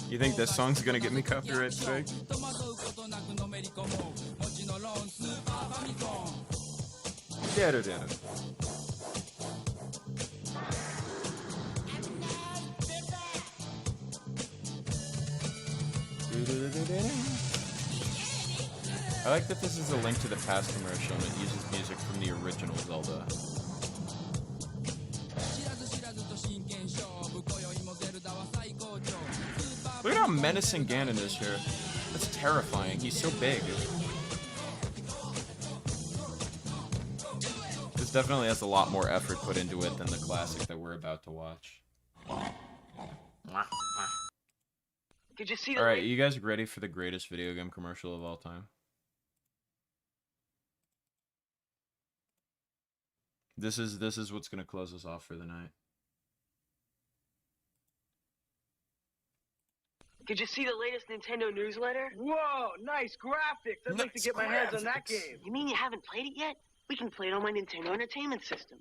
Speaker 4: You think this song's gonna get me copyright strike? I like that this is a Link to the Past commercial and it uses music from the original Zelda. Look at how menacing Ganon is here. That's terrifying. He's so big. This definitely has a lot more effort put into it than the classic that we're about to watch.
Speaker 8: Did you see?
Speaker 4: Alright, you guys ready for the greatest video game commercial of all time? This is what's gonna close us off for the night.
Speaker 8: Did you see the latest Nintendo newsletter?
Speaker 18: Whoa, nice graphics. I'd like to get my hands on that game.
Speaker 8: You mean you haven't played it yet? We can play it on my Nintendo Entertainment System.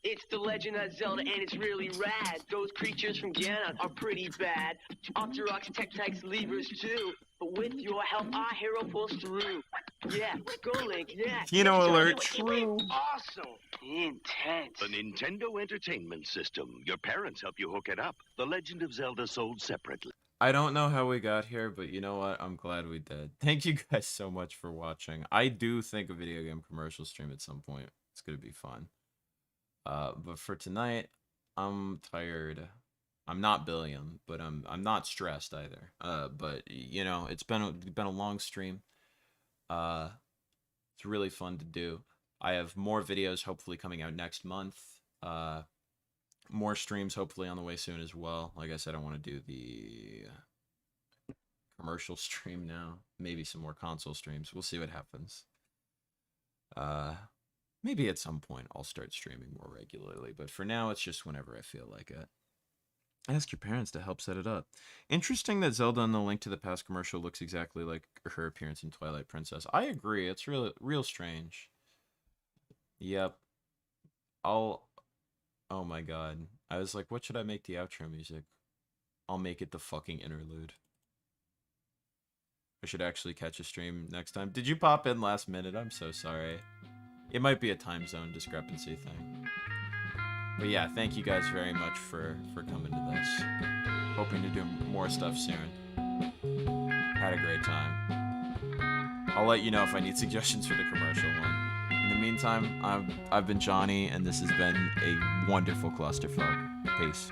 Speaker 8: It's The Legend of Zelda, and it's really rad. Those creatures from Ganon are pretty bad. Octoroks, Tektites, Levers too. But with your help, our hero pulls through. Yeah, go Link, yeah.
Speaker 4: Kino alert,
Speaker 8: true. Awesome. Intense.
Speaker 14: The Nintendo Entertainment System. Your parents help you hook it up. The Legend of Zelda sold separately.
Speaker 4: I don't know how we got here, but you know what? I'm glad we did. Thank you guys so much for watching. I do think a video game commercial stream at some point. It's gonna be fun. But for tonight, I'm tired. I'm not billion, but I'm not stressed either. But you know, it's been a long stream. It's really fun to do. I have more videos hopefully coming out next month. More streams hopefully on the way soon as well. Like I said, I want to do the commercial stream now. Maybe some more console streams. We'll see what happens. Maybe at some point I'll start streaming more regularly, but for now it's just whenever I feel like it. Ask your parents to help set it up. Interesting that Zelda in the Link to the Past commercial looks exactly like her appearance in Twilight Princess. I agree. It's real strange. Yep. Oh my god. I was like, what should I make the outro music? I'll make it the fucking interlude. I should actually catch a stream next time. Did you pop in last minute? I'm so sorry. It might be a time zone discrepancy thing. But yeah, thank you guys very much for coming to this. Hoping to do more stuff soon. Had a great time. I'll let you know if I need suggestions for the commercial one. In the meantime, I've been Jonii, and this has been a wonderful clusterfuck. Peace.